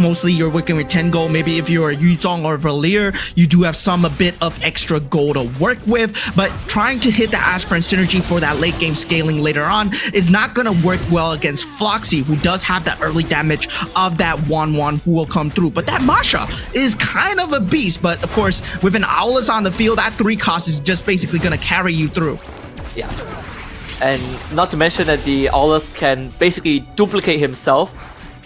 mostly you're working with 10 gold. Maybe if you're a Yuzong or Valier, you do have a bit of extra gold to work with, but trying to hit the aspirant synergy for that late game scaling later on is not going to work well against Floxy, who does have that early damage of that 1-1 who will come through. But that Masha is kind of a beast, but of course, with an Aulus on the field, that 3 cost is just basically going to carry you through. Yeah. And not to mention that the Aulus can basically duplicate himself.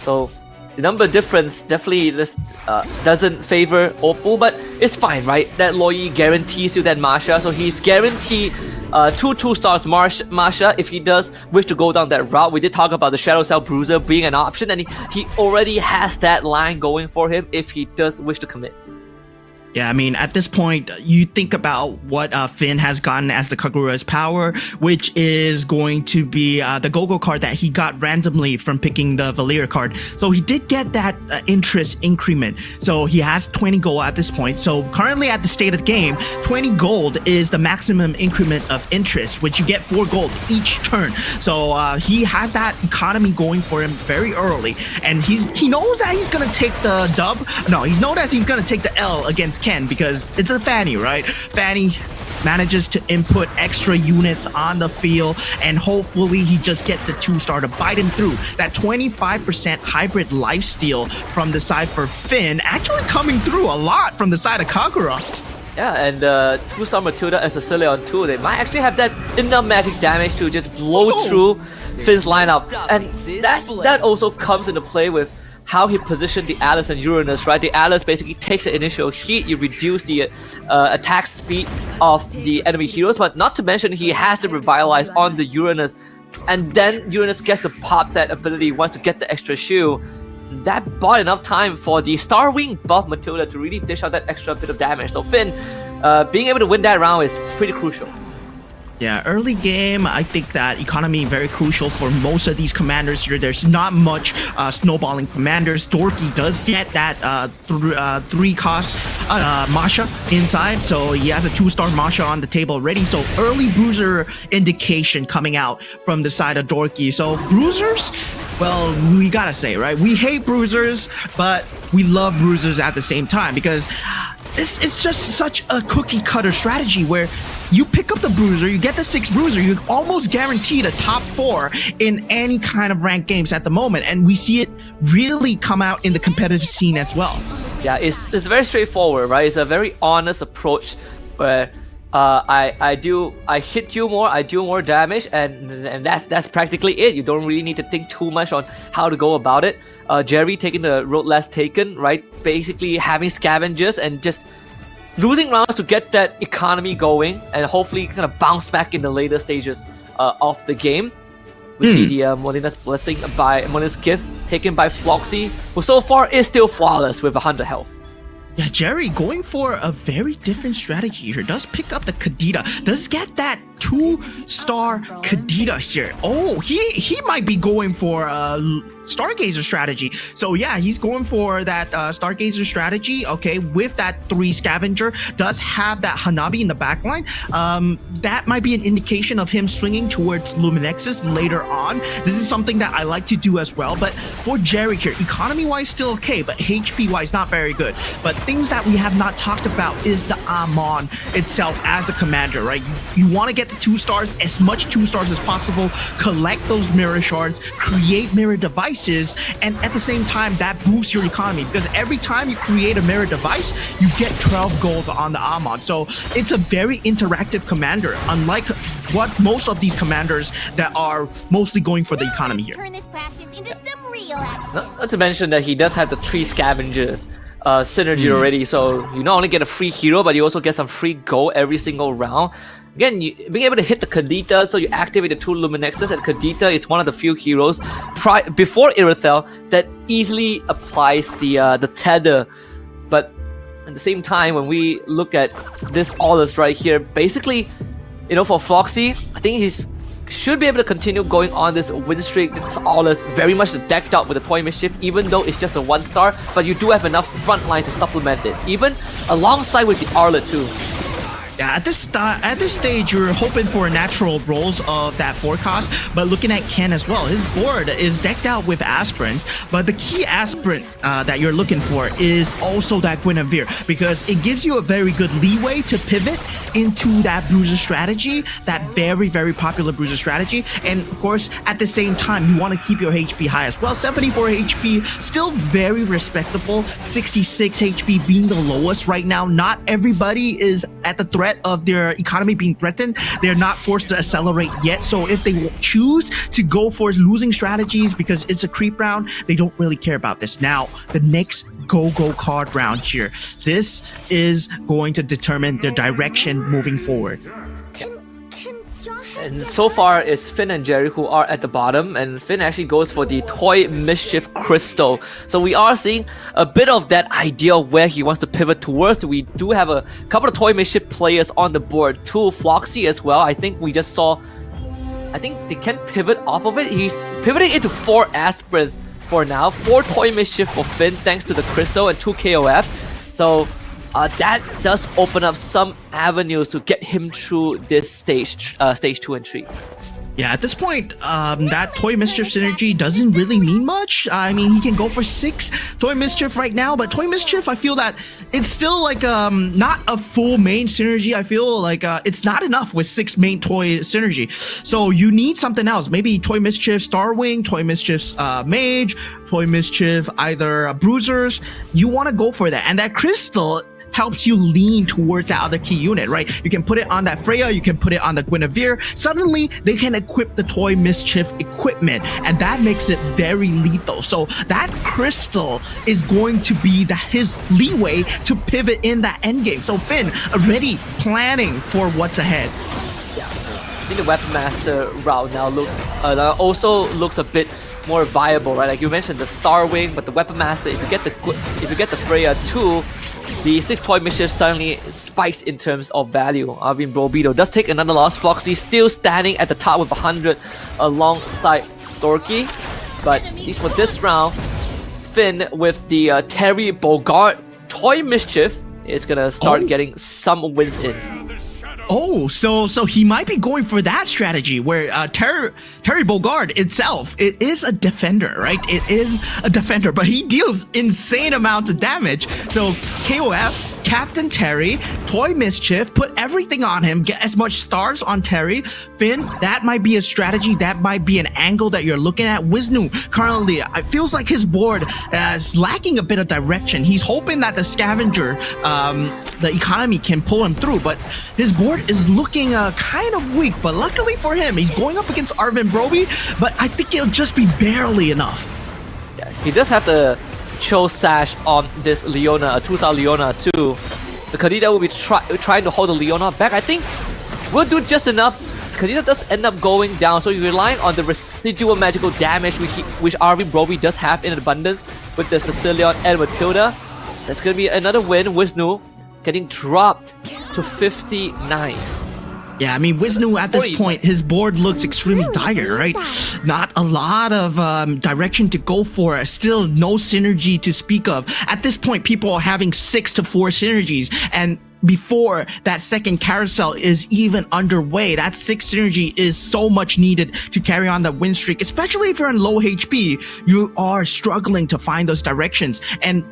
So the number difference definitely doesn't favor Oppo, but it's fine, right? That Loi guarantees you that Masha, so he's guaranteed 2 stars Masha if he does wish to go down that route. We did talk about the Shadow Cell Bruiser being an option, and he already has that line going for him if he does wish to commit. Yeah, I mean, at this point, you think about what Finn has gotten as the Kagura's power, which is going to be the Gogo card that he got randomly from picking the Valier card. So he did get that interest increment. So he has 20 gold at this point. So currently at the state of the game, 20 gold is the maximum increment of interest, which you get 4 gold each turn. So he has that economy going for him very early. And he knows that he's going to take the dub. No, he knows that he's going to take the L against Ken, because it's a Fanny, right? Fanny manages to input extra units on the field, and hopefully he just gets a 2-star to bite him through. That 25% hybrid lifesteal from the side for Finn actually coming through a lot from the side of Kagura. Yeah, and 2-star Matilda and Cecilia on 2, they might actually have that enough magic damage to just blow through Finn's lineup. And that also comes into play with how he positioned the Atlas and Uranus, right? The Atlas basically takes the initial hit, you reduce the attack speed of the enemy heroes, but not to mention he has to revitalize on the Uranus, and then Uranus gets to pop that ability once to get the extra shield. That bought enough time for the Star Wing buff Matilda to really dish out that extra bit of damage. So Finn, being able to win that round is pretty crucial. Yeah, early game, I think that economy very crucial for most of these commanders here. There's not much snowballing commanders. Dorky does get that 3 cost Masha inside, so he has a 2-star Masha on the table already. So early bruiser indication coming out from the side of Dorky. So bruisers, well, we gotta say, right? We hate bruisers, but we love bruisers at the same time, because it's just such a cookie cutter strategy where you pick up the bruiser, you get the 6 bruiser, you almost guaranteed a top 4 in any kind of ranked games at the moment, and we see it really come out in the competitive scene as well. Yeah, it's very straightforward, right? It's a very honest approach where I hit you more, I do more damage, and that's practically it. You don't really need to think too much on how to go about it. Jerry taking the road less taken, right? Basically having scavengers and just losing rounds to get that economy going, and hopefully kind of bounce back in the later stages of the game. We see the Molina's Blessing by Molina's Gift taken by Floxy, who so far is still flawless with 100 health. Yeah, Jerry going for a very different strategy here. Does pick up the Kadita. Does get that 2-star Kadita here. Oh, he might be going for a Stargazer strategy. So yeah, he's going for that Stargazer strategy. Okay, with that 3 scavenger, does have that Hanabi in the backline. That might be an indication of him swinging towards Luminexus later on. This is something that I like to do as well. But for Jerry here, economy-wise still okay, but HP-wise not very good. But things that we have not talked about is the Amon itself as a commander, right? You want to get the 2 stars, as much 2 stars as possible, collect those mirror shards, create mirror devices, and at the same time that boosts your economy, because every time you create a mirror device, you get 12 gold on the Amon. So it's a very interactive commander, unlike what most of these commanders that are mostly going for the economy here. Turn this practice into some real action. Not to mention that he does have the 3 scavengers synergy already, so you not only get a free hero, but you also get some free gold every single round. Again, being able to hit the Kadita, so you activate the 2 Luminexes, and Kadita is one of the few heroes before Irithel that easily applies the tether. But at the same time, when we look at this Aulus right here, basically, you know, for Floxy, I think he's should be able to continue going on this win streak. This Aulus very much decked out with the Toy Mischief, even though it's just a 1-star, but you do have enough front line to supplement it, even alongside with the Arlet too. Yeah, at this stage, you're hoping for natural rolls of that forecast, but looking at Ken as well, his board is decked out with aspirants, but the key aspirant that you're looking for is also that Guinevere, because it gives you a very good leeway to pivot into that bruiser strategy, that very, very popular bruiser strategy, and of course, at the same time, you want to keep your HP high as well. 74 HP, still very respectable, 66 HP being the lowest right now. Not everybody is at the threat of their economy being threatened. They're not forced to accelerate yet, so if they choose to go for losing strategies because it's a creep round, they don't really care about this. Now, the next go card round here, this is going to determine their direction moving forward. And so far, it's Finn and Jerry who are at the bottom, and Finn actually goes for the Toy Mischief Crystal. So we are seeing a bit of that idea of where he wants to pivot towards. We do have a couple of Toy Mischief players on the board, too. Floxy as well. I think we just saw, I think they can pivot off of it. He's pivoting into 4 aspirants for now. 4 Toy Mischief for Finn thanks to the Crystal and 2 KOF. So that does open up some avenues to get him through this stage 2 and 3. Yeah, at this point, that Toy Mischief synergy doesn't really mean much. I mean, he can go for 6 Toy Mischief right now, but Toy Mischief, I feel that it's still like not a full main synergy. I feel like it's not enough with 6 main Toy synergy. So you need something else. Maybe Toy Mischief Starwing, Toy Mischief Mage, Toy Mischief either Bruisers. You want to go for that. And that Crystal helps you lean towards that other key unit, right? You can put it on that Freya, you can put it on the Guinevere. Suddenly, they can equip the Toy Mischief equipment, and that makes it very lethal. So that Crystal is going to be his leeway to pivot in that endgame. So Finn, already planning for what's ahead. Yeah, I think the Weapon Master route now also looks a bit more viable, right? Like you mentioned, the Starwing, but the Weapon Master, if you get the Freya too, the 6 Toy Mischief suddenly spikes in terms of value. Arvin Brobido does take another loss. Floxy still standing at the top with 100 alongside Dorky. But at least for this round, Finn with the Terry Bogart Toy Mischief is gonna start getting some wins in. Oh, so he might be going for that strategy where Terry Bogard itself, it is a defender, right? It is a defender, but he deals insane amounts of damage. So KOF, Captain Terry, Toy Mischief, put everything on him, get as much stars on Terry. Finn, that might be a strategy, that might be an angle that you're looking at. Wisnu, currently, it feels like his board is lacking a bit of direction. He's hoping that the Scavenger, the economy can pull him through, but his board is looking kind of weak. But luckily for him, he's going up against Arvin Broby, but I think it'll just be barely enough. Yeah, he does have the Chill Sash on this Leona, a 2-star Leona too. The Khadida will be trying to hold the Leona back. I think we'll do just enough. Khadida does end up going down, so you're relying on the residual magical damage which Arvin Broby does have in abundance with the Sicilian and Matilda. That's gonna be another win. Wisnu getting dropped to 59. Yeah, I mean, Wisnu at this point, his board looks extremely dire, right? Not a lot of direction to go for. Still no synergy to speak of. At this point, people are having 6 to 4 synergies, and before that second carousel is even underway, that 6 synergy is so much needed to carry on the win streak. Especially if you're in low HP, you are struggling to find those directions. And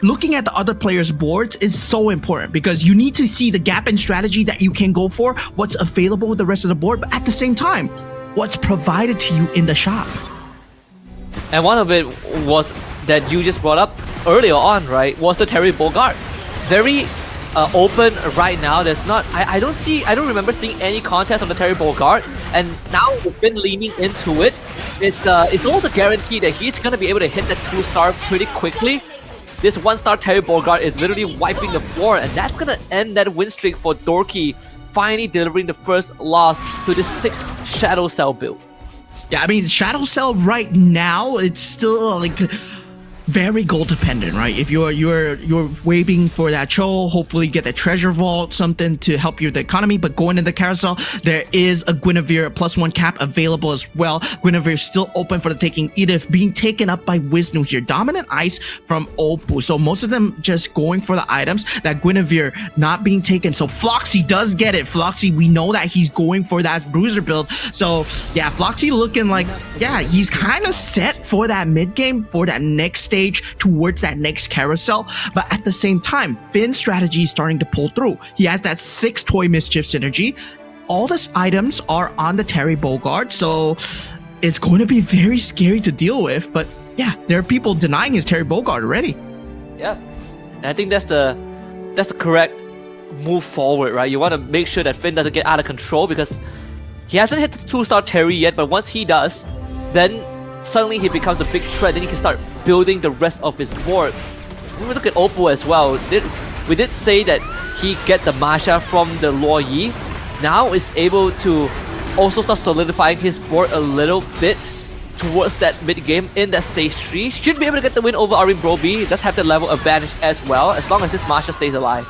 looking at the other players' boards is so important because you need to see the gap in strategy that you can go for, what's available with the rest of the board, but at the same time, what's provided to you in the shop. And one of it was that you just brought up earlier on, right? Was the Terry Bogart. Very open right now. There's not, I don't remember seeing any contest on the Terry Bogart. And now with Finn leaning into it, it's almost a guarantee that he's gonna be able to hit that 2-star pretty quickly. This 1-star Terry Bogart is literally wiping the floor, and that's gonna end that win streak for Dorky, finally delivering the first loss to the 6th Shadow Cell build. Yeah, I mean, Shadow Cell right now, it's still like very goal dependent, right? If you're waiting for that show, hopefully get a treasure vault, something to help you with the economy. But going in the carousel, there is a Guinevere +1 cap available as well. Guinevere is still open for the taking. Edith being taken up by Wisnu here. Dominant ice from Oppo. So most of them just going for the items. That Guinevere not being taken. So Floxy does get it. Floxy, we know that he's going for that bruiser build. So yeah, Floxy looking like, yeah, he's kind of set for that mid game, for that next stage, towards that next carousel. But at the same time, Finn's strategy is starting to pull through. He has that 6 toy mischief synergy. All these items are on the Terry Bogard, so it's going to be very scary to deal with. But yeah, there are people denying his Terry Bogard already. Yeah, and I think that's the correct move forward, right? You want to make sure that Finn doesn't get out of control, because he hasn't hit the 2-star Terry yet, but once he does, then suddenly he becomes a big threat. Then he can start building the rest of his board. When we look at Oppo as well, we did say that he get the Masha from the Luo Yi. Now is able to also start solidifying his board a little bit towards that mid game in that stage 3. Should be able to get the win over Arin Broby. He does have the level advantage as well, as long as this Masha stays alive.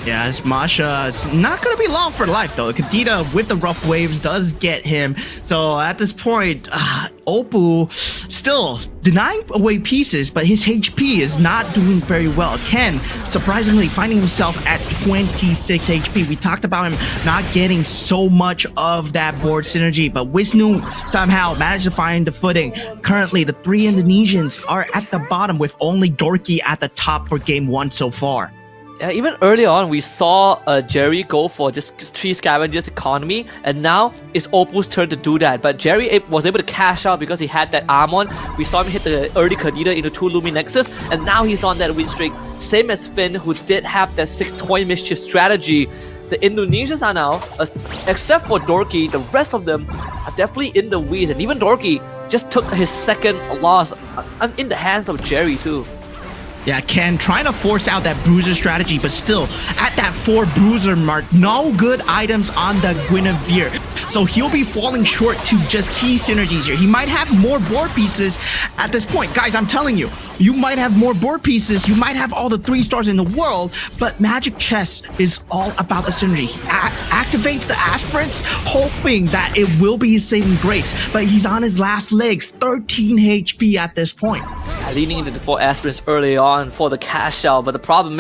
Yeah, this Masha is not going to be long for life, though. Kadita with the rough waves does get him. So at this point, Oppo still denying away pieces, but his HP is not doing very well. Ken, surprisingly, finding himself at 26 HP. We talked about him not getting so much of that board synergy, but Wisnu somehow managed to find the footing. Currently, the 3 Indonesians are at the bottom, with only Dorky at the top for game 1 so far. Even early on, we saw Jerry go for just 3 scavengers economy, and now it's Oppo's turn to do that. But Jerry was able to cash out because he had that Armon. We saw him hit the early Kadita into 2 Lumi Nexus, and now he's on that win streak. Same as Finn, who did have that 6 toy mischief strategy. The Indonesians are now, except for Dorky, the rest of them are definitely in the weeds. And even Dorky just took his second loss in the hands of Jerry too. Yeah, Ken trying to force out that bruiser strategy, but still at that 4 bruiser mark, no good items on the Guinevere. So he'll be falling short to just key synergies here. He might have more board pieces at this point. Guys, I'm telling you, you might have more board pieces, you might have all the 3 stars in the world, but Magic Chess is all about the synergy. He activates the aspirants, hoping that it will be his saving grace, but he's on his last legs, 13 HP at this point. Leaning into the 4 aspirants early on for the cash out, but the problem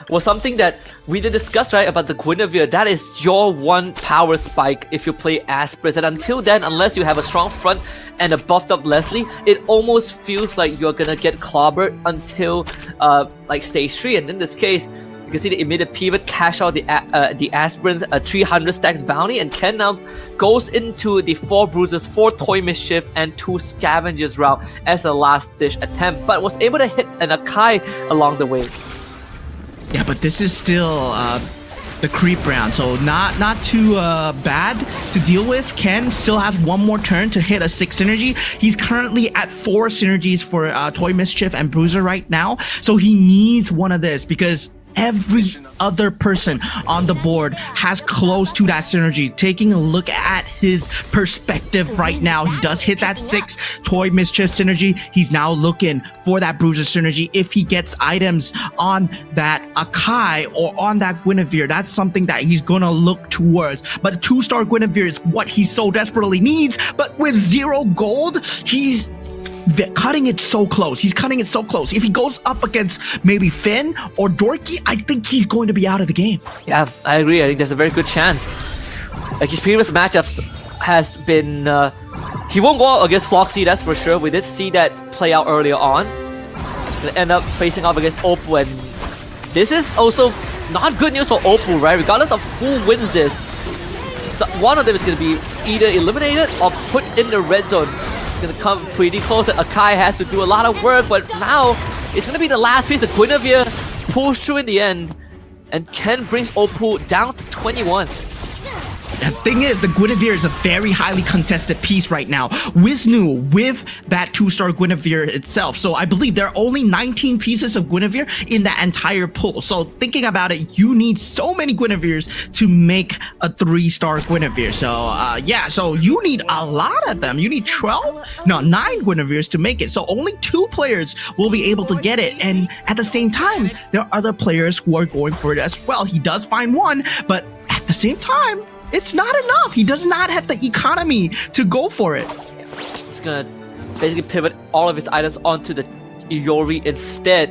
was something that we did discuss, right, about the Guinevere. That is your one power spike if you play aspirants, and until then, unless you have a strong front and a buffed up Leslie, it almost feels like you're gonna get clobbered until like stage 3. And in this case, you can see the immediate pivot, cash out the aspirants, a 300 stacks bounty, and Ken now goes into the 4 bruises, 4 toy mischief, and 2 scavengers route as a last ditch attempt, but was able to hit an Akai along the way. Yeah, but this is still the creep round, so not too bad to deal with. Ken still has 1 more turn to hit a 6 synergy. He's currently at 4 synergies for Toy Mischief and Bruiser right now, so he needs one of this, because every other person on the board has close to that synergy. Taking a look at his perspective right now, he does hit that 6 Toy Mischief synergy. He's now looking for that Bruiser synergy. If he gets items on that Akai or on that Guinevere, that's something that he's gonna look towards. But a 2-star Guinevere is what he so desperately needs, but with 0 gold, he's cutting it so close. He's cutting it so close. If he goes up against maybe Finn or Dorky, I think he's going to be out of the game. Yeah, I agree. I think there's a very good chance. Like his previous matchups has been, he won't go out against Floxy, that's for sure. We did see that play out earlier on. They end up facing off against Oppo, and this is also not good news for Oppo, right? Regardless of who wins this, so one of them is going to be either eliminated or put in the red zone. Gonna come pretty close. Akai has to do a lot of work, but now it's gonna be the last piece. The Guinevere pulls through in the end, and Ken brings Oppo down to 21. the thing is, the Guinevere is a very highly contested piece right now. Wisnu with that 2-star Guinevere itself. So I believe there are only 19 pieces of Guinevere in that entire pool. So thinking about it, you need so many Guineveres to make a 3-star Guinevere. So yeah, so you need a lot of them. You need 9 Guineveres to make it. So only 2 players will be able to get it. And at the same time, there are other players who are going for it as well. He does find one, but at the same time, it's not enough. He does not have the economy to go for it. He's gonna basically pivot all of his items onto the Iori instead.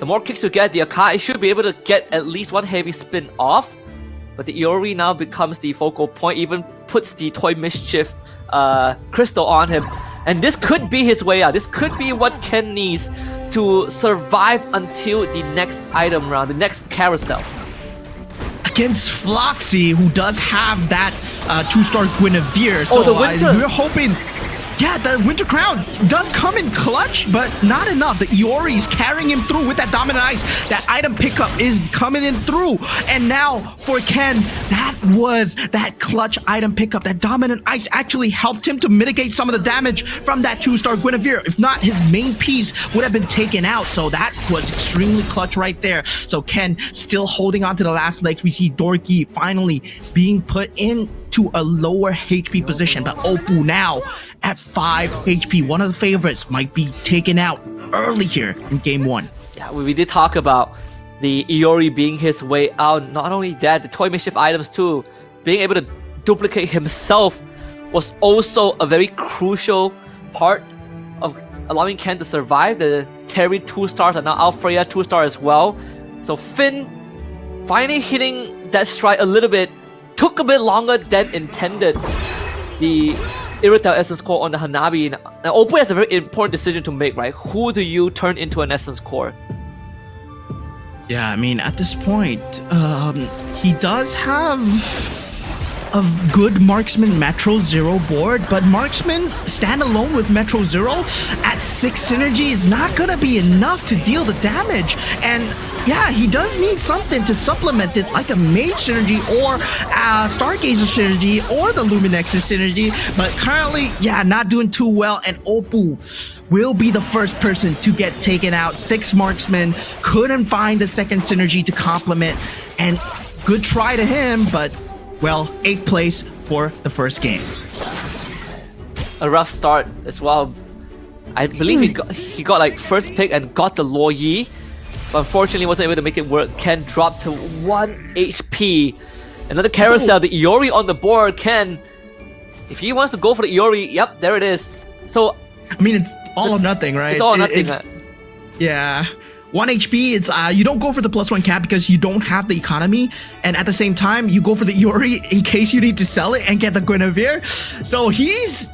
The more kicks you get, the Akai should be able to get at least one heavy spin off. But the Iori now becomes the focal point, even puts the Toy Mischief crystal on him. And this could be his way out. This could be what Ken needs to survive until the next item round, the next carousel. Against Floxy, who does have that 2-star Guinevere. So the winter. We're hoping... Yeah, the Winter Crown does come in clutch, but not enough. The Iori is carrying him through with that Dominant Ice. That item pickup is coming in through. And now for Ken, that was that clutch item pickup. That Dominant Ice actually helped him to mitigate some of the damage from that 2-star Guinevere. If not, his main piece would have been taken out. So that was extremely clutch right there. So Ken still holding on to the last legs. We see Dorky finally being put in to a lower HP position, but Oppo now at 5 HP. One of the favorites might be taken out early here in game 1. Yeah, we did talk about the Iori being his way out. Not only that, the Toy Mischief items too, being able to duplicate himself was also a very crucial part of allowing Ken to survive. The Terry 2-stars are now Alfreya 2-star as well. So Finn finally hitting that stride a little bit. Took a bit longer than intended. The Irrital Essence Core on the Hanabi. Now, Oppo has a very important decision to make, right? Who do you turn into an Essence Core? Yeah, I mean, at this point, he does have a good Marksman Metro Zero board, but Marksman standalone with Metro Zero at 6 synergy is not gonna be enough to deal the damage. And yeah, he does need something to supplement it, like a Mage synergy or a Stargazer synergy or the Luminexus synergy. But currently, yeah, not doing too well. And Oppo will be the first person to get taken out. 6 Marksman couldn't find the second synergy to complement. And good try to him, but well, 8th place for the first game. A rough start as well. I believe he got like first pick and got the Luo Yi, but unfortunately wasn't able to make it work. Ken dropped to 1 HP. Another carousel, the Iori on the board. Ken, if he wants to go for the Iori, yep, there it is. So, I mean, it's all or nothing, right? It's all or nothing. Yeah. 1 HP, it's you don't go for the +1 cap because you don't have the economy, and at the same time you go for the Iori in case you need to sell it and get the Guinevere. So he's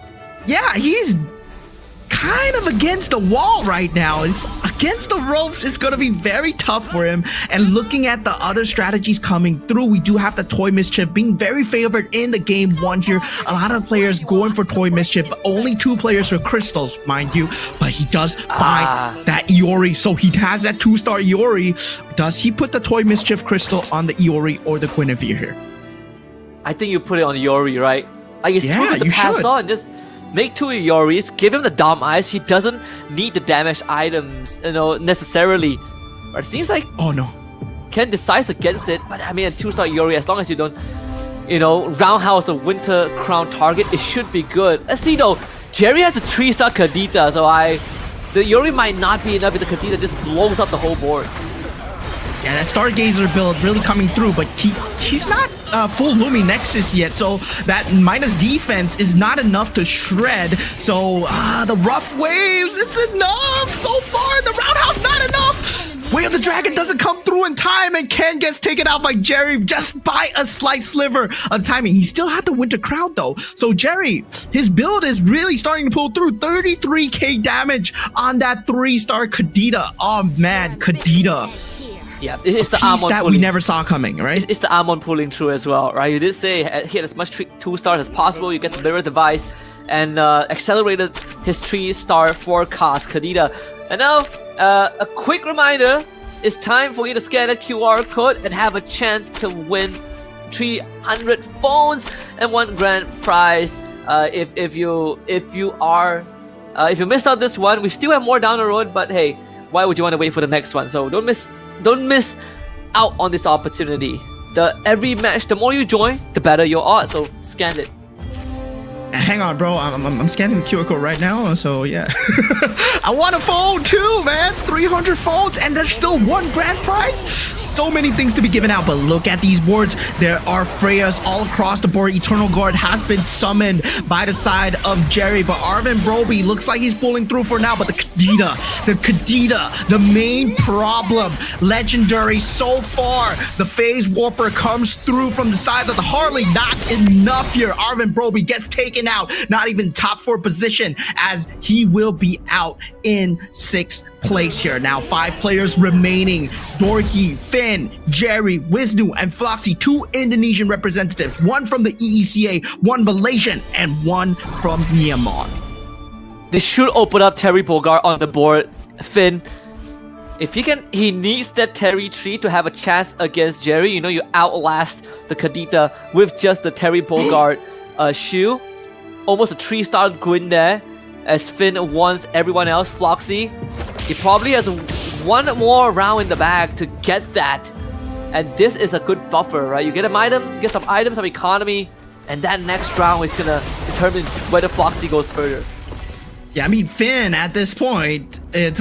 kind of against the wall right now. It's against the ropes. It's going to be very tough for him. And looking at the other strategies coming through, we do have the Toy Mischief being very favored in the game 1 here. A lot of players going for Toy Mischief, but only 2 players for crystals, mind you. But he does find that Iori, so he has that 2-star Iori. Does he put the Toy Mischief crystal on the Iori or the Guinevere here? I think you put it on Iori, right? Like, it's too good to pass should. on. Just make 2 Ioris, give him the Dom Eyes. He doesn't need the damaged items, necessarily. But it seems like Ken decides against it. But I mean, a 2-star Iori, as long as you don't, roundhouse a Winter Crown target, it should be good. Let's see though. Jerry has a 3-star Kadita, so the Iori might not be enough if the Kadita just blows up the whole board. Yeah, that Stargazer build really coming through, but he's not full Lumi Nexus yet, so that minus defense is not enough to shred. So the rough waves, it's enough so far. The roundhouse not enough. Way of the Dragon doesn't come through in time, and Ken gets taken out by Jerry just by a slight sliver of timing. He still had the Winter Crown though, so Jerry, his build is really starting to pull through. 33k damage on that 3-star Kadita. Oh man, Kadita. Yeah, it's the piece Amon that we never saw coming, right? It's the Amon pulling through as well, right? You did say hit as much 2-stars as possible. You get the mirror device and accelerated his 3-star forecast, Kadita. And now, a quick reminder: it's time for you to scan that QR code and have a chance to win 300 phones and 1 grand prize. If you missed out this one, we still have more down the road. But hey, why would you want to wait for the next one? So don't miss out on this opportunity. Every match, the more you join, the better your odds. So scan it. Hang on, bro. I'm scanning the QR code right now. So yeah, I want a phone too, man. 300 phones, and there's still 1 grand prize. So many things to be given out, but look at these boards. There are Freyas all across the board. Eternal Guard has been summoned by the side of Jerry, but Arvin Broby looks like he's pulling through for now. But the Kadita, the main problem. Legendary so far. The Phase Warper comes through from the side of the Harley. Not enough here. Arvin Broby gets taken out, not even top 4 position, as he will be out in 6th place here. Now 5 players remaining: Dorky, Finn, Jerry, Wisnu, and Floxy. 2 Indonesian representatives, 1 from the EECA, 1 Malaysian, and 1 from Myanmar. This should open up Terry Bogard on the board. Finn, if he needs that Terry tree to have a chance against Jerry. You know, you outlast the Kadita with just the Terry Bogard shoe. Almost a 3-star Gwyn there, as Finn wants everyone else. Floxy, he probably has 1 more round in the bag to get that, and this is a good buffer, right? You get an item, get some items, some economy, and that next round is gonna determine whether Floxy goes further. Yeah, I mean, Finn at this point, it's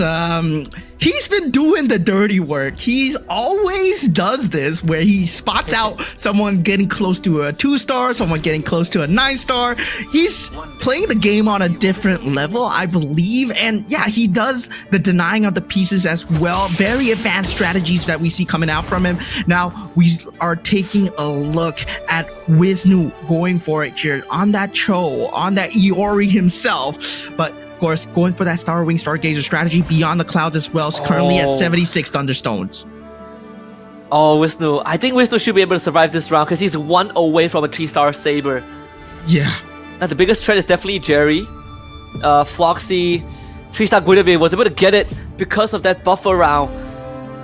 he's been doing the dirty work. He's always does this, where he spots out someone getting close to a 2-star, someone getting close to a 9-star. He's playing the game on a different level, I believe. And yeah, he does the denying of the pieces as well. Very advanced strategies that we see coming out from him. Now we are taking a look at Wisnu going for it here on that Cho, on that Iori himself. But of course, going for that Starwing Stargazer strategy beyond the clouds as well. Is currently at 76 Thunderstones. Oh, Wisnu. I think Wisnu should be able to survive this round because he's 1 away from a 3-star Saber. Yeah. Now, the biggest threat is definitely Jerry. Floxy, 3-star Guinevere was able to get it because of that buffer round.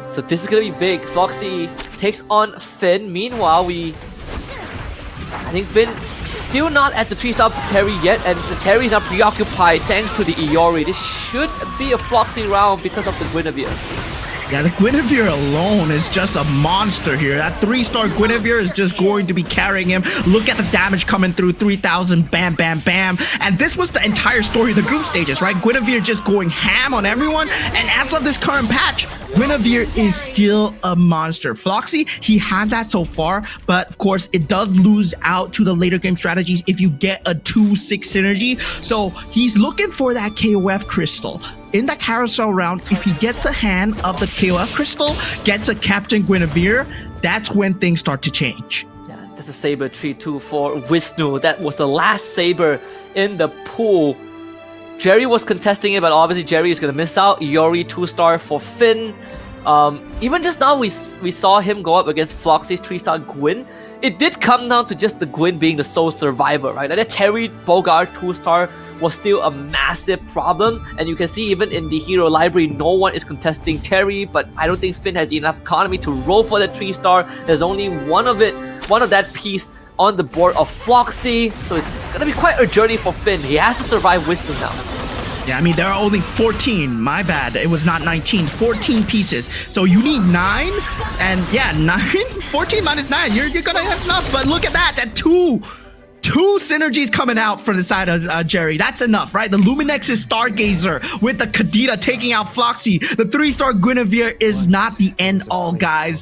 So this is going to be big. Floxy takes on Finn. Meanwhile, I think Finn still not at the 3-star Terry yet, and the Terry is not preoccupied thanks to the Iori. This should be a Floxy round because of the Guinevere. Yeah, the Guinevere alone is just a monster here. That 3-star Guinevere is just going to be carrying him. Look at the damage coming through, 3,000, bam, bam, bam. And this was the entire story of the group stages, right? Guinevere just going ham on everyone. And as of this current patch, Guinevere is still a monster. Floxy, he has that so far, but of course, it does lose out to the later game strategies if you get a 2-6 synergy. So he's looking for that KOF crystal. In that carousel round, if he gets a hand of the KOF crystal, gets a Captain Guinevere, that's when things start to change. Yeah, that's a Saber 3-2 for Wisnu. That was the last Saber in the pool. Jerry was contesting it, but obviously Jerry is going to miss out. Iori 2-star for Finn. Even just now, we saw him go up against Floxy's 3-star Gwyn. It did come down to just the Gwyn being the sole survivor, right? Like that Terry Bogard 2-star was still a massive problem, and you can see even in the hero library, no one is contesting Terry, but I don't think Finn has enough economy to roll for that 3-star. There's only one of that piece on the board of Floxy, so it's gonna be quite a journey for Finn. He has to survive Wisdom now. Yeah, I mean, there are only 14. My bad. It was not 19. 14 pieces. So you need 9. And yeah, 9. 14 minus 9. You're gonna have enough. But look at that. That two synergies coming out from the side of Jerry. That's enough, right? The Luminex's Stargazer with the Kadita taking out Floxy. The 3-star Guinevere is not the end all, guys.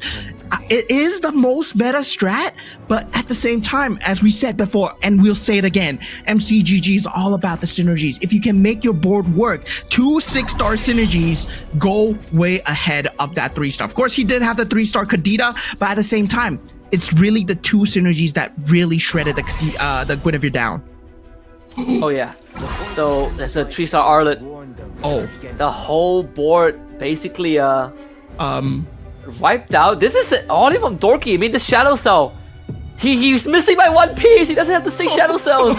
It is the most meta strat, but at the same time, as we said before, and we'll say it again, MCGG is all about the synergies. If you can make your board work, 2 6-star synergies go way ahead of that 3-star. Of course, he did have the 3-star Kadita, but at the same time, it's really the 2 synergies that really shredded the Guinevere down. Oh yeah. So there's a 3-star Arlet. Oh. The whole board basically wiped out. This is only from Dorky. I mean, the Shadow Cell. He's missing by 1 piece. He doesn't have the 6 Shadow Cells.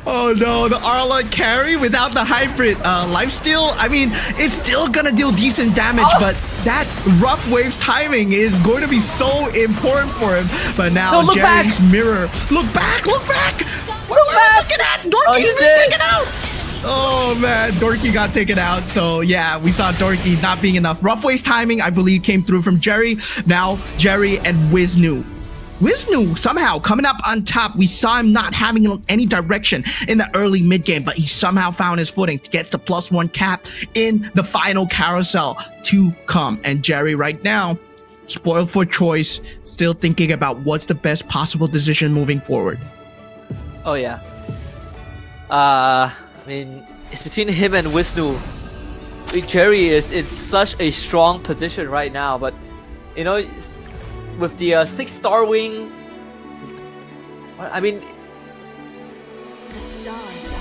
Oh no, the Arla carry without the hybrid lifesteal. I mean, it's still gonna deal decent damage, but that rough waves timing is going to be so important for him. But now No, Jerry's mirror. Look back! Look back! What are we looking at? Dorky's been taken out! Oh man, Dorky got taken out. So yeah, we saw Dorky not being enough. Rough waves timing, I believe, came through from Jerry. Now Jerry and Wisnu. Wisnu somehow coming up on top. We saw him not having any direction in the early mid game, but he somehow found his footing to get the +1 cap in the final carousel to come. And Jerry right now, spoiled for choice, still thinking about what's the best possible decision moving forward. Oh yeah. I mean, it's between him and Wisnu. I mean, Jerry is in such a strong position right now, but you know, with the 6-star wing, I mean,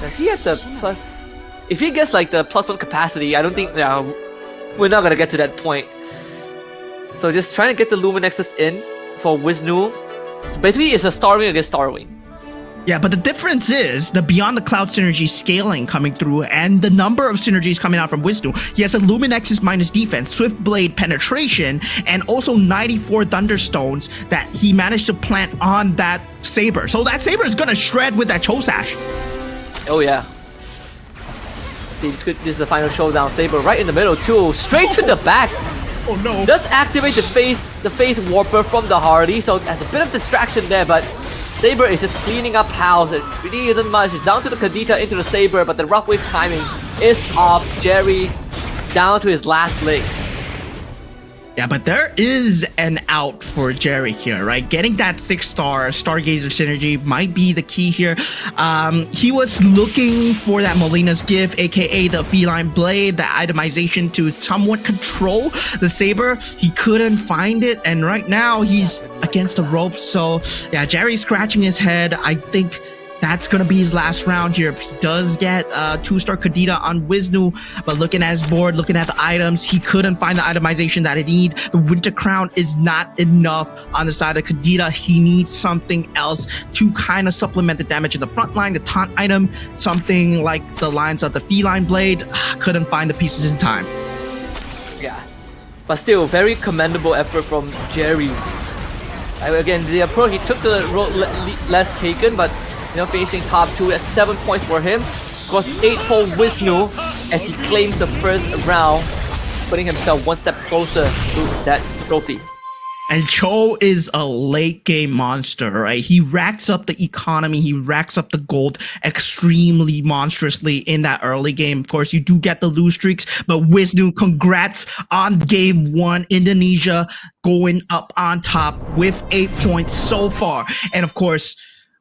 does he have the plus? If he gets like the +1 capacity, I don't think we're not gonna get to that point. So just trying to get the Luminexus in for Wisnu. So basically, it's a star wing against star wing. Yeah, but the difference is the Beyond the Cloud synergy scaling coming through and the number of synergies coming out from Wisnu. He has a Luminexus minus defense, Swift Blade penetration, and also 94 Thunderstones that he managed to plant on that Saber. So that Saber is gonna shred with that Chosash. Oh yeah. See, this is the final showdown. Saber right in the middle too, straight to the back. Oh no. Does activate the face warper from the Hardy, so there's a bit of distraction there, but Saber is just cleaning up house. It really isn't much. It's down to the Kadita into the Saber, but the rough wave timing is off. Jerry down to his last legs. Yeah, but there is an out for Jerry here, right? Getting that 6-star Stargazer synergy might be the key here. He was looking for that Molina's gift, aka the Feline Blade, the itemization to somewhat control the Saber. He couldn't find it, and right now he's against the ropes. So yeah, Jerry's scratching his head. I think that's gonna be his last round here. He does get 2-star Kadita on Wisnu, but looking at his board, looking at the items, he couldn't find the itemization that he needs. The Winter Crown is not enough on the side of Kadita. He needs something else to kind of supplement the damage in the front line. The taunt item, something like the lines of the Feline Blade, couldn't find the pieces in time. Yeah, but still, very commendable effort from Jerry. Again, the approach, he took the road less taken, but you know, finishing top 2 at 7 points for him. Of course, 8 for Wisnu as he claims the first round, putting himself one step closer to that trophy. And Cho is a late game monster, right? He racks up the economy, he racks up the gold extremely monstrously in that early game. Of course, you do get the lose streaks, but Wisnu, congrats on game 1. Indonesia going up on top with 8 points so far. And of course,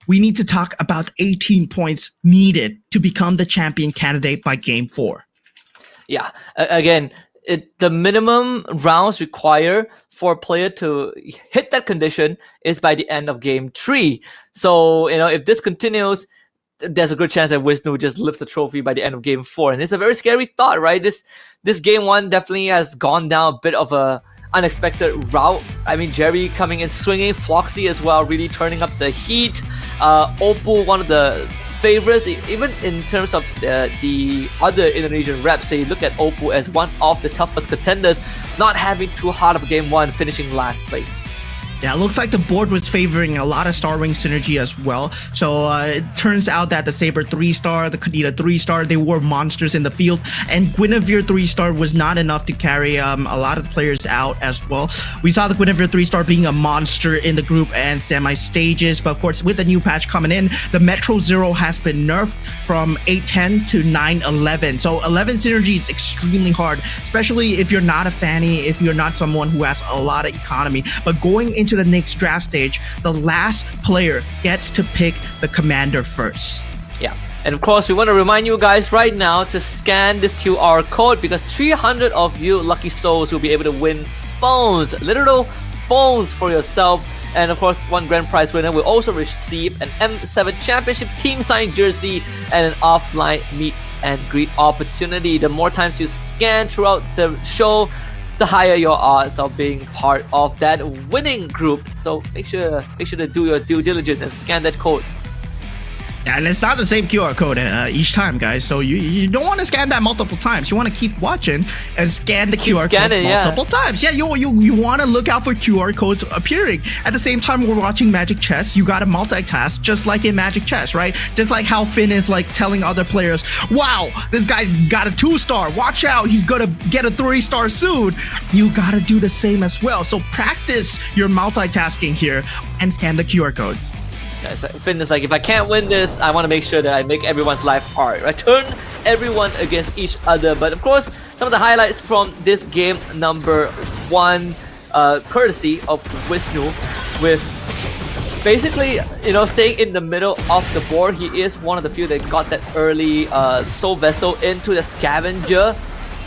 we need to talk about 18 points needed to become the champion candidate by game 4. Yeah, again, the minimum rounds required for a player to hit that condition is by the end of game 3. So, you know, if this continues, there's a good chance that Wisnu just lifts the trophy by the end of game 4. And it's a very scary thought, right? This game 1 definitely has gone down a bit of a unexpected route. I mean, Jerry coming in swinging, Floxy as well, really turning up the heat. Oppo, one of the favorites, even in terms of the other Indonesian reps, they look at Oppo as one of the toughest contenders, not having too hard of a game 1, finishing last place. Yeah, it looks like the board was favoring a lot of Star Wing synergy as well. So it turns out that the Saber 3-star, the Kadita 3-star, they were monsters in the field. And Guinevere 3-star was not enough to carry a lot of players out as well. We saw the Guinevere 3-star being a monster in the group and semi-stages. But of course, with the new patch coming in, the Metro Zero has been nerfed from 810 to 911. So 11 synergy is extremely hard, especially if you're not a fanny, if you're not someone who has a lot of economy. But going into the next draft stage, the last player gets to pick the commander first. Yeah, and of course, we want to remind you guys right now to scan this QR code because 300 of you lucky souls will be able to win phones, literal phones for yourself. And of course, one grand prize winner will also receive an M7 Championship team signed jersey and an offline meet and greet opportunity. The more times you scan throughout the show, the higher your odds of being part of that winning group. So make sure to do your due diligence and scan that code. And it's not the same QR code each time, guys. So you don't want to scan that multiple times. You want to keep watching and scan the QR code multiple times. Yeah, you want to look out for QR codes appearing. At the same time, we're watching Magic Chess. You got to multitask just like in Magic Chess, right? Just like how Finn is like telling other players, wow, this guy's got a 2-star. Watch out, he's going to get a 3-star soon. You got to do the same as well. So practice your multitasking here and scan the QR codes. Finn is like, if I can't win this, I want to make sure that I make everyone's life hard. I turn everyone against each other. But of course, some of the highlights from this game number 1, courtesy of Wisnu, with basically, staying in the middle of the board. He is one of the few that got that early soul vessel into the scavenger.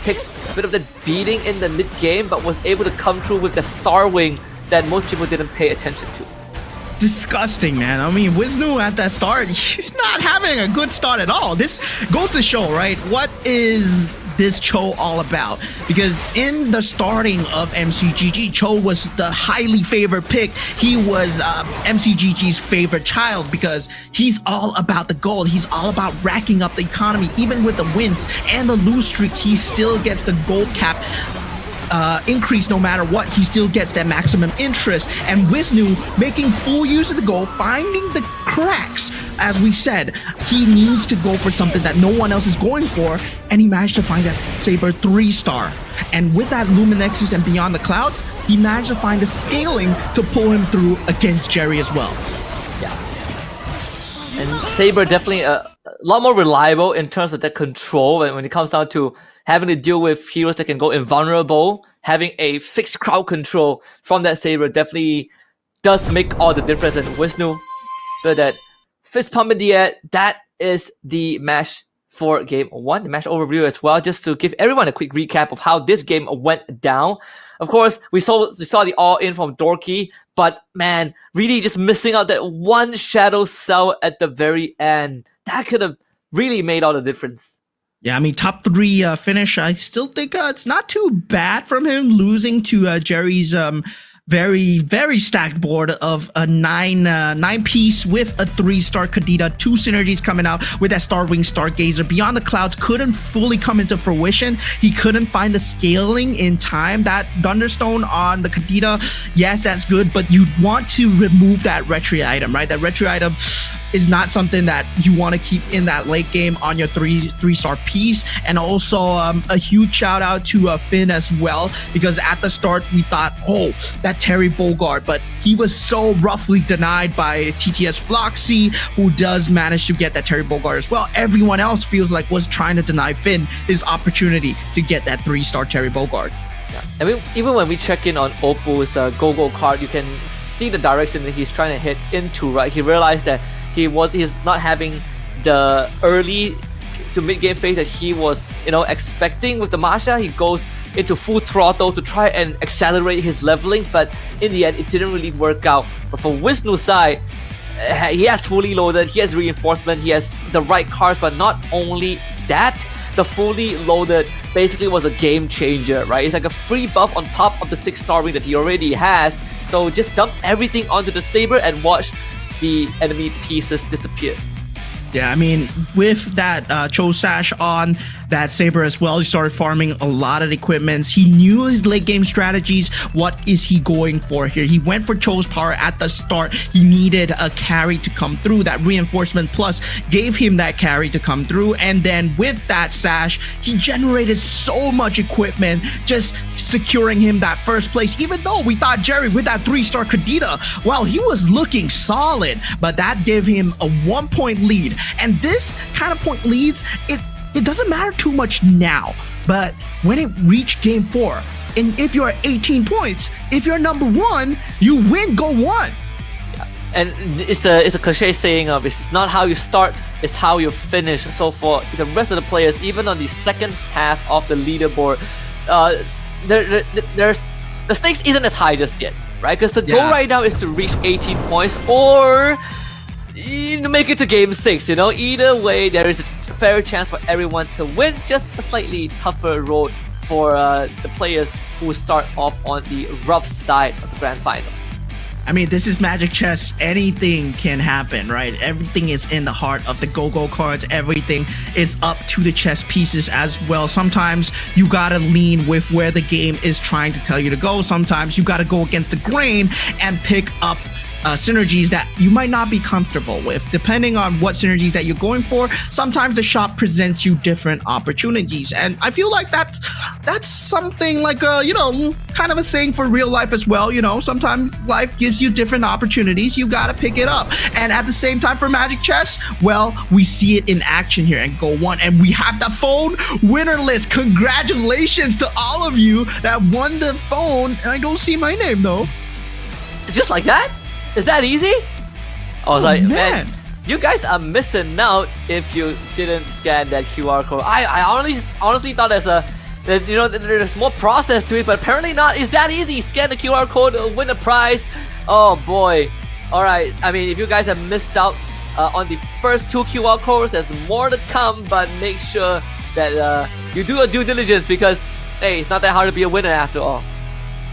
Takes a bit of the beating in the mid game, but was able to come through with the star wing that most people didn't pay attention to. Disgusting, man. I mean, Wisnu at that start, he's not having a good start at all. This goes to show, right? What is this Cho all about? Because in the starting of MCGG, Cho was the highly favored pick. He was MCGG's favorite child because he's all about the gold. He's all about racking up the economy. Even with the wins and the lose streaks, he still gets the gold cap increase no matter what. He still gets that maximum interest. And Wisnu making full use of the gold, finding the cracks. As we said, he needs to go for something that no one else is going for, and he managed to find that Saber 3-star. And with that Luminexus and Beyond the Clouds, he managed to find the scaling to pull him through against Jerry as well. Yeah. And Saber definitely a lot more reliable in terms of that control when it comes down to having to deal with heroes that can go invulnerable. Having a fixed crowd control from that Saber definitely does make all the difference. And Wisnu, so that fist pump in the air, that is the match for game 1, the match overview as well, just to give everyone a quick recap of how this game went down. Of course, we saw the all-in from Dorky, but man, really just missing out that one shadow cell at the very end. That could have really made all the difference. Yeah, I mean, top 3 finish, I still think it's not too bad from him, losing to Jerry's very, very stacked board of a 9-piece with a 3-star Kadita, 2 synergies coming out with that Starwing Stargazer. Beyond the Clouds couldn't fully come into fruition. He couldn't find the scaling in time. That Thunderstone on the Kadita, yes, that's good, but you want to remove that retry item, right? That retry item is not something that you want to keep in that late game on your 3-star piece. And also a huge shout out to Finn as well, because at the start we thought, oh, that Terry Bogard, but he was so roughly denied by TTS Floxy, who does manage to get that Terry Bogard as well. Everyone else feels like was trying to deny Finn his opportunity to get that 3-star Terry Bogard. Yeah. I mean, even when we check in on Oppo's Go-Go card, you can see the direction that he's trying to hit into, right? He realized that he's not having the early to mid-game phase that he was, expecting with the Masha. He goes into full throttle to try and accelerate his leveling, but in the end, it didn't really work out. But from Wisnu's side, he has fully loaded, he has reinforcement, he has the right cards, but not only that, the fully loaded basically was a game changer, right? It's like a free buff on top of the 6-star ring that he already has. So just dump everything onto the Saber and watch the enemy pieces disappear. Yeah, I mean, with that Cho Sash on that Saber as well, he started farming a lot of equipments. He knew his late game strategies. What is he going for here? He went for Cho's power at the start. He needed a carry to come through. That reinforcement plus gave him that carry to come through. And then with that Sash, he generated so much equipment, just securing him that first place. Even though we thought Jerry with that 3-star Kadita, well, he was looking solid, but that gave him a 1-point lead. And this kind of point leads, it doesn't matter too much now, but when it reached game 4, and if you're at 18 points, if you're number 1, you win Go1. Yeah. And it's a cliche saying of it's not how you start, it's how you finish. So for the rest of the players, even on the second half of the leaderboard, the stakes isn't as high just yet, right? Because the goal right now is to reach 18 points or make it to game 6, Either way, there is a fair chance for everyone to win. Just a slightly tougher road for the players who start off on the rough side of the grand finals. I mean, this is Magic Chess. Anything can happen, right? Everything is in the heart of the go-go cards. Everything is up to the chess pieces as well. Sometimes you gotta lean with where the game is trying to tell you to go. Sometimes you gotta go against the grain and pick up synergies that you might not be comfortable with. Depending on what synergies that you're going for, sometimes the shop presents you different opportunities. And I feel like that's something like a, kind of a saying for real life as well. Sometimes life gives you different opportunities. You gotta pick it up. And at the same time for Magic Chess, well, we see it in action here in GO1, and we have the phone winner list. Congratulations to all of you that won the phone. I don't see my name though. Just like that? Is that easy? I was like, man, you guys are missing out if you didn't scan that QR code. I honestly thought there's more process to it, but apparently not. Is that easy? Scan the QR code, win a prize. Oh boy. Alright, I mean, if you guys have missed out on the first 2 QR codes, there's more to come, but make sure that you do your due diligence, because hey, it's not that hard to be a winner after all.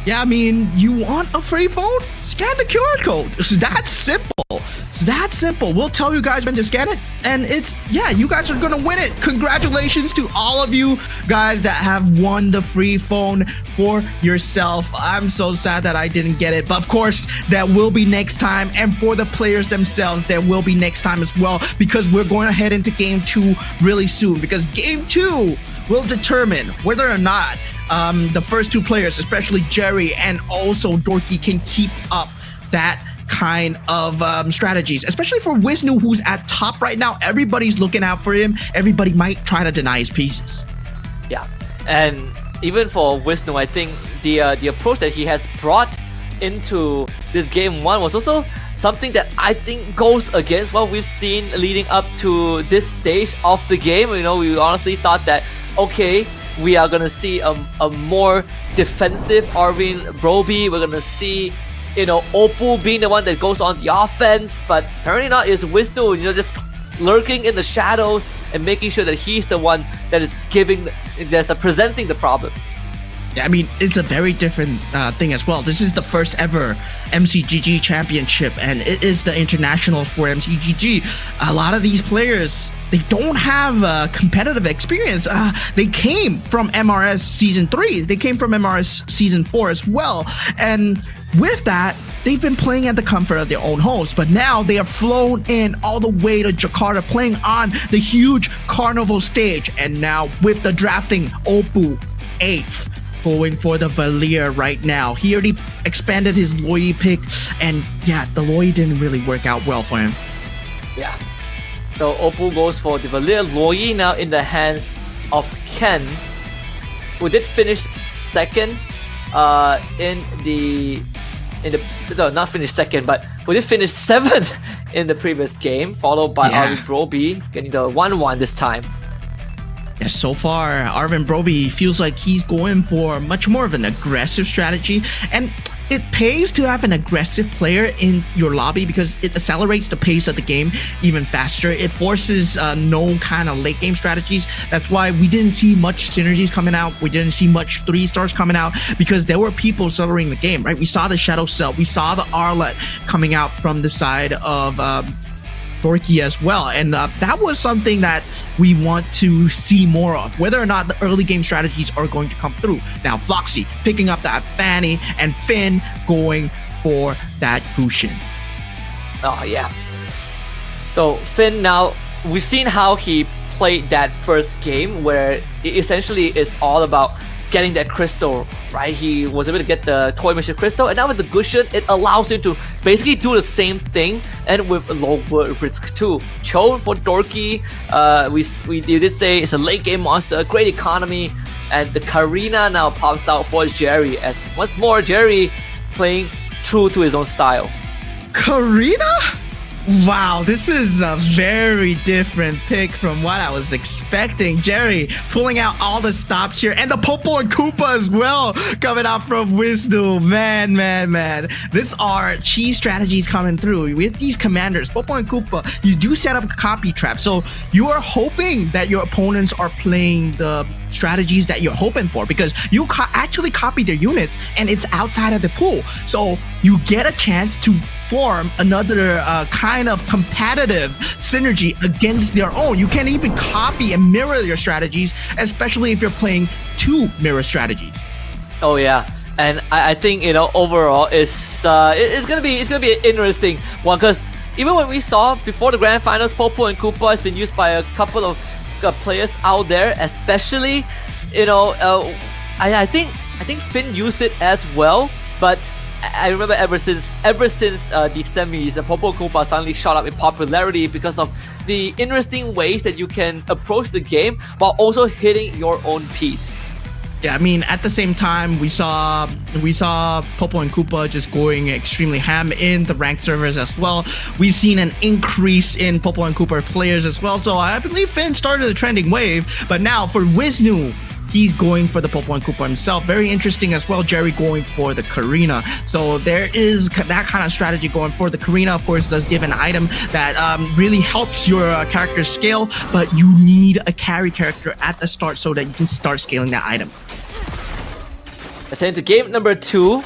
Yeah, I mean, you want a free phone? Scan the QR code. It's that simple. It's that simple. We'll tell you guys when to scan it, and you guys are gonna win it. Congratulations to all of you guys that have won the free phone for yourself. I'm so sad that I didn't get it, but of course, that will be next time, and for the players themselves, there will be next time as well, because we're going to head into Game 2 really soon, because Game 2 will determine whether or not the first 2 players, especially Jerry and also Dorky, can keep up that kind of strategies, especially for Wisnu, who's at top right now. Everybody's looking out for him. Everybody might try to deny his pieces. Yeah, and even for Wisnu, I think the approach that he has brought into this game 1 was also something that I think goes against what we've seen leading up to this stage of the game. We honestly thought that, okay, we are gonna see a more defensive Arvin Broby. We're gonna see, Oppo being the one that goes on the offense, but apparently not. Is Wisnu, just lurking in the shadows and making sure that he's the one that is presenting the problems. Yeah, I mean, it's a very different thing as well. This is the first ever MCGG championship, and it is the internationals for MCGG. A lot of these players, they don't have competitive experience. They came from MRS Season 3. They came from MRS Season 4 as well. And with that, they've been playing at the comfort of their own homes, but now they are flown in all the way to Jakarta, playing on the huge carnival stage. And now with the drafting, Oppo 8th. Going for the Valier right now. He already expanded his Loi pick, and yeah, the Loi didn't really work out well for him. Yeah. So Oppo goes for the Valier. Loi now in the hands of Ken, who did finish second not finish second, but who did finish 7th in the previous game, followed by Arvin Broby getting the 1-1 this time. Yeah, so far, Arvin Broby feels like he's going for much more of an aggressive strategy, and it pays to have an aggressive player in your lobby because it accelerates the pace of the game even faster. It forces no kind of late game strategies. That's why we didn't see much synergies coming out. We didn't see much 3-stars coming out because there were people accelerating the game, right? We saw the Shadow Cell. We saw the Arlet coming out from the side of Dorky as well, and that was something that we want to see more of, whether or not the early game strategies are going to come through. Now Floxy picking up that Fanny, and Finn going for that Gushin. Oh yeah. So Finn, now we've seen how he played that first game, where it essentially is all about getting that crystal, right? He was able to get the toy mission crystal, and now with the Gushin, it allows him to basically do the same thing, and with low risk too. Cho for Dorky, you did say it's a late game monster, great economy, and the Karina now pops out for Jerry, as once more Jerry playing true to his own style. Karina? Wow, this is a very different pick from what I was expecting. Jerry pulling out all the stops here, and the Popo and Koopa as well coming out from Wisnu. Man. These are cheese strategies coming through. With these commanders, Popo and Koopa, you do set up a copy trap. So you are hoping that your opponents are playing the strategies that you're hoping for, because you actually copy their units and it's outside of the pool. So you get a chance to form another kind of competitive synergy against their own. You can even copy and mirror your strategies, especially if you're playing two mirror strategies. Oh yeah. And I think, you know, overall it's gonna be an interesting one, because even when we saw before the grand finals, Popo and Koopa has been used by a couple of players out there, especially, you know, I think Finn used it as well, but I remember ever since the semis, Popo and Koopa suddenly shot up in popularity because of the interesting ways that you can approach the game while also hitting your own piece. Yeah, I mean, at the same time, we saw Popo and Koopa just going extremely ham in the ranked servers as well. We've seen an increase in Popo and Koopa players as well. So I believe Finn started a trending wave. But now for Wisnu, he's going for the Popo and Koopa himself. Very interesting as well, Jerry going for the Karina. So there is that kind of strategy going for the Karina. Of course, does give an item that really helps your character scale, but you need a carry character at the start so that you can start scaling that item. Let's head into game number 2.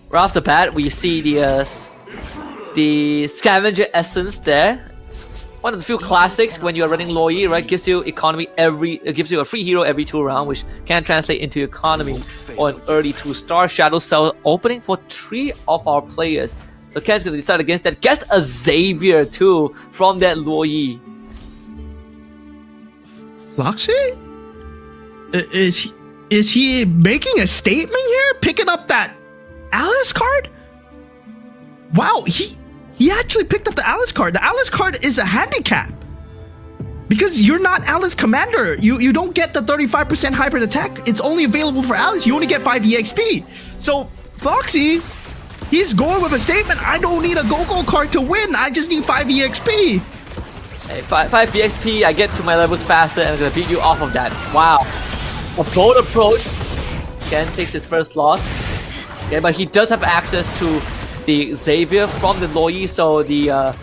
Right off the bat, we see the scavenger essence there. One of the few classics when you are running Loi, right? Gives you economy it gives you a free hero every 2 rounds, which can translate into economy or an early 2-star shadow cell opening for 3 of our players. So Ken's gonna decide against that. Gets a Xavier too from that Loi. Floxy? Is he making a statement here? Picking up that Alice card? Wow, he actually picked up the Alice card. The Alice card is a handicap, because you're not Alice Commander. You don't get the 35% hybrid attack. It's only available for Alice. You only get 5 EXP. So Foxy, he's going with a statement. I don't need a Go-Go card to win. I just need 5 EXP. Hey, 5 EXP, I get to my levels faster and I'm gonna beat you off of that. Wow. A bold approach. Ken takes his first loss. Okay, but he does have access to the Xavier from the Loi, so the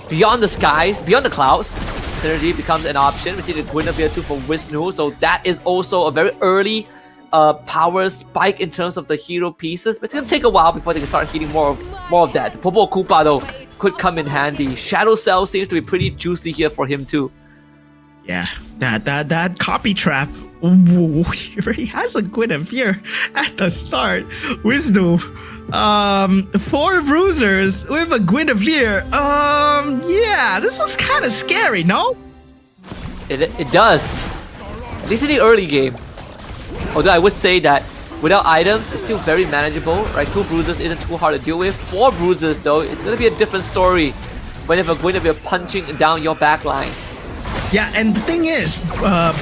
beyond the skies, beyond the clouds, synergy becomes an option. We see the Guinevere too for Wisnu, so that is also a very early power spike in terms of the hero pieces. But it's gonna take a while before they can start hitting more of that. The Popo Koopa though could come in handy. Shadow Cell seems to be pretty juicy here for him too. Yeah, that copy trap. Ooh, he already has a Guinevere at the start. Wisnu, 4 bruisers with a Guinevere. Yeah, this looks kind of scary, no? It does. At least in the early game. Although I would say that without items, it's still very manageable, right? 2 bruisers isn't too hard to deal with. 4 bruisers though, it's gonna be a different story when you have a Guinevere punching down your backline. Yeah, and the thing is,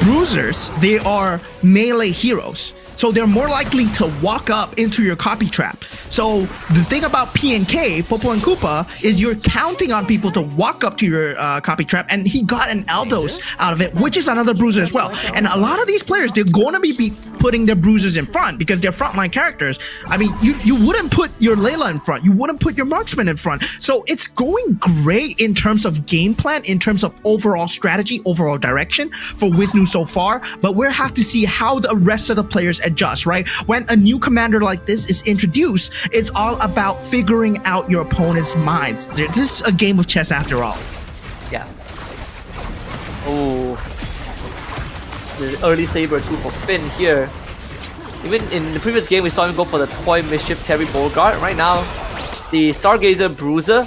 bruisers, they are melee heroes. So they're more likely to walk up into your copy trap. So the thing about P&K, Popo and Koopa, is you're counting on people to walk up to your copy trap, and he got an Aldos out of it, which is another bruiser as well. And a lot of these players, they're going to be putting their bruisers in front because they're frontline characters. I mean, you wouldn't put your Layla in front. You wouldn't put your marksman in front. So it's going great in terms of game plan, in terms of overall strategy, overall direction for Wisnu so far. But we'll have to see how the rest of the players adjust, right? When a new commander like this is introduced, it's all about figuring out your opponent's minds. This is a game of chess after all. Yeah. Oh. The early saber too for Finn here. Even in the previous game, we saw him go for the Toy Mischief Terry Bogart. Right now, the Stargazer Bruiser.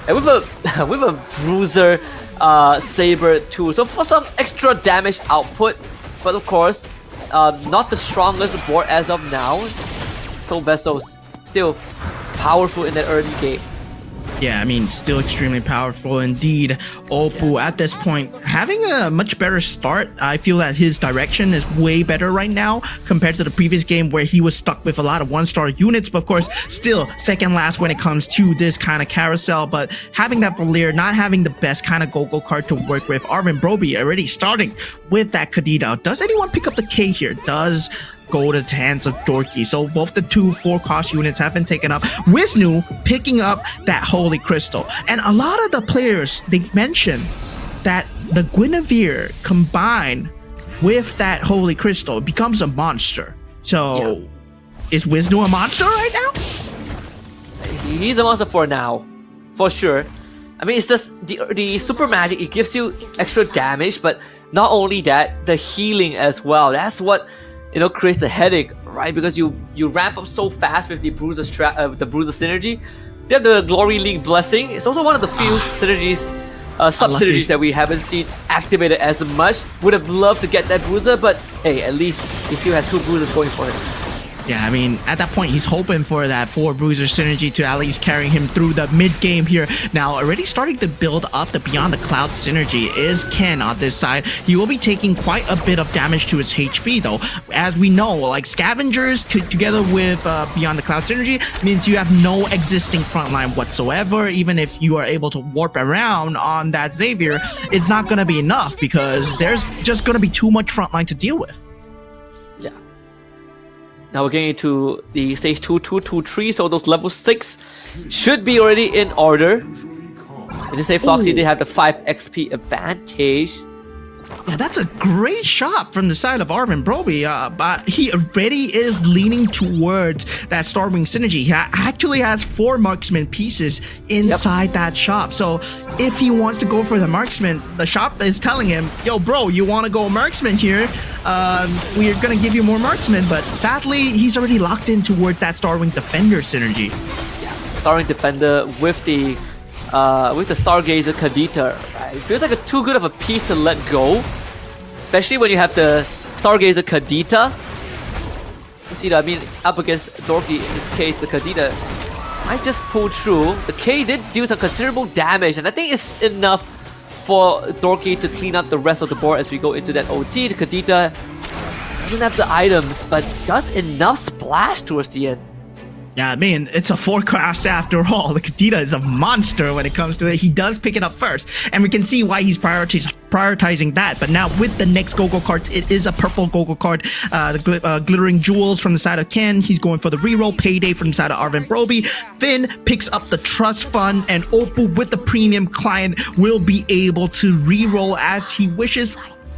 And with a Bruiser saber too. So for some extra damage output. But of course, not the strongest board as of now. So Vessels still powerful in that early game. Yeah, I mean, still extremely powerful indeed. Oppo, at this point, having a much better start. I feel that his direction is way better right now compared to the previous game where he was stuck with a lot of 1-star units. But of course, still second last when it comes to this kind of carousel. But having that Valir, not having the best kind of Go-Go card to work with. Arvin Broby already starting with that Kadida. Does anyone pick up the K here? Does go to the hands of Dorky. So both the 2 4-cost units have been taken up. Wisnu picking up that Holy Crystal. And a lot of the players, they mentioned that the Guinevere combined with that holy crystal, it becomes a monster. So, is Wisnu a monster right now? He's a monster for now, for sure. I mean, it's just the super magic. It gives you extra damage, but not only that, the healing as well. That's what creates the headache, right? Because you ramp up so fast with the bruiser synergy. You have the Glory League blessing. It's also one of the few synergies, sub synergies that we haven't seen activated as much. Would have loved to get that bruiser, but hey, at least he still had 2 bruisers going for him. Yeah, I mean, at that point, he's hoping for that 4 bruiser synergy to at least carry him through the mid game here. Now, already starting to build up the Beyond the Clouds synergy is Ken on this side. He will be taking quite a bit of damage to his HP, though. As we know, like Scavengers together with Beyond the Clouds synergy means you have no existing frontline whatsoever. Even if you are able to warp around on that Xavier, it's not going to be enough because there's just going to be too much frontline to deal with. Now we're getting into the stage 2, 2, 2, 3, so those level 6 should be already in order. I just say Floxy, they have the 5 XP advantage. Yeah, that's a great shot from the side of Arvin Broby, but he already is leaning towards that Starwing synergy. He actually has 4 marksman pieces inside that shop. So if he wants to go for the marksman, the shop is telling him, yo bro, you want to go marksman here? We're going to give you more marksman, but sadly, he's already locked in towards that Starwing Defender synergy. Yeah, Starwing Defender with the Stargazer Kadita, right? It feels like too good of a piece to let go, especially when you have the Stargazer Kadita. You see that, I mean, up against Dorky in this case, the Kadita might just pull through. The K did do some considerable damage, and I think it's enough for Dorky to clean up the rest of the board as we go into that OT. The Kadita doesn't have the items, but does enough splash towards the end. Yeah, I mean, it's a forecast after all. The Kadita is a monster when it comes to it. He does pick it up first, and we can see why he's prioritizing that. But now with the next Go-Go cards, it is a purple Go-Go card. The Glittering Jewels from the side of Ken. He's going for the reroll. Payday from the side of Arvin Broby. Finn picks up the Trust Fund, and Opal with the Premium Client will be able to reroll as he wishes.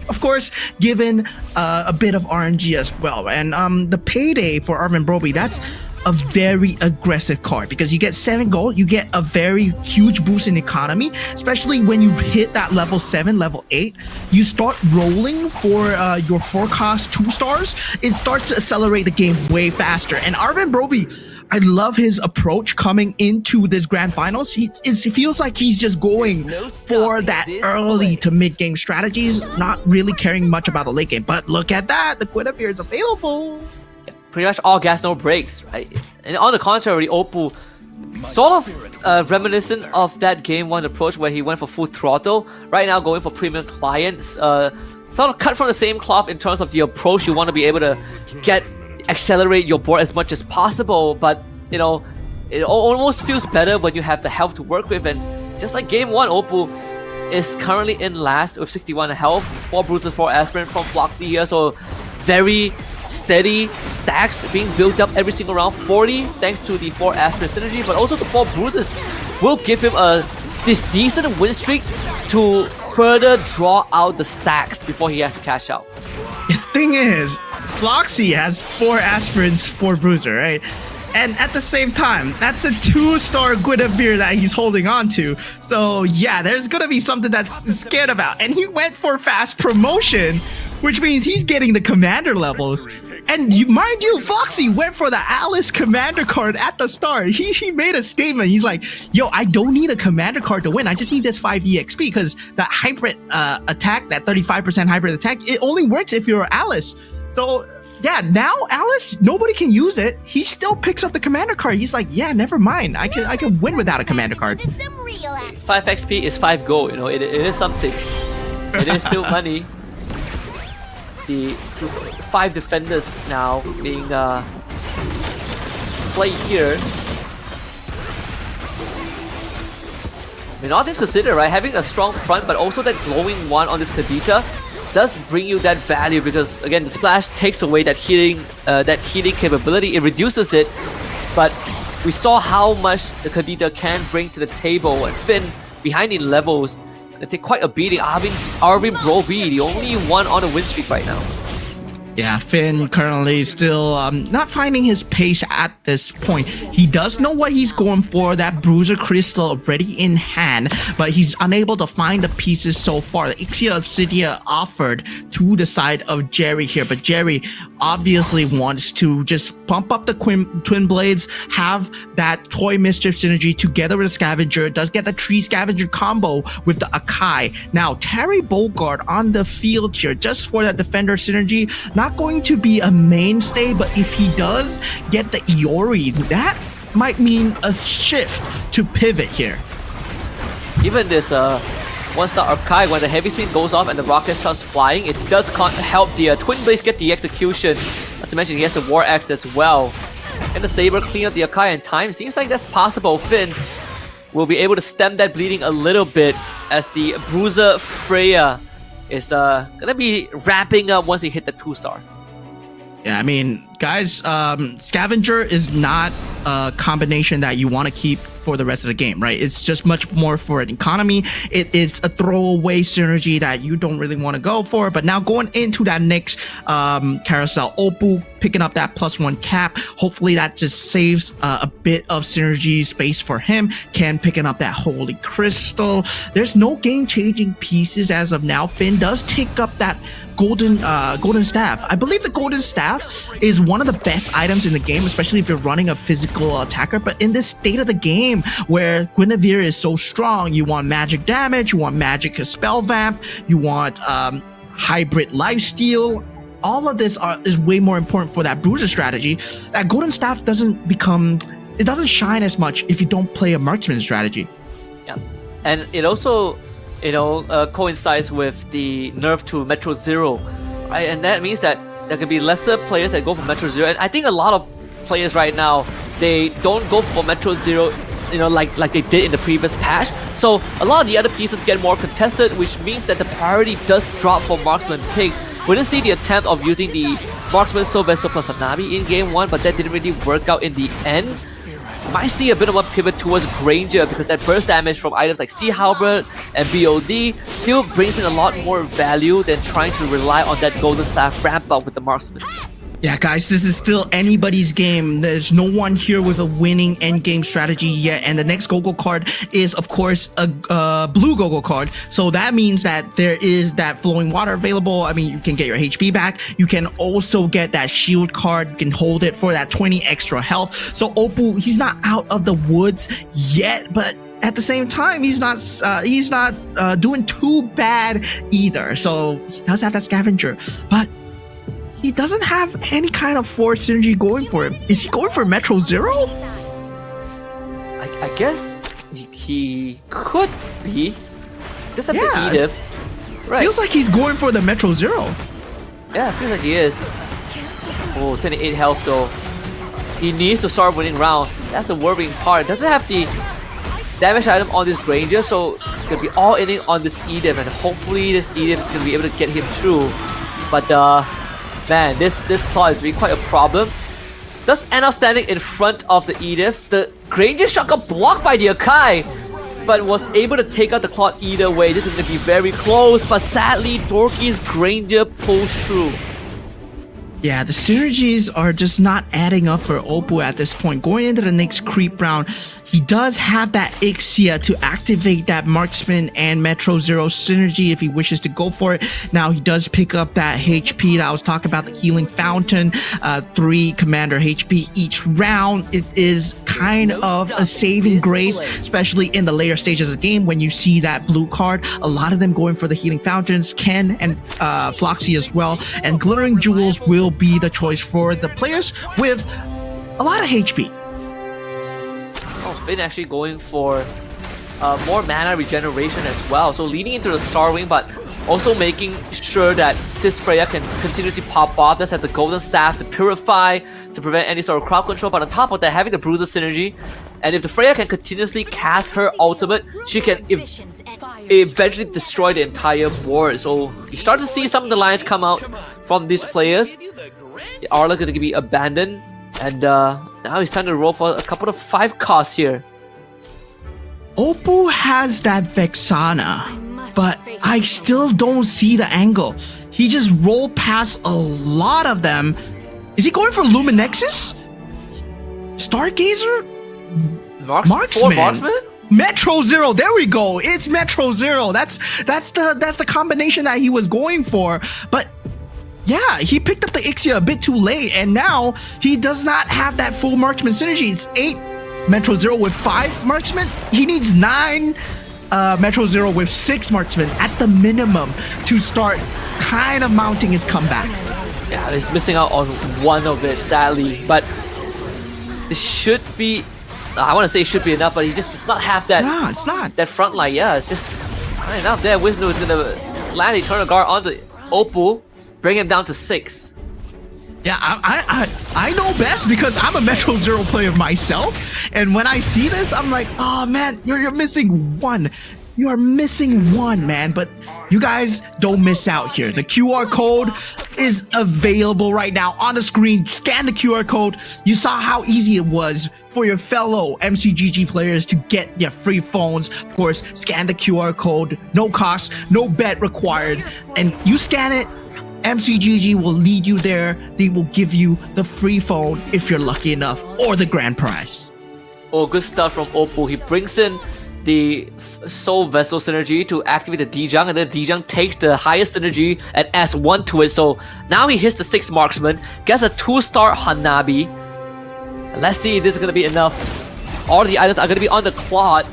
Of course, given a bit of RNG as well. And the Payday for Arvin Broby, that's a very aggressive card because you get 7 gold, you get a very huge boost in economy, especially when you hit that level 7, level 8, you start rolling for your forecast 2 stars. It starts to accelerate the game way faster. And Arvin Broby, I love his approach coming into this grand finals. It feels like he's just going for that early to mid game strategies, not really caring much about the late game. But look at that, the Guinevere is available. Pretty much all gas, no brakes, right? And on the contrary, Opal sort of reminiscent of that Game 1 approach where he went for full throttle. Right now, going for premium clients. Sort of cut from the same cloth in terms of the approach. You want to be able to accelerate your board as much as possible, but it almost feels better when you have the health to work with. And just like Game 1, Opal is currently in last with 61 health, 4 bruises, 4 aspirin from Floxy here, so very steady stacks being built up every single round. 40 thanks to the 4 aspirin synergy, but also the 4 bruises will give him this decent win streak to further draw out the stacks before he has to cash out. The thing is, Floxy has 4 aspirins, 4 bruiser, right? And at the same time, that's a 2-star Guinevere that he's holding on to. So yeah, there's gonna be something that's scared about. And he went for fast promotion, which means he's getting the commander levels. And mind you, Foxy went for the Alice commander card at the start. He made a statement. He's like, yo, I don't need a commander card to win. I just need this 5 EXP because the hybrid attack, that 35% hybrid attack, it only works if you're Alice. So yeah, now Alice, nobody can use it. He still picks up the commander card. He's like, yeah, never mind. I can win without a commander card. 5 XP is 5 gold, it is something. It is still money. The 5 defenders now being played here. I mean, all things considered, right? Having a strong front, but also that glowing one on this Kadita does bring you that value because, again, the splash takes away that healing capability. It reduces it, but we saw how much the Kadita can bring to the table. And Finn, behind in levels, gonna take quite a beating. Arvin Bro B, the only one on the win streak right now. Yeah, Finn currently still not finding his pace at this point. He does know what he's going for, that Bruiser Crystal already in hand, but he's unable to find the pieces so far. The Ixia Obsidia offered to the side of Jerry here, but Jerry obviously wants to just pump up the Twin Blades, have that Toy Mischief synergy together with the Scavenger, does get the Tree Scavenger combo with the Akai. Now, Terry Bogard on the field here just for that Defender synergy. Not going to be a mainstay, but if he does get the Iori, that might mean a shift to pivot here. Even this one-star Akai, when the heavy spin goes off and the rocket starts flying, it does help the Twin Blades get the execution. Not to mention he has the War Axe as well. And the Saber clean up the Akai in time. Seems like that's possible. Finn will be able to stem that bleeding a little bit as the Bruiser Freya is gonna be wrapping up once he hit the 2-star. Yeah, I mean, guys, Scavenger is not a combination that you want to keep for the rest of the game, right? It's just much more for an economy. It is a throwaway synergy that you don't really want to go for. But now going into that next carousel, Oppo picking up that +1 cap. Hopefully that just saves a bit of synergy space for him. Ken picking up that Holy Crystal. There's no game-changing pieces as of now. Finn does take up that golden staff. I believe the golden staff is one of the best items in the game, especially if you're running a physical attacker. But in this state of the game where Guinevere is so strong, you want magic damage, you want magic spell vamp, you want hybrid lifesteal. All of this is way more important for that Bruiser strategy. That golden staff doesn't shine as much if you don't play a marksman strategy. Yeah, and it also coincides with the nerf to Metro Zero, right? And that means that there can be lesser players that go for Metro Zero. And I think a lot of players right now, they don't go for Metro Zero, like they did in the previous patch. So a lot of the other pieces get more contested, which means that the priority does drop for Marksman Pig. We didn't see the attempt of using the Marksman Sylvester plus Hanabi in Game 1, but that didn't really work out in the end. Might see a bit of a pivot towards Granger because that burst damage from items like Sea Halberd and BOD still brings in a lot more value than trying to rely on that Golden Staff ramp up with the Marksman. Yeah, guys, this is still anybody's game. There's no one here with a winning endgame strategy yet. And the next Gogo card is, of course, a blue Gogo card. So that means that there is that flowing water available. I mean, you can get your HP back. You can also get that shield card. You can hold it for that 20 extra health. So Oppo, he's not out of the woods yet, but at the same time, he's not doing too bad either. So he does have that Scavenger, but he doesn't have any kind of force synergy going for him. Is he going for Metro Zero? I guess he could be. Just have to eat him. Right. Feels like he's going for the Metro Zero. Yeah, feels like he is. Oh, 28 health though. He needs to start winning rounds. That's the worrying part. Doesn't have the damage item on this Granger, so it's gonna be all in on this Edith, and hopefully this Edith is gonna be able to get him through. But man, this claw is really quite a problem. Does end up standing in front of the Edith. The Granger shot got blocked by the Akai, but was able to take out the claw either way. This is going to be very close, but sadly, Dorky's Granger pulls through. Yeah, the synergies are just not adding up for Oppo at this point. Going into the next creep round, he does have that Ixia to activate that Marksman and Metro Zero synergy if he wishes to go for it. Now he does pick up that HP that I was talking about, the Healing Fountain, 3 Commander HP each round. It is kind of a saving grace, especially in the later stages of the game when you see that blue card. A lot of them going for the Healing Fountains, Ken and Floxy as well. And Glittering Jewels will be the choice for the players with a lot of HP. Finn actually going for more mana regeneration as well, so leading into the Star Wing, but also making sure that this Freya can continuously pop off. Does have the Golden Staff to purify, to prevent any sort of crowd control, but on top of that, having the Bruiser synergy, and if the Freya can continuously cast her ultimate, she can eventually destroy the entire board. So you start to see some of the lines come out from these players. The Arla going to be abandoned, and now it's time to roll for a couple of 5 costs here. Oppo has that Vexana. but I still don't see the angle. He just rolled past a lot of them. Is he going for Luminexus? Stargazer? Marksman? Metro Zero. There we go. It's Metro Zero. That's the combination that he was going for. But yeah, he picked up the Ixia a bit too late, and now he does not have that full marksman synergy. It's 8 Metro Zero with 5 marksman. He needs 9 Metro Zero with 6 marksmen at the minimum to start kind of mounting his comeback. Yeah, he's missing out on one of it, sadly. But it should be, I want to say it should be enough, but he just does not have that. No, it's not. That front line, yeah, it's just not enough there. Wisnu is gonna just land Eternal Guard onto Oppo, bring him down to 6. Yeah, I know best because I'm a Metro Zero player myself, and when I see this, I'm like, oh man, you're missing one. You are missing one, man. But you guys don't miss out here. The QR code is available right now on the screen. Scan the QR code. You saw how easy it was for your fellow MCGG players to get their free phones. Of course, scan the QR code. No cost, no bet required. And you scan it, MCGG will lead you there. They will give you the free phone if you're lucky enough, or the grand prize. Oh, good stuff from Oppo. He brings in the Soul Vessel synergy to activate the Dijang, and then Dijang takes the highest synergy and adds 1 to it. So now he hits the 6 marksman, gets a 2-star Hanabi. Let's see if this is going to be enough. All the items are going to be on the clock.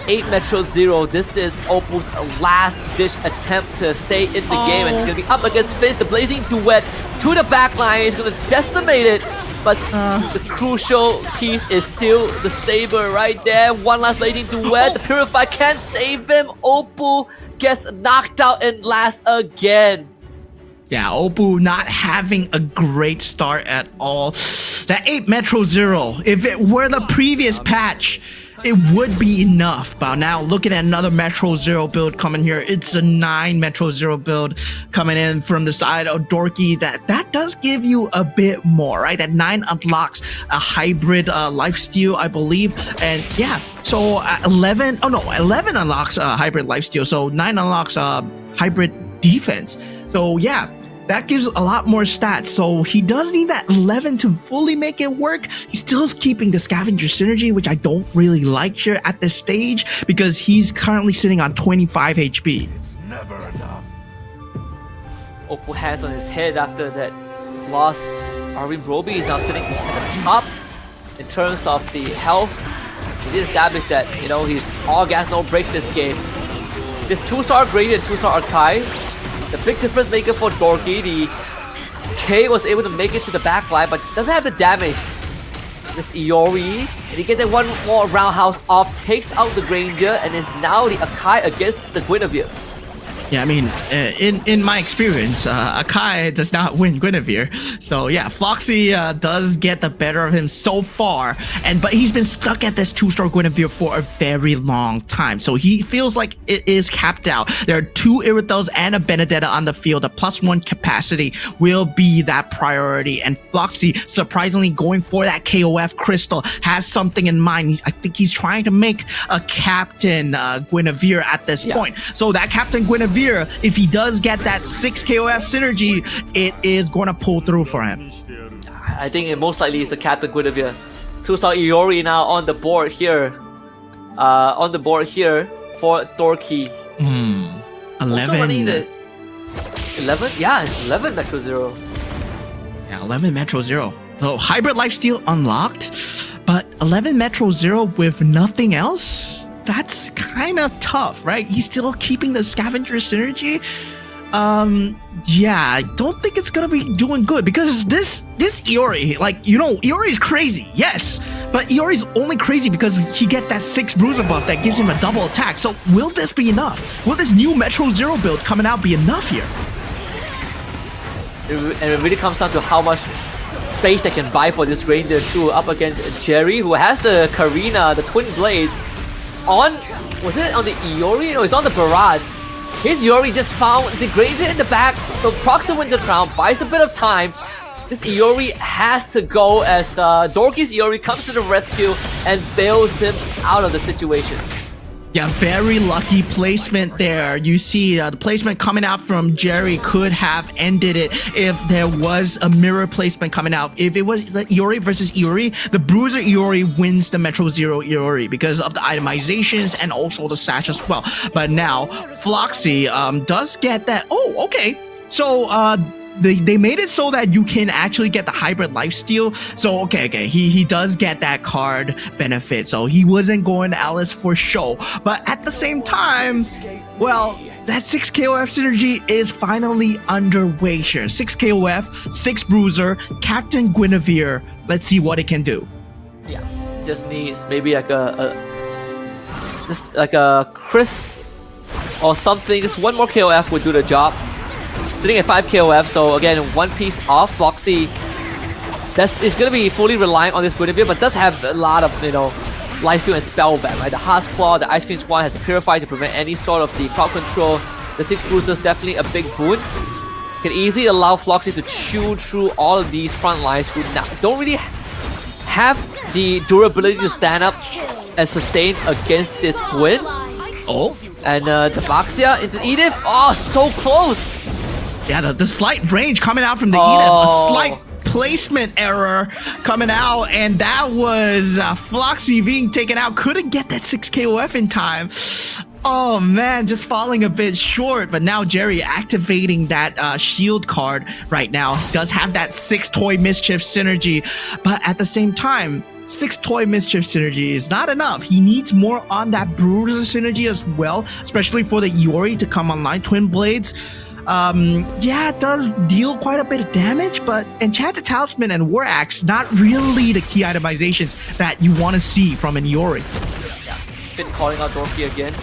8 Metro Zero. This is Oppo's last ditch attempt to stay in the game, and it's going to be up against Fizz, the Blazing Duet, to the back line. He's going to decimate it, but the crucial piece is still the Saber right there. One last Blazing Duet. The Purify can't save him. Oppo gets knocked out and last again. Yeah, Oppo not having a great start at all. That 8 Metro Zero, if it were the previous patch, it would be enough. But now looking at another Metro Zero build coming here, it's a 9 Metro Zero build coming in from the side of Dorky. That does give you a bit more, right? That 9 unlocks a hybrid lifesteal, I believe. And yeah, so 11 unlocks a hybrid lifesteal. So 9 unlocks hybrid defense. So yeah, that gives a lot more stats. So he does need that 11 to fully make it work. He still is keeping the scavenger synergy, which I don't really like here at this stage because he's currently sitting on 25 HP. It's never enough. Oppo hands on his head after that loss. Arvin Broby is now sitting at the top in terms of the health. He did establish that, you know, he's all gas, no brakes this game. This 2-star Gradient, 2-star Archive. The big difference maker for Dorky, the K was able to make it to the back line, but doesn't have the damage. This Iori, and he gets that one more roundhouse off, takes out the Granger, and is now the Akai against the Guinevere. Yeah, I mean, in my experience, Akai does not win Guinevere. So yeah, Floxy does get the better of him so far, but he's been stuck at this 2-star Guinevere for a very long time. So he feels like it is capped out. There are 2 Irithels and a Benedetta on the field. A +1 capacity will be that priority. And Floxy, surprisingly going for that KOF crystal, has something in mind. I think he's trying to make a Captain Guinevere at this point. So that Captain Guinevere, if he does get that 6 KOF synergy, it is going to pull through for him. I think it most likely is the Captain Guinevere. 2-star Iori now on the board here. For Dorky. 11. 11? Yeah, it's 11 Metro Zero. Yeah, 11 Metro Zero. So hybrid lifesteal unlocked, but 11 Metro Zero with nothing else? That's kind of tough, right? He's still keeping the scavenger synergy. Yeah, I don't think it's gonna be doing good because this Iori, like, you know, Iori is crazy, yes, but Iori's only crazy because he gets that 6 bruiser buff that gives him a double attack. So will this be enough? Will this new Metro Zero build coming out be enough here? And it really comes down to how much space they can buy for this Ranger too, up against Jerry, who has the Karina, the Twin Blades. Was it on the Iori? No, it's on the Barrage. His Iori just found the Granger in the back, so Prox to win the crown, buys a bit of time. This Iori has to go as Dorky's Iori comes to the rescue and bails him out of the situation. Yeah, very lucky placement there. You see the placement coming out from Jerry could have ended it if there was a mirror placement coming out. If it was the Iori versus Iori, the Bruiser Iori wins the Metro Zero Iori because of the itemizations and also the sash as well. But now Floxy does get that. Oh, okay. So they made it so that you can actually get the hybrid lifesteal. So okay, he does get that card benefit. So he wasn't going to Alice for show. But at the same time, well, that 6 KOF synergy is finally underway here. 6 KOF, 6 Bruiser, Captain Guinevere. Let's see what it can do. Yeah, just needs maybe like a Chris or something. Just one more KOF would do the job. Sitting at 5 KOF, so again, one piece off. Floxy is going to be fully relying on this Guinevere, but does have a lot of, lifesteal and spell ban, right? The Heart's Claw, the Ice Cream Squad has the Purify to prevent any sort of the crowd control. The 6 Bruisers definitely a big boon. Can easily allow Floxy to chew through all of these front lines who don't really have the durability to stand up and sustain against this Gwyn. Oh, and the Baxia into Edith. Oh, so close! Yeah, the slight range coming out from the Edith, a slight placement error coming out, and that was Floxy being taken out. Couldn't get that 6 KOF in time. Oh man, just falling a bit short. But now Jerry activating that shield card right now. He does have that 6 Toy Mischief synergy, but at the same time, 6 Toy Mischief synergy is not enough. He needs more on that Bruiser synergy as well, especially for the Iori to come online. Twin Blades. Yeah, it does deal quite a bit of damage, but Enchanted Talisman and War Axe, not really the key itemizations that you want to see from an Iori. Yeah, been calling out Dorky again.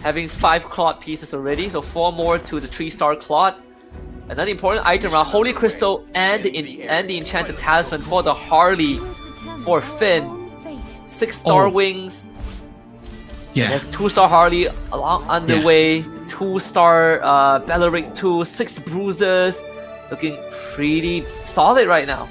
Having 5 Claude pieces already, so 4 more to the 3-star Claude. Another important item around Holy Crystal and the Enchanted Talisman for the Harley for Finn. 6-star wings. Yeah. There's 2-star Harley along underway. 2-star Belleric 2, 6 Bruisers. Looking pretty solid right now.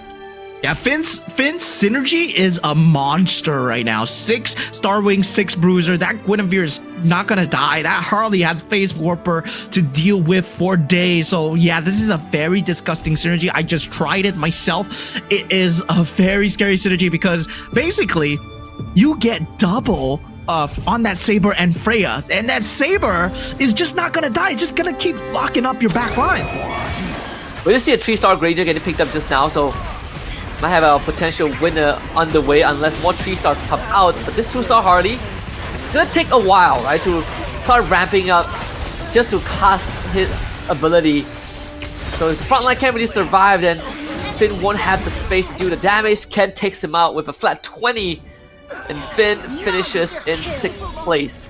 Yeah, Finn's synergy is a monster right now. 6 Star Wing, 6 Bruiser. That Guinevere is not gonna die. That Harley has Phase Warper to deal with for days. So yeah, this is a very disgusting synergy. I just tried it myself. It is a very scary synergy because basically you get double on that Saber and Freya, and that Saber is just not gonna die. It's just gonna keep locking up your back line. We just see a 3-star Granger getting picked up just now, so might have a potential winner on the way unless more 3-stars come out. But this 2-star Harley, it's gonna take a while, right, to start ramping up just to cast his ability. So his frontline can't really survive, then Finn won't have the space to do the damage. Ken takes him out with a flat 20. And Finn finishes in 6th place.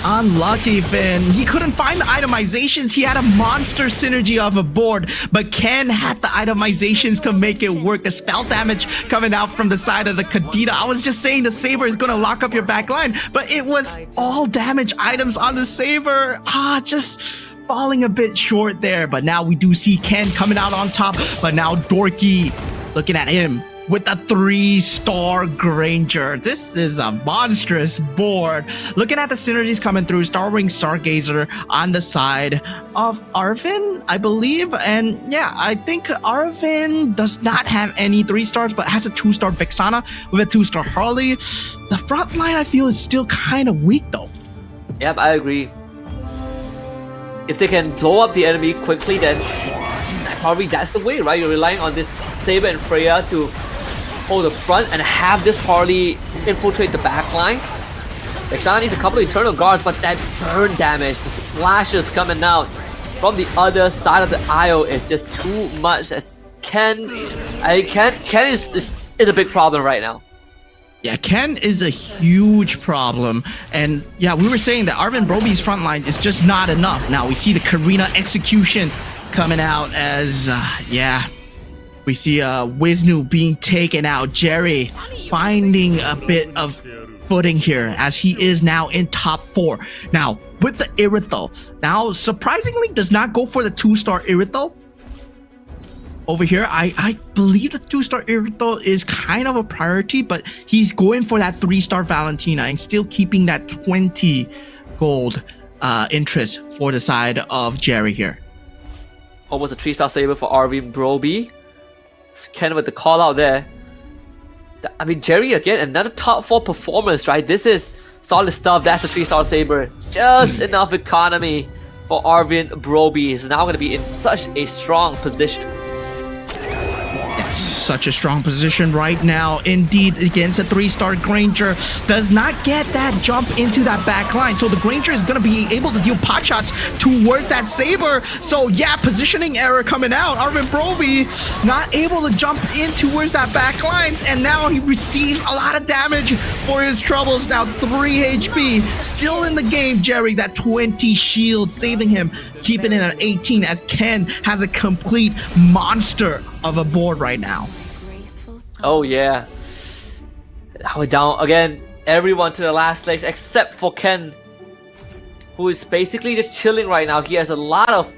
Unlucky Finn. He couldn't find the itemizations. He had a monster synergy of a board, but Ken had the itemizations to make it work. The spell damage coming out from the side of the Kadita. I was just saying the Saber is going to lock up your back line, but it was all damage items on the Saber. Just falling a bit short there. But now we do see Ken coming out on top, but now Dorky looking at him with a 3-star Granger. This is a monstrous board. Looking at the synergies coming through, Starwing Stargazer on the side of Arvin, I believe. And yeah, I think Arvin does not have any 3-stars, but has a 2-star Vexana with a 2-star Harley. The front line, I feel, is still kind of weak though. Yep, I agree. If they can blow up the enemy quickly, then probably that's the way, right? You're relying on this Saber and Freya to hold the front and have this Harley infiltrate the back line. Vexana needs a couple of Eternal Guards, but that burn damage, the splashes coming out from the other side of the aisle is just too much. As Ken is a big problem right now. Yeah, Ken is a huge problem. And yeah, we were saying that Arvin Broby's front line is just not enough. Now we see the Karina execution coming out as, we see Wisnu being taken out. Jerry finding a bit of footing here as he is now in top 4. Now, with the Irithel. Now, surprisingly, does not go for the 2-star Irithel. over here. I believe the 2-star Irito is kind of a priority, but he's going for that 3-star Valentina and still keeping that 20 gold interest for the side of Jerry here. Almost a 3-star saber for Arvin Broby. Ken with the call out there. I mean, Jerry again, another top 4 performance, right? This is solid stuff. That's a 3-star saber. Just enough economy for Arvin Broby. He's now going to be in such a strong position. Such a strong position right now, indeed, against a 3-star Granger. Does not get that jump into that back line, so the Granger is going to be able to deal pot shots towards that saber. So yeah, positioning error coming out. Arvin Broby not able to jump in towards that back lines, and now he receives a lot of damage for his troubles. Now 3 HP, still in the game. Jerry, that 20 shield saving him, keeping it at 18 as Ken has a complete monster of a board right now. Oh yeah. Now we're down again. Everyone to the last legs except for Ken, who is basically just chilling right now. He has a lot of...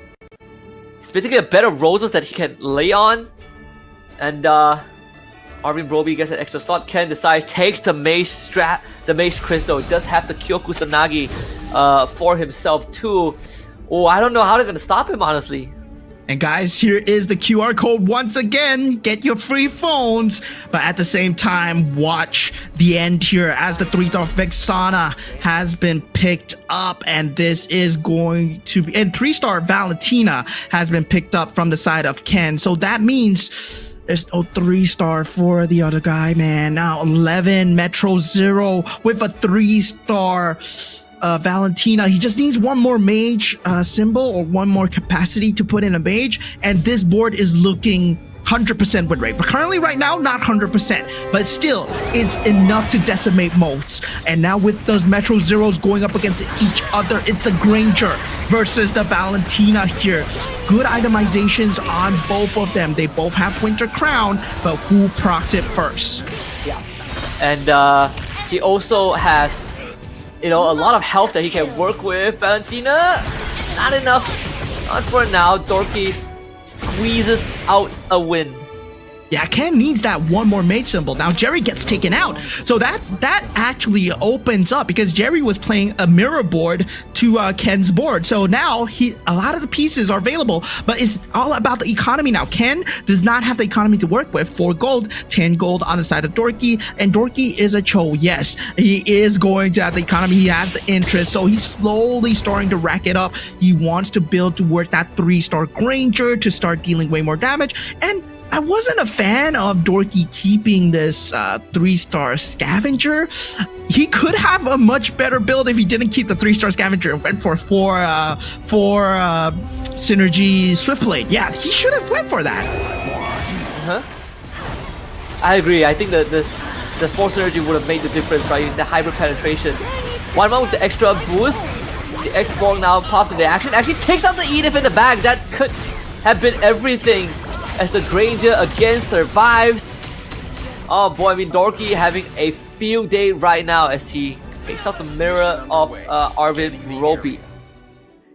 It's basically a bed of roses that he can lay on. And Arvin Broby gets an extra slot. Ken decides, takes the Mace Crystal. He does have the Kyoku Sanagi for himself too. Oh, I don't know how they're gonna stop him, honestly. And guys, here is the QR code once again. Get your free phones, but at the same time, watch the end here as the 3-star Vexana has been picked up, and this is going to be, and 3-star Valentina has been picked up from the side of Ken. So that means there's no 3-star for the other guy, man. Now 11 Metro Zero with a 3-star Valentina. He just needs one more mage symbol or one more capacity to put in a mage, and this board is looking 100% win rate. But currently right now, not 100%, but still, it's enough to decimate most. And now with those Metro Zeros going up against each other, it's a Granger versus the Valentina here. Good itemizations on both of them. They both have Winter Crown, but who procs it first? Yeah. And he also has, you know, a lot of health that he can work with. Valentina, not enough. Not for now. Dorky squeezes out a win. Yeah, Ken needs that one more mage symbol. Now Jerry gets taken out, so that actually opens up because Jerry was playing a mirror board to Ken's board. So now a lot of the pieces are available, but it's all about the economy now. Ken does not have the economy to work with. 4 gold, 10 gold on the side of Dorky, and Dorky is a Cho. Yes, he is going to have the economy. He has the interest, so he's slowly starting to rack it up. He wants to build towards that 3-star Granger to start dealing way more damage. And I wasn't a fan of Dorky keeping this 3-star Scavenger. He could have a much better build if he didn't keep the 3-star Scavenger and went for 4 Synergy Swiftblade. Yeah, he should have went for that. I agree. I think that the 4 Synergy would have made the difference, right? The hybrid penetration. 1-1 with the extra boost. The X-Borg now pops into action. Actually takes out the Edith in the back. That could have been everything, as the Granger again survives. Oh boy, I mean, Dorky having a field day right now as he takes out the mirror of Arvin Broby.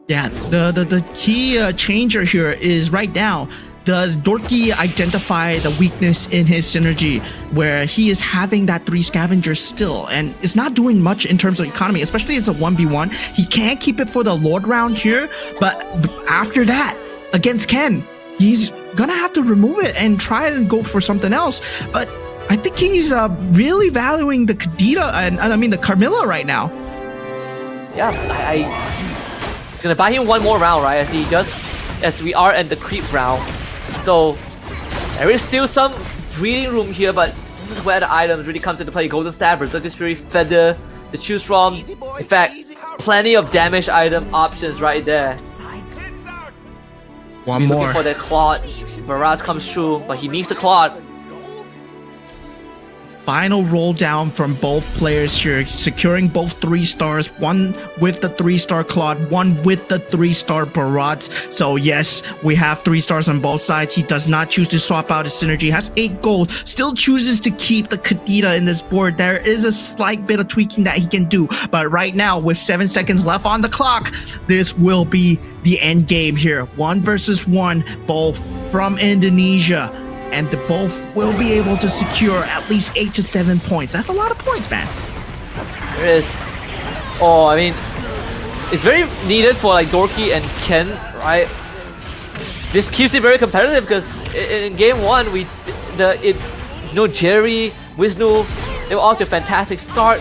Yeah, the key changer here is right now, does Dorky identify the weakness in his synergy where he is having that 3 scavengers still, and it's not doing much in terms of economy, especially as a 1v1. He can't keep it for the Lord round here, but after that, against Ken, he's gonna have to remove it and try and go for something else. But I think he's really valuing the Kadita and I mean the Carmilla right now. Yeah, I gonna buy him one more round, right? As we are at the creep round. So there is still some breathing room here, but this is where the items really comes into play. Golden Staff, Berserker's Fury, Feather to choose from. In fact, plenty of damage item options right there. One more. Looking for that Claude. Baraz comes through, but he needs the Claude. final roll down from both players here, securing both 3 stars, one with the 3-star Claude, one with the 3-star Barat. So yes, we have 3 stars on both sides. He does not choose to swap out his synergy, has 8 gold, still chooses to keep the Kadita in this board. There is a slight bit of tweaking that he can do, but right now with 7 seconds left on the clock, this will be the end game here. 1 versus 1, both from Indonesia, and the both will be able to secure at least 8 to 7 points. That's a lot of points, man. There is. Oh, I mean, it's very needed for like Dorky and Ken, right? This keeps it very competitive because in game 1, Jerry, Wisnu, they were off to a fantastic start.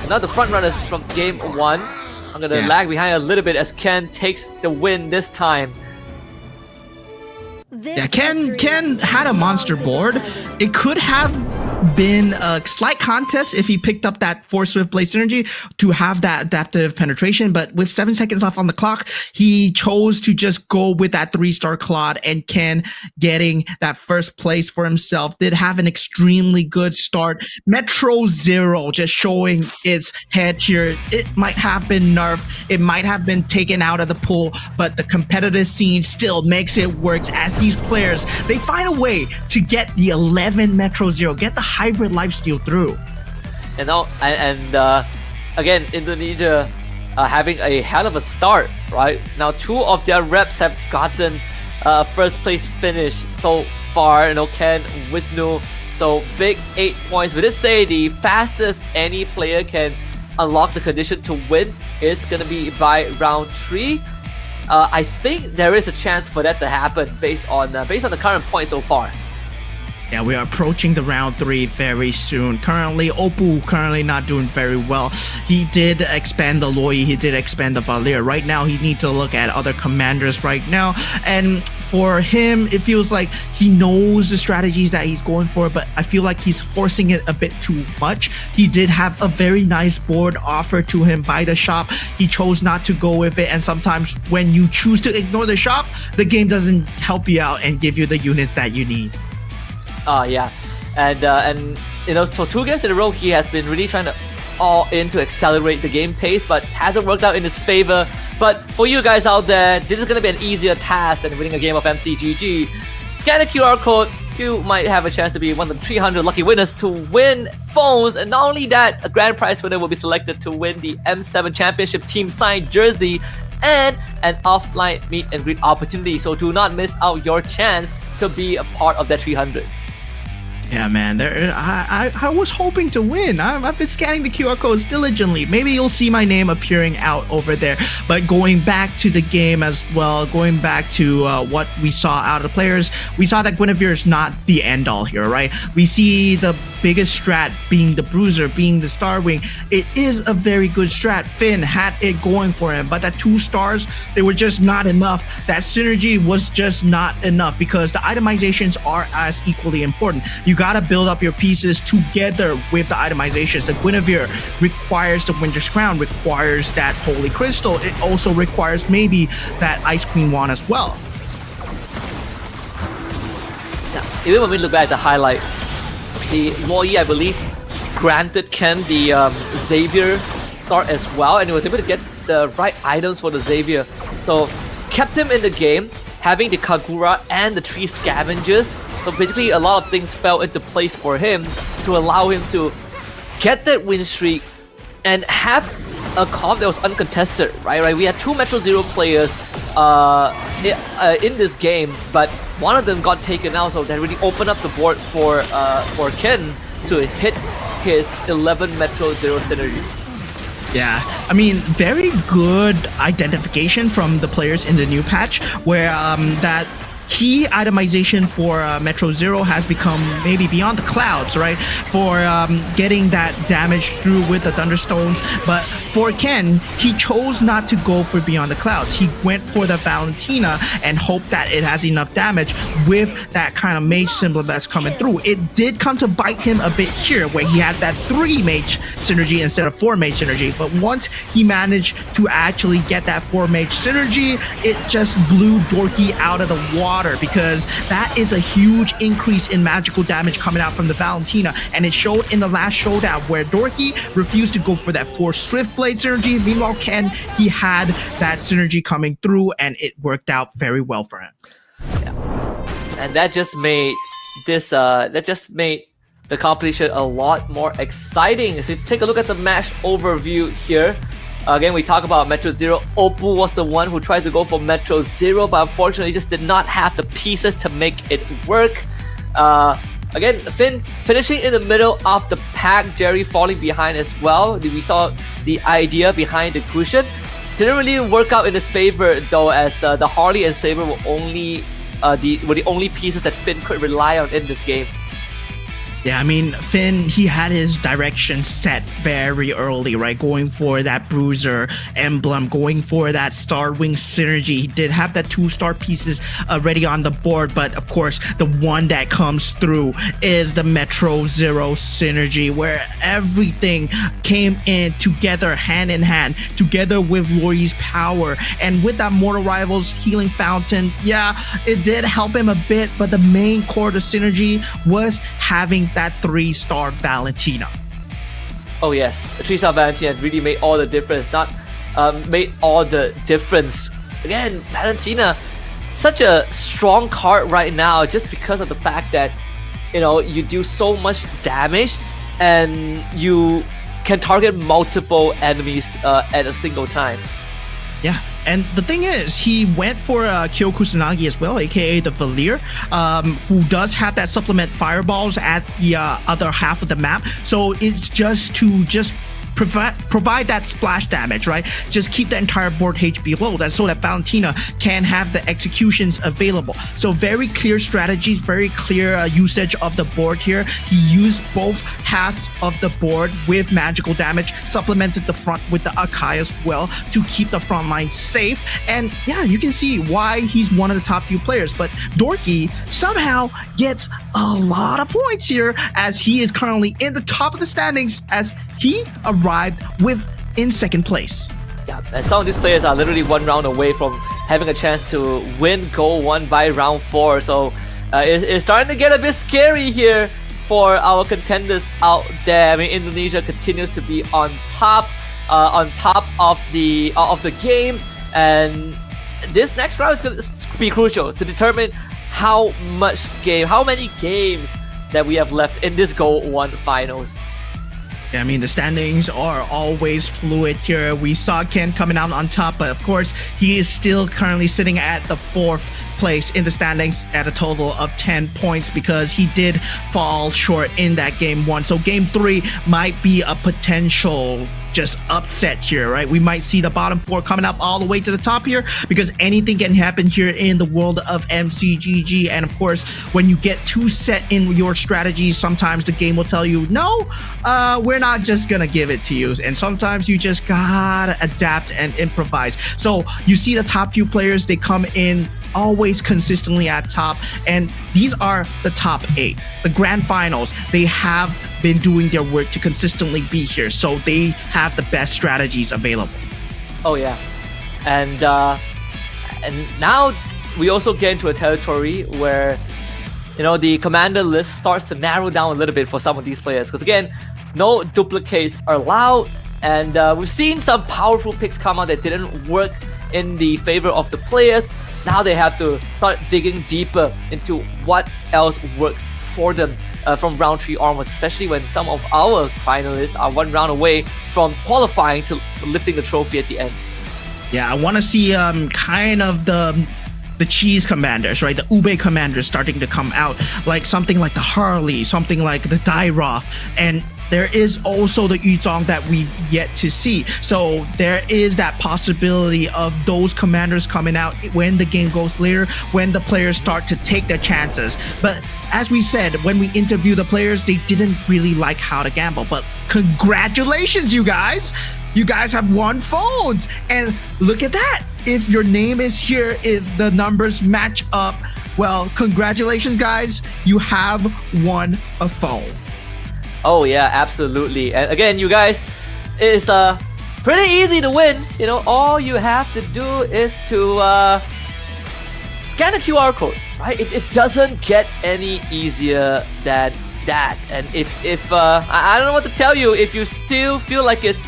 Now the front runners from game 1. I'm gonna lag behind a little bit as Ken takes the win this time. Yeah, Ken had a monster board. It could have been a slight contest if he picked up that 4 Swift Blade synergy to have that adaptive penetration, but with 7 seconds left on the clock, he chose to just go with that 3-star Claude, and Ken getting that first place for himself. Did have an extremely good start. Metro Zero just showing its head here. It might have been nerfed, it might have been taken out of the pool, but the competitive scene still makes it work as these players, they find a way to get the 11 Metro Zero, get the hybrid lifesteal through. And now, again, Indonesia having a hell of a start, right? Now 2 of their reps have gotten first place finish so far. Ken, Wisnu, so big 8 points. We did say the fastest any player can unlock the condition to win is gonna be by round 3. I think there is a chance for that to happen based on the current points so far. Yeah, we are approaching the round 3 very soon. Currently, Oppo not doing very well. He did expand the Loi, he did expand the Valir. Right now, he needs to look at other commanders right now. And for him, it feels like he knows the strategies that he's going for, but I feel like he's forcing it a bit too much. He did have a very nice board offered to him by the shop. He chose not to go with it, and sometimes when you choose to ignore the shop, the game doesn't help you out and give you the units that you need. Yeah, and for 2 games in a row, he has been really trying to all in to accelerate the game pace, but hasn't worked out in his favor. But for you guys out there, this is gonna be an easier task than winning a game of MCGG. Scan the QR code, you might have a chance to be one of the 300 lucky winners to win phones, and not only that, a grand prize winner will be selected to win the M7 Championship Team Signed jersey and an offline meet and greet opportunity. So do not miss out your chance to be a part of that 300. Yeah, man, I was hoping to win. I've been scanning the QR codes diligently. Maybe you'll see my name appearing out over there. But going back to the game as well, going back to what we saw out of the players, we saw that Guinevere is not the end-all here, right? We see the biggest strat being the Bruiser, being the Starwing. It is a very good strat. Finn had it going for him, but that 2 stars, they were just not enough. That synergy was just not enough because the itemizations are as equally important. You gotta build up your pieces together with the itemizations. The Guinevere requires the Winter's Crown, requires that Holy Crystal. It also requires maybe that Ice Queen Wand as well. Now, even when we look back at the highlight, the Loi, I believe, granted Ken the Xavier start as well, and he was able to get the right items for the Xavier. So kept him in the game, having the Kagura and the 3 scavengers. So basically a lot of things fell into place for him to allow him to get that win streak and have a comp that was uncontested, right? We had 2 Metro Zero players in this game, but one of them got taken out, so that really opened up the board for Ken to hit his 11 Metro Zero synergy. Yeah, I mean, very good identification from the players in the new patch, where that key itemization for Metro Zero has become maybe beyond the clouds, right? For getting that damage through with the Thunderstones. But for Ken, he chose not to go for Beyond the Clouds. He went for the Valentina and hoped that it has enough damage with that kind of mage symbol that's coming through. It did come to bite him a bit here, where he had that 3 mage synergy instead of 4 mage synergy. But once he managed to actually get that 4 mage synergy, it just blew Dorky out of the water. water, because that is a huge increase in magical damage coming out from the Valentina, and it showed in the last showdown where Dorky refused to go for that force swift blade synergy. Meanwhile, Ken, he had that synergy coming through, and it worked out very well for him. Yeah. And that just made this the competition a lot more exciting. So take a look at the match overview here. Again, we talk about Metro Zero. Oppo was the one who tried to go for Metro Zero, but unfortunately just did not have the pieces to make it work. Again, Finn finishing in the middle of the pack, Jerry falling behind as well. We saw the idea behind the cushion. Didn't really work out in his favor though, as the Harley and Saber were the only pieces that Finn could rely on in this game. Yeah, I mean, Finn, he had his direction set very early, right? Going for that Bruiser emblem, going for that Star Wing synergy. He did have that 2-star pieces already on the board, but of course, the one that comes through is the Metro Zero synergy, where everything came in together, hand in hand, together with Lori's power. And with that Mortal Rivals Healing Fountain, yeah, it did help him a bit, but the main core of the synergy was having that 3-star Valentina. Oh yes, the 3-star Valentina really made all the difference. Made all the difference. Again, Valentina, such a strong card right now, just because of the fact that you do so much damage and you can target multiple enemies at a single time. Yeah, and the thing is, he went for Kyo Kusanagi as well, aka the Valir, who does have that supplement fireballs at the other half of the map. So it's just to provide that splash damage, right? Just keep the entire board HP low, so that Valentina can have the executions available. So very clear strategies, very clear usage of the board here. He used both halves of the board with magical damage, supplemented the front with the Akai as well to keep the front line safe. And yeah, you can see why he's one of the top few players. But Dorky somehow gets a lot of points here, as he is currently in the top of the standings, as he arrived in second place. Yeah, and some of these players are literally 1 round away from having a chance to win GO1 by round 4. So it's starting to get a bit scary here for our contenders out there. I mean, Indonesia continues to be on top of the game, and this next round is going to be crucial to determine how many games that we have left in this GO1 finals. Yeah, I mean, the standings are always fluid here. We saw Ken coming out on top, but of course, he is still currently sitting at the 4th place in the standings at a total of 10 points, because he did fall short in that game 1. So game 3 might be a potential just upset here, right? We might see the bottom 4 coming up all the way to the top here, because anything can happen here in the world of MCGG. And of course, when you get too set in your strategies, sometimes the game will tell you, no, we're not just gonna give it to you. And sometimes you just gotta adapt and improvise. So you see the top few players, they come in always consistently at top, and these are the top 8. The grand finals, they have been doing their work to consistently be here, so they have the best strategies available. Oh yeah, and now we also get into a territory where the commander list starts to narrow down a little bit for some of these players, because again, no duplicates are allowed, and we've seen some powerful picks come out that didn't work in the favor of the players. Now they have to start digging deeper into what else works for them from round 3 onwards, especially when some of our finalists are 1 round away from qualifying to lifting the trophy at the end. Yeah, I want to see kind of the cheese commanders, right? The Ube commanders starting to come out, like something like the Harley, something like the Dairoth, and there is also the Yuzong that we've yet to see. So there is that possibility of those commanders coming out when the game goes later, when the players start to take their chances. But as we said, when we interview the players, they didn't really like how to gamble. But congratulations, you guys! You guys have won phones! And look at that! If your name is here, if the numbers match up, well, congratulations, guys! You have won a phone. Oh yeah, absolutely. And again, you guys, it's pretty easy to win. All you have to do is to scan a QR code, right? It doesn't get any easier than that. And if I don't know what to tell you, if you still feel like it's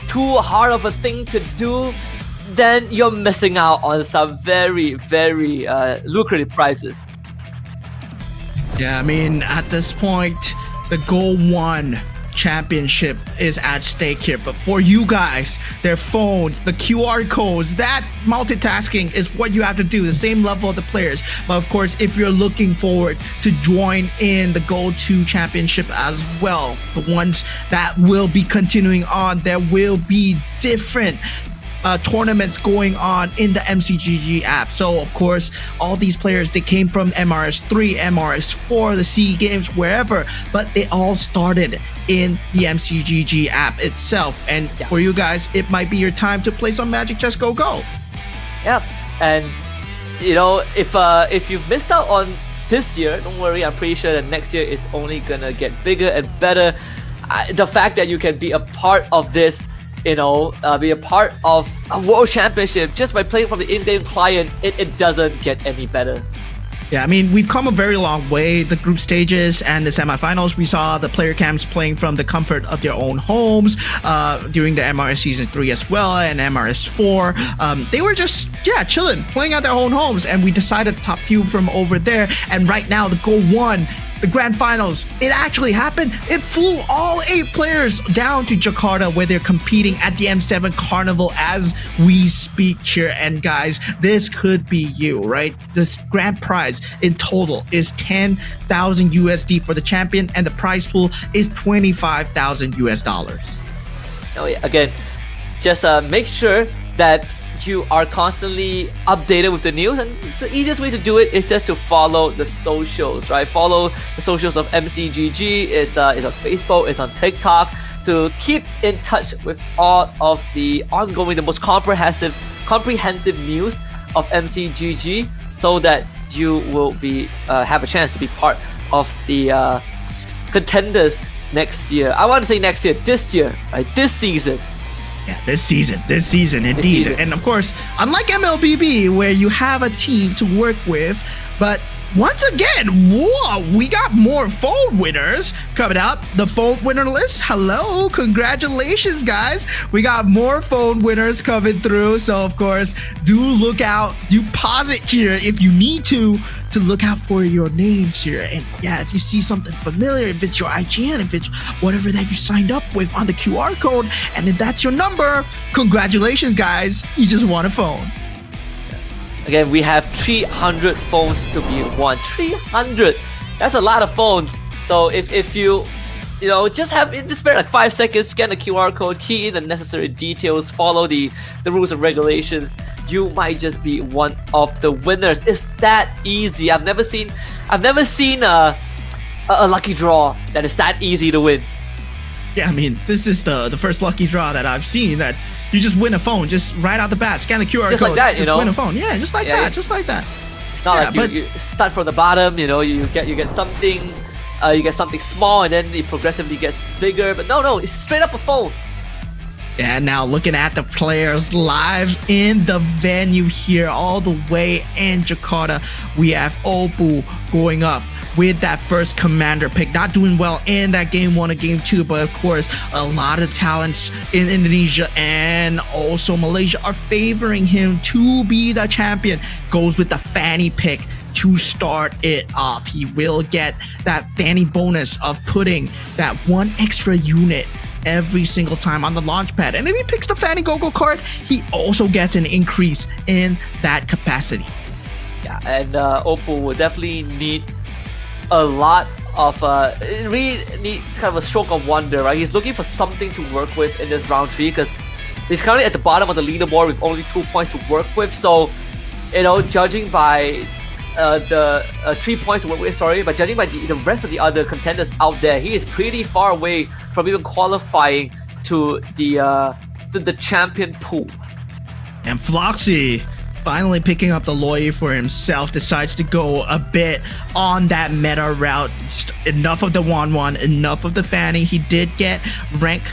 too hard of a thing to do, then you're missing out on some very, very lucrative prizes. Yeah, I mean, at this point, the GO1 championship is at stake here. But for you guys, their phones, the QR codes, that multitasking is what you have to do, the same level of the players. But of course, if you're looking forward to join in the GO2 championship as well, the ones that will be continuing on, there will be different tournaments going on in the MCGG app. So of course, all these players, they came from MRS3, MRS4, the SEA Games, wherever, but they all started in the MCGG app itself. And for you guys, it might be your time to play some Magic Just Go Go. Yeah, and you know, if you've missed out on this year, don't worry, I'm pretty sure that next year is only gonna get bigger and better. The fact that you can be a part of this, you know, be a part of a world championship just by playing from the in-game client, it doesn't get any better. Yeah, I mean, we've come a very long way. The group stages and the semifinals, we saw the player camps playing from the comfort of their own homes during the MRS Season 3 as well, and MRS 4. They were just, chilling, playing at their own homes, and we decided top few from over there. And right now, the GO1, the grand finals, it actually happened. It flew all 8 players down to Jakarta, where they're competing at the M7 Carnival as we speak here. And guys, this could be you, right? This grand prize in total is 10,000 USD for the champion, and the prize pool is 25,000 US dollars. Oh yeah, again, just make sure that you are constantly updated with the news, and the easiest way to do it is just to follow the socials, right? Follow the socials of MCGG. It's on Facebook, it's on TikTok, to keep in touch with all of the ongoing, the most comprehensive news of MCGG, so that you will be have a chance to be part of the contenders next year. I want to say next year, this year, right? This season. Yeah, this season, indeed. And of course, unlike MLBB, where you have a team to work with, but once again, whoa, we got more phone winners coming out. The phone winner list, hello, congratulations, guys. We got more phone winners coming through. So, of course, do look out, do pause it here if you need to look out for your names here. And yeah, if you see something familiar, if it's your IGN, if it's whatever that you signed up with on the QR code, and if that's your number, congratulations, guys. You just won a phone. Again, we have 300 phones to be won. 300! That's a lot of phones. So if you just spare like 5 seconds, scan the QR code, key in the necessary details, follow the rules and regulations, you might just be one of the winners. It's that easy. I've never seen a lucky draw that is that easy to win. Yeah, I mean, this is the first lucky draw that I've seen that you just win a phone, just right out the bat, scan the QR code, just like that, just win a phone. Yeah, just like that. It's not like you start from the bottom, you get something, you get something small, and then it progressively gets bigger. But no, it's straight up a phone. Yeah, now looking at the players live in the venue here, all the way in Jakarta, we have Oppo going up with that first commander pick, not doing well in that game 1 and game 2, but of course a lot of talents in Indonesia and also Malaysia are favoring him to be the champion. Goes with the Fanny pick to start it off. He will get that Fanny bonus of putting that 1 extra unit every single time on the launch pad, and if he picks the Fanny Gogo card, he also gets an increase in that capacity. Yeah, and Oppo will definitely need a lot of really need kind of a stroke of wonder, right? He's looking for something to work with in this round 3, because he's currently at the bottom of the leaderboard with only 2 points to work with. So, judging by the 3 points to work with, but judging by the rest of the other contenders out there, he is pretty far away from even qualifying to the champion pool. And Floxy, finally picking up the Loi for himself, decides to go a bit on that meta route. Just enough of the 1-1, enough of the Fanny. He did get rank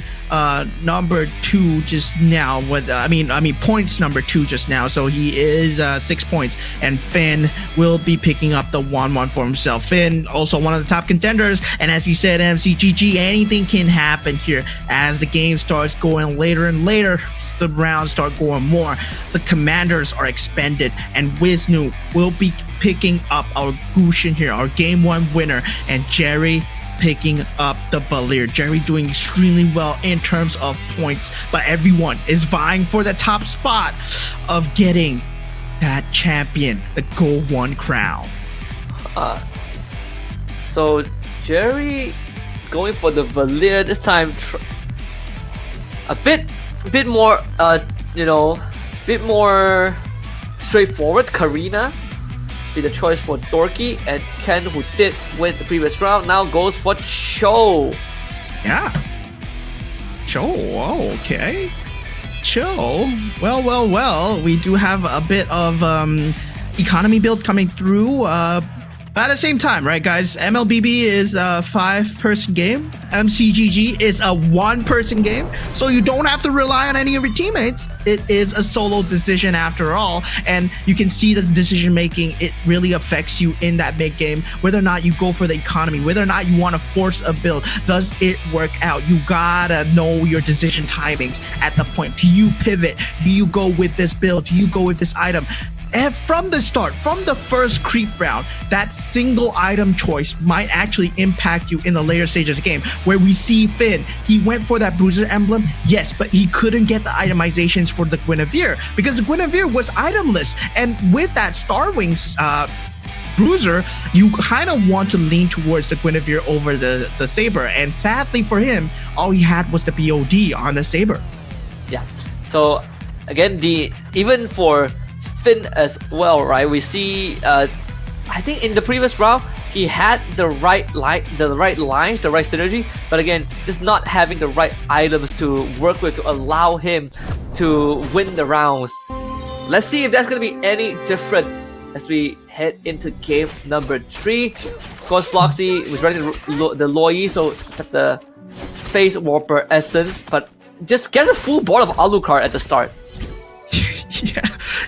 number 2 just now. I mean points number 2 just now. So he is 6 points, and Finn will be picking up the 1-1 for himself. Finn also one of the top contenders, and as you said, MCGG, anything can happen here as the game starts going later and later. The rounds start going more. The commanders are expended, and Wisnu will be picking up our Gushin here, our game 1 winner, and Jerry picking up the Valir. Jerry doing extremely well in terms of points, but everyone is vying for the top spot of getting that champion, the GO1 crown. So Jerry going for the Valir this time, a bit more, bit more straightforward. Karina be the choice for Dorky, and Ken, who did win the previous round, now goes for Cho. Yeah. Cho, okay. Cho. Well. We do have a bit of economy build coming through. But at the same time, right, guys? MLBB is a 5-person game. MCGG is a 1-person game. So you don't have to rely on any of your teammates. It is a solo decision after all. And you can see this decision making, it really affects you in that mid game. Whether or not you go for the economy, whether or not you want to force a build, does it work out? You gotta know your decision timings at the point. Do you pivot? Do you go with this build? Do you go with this item? And from the start, from the first creep round, that single item choice might actually impact you in the later stages of the game, where we see Finn, he went for that bruiser emblem, yes, but he couldn't get the itemizations for the Guinevere because the Guinevere was itemless. And with that Starwings bruiser, you kind of want to lean towards the Guinevere over the Saber. And sadly for him, all he had was the BOD on the Saber. Yeah. So again, even for Finn as well, right? We see, I think in the previous round, he had the right lines, the right synergy, but again, just not having the right items to work with to allow him to win the rounds. Let's see if that's going to be any different as we head into game number 3. Of course, Floxy was running the Loi, so at the Face Warper Essence, but just get a full board of Alucard at the start.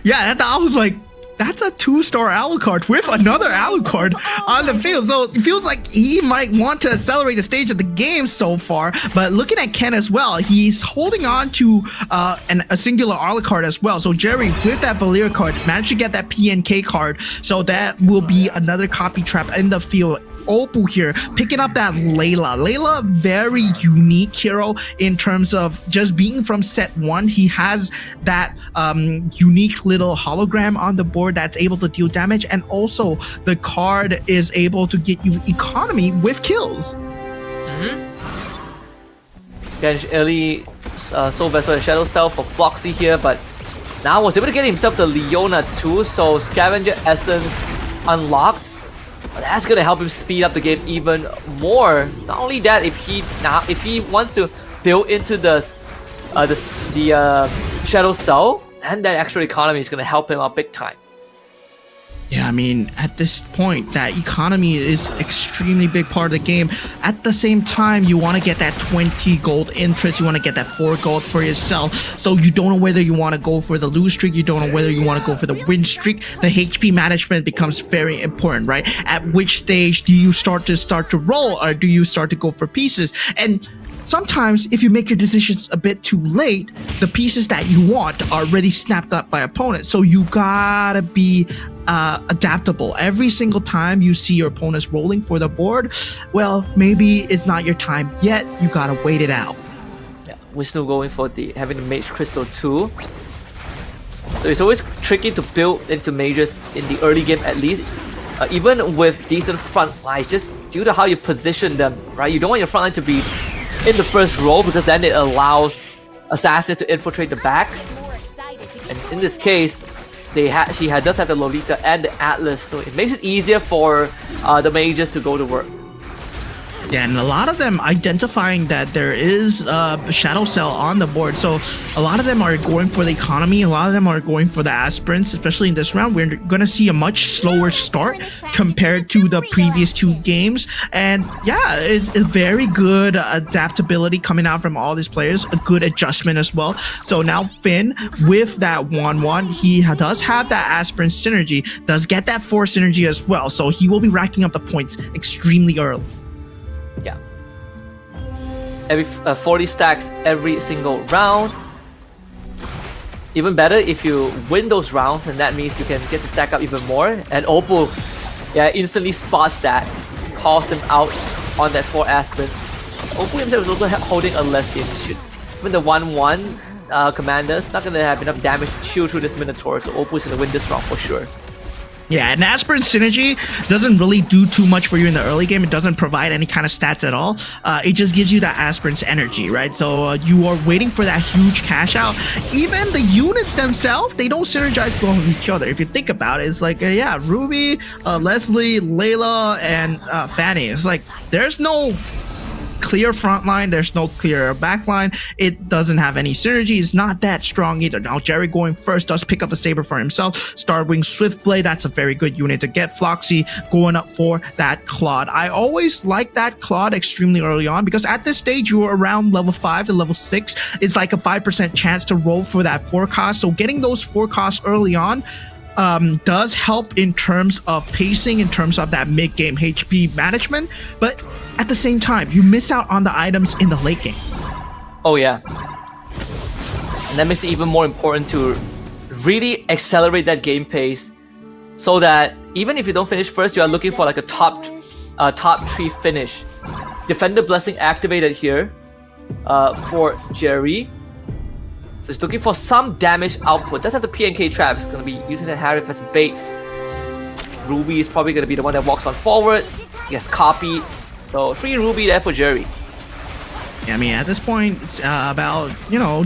Yeah, and I was like, that's a 2-star Alucard with another Alucard on the field. So it feels like he might want to accelerate the stage of the game so far. But looking at Ken as well, he's holding on to a singular Alucard as well. So Jerry, with that Valir card, managed to get that PNK card. So that will be another copy trap in the field. Opal here picking up that Layla, very unique hero in terms of just being from set 1. He has that unique little hologram on the board that's able to deal damage, and also the card is able to get you economy with kills. Again, early Soul Vessel and Shadow Cell for Floxy here, but now was able to get himself the Leona too, so Scavenger Essence unlocked. That's gonna help him speed up the game even more. Not only that, if he wants to build into the Shadow Cell, then that extra economy is gonna help him out big time. Yeah, I mean, at this point, that economy is extremely big part of the game. At the same time, you want to get that 20 gold interest. You want to get that 4 gold for yourself. So you don't know whether you want to go for the lose streak. You don't know whether you want to go for the win streak. The HP management becomes very important, right? At which stage do you start to roll, or do you start to go for pieces? And sometimes, if you make your decisions a bit too late, the pieces that you want are already snapped up by opponents. So you gotta be adaptable. Every single time you see your opponents rolling for the board, well, maybe it's not your time yet. You gotta wait it out. Yeah, we're still going for having the Mage Crystal too. So it's always tricky to build into mages in the early game, at least. Even with decent front lines, just due to how you position them, right? You don't want your front line to be in the first row because then it allows assassins to infiltrate the back. And in this case, she does have the Lolita and the Atlas, so it makes it easier for the mages to go to work. Yeah, and a lot of them identifying that there is a shadow cell on the board. So a lot of them are going for the economy. A lot of them are going for the aspirants, especially in this round. We're going to see a much slower start compared to the previous 2 games. And yeah, it's a very good adaptability coming out from all these players. A good adjustment as well. So now Finn, with that 1-1, he does have that aspirant synergy, does get that 4 synergy as well. So he will be racking up the points extremely early. Yeah. Every 40 stacks every single round. Even better if you win those rounds, and that means you can get to stack up even more. And Oppo, yeah, instantly spots that, calls him out on that 4 aspirants. Oppo himself is also holding a less initiative. Even the 1-1 commander's not gonna have enough damage to chew through this Minotaur, so Oppo is gonna win this round for sure. Yeah, and aspirant synergy doesn't really do too much for you in the early game. It doesn't provide any kind of stats at all. It just gives you that aspirant's energy, right? So you are waiting for that huge cash out. Even the units themselves, they don't synergize well with each other. If you think about it, it's like, yeah, Ruby, Leslie, Layla, and Fanny. It's like, there's no clear front line, there's no clear back line. It doesn't have any synergy. It's not that strong either. Now Jerry going first does pick up the saber for himself. Starwing Swiftblade, that's a very good unit to get. Floxy going up for that Claude. I always like that Claude extremely early on, because at this stage you're around level 5 to level 6. It's like a 5% chance to roll for that forecast. So getting those forecasts early on does help in terms of pacing, in terms of that mid-game HP management, but at the same time, you miss out on the items in the late game. Oh yeah. And that makes it even more important to really accelerate that game pace, so that even if you don't finish first, you are looking for like a top 3 finish. Defender Blessing activated here for Jerry. So he's looking for some damage output. Does have the PNK trap. He's going to be using the Harif as a bait. Ruby is probably going to be the one that walks on forward. He has copy. So 3 Ruby there for Jerry. Yeah, I mean, at this point, it's about, you know,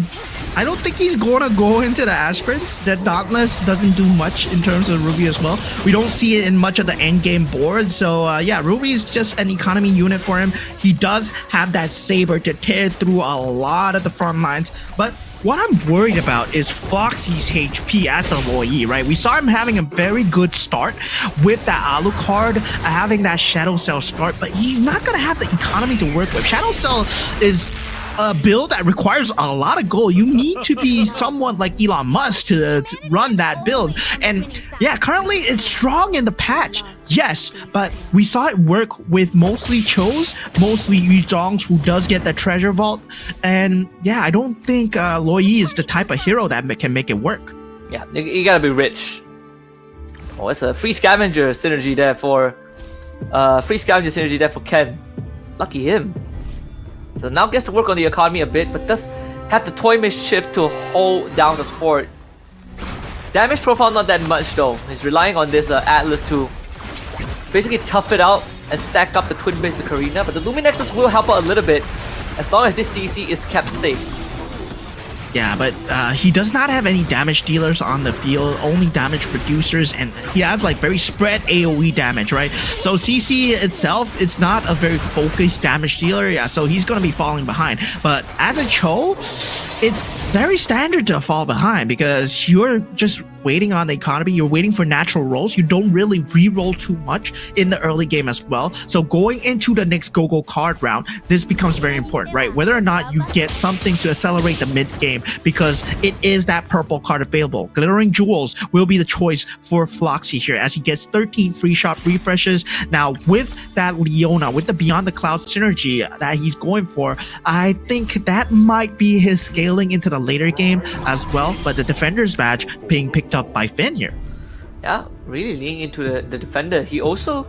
I don't think he's going to go into the aspirants. The Dauntless doesn't do much in terms of Ruby as well. We don't see it in much of the end game board. So yeah, Ruby is just an economy unit for him. He does have that saber to tear through a lot of the front lines. But what I'm worried about is Foxy's HP as a Loi, right? We saw him having a very good start with that Alucard, having that Shadow Cell start, but he's not going to have the economy to work with. Shadow Cell is a build that requires a lot of gold. You need to be someone like Elon Musk to run that build. And yeah, currently it's strong in the patch. Yes, but we saw it work with mostly Cho's, mostly Yu Zhong's, who does get the treasure vault. And yeah, I don't think Loi is the type of hero that can make it work. Yeah, you gotta be rich. Oh, it's a free scavenger synergy there for Ken. Lucky him. So now gets to work on the economy a bit, but does have the Toy Mischief to hold down the fort. Damage profile not that much though. He's relying on this Atlas to basically tough it out and stack up the Twin Base to Karina, but the Luminexus will help out a little bit as long as this CC is kept safe. Yeah, but he does not have any damage dealers on the field, only damage producers, and he has like very spread AoE damage, right? So CC itself, it's not a very focused damage dealer, yeah, so he's going to be falling behind. But as a Cho, it's very standard to fall behind because you're just waiting on the economy, you're waiting for natural rolls, you don't really re-roll too much in the early game as well. So going into the next Go-Go card round, this becomes very important, right? Whether or not you get something to accelerate the mid-game, because it is that purple card available. Glittering Jewels will be the choice for Floxy here as he gets 13 free shot refreshes. Now with that Leona, with the Beyond the Clouds synergy that he's going for, I think that might be his scaling into the later game as well, but the Defender's badge being picked up by Finn here. Yeah, really leaning into the Defender. He also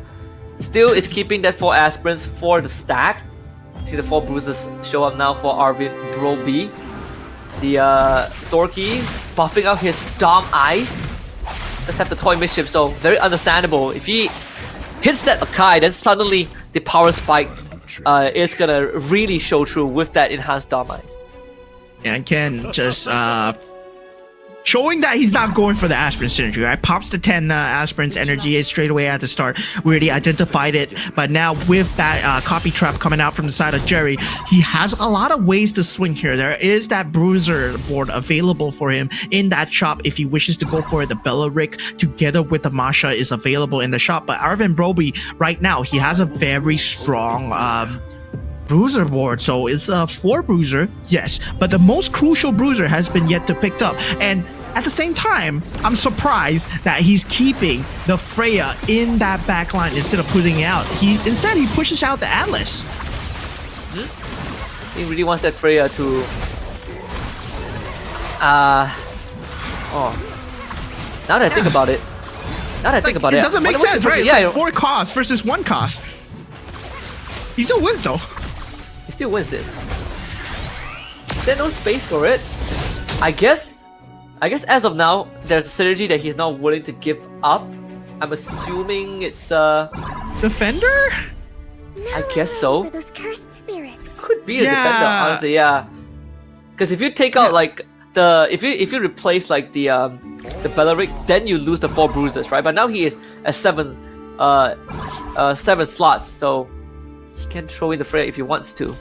still is keeping that 4 aspirants for the stacks. See the 4 bruises show up now for Arvin Broby. The Dorky buffing out his Dom Eyes. Let's have the Toy Mischief, so very understandable. If he hits that Akai, then suddenly the power spike is gonna really show through with that enhanced Dom Eyes. And can just showing that he's not going for the aspirant synergy, right? Pops the 10 aspirants energy straight away at the start. We already identified it, but now with that copy trap coming out from the side of Jerry, he has a lot of ways to swing here. There is that bruiser board available for him in that shop if he wishes to go for it. The Belleric together with the Masha is available in the shop, but Arvin Broby right now, he has a very strong bruiser board, so it's a 4 bruiser, yes, but the most crucial bruiser has been yet to picked up. And at the same time, I'm surprised that he's keeping the Freya in that back line instead of putting it out. Instead he pushes out the Atlas. He really wants that Freya to now that I think about it, it doesn't make sense, right? Yeah, like 4 costs versus 1 cost. He still wins though. He still wins this. There's no space for it. I guess as of now, there's a synergy that he's not willing to give up. I'm assuming it's Defender? I guess so. For those cursed spirits. Could be a defender, honestly, yeah. Because if you take out like if you replace like the Belleric, then you lose the 4 bruisers, right? But now he is at 7 slots, so he can throw in the Freya if he wants to.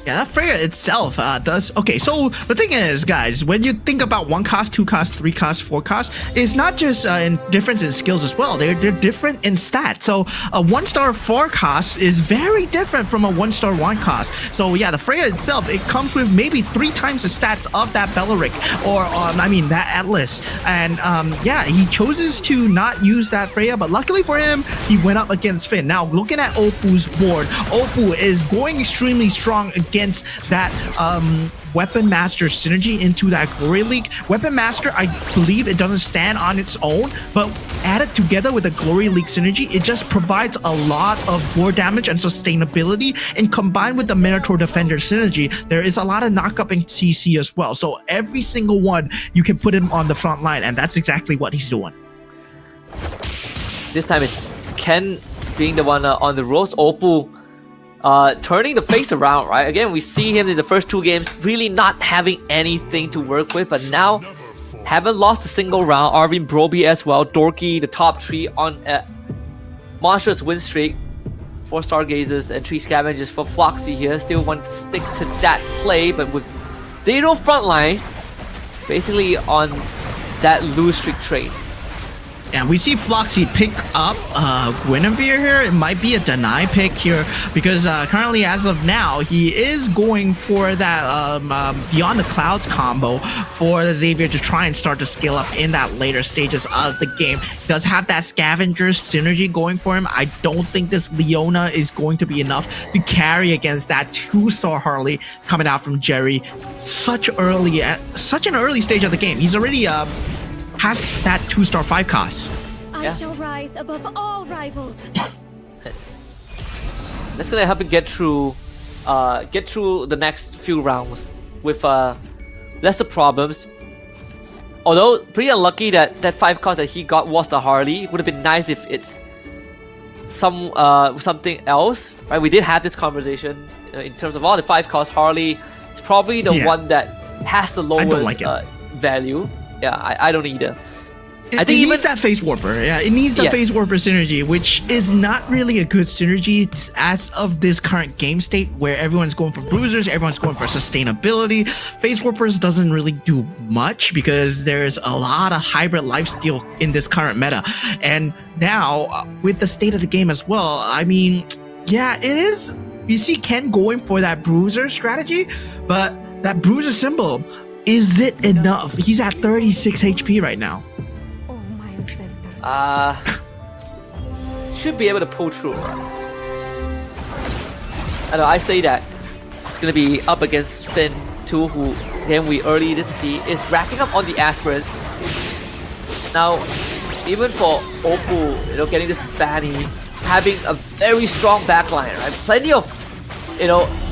Yeah, that Freya itself does. Okay, so the thing is, guys, when you think about 1 cost, 2 cost, 3 cost, 4 cost, it's not just in difference in skills as well. They're different in stats. So a 1-star 4 cost is very different from a 1-star 1 cost. So yeah, the Freya itself, it comes with maybe 3 times the stats of that Belleric or that Atlas. And yeah, he chooses to not use that Freya, but luckily for him, he went up against Finn. Now looking at Opu's board, Opu is going extremely strong against that Weapon Master synergy into that Glory League. Weapon Master, I believe it doesn't stand on its own, but added together with the Glory League synergy, it just provides a lot of board damage and sustainability, and combined with the Minotaur Defender synergy, there is a lot of knockup in CC as well. So every single one, you can put him on the front line, and that's exactly what he's doing. This time it's Ken being the one on the ropes. Opu turning the face around, right? Again, we see him in the first 2 games really not having anything to work with, but now haven't lost a single round. Arvin Broby as well. Dorky, the top 3 on a monstrous win streak. 4 Stargazers and 3 Scavengers for Floxy here. Still want to stick to that play, but with 0 front lines, basically on that lose streak trade. And we see Floxy pick up Guinevere here. It might be a deny pick here because currently, as of now, he is going for that Beyond the Clouds combo for the Xavier to try and start to scale up in that later stages of the game. He does have that Scavenger synergy going for him. I don't think this Leona is going to be enough to carry against that 2-star Harley coming out from Jerry. Such an early stage of the game. He's already has that 2-star 5 cost. I shall rise above all rivals. That's gonna help him get through the next few rounds with lesser problems. Although pretty unlucky that 5 cost that he got was the Harley. It would have been nice if it's something else, right? We did have this conversation in terms of all the 5 cost. Harley is probably the one that has the lowest value. Yeah, I don't either. I think it needs that Face Warper. Yeah, it needs the Face Warper synergy, which is not really a good synergy as of this current game state where everyone's going for bruisers, everyone's going for sustainability. Face Warpers doesn't really do much because there's a lot of hybrid lifesteal in this current meta. And now, with the state of the game as well, I mean, yeah, it is. You see Ken going for that bruiser strategy, but that bruiser symbol, is it enough? He's at 36 HP right now. Oh, my ancestors. Should be able to pull through. I know, I say that. It's gonna be up against Finn too, who again we already did see is racking up on the aspirants. Now, even for Opu, getting this Fanny, having a very strong backline, right? Plenty of,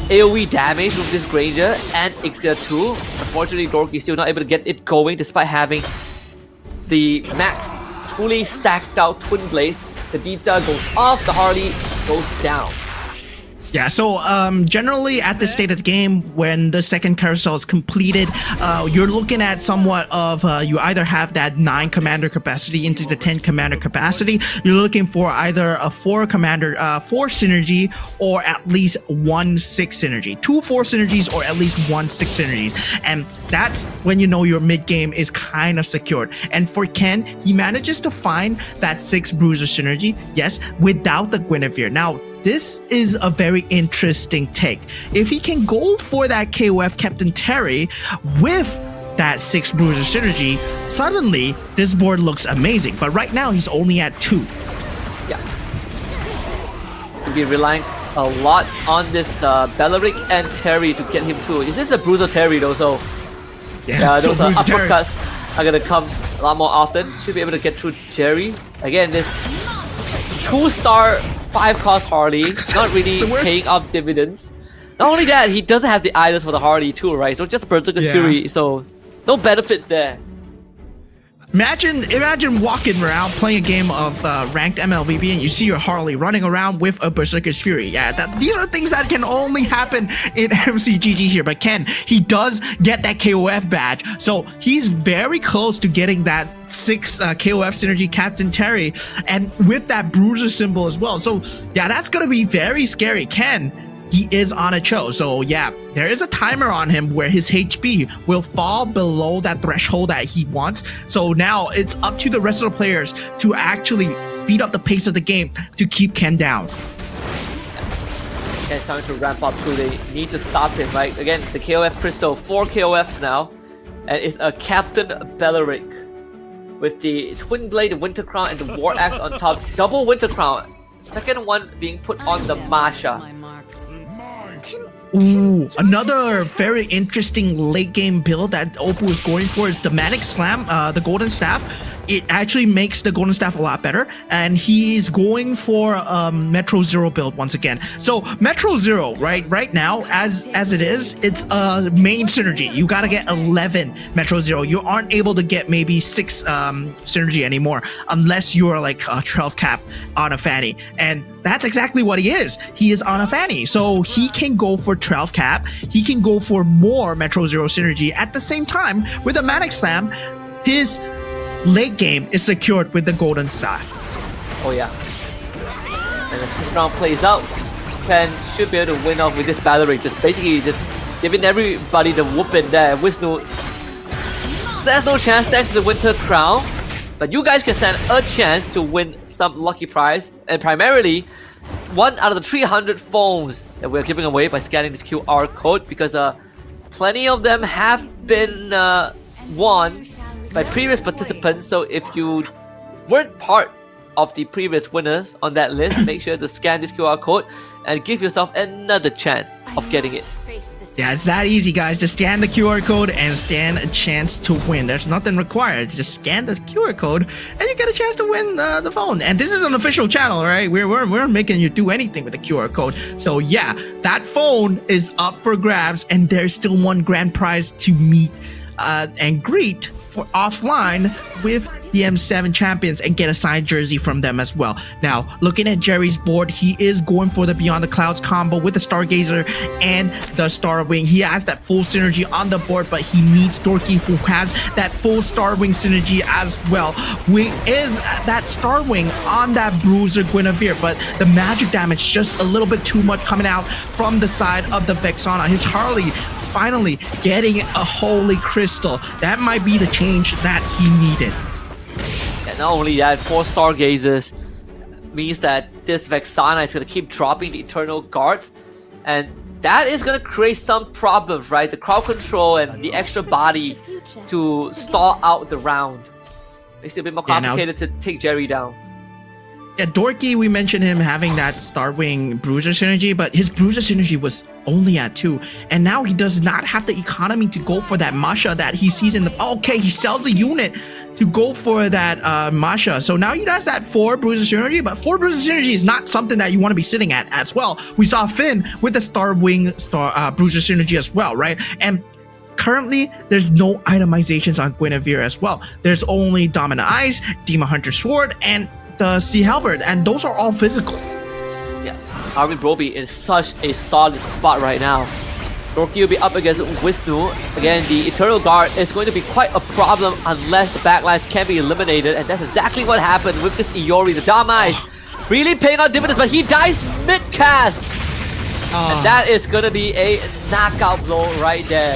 AoE damage with this Granger and Ixia too. Unfortunately, Dorky still not able to get it going despite having the max fully stacked out Twin Blades. The Dita goes off, the Harley goes down. Yeah, so generally at this state of the game, when the second carousel is completed, you're looking at somewhat of you either have that 9 commander capacity into the 10 commander capacity. You're looking for either a 4 synergy or at least 1 6 synergy. 2 4 synergies or at least 1 6 synergies. And that's when you know your mid game is kind of secured. And for Ken, he manages to find that 6 bruiser synergy, yes, without the Guinevere. Now, this is a very interesting take. If he can go for that KOF Captain Terry with that 6 bruiser synergy, suddenly this board looks amazing. But right now he's only at 2. Yeah. He's gonna be relying a lot on this Belleric and Terry to get him through. Is this a bruiser Terry though? So Yeah, those Bruiser Terry. uppercuts are gonna come a lot more often. Should be able to get through Jerry. Again, this 2-star 5-cost Harley, not really paying off dividends. Not only that, he doesn't have the items for the Harley too, right? So just Berserker's Fury, so no benefits there. Imagine walking around playing a game of ranked MLBB and you see your Harley running around with a Berserker's Fury. Yeah, these are things that can only happen in MCGG here. But Ken, he does get that KOF badge, so he's very close to getting that 6 KOF synergy Captain Terry, and with that bruiser symbol as well. So yeah, that's gonna be very scary. Ken, he is on a cho, so yeah, there is a timer on him where his HP will fall below that threshold that he wants. So now it's up to the rest of the players to actually speed up the pace of the game to keep Ken down. And it's time to ramp up too. They need to stop him, right? Again, the KOF Crystal, 4 KOFs now, and it's a Captain Belleric with the Twin Blade, the Winter Crown, and the War Axe on top. Double Winter Crown. Second one being put on the Masha. Ooh, another very interesting late game build that Oppo is going for is the Manic Slam, the Golden Staff. It actually makes the Golden Staff a lot better, and he's going for Metro Zero build once again. So Metro Zero, right now, as it is, it's a main synergy. You gotta get 11 Metro Zero. You aren't able to get maybe 6 synergy anymore unless you're like a 12 cap on a Fanny, and that's exactly what he is. He is on a Fanny, so he can go for 12 cap. He can go for more Metro Zero synergy at the same time with a Manic Slam. His late game is secured with the Golden Staff. Oh yeah. And as this round plays out, Ken should be able to win off with this Belleric. Just basically just giving everybody the whooping there. Wisnu, there's no chance thanks to the Winter Crown. But you guys can stand a chance to win some lucky prize. And primarily, 1 out of the 300 phones that we're giving away by scanning this QR code. Because plenty of them have been won by previous participants, so if you weren't part of the previous winners on that list, make sure to scan this QR code and give yourself another chance of getting it. Yeah, it's that easy, guys. Just scan the QR code and stand a chance to win. There's nothing required. Just scan the QR code and you get a chance to win the phone. And this is an official channel, right? We're making you do anything with the QR code. So yeah, that phone is up for grabs, and there's still 1 grand prize to meet and greet for offline with the M7 champions and get a signed jersey from them as well. Now, looking at Jerry's board, he is going for the Beyond the Clouds combo with the Stargazer and the Starwing. He has that full synergy on the board, but he needs Dorky, who has that full Starwing synergy as well. Is that Starwing on that Bruiser Guinevere, but the magic damage just a little bit too much coming out from the side of the Vexana. His Harley finally getting a Holy Crystal. That might be the change that he needed. And not only that, 4 Stargazers means that this Vexana is going to keep dropping the Eternal Guards, and that is going to create some problems, right? The crowd control and the extra body to stall out the round makes it a bit more complicated to take Jerry down. Yeah, Dorky, we mentioned him having that Starwing Bruiser synergy, but his Bruiser synergy was only at 2, and now he does not have the economy to go for that Masha that he sees in the... Okay, he sells a unit to go for that Masha, so now he does that 4 Bruiser synergy, but 4 Bruiser synergy is not something that you want to be sitting at as well. We saw Finn with the Starwing Bruiser synergy as well, right? And currently, there's no itemizations on Guinevere as well. There's only Dominant Eyes, Demon Hunter Sword, and the Sea Halberd, and those are all physical. Yeah, Armin Broby in such a solid spot right now. Dorky will be up against Wisnu. Again, the Eternal Guard is going to be quite a problem unless the backlines can be eliminated, and that's exactly what happened with this Iori. The Dama is really paying out dividends, but he dies mid-cast. And that is going to be a knockout blow right there.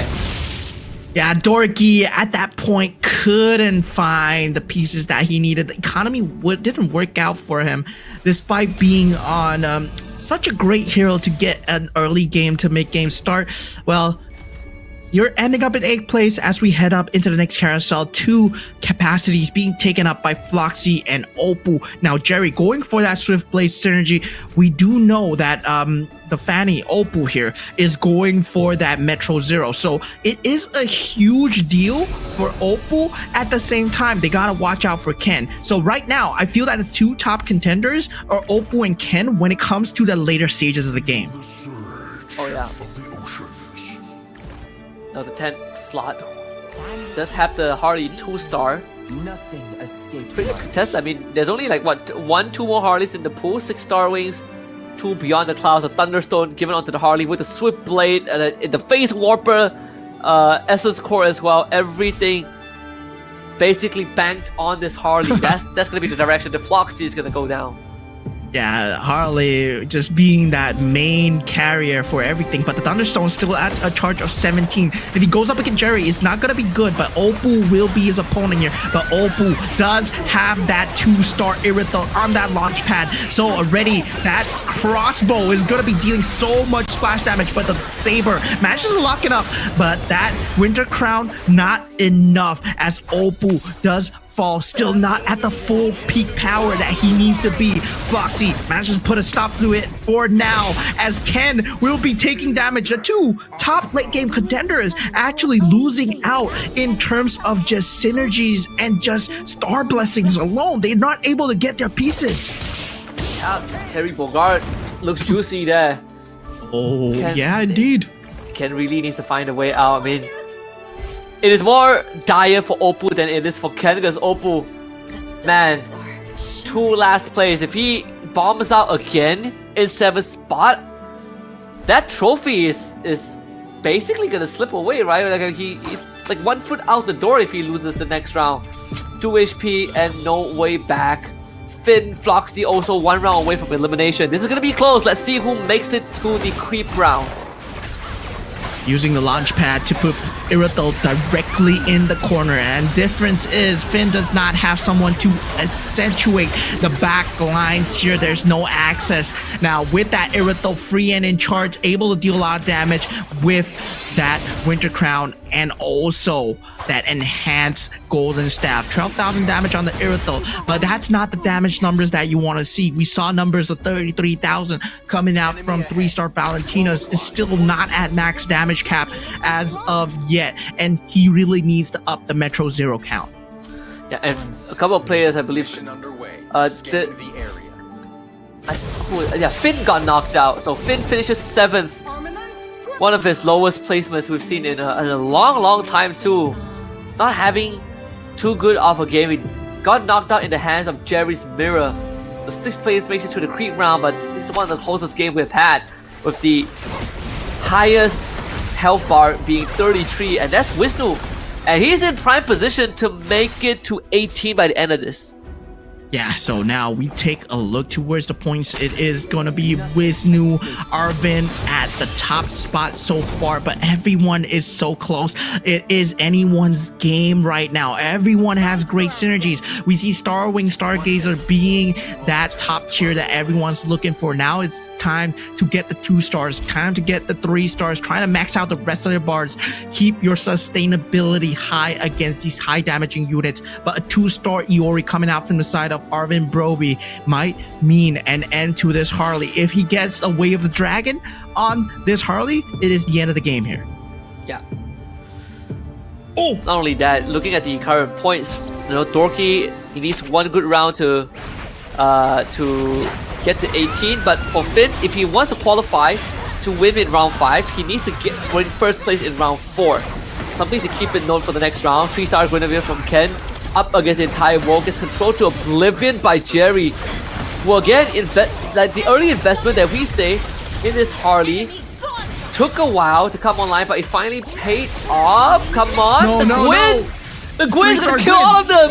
Yeah, Dorky at that point couldn't find the pieces that he needed. The economy didn't work out for him, despite being on such a great hero to get an early game to make games start. Well, you're ending up in 8th place as we head up into the next carousel. 2 capacities being taken up by Floxy and Oppo. Now, Jerry, going for that Swift Blade synergy, we do know that the Fanny Oppo here is going for that Metro Zero. So it is a huge deal for Oppo. At the same time, they gotta watch out for Ken. So right now, I feel that the 2 top contenders are Oppo and Ken when it comes to the later stages of the game. Oh yeah. Now the 10th slot does have the Harley 2-star. Nothing escapes. Pretty contested. I mean, there's only like what 1-2 more Harleys in the pool. 6-star wings, 2 Beyond the Clouds, a Thunderstone given onto the Harley with a Swift Blade, and the Face Warper, Essence Core as well. Everything basically banked on this Harley. That's gonna be the direction the Floxy is gonna go down. Yeah, Harley just being that main carrier for everything, but the Thunderstone's still at a charge of 17. If he goes up against Jerry, it's not gonna be good, but Oppo will be his opponent here. But Oppo does have that 2-star Irithel on that launch pad, so already that crossbow is gonna be dealing so much splash damage, but the Saber manages to lock it up, but that Winter Crown, not enough, as Oppo does fall, still not at the full peak power that he needs to be. Floxy manages to put a stop to it for now, as Ken will be taking damage. The 2 top late game contenders actually losing out in terms of just synergies and just star blessings alone. They're not able to get their pieces. Yeah, Terry Bogard looks juicy there. Oh, yeah, indeed. Ken really needs to find a way out. I mean, it is more dire for Oppo than it is for Ken, because Oppo, man, 2 last place. If he bombs out again in 7th spot, that trophy is basically gonna slip away, right? Like he's like 1 foot out the door if he loses the next round. 2 HP and no way back. Finn, Floxy also 1 round away from elimination. This is gonna be close. Let's see who makes it to the creep round. Using the launch pad to put Irithel directly in the corner, and difference is Finn does not have someone to accentuate the back lines here. There's no access. Now with that Irithel free and in charge, able to deal a lot of damage with that Winter Crown and also that enhanced Golden Staff. 12,000 damage on the Irithel, but that's not the damage numbers that you want to see. We saw numbers of 33,000 coming out from 3-star Valentina's. Is still not at max damage cap as of yet, and he really needs to up the Metro Zero count. Yeah, and a couple of players, I believe, Finn got knocked out, so Finn finishes 7th. One of his lowest placements we've seen in a long time too. Not having too good of a game. He got knocked out in the hands of Jerry's Mirror. So 6th place makes it to the creep round, but this is one of the closest games we've had, with the highest health bar being 33, and that's Wisnu. And he's in prime position to make it to 18 by the end of this. Yeah, so now we take a look towards the points. It is going to be Wisnu, Arvin at the top spot so far, but everyone is so close. It is anyone's game right now. Everyone has great synergies. We see Starwing, Stargazer being that top tier that everyone's looking for. Now it's time to get the 2 stars, time to get the 3 stars, trying to max out the rest of their bars. Keep your sustainability high against these high damaging units, but a 2-star Iori coming out from the side of Arvin Broby might mean an end to this Harley. If he gets a Way of the Dragon on this Harley, it is the end of the game here. Yeah. Oh! Not only that, looking at the current points, you know, Dorky, he needs 1 good round to get to 18, but for Finn, if he wants to qualify to win in round 5, he needs to win 1st place in round 4. Something to keep in note for the next round. 3-star Guinevere from Ken, up against the entire world, gets controlled to oblivion by Jerry. Well, again, like the early investment that we say in this Harley took a while to come online, but it finally paid off. Come on, the Gwyn's gonna kill all of them.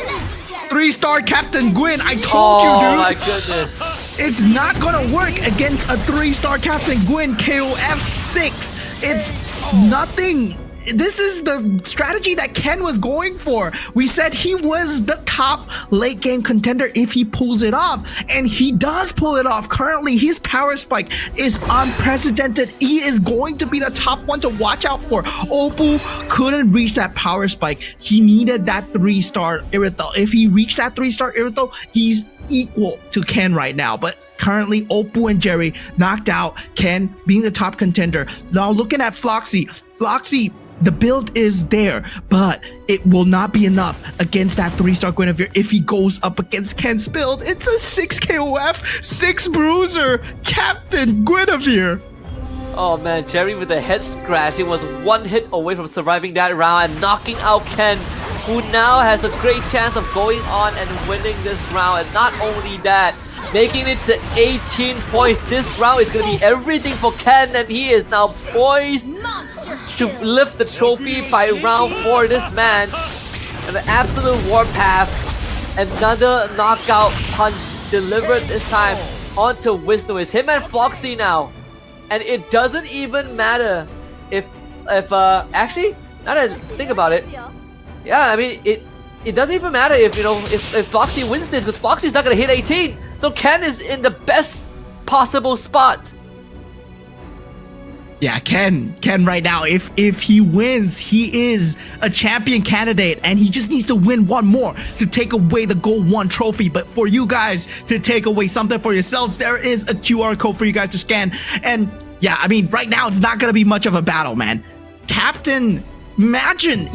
3-star Captain Gwyn, I told you, dude. Oh my goodness. It's not gonna work against a 3-star Captain Gwyn KOF 6. It's nothing. This is the strategy that Ken was going for. We said he was the top late game contender if he pulls it off, and he does pull it off. Currently, his power spike is unprecedented. He is going to be the top one to watch out for. Oppo couldn't reach that power spike. He needed that 3-star Irithel. If he reached that 3-star Irithel, he's equal to Ken right now. But currently, Oppo and Jerry knocked out Ken, being the top contender. Now looking at Floxy, the build is there, but it will not be enough against that 3-star Guinevere if he goes up against Ken's build. It's a 6 KOF, 6 bruiser, Captain Guinevere. Oh man, Jerry with a head scratch. He was 1 hit away from surviving that round and knocking out Ken, who now has a great chance of going on and winning this round. And not only that, making it to 18 points. This round is going to be everything for Ken, and he is now poised to lift the trophy by round 4. This man, an absolute warpath. Another knockout punch delivered this time onto Wisnu. It's him and Floxy now. And it doesn't even matter if actually, now that I think about it, yeah, I mean, it doesn't even matter if, you know, if Floxy wins this, because Floxy's not going to hit 18. So Ken is in the best possible spot. Yeah, Ken right now, if he wins, he is a champion candidate, and he just needs to win one more to take away the GO1 trophy. But for you guys to take away something for yourselves, there is a QR code for you guys to scan. And yeah, I mean, right now it's not gonna be much of a battle, man. Captain, imagine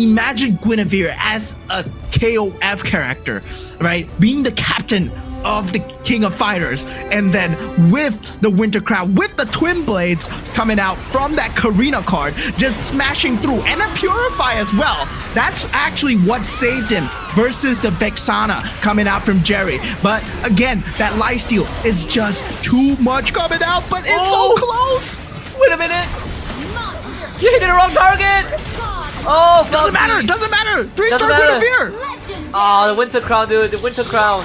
Guinevere as a KOF character, right? Being the captain of the King of Fighters, and then with the Winter Crown, with the Twin Blades coming out from that Karina card, just smashing through, and a Purify as well. That's actually what saved him versus the Vexana coming out from Jerry. But again, that lifesteal is just too much coming out, but it's so close. Wait a minute. You hit the wrong target. Oh, doesn't matter. 3-star Guinevere. Oh, the Winter Crown, dude. The Winter Crown.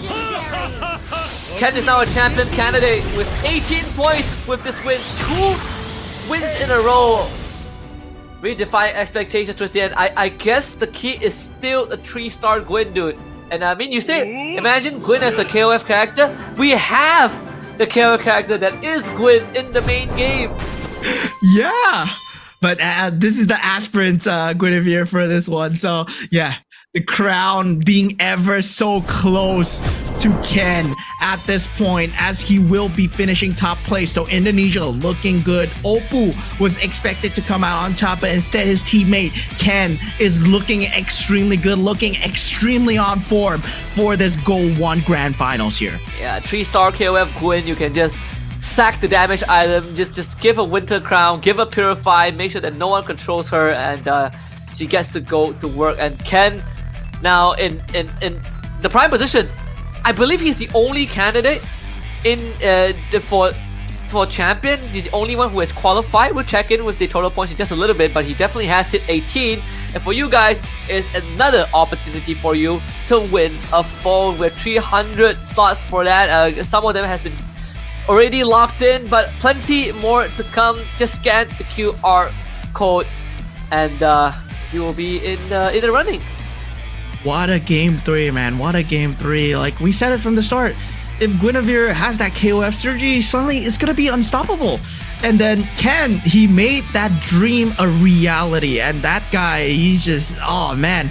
Ken is now a champion candidate with 18 points with this win. 2 wins in a row. Really defying expectations towards the end. I guess the key is still a 3-star Gwyn, dude. And I mean, you say, imagine Gwyn as a KOF character. We have the KOF character that is Gwyn in the main game. Yeah. But this is the aspirant Guinevere for this one. So yeah, the crown being ever so close to Ken at this point, as he will be finishing top place. So Indonesia looking good. Oppo was expected to come out on top, but instead his teammate Ken is looking extremely good, looking extremely on form for this GO1 Grand Finals here. Yeah, 3-star KOF Gwyn, you can just sack the damage item, just give a Winter Crown, give a Purify, make sure that no one controls her, and she gets to go to work. And Ken now in the prime position. I believe he's the only candidate for champion. He's the only one who has qualified. We'll check in with the total points in just a little bit, but he definitely has hit 18. And for you guys, is another opportunity for you to win a phone with 300 slots for that. Some of them has been already locked in, but plenty more to come. Just scan the QR code, and you will be in the running. What a game 3, man. What a game 3. Like we said it from the start. If Guinevere has that KOF synergy, suddenly it's gonna be unstoppable. And then Ken, he made that dream a reality. And that guy, he's just, oh man,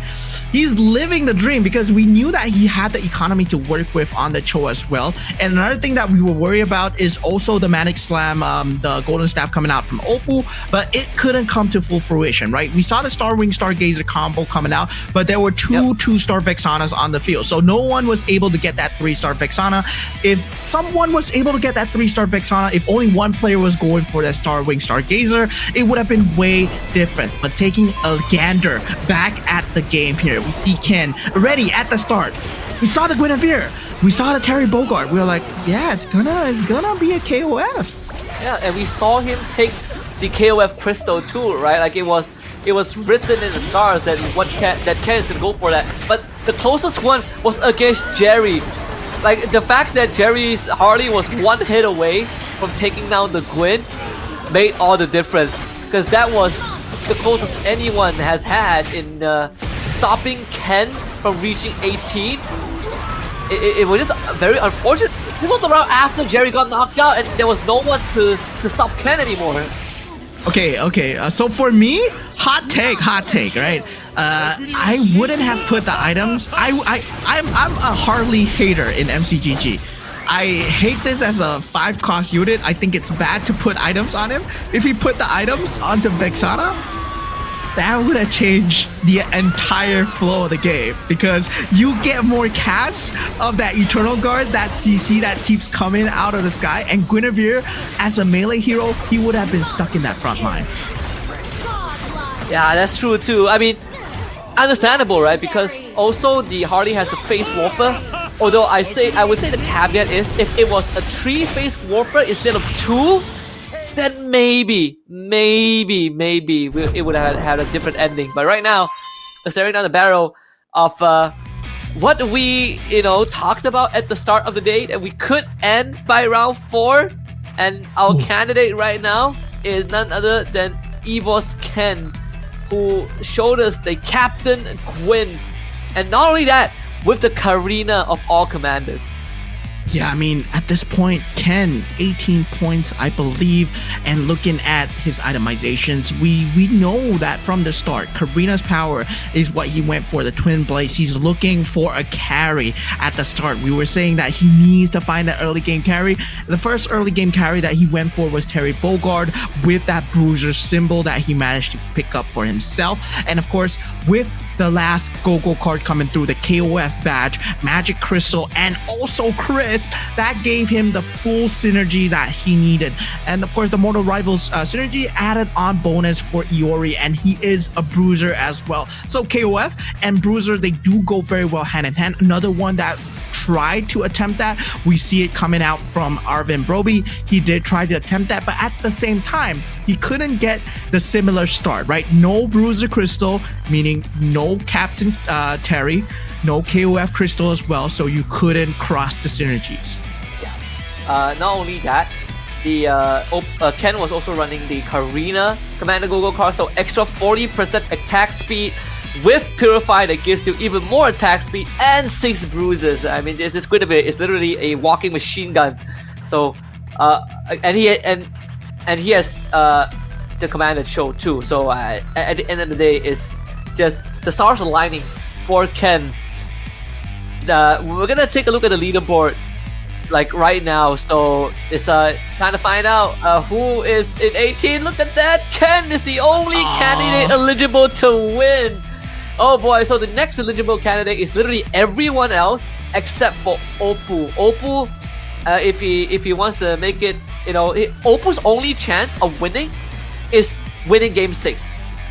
he's living the dream, because we knew that he had the economy to work with on the Cho as well. And another thing that we were worried about is also the Manic Slam, the Golden Staff coming out from Oppo, but it couldn't come to full fruition, right? We saw the Star Wing Stargazer combo coming out, but there were two 2-star Vexanas on the field. So no one was able to get that 3-star Vexana. If someone was able to get that 3-star Vexana, if only one player was going for that Star Wing Stargazer, it would have been way different. But taking a gander back at the game here, we see Ken ready at the start. We saw the Guinevere. We saw the Terry Bogard. We were like, yeah, it's gonna be a KOF. Yeah, and we saw him pick the KOF crystal too, right? Like it was written in the stars that Ken is gonna go for that. But the closest one was against Jerry. Like the fact that Jerry's Harley was one hit away from taking down the Gwyn made all the difference, because that was the closest anyone has had in stopping Ken from reaching 18. It was just very unfortunate. This was the round after Jerry got knocked out and there was no one to stop Ken anymore. Okay. So for me, hot take, right? I wouldn't have put the items. I'm a Harley hater in MCGG. I hate this as a 5-cost unit. I think it's bad to put items on him. If he put the items onto Vexana, that would have changed the entire flow of the game, because you get more casts of that Eternal Guard, that CC that keeps coming out of the sky, and Guinevere, as a melee hero, he would have been stuck in that front line. Yeah, that's true too. I mean, understandable, right? Because also the Harley has the phase warper. Although I would say the caveat is, if it was a 3-phase warper instead of 2, then maybe it would have had a different ending. But right now, we're staring down the barrel of what we talked about at the start of the day, that we could end by round 4, and our candidate right now is none other than Evo's Ken, who showed us the Captain Gwyn, and not only that, with the Karina of all commanders. Yeah, I mean, at this point, Ken, 18 points, I believe, and looking at his itemizations, we know that from the start, Karina's power is what he went for, the Twin Blades. He's looking for a carry at the start. We were saying that he needs to find that early game carry. The first early game carry that he went for was Terry Bogard with that bruiser symbol that he managed to pick up for himself. And of course, with the last Go-Go card coming through, the KOF badge, Magic Crystal, and also Chris, that gave him the full synergy that he needed. And of course, the Mortal Rivals synergy added on bonus for Iori, and he is a bruiser as well. So KOF and bruiser, they do go very well hand in hand. Another one that tried to attempt that, we see it coming out from Arvin Broby. He did try to attempt that, but at the same time, he couldn't get the similar start, right? No Bruiser Crystal, meaning no Captain Terry, no KOF Crystal as well, so you couldn't cross the synergies. Yeah. Not only that, the Ken was also running the Karina Commander Go-Go card, so extra 40% attack speed with Purify that gives you even more attack speed and 6 bruises. I mean, this Guinevere is literally a walking machine gun. So, and he has the Commander show too. So at the end of the day, it's just the stars aligning for Ken. We're gonna take a look at the leaderboard like right now. So it's trying to find out who is in 18. Look at that! Ken is the only candidate eligible to win. Oh boy, so the next eligible candidate is literally everyone else except for Oppo. Oppo, if he wants to make it, Oppo's only chance of winning is winning game 6.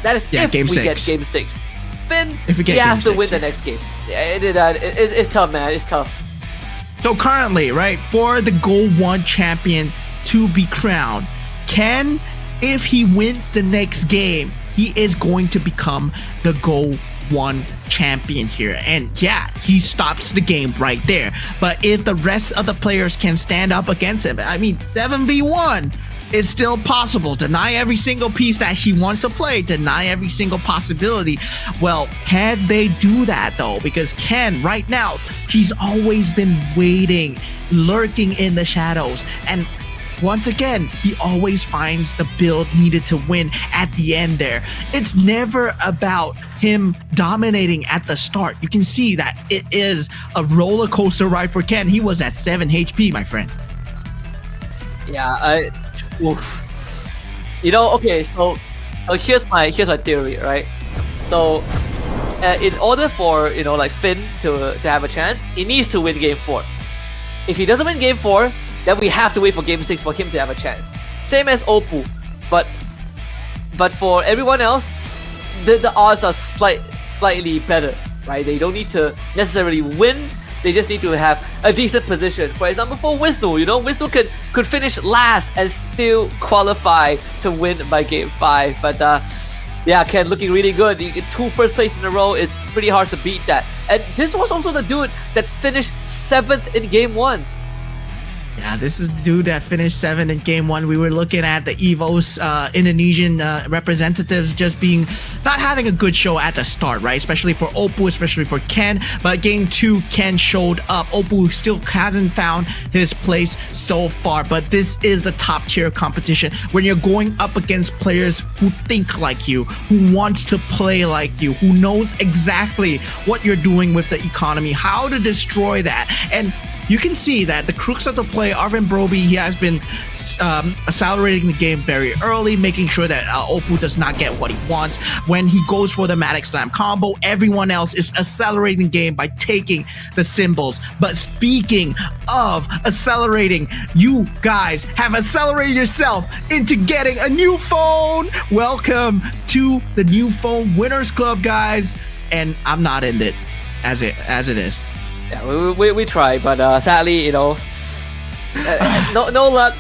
That is if we get game 6. Finn, he has to win the next game. It's tough, man. It's tough. So currently, right, for the GO1 champion to be crowned, Ken, if he wins the next game, he is going to become the GO1 champion here. And yeah, he stops the game right there. But if the rest of the players can stand up against him, I mean, 7v1, it's still possible. Deny every single piece that he wants to play, deny every single possibility. Well, can they do that though? Because Ken, right now, he's always been waiting, lurking in the shadows, and once again, he always finds the build needed to win at the end there. It's never about him dominating at the start. You can see that it is a roller coaster ride for Ken. He was at 7 HP, my friend. Yeah, okay, so here's my theory, right? So in order for like Finn to have a chance, he needs to win game 4. If he doesn't win game 4, then we have to wait for game 6 for him to have a chance. Same as Oppo, but for everyone else, the odds are slightly better, right? They don't need to necessarily win They just need to have a decent position. For example, for Wisnu, Wisnu could finish last and still qualify to win by game 5. But yeah, Ken looking really good. You get 2 first place in a row. It's pretty hard to beat that. And this was also the dude that finished 7th in game 1. Yeah, this is the dude that finished 7th in game 1. We were looking at the EVO's Indonesian representatives just not having a good show at the start, right? Especially for Oppo, especially for Ken. But game 2, Ken showed up. Oppo still hasn't found his place so far. But this is the top tier competition when you're going up against players who think like you, who wants to play like you, who knows exactly what you're doing with the economy, how to destroy that. And you can see that the crux of the play, Arvin Broby, he has been accelerating the game very early, making sure that Oppo does not get what he wants. When he goes for the Matic Slam combo, everyone else is accelerating the game by taking the symbols. But speaking of accelerating, you guys have accelerated yourself into getting a new phone. Welcome to the new phone winners club, guys. And I'm not in it as it is. Yeah, we try, but sadly, no luck.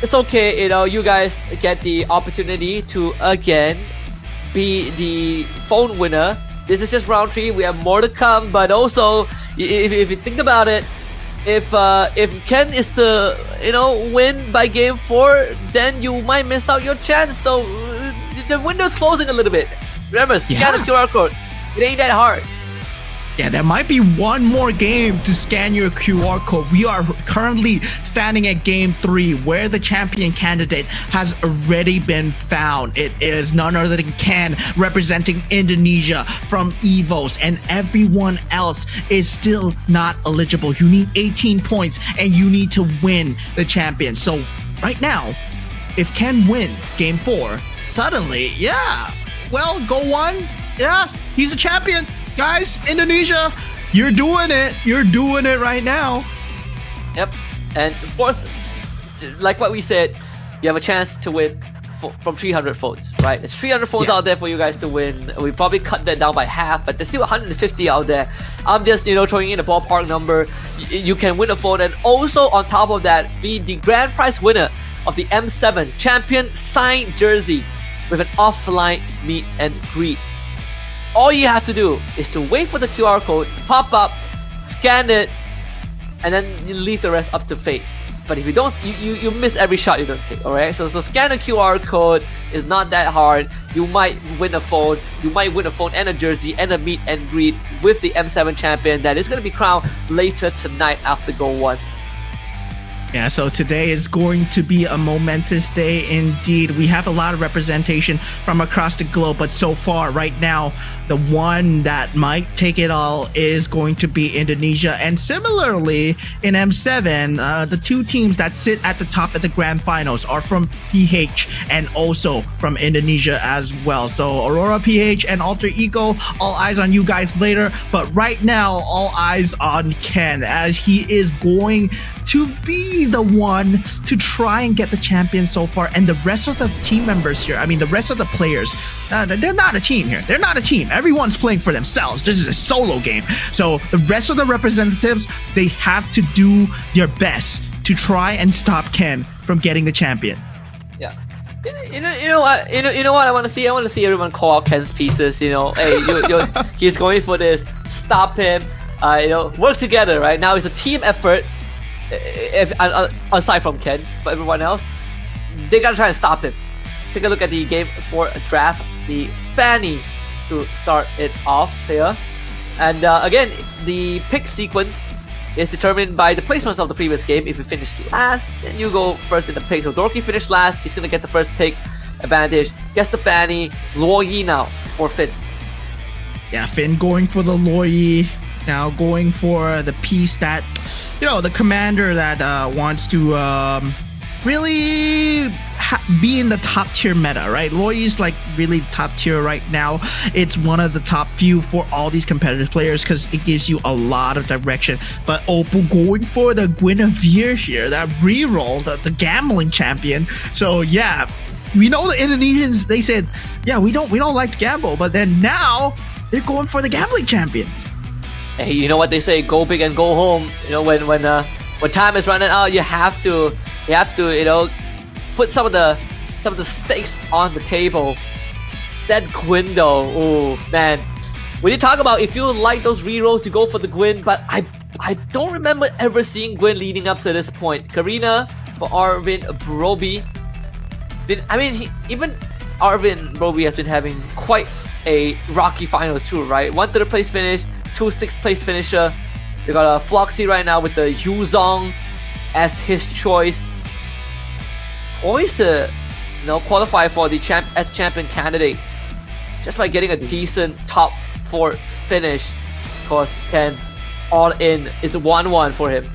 It's okay, you guys get the opportunity to again be the phone winner. This is just round 3. We have more to come, but also if you think about it, if Ken is to win by game 4, then you might miss out your chance. So the window's closing a little bit. Remember, scan the QR code. It ain't that hard. Yeah, there might be one more game to scan your QR code. We are currently standing at game 3 where the champion candidate has already been found. It is none other than Ken representing Indonesia from EVOs, and everyone else is still not eligible. You need 18 points and you need to win the champion. So right now, if Ken wins game 4, suddenly, GO1, he's a champion. Guys, Indonesia, you're doing it. You're doing it right now. Yep. And of course, like what we said, you have a chance to win from 300 phones, right? There's 300 phones out there for you guys to win. We probably cut that down by half, but there's still 150 out there. I'm just, throwing in a ballpark number. You can win a phone, and also on top of that, be the grand prize winner of the M7 champion signed jersey with an offline meet and greet. All you have to do is to wait for the QR code to pop up, scan it, and then you leave the rest up to fate. But if you don't, you miss every shot you don't take, alright? So scan the QR code is not that hard. You might win a phone. You might win a phone and a jersey and a meet and greet with the M7 champion that is going to be crowned later tonight after GO1. Yeah, so today is going to be a momentous day indeed. We have a lot of representation from across the globe, but so far, right now, the one that might take it all is going to be Indonesia. And similarly, in M7, the 2 teams that sit at the top of the grand finals are from PH and also from Indonesia as well. So Aurora PH and Alter Ego, all eyes on you guys later. But right now, all eyes on Ken, as he is going to be the one to try and get the champion so far. And the rest of the team members here, the rest of the players, they're not a team here. They're not a team. Everyone's playing for themselves. This is a solo game. So the rest of the representatives, they have to do their best to try and stop Ken from getting the champion. Yeah. You know what I want to see? I want to see everyone call out Ken's pieces. Hey, he's going for this. Stop him. Work together. Right now, it's a team effort. Aside from Ken, but everyone else, they gotta try and stop him. Let's take a look at the game 4 draft. The Fanny to start it off here, and again, the pick sequence is determined by the placements of the previous game. If you finish last, then you go first in the pick. So Dorky finished last, he's gonna get the first pick advantage. Gets the Fanny. Luoyi now for Finn. Yeah, Finn going for the Luoyi. Now going for the piece that, the commander that wants to really be in the top tier meta, right? Luoyi is like really top tier right now. It's one of the top few for all these competitive players because it gives you a lot of direction. But Oppo going for the Guinevere here, that reroll, the gambling champion. So yeah, we know the Indonesians, they said, yeah, we don't like to gamble, but then now they're going for the gambling champions. hey, you know what they say, go big and go home. You know, when time is running out, you have to you know, put some of the stakes on the table. That Gwyn though, oh man. When you talk about if you like those rerolls, you go for the Gwyn, but I don't remember ever seeing Gwyn leading up to this point. Karina for Arvin Broby. Even Arvin Broby has been having quite a rocky final too, right? 1 3rd place finish, 2 6th place finisher. We got a Floxy right now with the Yuzong as his choice. Poised to, you know, qualify for the champion candidate just by getting a decent top 4 finish. Of course, Ken all in is 1-1 for him.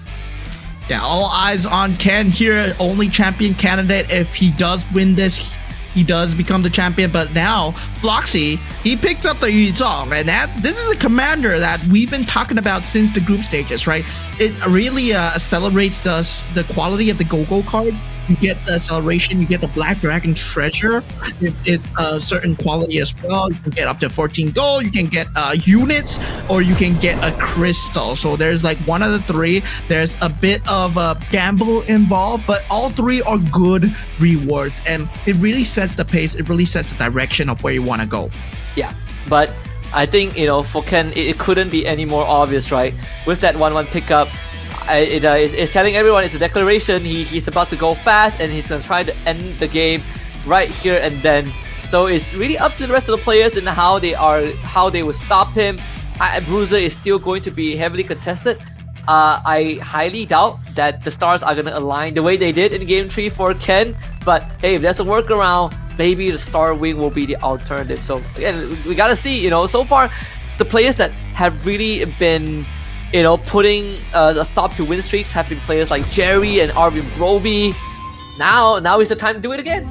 Yeah, all eyes on Ken here. Only champion candidate. If he does win this, he does become the champion. But now, Floxy, he picked up the Yuzong, and this is the commander that we've been talking about since the group stages, right? It really accelerates the quality of the Go-Go card. You get the acceleration, you get the Black Dragon treasure. It's a certain quality as well. You can get up to 14 gold, you can get units, or you can get a crystal. So there's like one of the three. There's a bit of a gamble involved, but all three are good rewards. And it really sets the pace, it really sets the direction of where you want to go. Yeah, but I think, you know, for Ken, it couldn't be any more obvious, right? With that 1-1 pickup, it's telling everyone it's a declaration. He's about to go fast and he's gonna try to end the game right here and then. So it's really up to the rest of the players and how they will stop him. Bruiser is still going to be heavily contested. I highly doubt that the stars are gonna align the way they did in Game 3 for Ken. But hey, if there's a workaround, maybe the star wing will be the alternative. So again, we gotta see. You know, so far the players that have really been, you know, putting a stop to win streaks have been players like Jerry and Arvin Broby. Now is the time to do it again.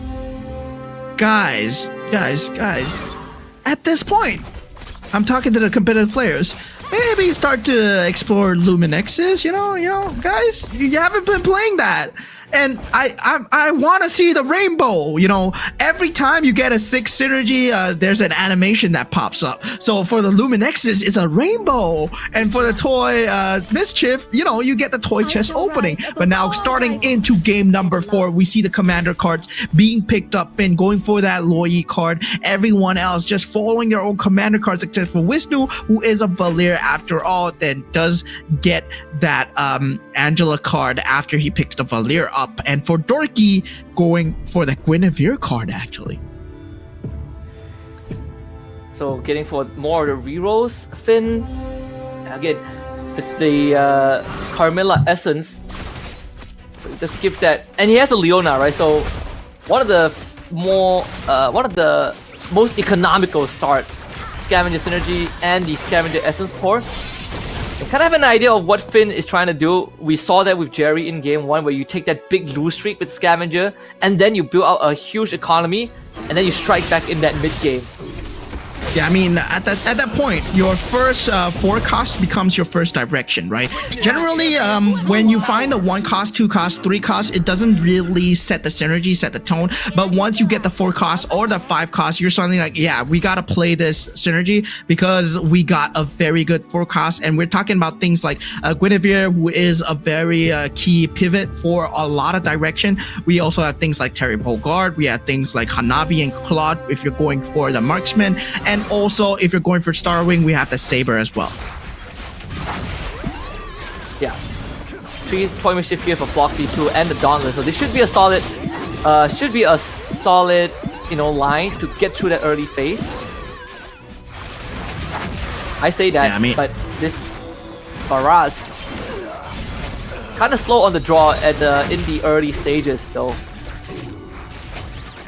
Guys, at this point, I'm talking to the competitive players. Maybe start to explore Luminexes, you know, guys, you haven't been playing that. And I want to see the rainbow. You know, every time you get a 6 synergy, there's an animation that pops up. So for the Luminexes, it's a rainbow. And for the toy Mischief, you know, you get the toy chest opening. But now starting into game number 4, we see the commander cards being picked up and going for that Loyi card. Everyone else just following their own commander cards, except for Wisnu, who is a Valir after all, then does get that Angela card after he picks the Valir up. And for Dorky, going for the Guinevere card actually. So getting for more of the rerolls, Finn. Again, the Carmilla Essence. So just give that, and he has a Leona, right? So one of the most economical start, Scavenger Synergy and the Scavenger Essence core. I kind of have an idea of what Finn is trying to do. We saw that with Jerry in Game 1, where you take that big lose streak with Scavenger, and then you build out a huge economy, and then you strike back in that mid-game. Yeah, I mean, at that point, your first forecast becomes your first direction, right? Generally, when you find the 1 cost, 2 cost, 3 cost, it doesn't really set the synergy, set the tone. But once you get the 4 cost or the 5 cost, you're suddenly like, yeah, we gotta play this synergy because we got a very good forecast. And we're talking about things like Guinevere, who is a very key pivot for a lot of direction. We also have things like Terry Bogard. We have things like Hanabi and Claude if you're going for the marksman. And also, if you're going for Starwing, we have the Saber as well. Yeah. 3 Toy Mischief here for Floxy too, and the Dauntless. So this should be a solid, you know, line to get through that early phase. I say that, yeah, but this Baraz kind of slow on the draw at in the early stages though.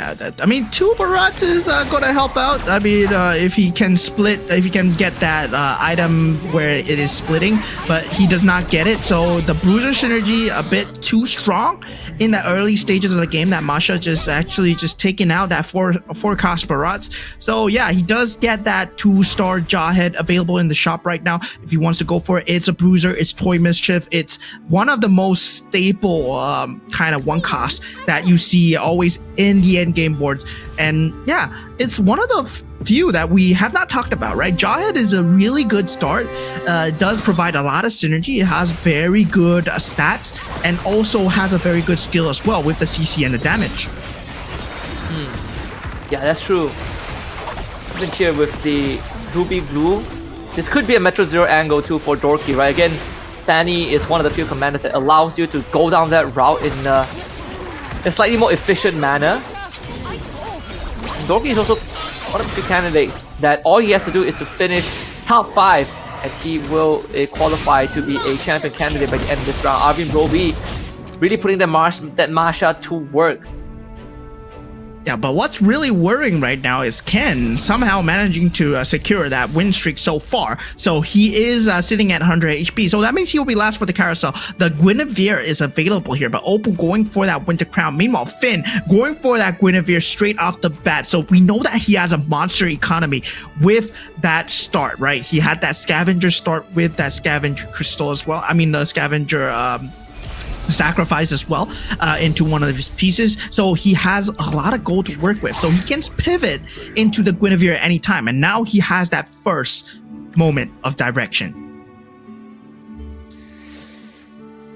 I mean, 2 Barats is gonna help out. I mean, if he can split, if he can get that item where it is splitting, but he does not get it. So the Bruiser synergy a bit too strong in the early stages of the game. That Masha just taking out that 4 cost Barats. So yeah, he does get that 2-star Jawhead available in the shop right now. If he wants to go for it, it's a Bruiser, it's Toy Mischief. It's one of the most staple kind of 1 cost that you see always in the game boards. And yeah, it's one of the few that we have not talked about, right? Jawhead is a really good start. Does provide a lot of synergy. It has very good stats and also has a very good skill as well with the CC and the damage. Yeah, that's true. Even here with the Ruby Blue, this could be a Metro Zero angle too for Dorky, right? Again, Fanny is one of the few commanders that allows you to go down that route in a slightly more efficient manner. Dorky is also one of the few candidates that all he has to do is to finish top 5 and he will qualify to be a champion candidate by the end of this round. Arvin Roby really putting that Masha to work. Yeah, but what's really worrying right now is Ken somehow managing to secure that win streak so far. So he is sitting at 100 HP. So that means he will be last for the carousel. The Guinevere is available here, but Opal going for that Winter Crown. Meanwhile, Finn going for that Guinevere straight off the bat. So we know that he has a monster economy with that start, right? He had that Scavenger start with that Scavenger Crystal as well. I mean, the Scavenger... sacrifice as well into one of his pieces, so he has a lot of gold to work with, so he can pivot into the Guinevere at any time, and now he has that first moment of direction.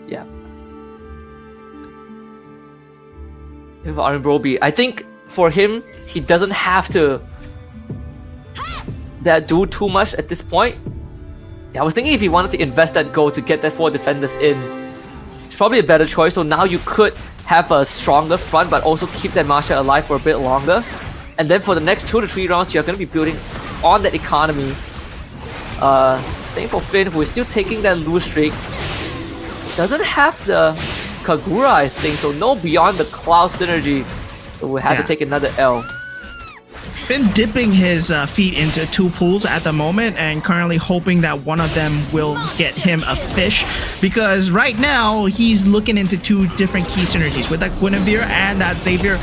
Yeah. With Arvin Roby, I think for him, he doesn't have to do too much at this point. I was thinking if he wanted to invest that gold to get that 4 defenders in, it's probably a better choice. So now you could have a stronger front, but also keep that Masha alive for a bit longer. And then for the next 2 to 3 rounds, you're going to be building on that economy. Same for Finn, who is still taking that lose streak. Doesn't have the Kagura, I think, so no Beyond the Cloud synergy. So we'll have to take another L. Finn dipping his feet into 2 pools at the moment and currently hoping that one of them will get him a fish, because right now he's looking into 2 different key synergies with that Guinevere and that Xavier.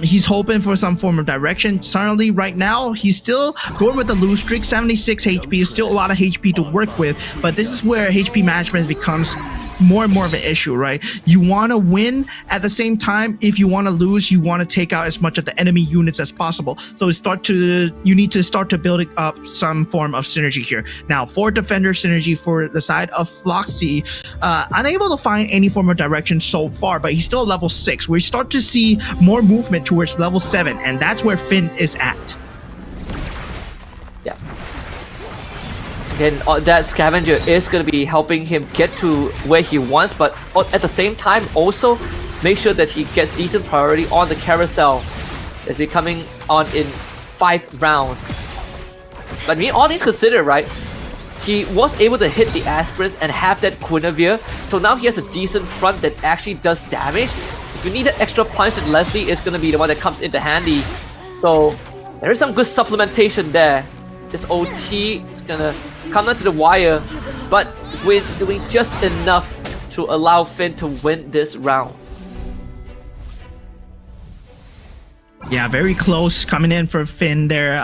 He's hoping for some form of direction. Certainly right now he's still going with the lose streak. 76 HP is still a lot of HP to work with, but this is where HP management becomes more and more of an issue, right? You want to win at the same time. If you want to lose, you want to take out as much of the enemy units as possible. So you need to start to build up some form of synergy here. Now, for defender synergy for the side of Floxy, unable to find any form of direction so far, but he's still level 6. We start to see more movement towards level 7, and that's where Finn is at. Yeah. Again, that Scavenger is going to be helping him get to where he wants, but at the same time also make sure that he gets decent priority on the carousel as he's coming on in 5 rounds. But I mean, all these considered, right? He was able to hit the aspirants and have that Guinevere, so now he has a decent front that actually does damage. If you need that extra punch, then Leslie is going to be the one that comes into handy. So there is some good supplementation there. This OT is gonna come down to the wire, but with doing just enough to allow Finn to win this round. Yeah, very close coming in for Finn there.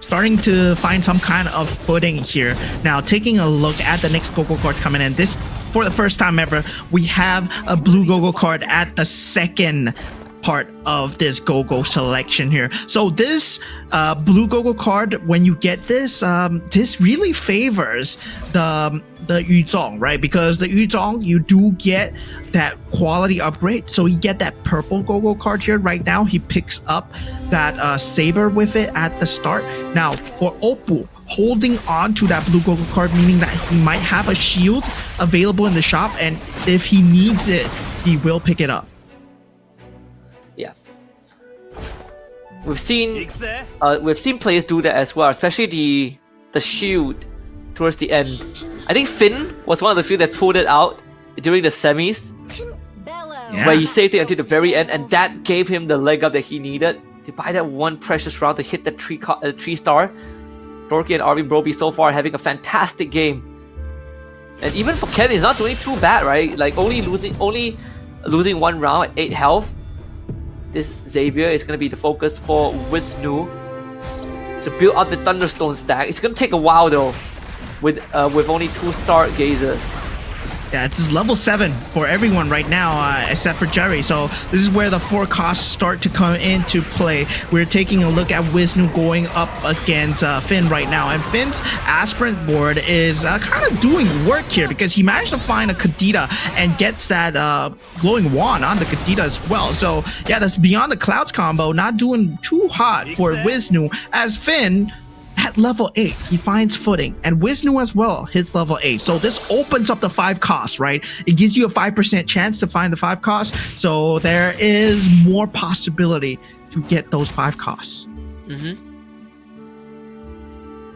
Starting to find some kind of footing here. Now, taking a look at the next Gogo card coming in. This, for the first time ever, we have a blue Gogo card at the second part of this Gogo selection here. So this blue Gogo card, when you get this, this really favors the Yuzong, right? Because the Yuzong, you do get that quality upgrade. So you get that purple Gogo card here right now. He picks up that saber with it at the start. Now for Opal, holding on to that blue Gogo card, meaning that he might have a shield available in the shop, and if he needs it, he will pick it up. Yeah, we've seen players do that as well, especially the shield towards the end. I think Finn was one of the few that pulled it out during the semis, where he saved it until the very end, and that gave him the leg up that he needed to buy that one precious round to hit that 3-star. Dorky and Arvin Broby so far having a fantastic game, and even for Ken, he's not doing too bad, right? Like only losing 1 round at 8 health. This Xavier is going to be the focus for Wisnu to build up the Thunderstone stack. It's going to take a while though, with only 2 stargazers. Yeah, it's level 7 for everyone right now, except for Jerry. So this is where the 4 costs start to come into play. We're taking a look at Wisnu going up against Finn right now. And Finn's aspirant board is kind of doing work here because he managed to find a Kadita and gets that glowing wand on the Kadita as well. So yeah, that's Beyond the Clouds combo not doing too hot for Wisnu, as Finn at level 8, he finds footing, and Wisnu as well hits level 8. So this opens up the 5 costs, right? It gives you a 5% chance to find the 5 costs. So there is more possibility to get those 5 costs. When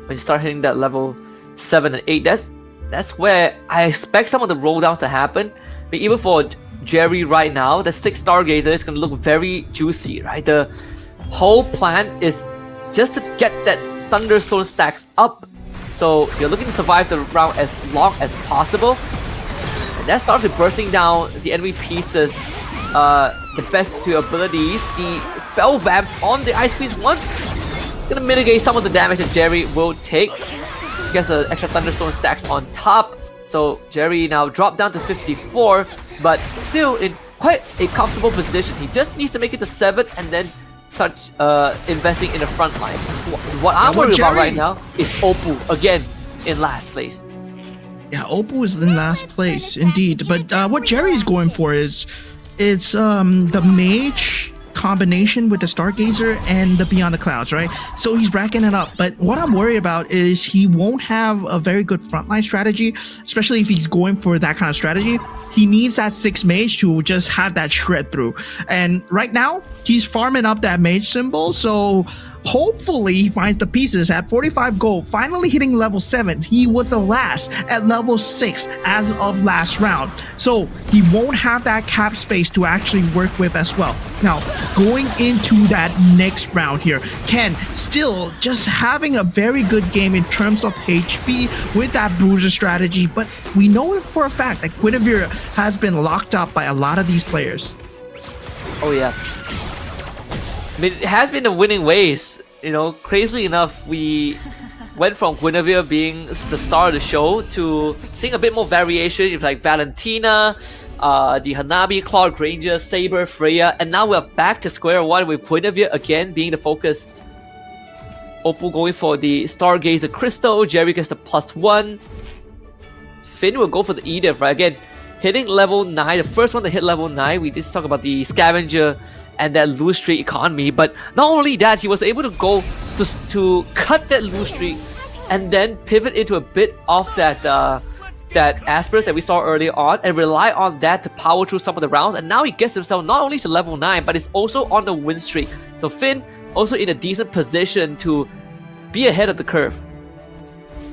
you start hitting that level 7 and 8, that's where I expect some of the rolldowns to happen. But even for Jerry right now, the 6 Stargazer is going to look very juicy, right? The whole plan is just to get that Thunderstone stacks up, so you're looking to survive the round as long as possible, and that starts with bursting down the enemy pieces the best to your abilities. The spell vamp on the Ice Queen's one gonna mitigate some of the damage that Jerry will take. Gets the extra Thunderstone stacks on top, so Jerry now dropped down to 54, but still in quite a comfortable position. He just needs to make it to 7 and then start investing in the front line. What I'm worried about right now is Oppo again in last place. Yeah, Oppo is in last place indeed. But what Jerry's going for is it's the mage combination with the Stargazer and the Beyond the Clouds, right? So he's racking it up. But what I'm worried about is he won't have a very good frontline strategy, especially if he's going for that kind of strategy. He needs that 6 mage to just have that shred through. And right now, he's farming up that mage symbol, so hopefully he finds the pieces at 45 gold, finally hitting level 7. He was the last at level 6 as of last round, so he won't have that cap space to actually work with as well. Now, going into that next round here, Ken still just having a very good game in terms of HP with that bruiser strategy, but we know it for a fact that Guinevere has been locked up by a lot of these players. Oh yeah. I mean, it has been the winning ways. You know, crazily enough, we went from Guinevere being the star of the show to seeing a bit more variation with like Valentina, the Hanabi, Clark Granger, Saber, Freya, and now we're back to square one with Guinevere again being the focus. Oppo going for the Stargazer Crystal, Jerry gets the +1. Finn will go for the Edith, right? Again, hitting level 9, the first one to hit level 9, we just talked about the Scavenger and that lose streak economy, but not only that, he was able to go to cut that lose streak and then pivot into a bit of that that aspirant that we saw earlier on and rely on that to power through some of the rounds, and now he gets himself not only to level 9 but is also on the win streak. So Finn also in a decent position to be ahead of the curve.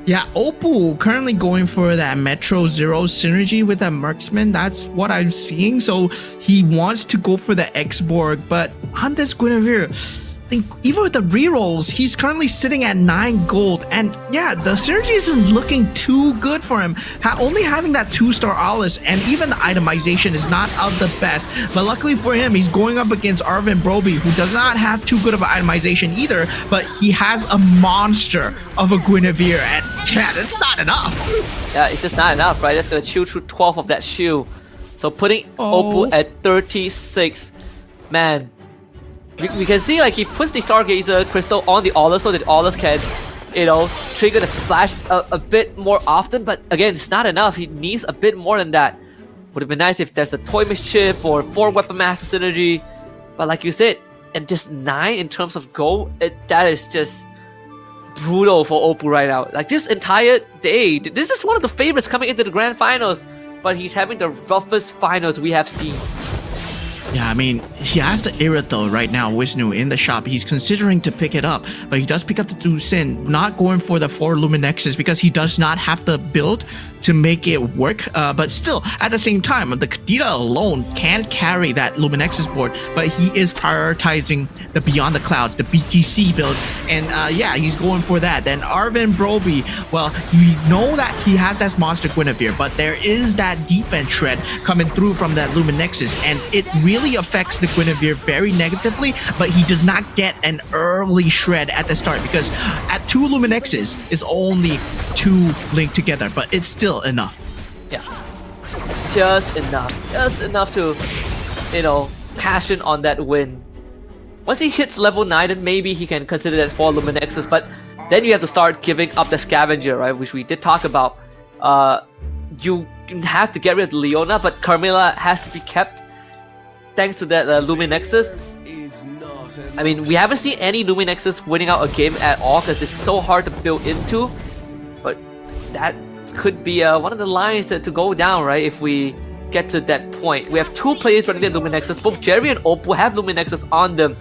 Yeah, Oppo currently going for that Metro Zero synergy with that Marksman. That's what I'm seeing. So he wants to go for the X-Borg, but on this Guinevere, I think even with the rerolls, he's currently sitting at 9 gold. And yeah, the synergy isn't looking too good for him. Only having that 2-star Alice and even the itemization is not of the best. But luckily for him, he's going up against Arvin Broby, who does not have too good of an itemization either, but he has a monster of a Guinevere. And yeah, that's not enough. Yeah, it's just not enough, right? That's gonna chew through 12 of that shield. So putting Oppo at 36, man. We can see like he puts the Stargazer Crystal on the Aulus so that Aulus can, you know, trigger the splash a bit more often, but again, it's not enough. He needs a bit more than that. Would have been nice if there's a Toy Mischief or 4 Weapon Master synergy, but like you said, and just 9 in terms of gold, that is just brutal for Oppo right now. Like this entire day, this is one of the favorites coming into the grand finals, but he's having the roughest finals we have seen. Yeah, I mean, he has the Irithel right now, Wisnu, in the shop. He's considering to pick it up, but he does pick up the 2 Sin, not going for the 4 Luminexes because he does not have the build to make it work. But still, at the same time, the Kadita alone can't carry that Luminexes board, but he is prioritizing the Beyond the Clouds, the BTC build. And yeah, he's going for that. Then Arvin Broby, well, we know that he has that monster Guinevere, but there is that defense shred coming through from that Luminexes, and it really affects the Guinevere very negatively, but he does not get an early shred at the start because at 2 Luminexes is only 2 linked together, but it's still enough. Yeah. just enough to, you know, cash in on that win. Once he hits level 9, then maybe he can consider that 4 Luminexes, but then you have to start giving up the Scavenger, right, which we did talk about. You have to get rid of Leona, but Carmilla has to be kept thanks to that Luminexes. I mean, we haven't seen any Luminexes winning out a game at all because it's so hard to build into, but that could be one of the lines to go down, right, if we get to that point. We have 2 players running their Luminexes. Both Jerry and Opal have Luminexes on them,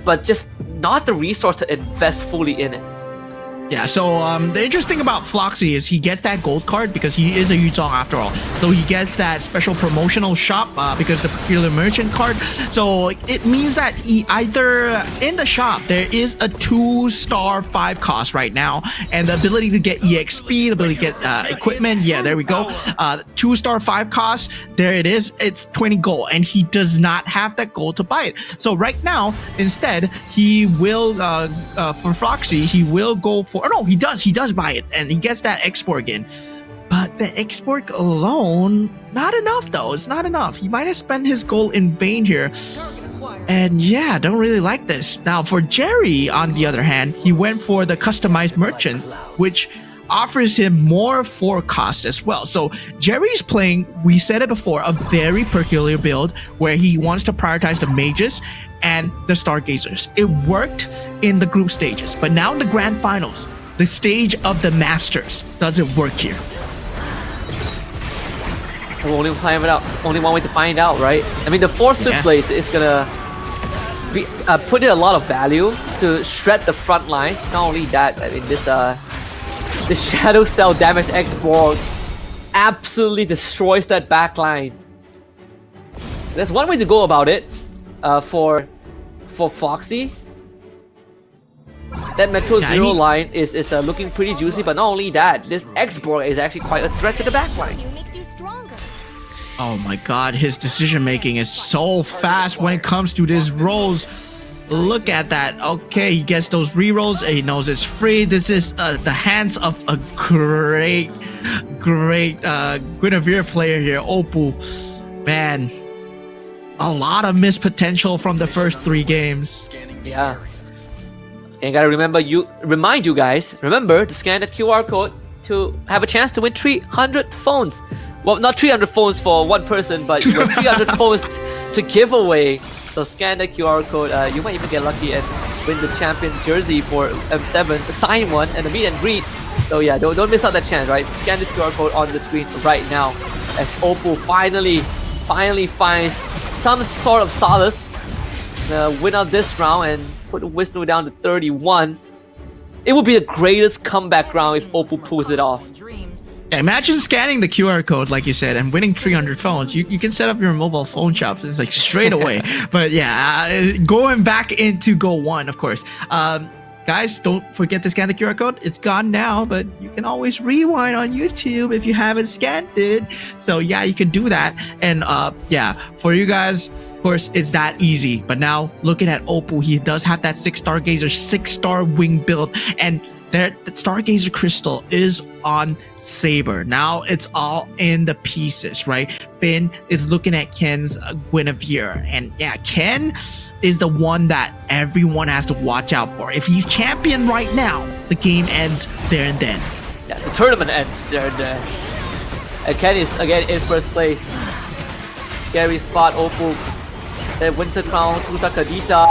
but just not the resource to invest fully in it. Yeah, so the interesting about Floxy is he gets that gold card because he is a Yuzong after all. So he gets that special promotional shop because the peculiar merchant card. So it means that he either in the shop there is a 2-star 5 cost right now, and the ability to get EXP, the ability to get equipment. Yeah, there we go. 2-star 5 cost. There it is. It's 20 gold, and he does not have that gold to buy it. So right now, instead, he will for Floxy, he will go for. Oh no, he does buy it, and he gets that export again. But the export alone, not enough though. It's not enough. He might have spent his gold in vain here. And yeah, don't really like this. Now for Jerry, on the other hand, he went for the customized merchant, which offers him more 4 cost as well. So Jerry's playing, we said it before, a very peculiar build where he wants to prioritize the mages and the stargazers. It worked in the group stages, but now in the grand finals, the stage of the masters, does it work here? We'll only find out. Only one way to find out, right? I mean, the 4th Swift Blaze is gonna be put in a lot of value to shred the front line. Not only that, I mean, this Shadow Cell damage export absolutely destroys that back line. There's one way to go about it. For Foxy, that Metro Zero line is looking pretty juicy, but not only that, this X-Borg is actually quite a threat to the backline. Oh my god, his decision making is so fast when it comes to these rolls. Look at that. Okay, he gets those rerolls and he knows it's free. This is the hands of a great Guinevere player here, Opal. Man, a lot of missed potential from the first 3 games. Yeah. And gotta remind you guys, remember to scan that QR code to have a chance to win 300 phones. Well, not 300 phones for one person, but 300 phones to give away. So scan the QR code. You might even get lucky and win the champion jersey for M7, sign one, and a meet and greet. So yeah, don't miss out that chance, right? Scan this QR code on the screen right now as Opal finally finds some sort of solace, win out this round and put Wisnu down to 31. It would be the greatest comeback round if Opal pulls it off. Yeah, imagine scanning the QR code, like you said, and winning 300 phones. You can set up your mobile phone shop. It's like straight away. But yeah, going back into GO1, of course. Guys, don't forget to scan the QR code. It's gone now, but you can always rewind on YouTube if you haven't scanned it. So yeah, you can do that. And yeah, for you guys, of course, it's that easy. But now, looking at Opal, he does have that 6 Stargazer, 6-star wing build. And that Stargazer crystal is on Saber. Now it's all in the pieces, right? Finn is looking at Ken's Guinevere, and yeah, Ken is the one that everyone has to watch out for. If he's champion right now, the game ends there and then. Yeah, the tournament ends there and then. And Ken is again in first place. Scary spot, Opal. The Winter Crown, Tuta Kadita.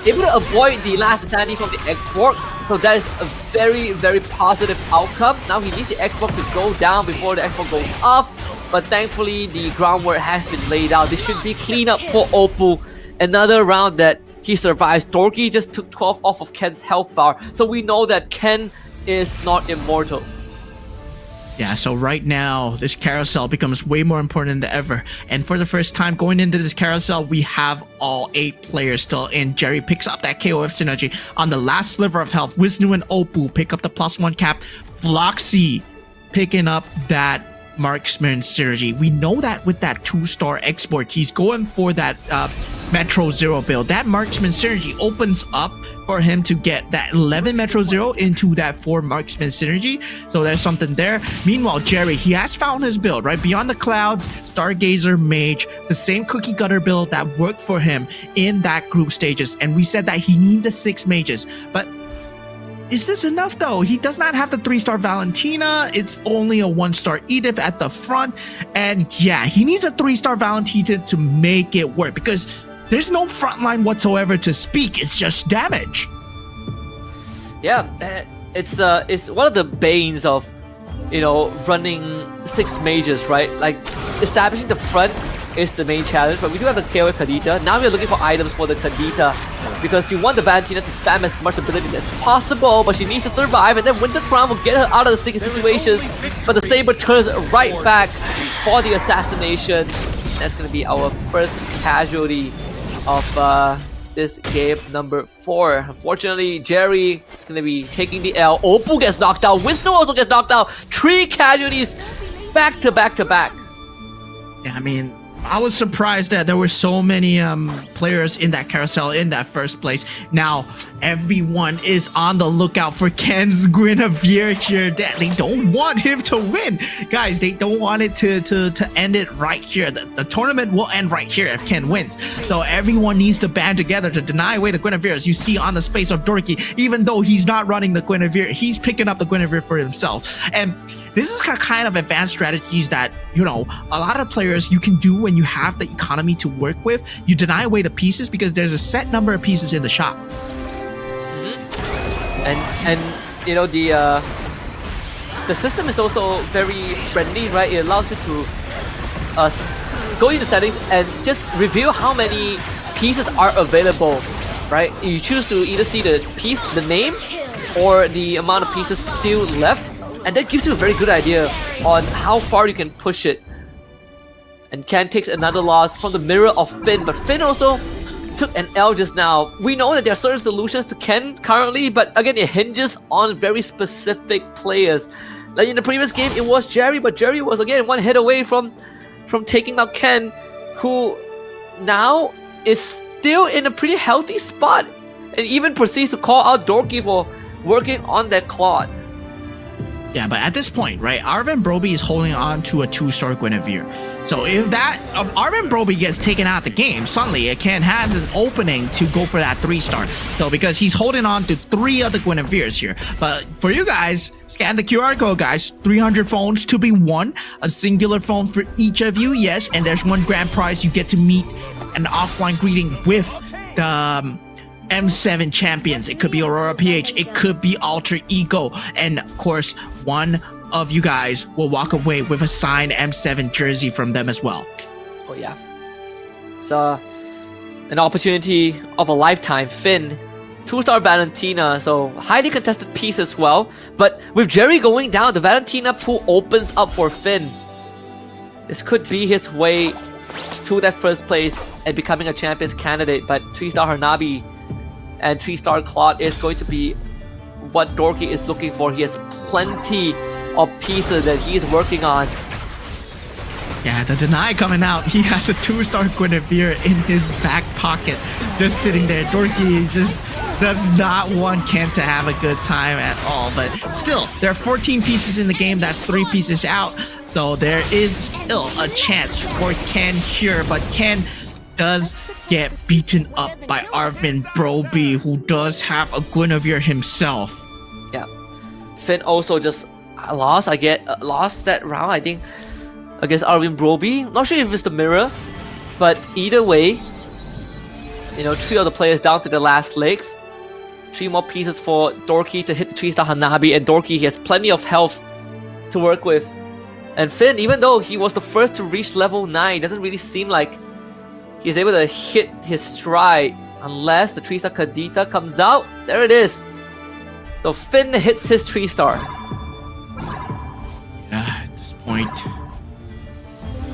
Able to avoid the last insanity from the export. So that is a very, very positive outcome. Now he needs the export to go down before the export goes up. But thankfully, the groundwork has been laid out. This should be clean up for Opal. Another round that he survives. Dorky just took 12 off of Ken's health bar. So we know that Ken is not immortal. Yeah, so right now, this carousel becomes way more important than ever. And for the first time going into this carousel, we have all 8 players still in. Jerry picks up that KOF synergy on the last sliver of health. Wisnu and Opal pick up the +1 cap. Floxy picking up that marksman synergy. We know that with that 2-star export, he's going for that Metro Zero build. That marksman synergy opens up for him to get that 11 Metro Zero into that 4 marksman synergy. So there's something there. Meanwhile, Jerry, he has found his build, right? Beyond the Clouds, Stargazer, Mage, the same cookie cutter build that worked for him in that group stages. And we said that he needed the 6 mages. But is this enough though? He does not have the 3-star Valentina. It's only a 1-star Edith at the front. And yeah, he needs a 3-star Valentina to make it work because there's no front line whatsoever to speak. It's just damage. Yeah, it's one of the banes of, you know, running 6 mages, right? Like, establishing the front is the main challenge, but we do have the KO Kadita. Now we're looking for items for the Kadita because you want the Valentina to spam as much abilities as possible, but she needs to survive, and then Winter Crown will get her out of the sticky situations. But the Saber turns right back for the assassination. That's going to be our first casualty of this game number 4. Unfortunately, Jerry is going to be taking the L. Opal gets knocked out. Wisdom also gets knocked out. 3 casualties back to back to back. Yeah, I mean, I was surprised that there were so many players in that carousel in that first place. Now, everyone is on the lookout for Ken's Guinevere here. They don't want him to win. Guys, they don't want it to end it right here. The tournament will end right here if Ken wins. So everyone needs to band together to deny away the Guinevere. As you see on the space of Dorky, even though he's not running the Guinevere, he's picking up the Guinevere for himself. And this is kind of advanced strategies that, you know, a lot of players you can do when you have the economy to work with. You deny away the pieces because there's a set number of pieces in the shop. And you know, the system is also very friendly, right? It allows you to go into settings and just reveal how many pieces are available, right? You choose to either see the piece, the name, or the amount of pieces still left, and that gives you a very good idea on how far you can push it. And Ken takes another loss from the mirror of Finn, but Finn also took an L just now. We know that there are certain solutions to Ken currently, but again, it hinges on very specific players. Like in the previous game, it was Jerry, but Jerry was again 1 hit away from taking out Ken, who now is still in a pretty healthy spot, and even proceeds to call out Dorky for working on that Claude. Yeah, but at this point, right, Arvin Broby is holding on to a 2-star Guinevere. So if that Arvin Broby gets taken out of the game, suddenly Ken has an opening to go for that 3-star. So because he's holding on to 3 of the Guineveres here. But for you guys, scan the QR code, guys. 300 phones to be won. A singular phone for each of you, yes. And there's 1 grand prize. You get to meet an offline greeting with the M7 champions. It could be Aurora PH, it could be Alter Ego, and of course, one of you guys will walk away with a signed M7 jersey from them as well. Oh yeah. It's an opportunity of a lifetime. Finn, 2-star Valentina, so highly contested piece as well. But with Jerry going down, the Valentina pool opens up for Finn. This could be his way to that first place and becoming a champions candidate, but 3-star Hanabi and 3-star Claude is going to be what Dorky is looking for. He has plenty of pieces that he is working on. Yeah, the deny coming out. He has a 2-star Guinevere in his back pocket, just sitting there. Dorky just does not want Ken to have a good time at all. But still, there are 14 pieces in the game. That's 3 pieces out. So there is still a chance for Ken here. But Ken does get beaten up by Arvin Broby, who does have a Guinevere himself. Yeah, Finn also just lost. Lost that round, I think, against Arvin Broby. Not sure if it's the mirror, but either way, you know, 3 of the players down to the last legs. 3 more pieces for Dorky to hit 3-star Hanabi, and Dorky, he has plenty of health to work with. And Finn, even though he was the first to reach level 9, doesn't really seem like he's able to hit his stride unless the 3-star Kadita comes out. There it is. So Finn hits his 3-star. Yeah, at this point,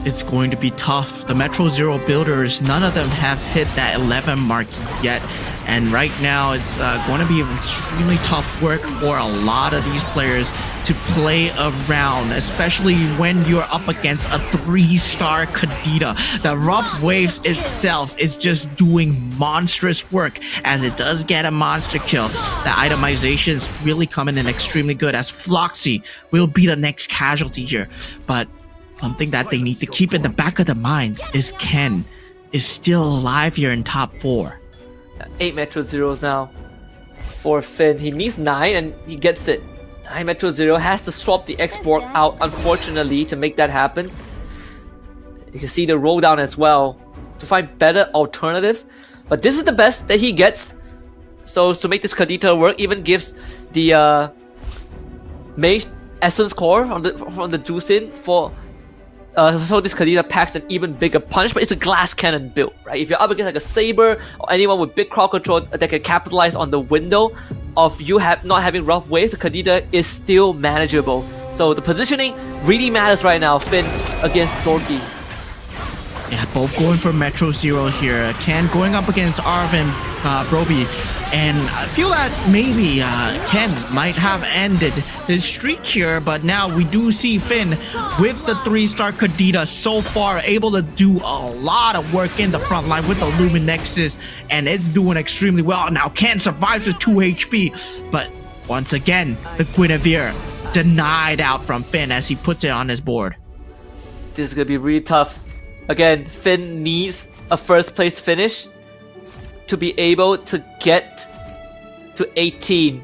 it's going to be tough. The Metro Zero builders, none of them have hit that 11 mark yet. And right now, it's going to be extremely tough work for a lot of these players to play around, especially when you're up against a 3-star Kadita. The Rough Waves itself is just doing monstrous work as it does get a monster kill. The itemization is really coming in extremely good as Floxy will be the next casualty here. But something that they need to keep in the back of their minds is Ken is still alive here in top 4. 8 Metro Zeros now for Finn. He needs 9 and he gets it. 9 Metro Zero has to swap the X-Borg out, unfortunately, to make that happen. You can see the roll down as well to find better alternatives. But this is the best that he gets. So to make this Kadita work, even gives the Mage Essence Core on the Juicin for so this Kadita packs an even bigger punch, but it's a glass cannon build, right? If you're up against like a Saber or anyone with big crowd control that can capitalize on the window of you not having rough waves, the Kadita is still manageable. So the positioning really matters right now. Finn against Dorky. Yeah, both going for Metro Zero here. Ken going up against Arvin Broby. And I feel that maybe Ken might have ended his streak here, but now we do see Finn with the 3-star Kadita so far able to do a lot of work in the front line with the Luminexus, and it's doing extremely well. Now Ken survives with 2 HP, but once again, the Guinevere denied out from Finn as he puts it on his board. This is going to be really tough. Again, Finn needs a first place finish to be able to get to 18.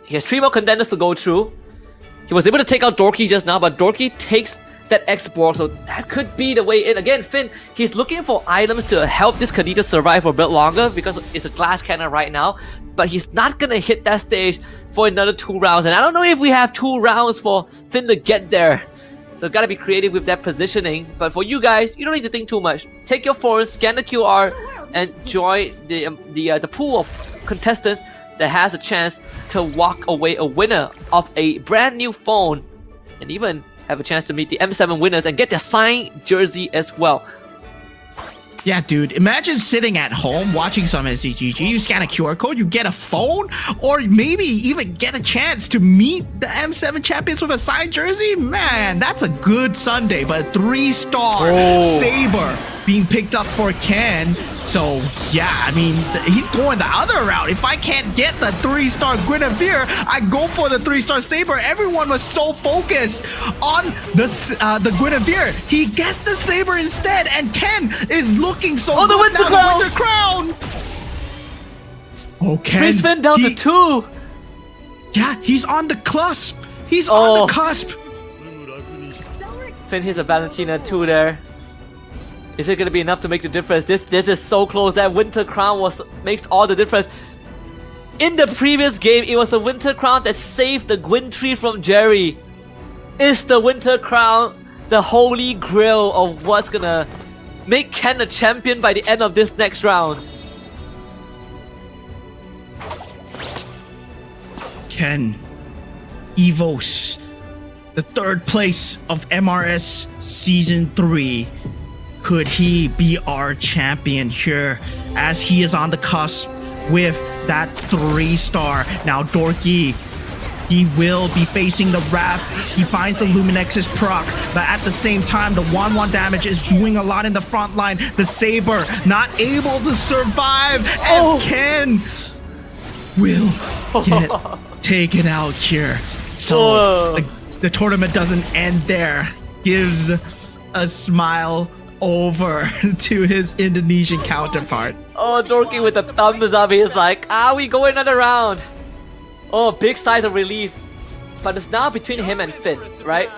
He has 3 more contenders to go through. He was able to take out Dorky just now, but Dorky takes that X-Borg, so that could be the way in. Again, Finn, he's looking for items to help this Kadita survive for a bit longer because it's a glass cannon right now, but he's not gonna hit that stage for another 2 rounds, and I don't know if we have 2 rounds for Finn to get there. So gotta be creative with that positioning. But for you guys, you don't need to think too much. Take your phone, scan the QR, and join the pool of contestants that has a chance to walk away a winner of a brand new phone, and even have a chance to meet the M7 winners and get their signed jersey as well. Yeah, dude, imagine sitting at home watching some MCGG, you scan a QR code, you get a phone, or maybe even get a chance to meet the M7 champions with a signed jersey. Man, that's a good Sunday, but 3-star Saber being picked up for Ken. So, yeah, I mean, he's going the other route. If I can't get the 3-star Guinevere, I go for the 3-star Saber. Everyone was so focused on the Guinevere. He gets the Saber instead, and Ken is looking so good. The Winter now, the Winter Crown. Oh, Ken. Brings Finn down to 2. Yeah, he's on the cusp. He's on the cusp. Finn hits a Valentina 2 there. Is it going to be enough to make the difference? This is so close. That Winter Crown makes all the difference. In the previous game, it was the Winter Crown that saved the Gwyn tree from Jerry. Is the Winter Crown the holy grail of what's going to make Ken a champion by the end of this next round? Ken Evos, the 3rd place of MRS Season 3. Could he be our champion here as he is on the cusp with that 3-star? Now Dorky, he will be facing the Wrath. He finds the Luminexus proc, but at the same time, the 1-1 damage is doing a lot in the front line. The Saber not able to survive as Ken will get taken out here. So the tournament doesn't end there. Gives a smile over to his Indonesian counterpart. Oh, Dorky with the thumbs up. He's like, we go another round. Oh, big sigh of relief. But it's now between him and Finn, right?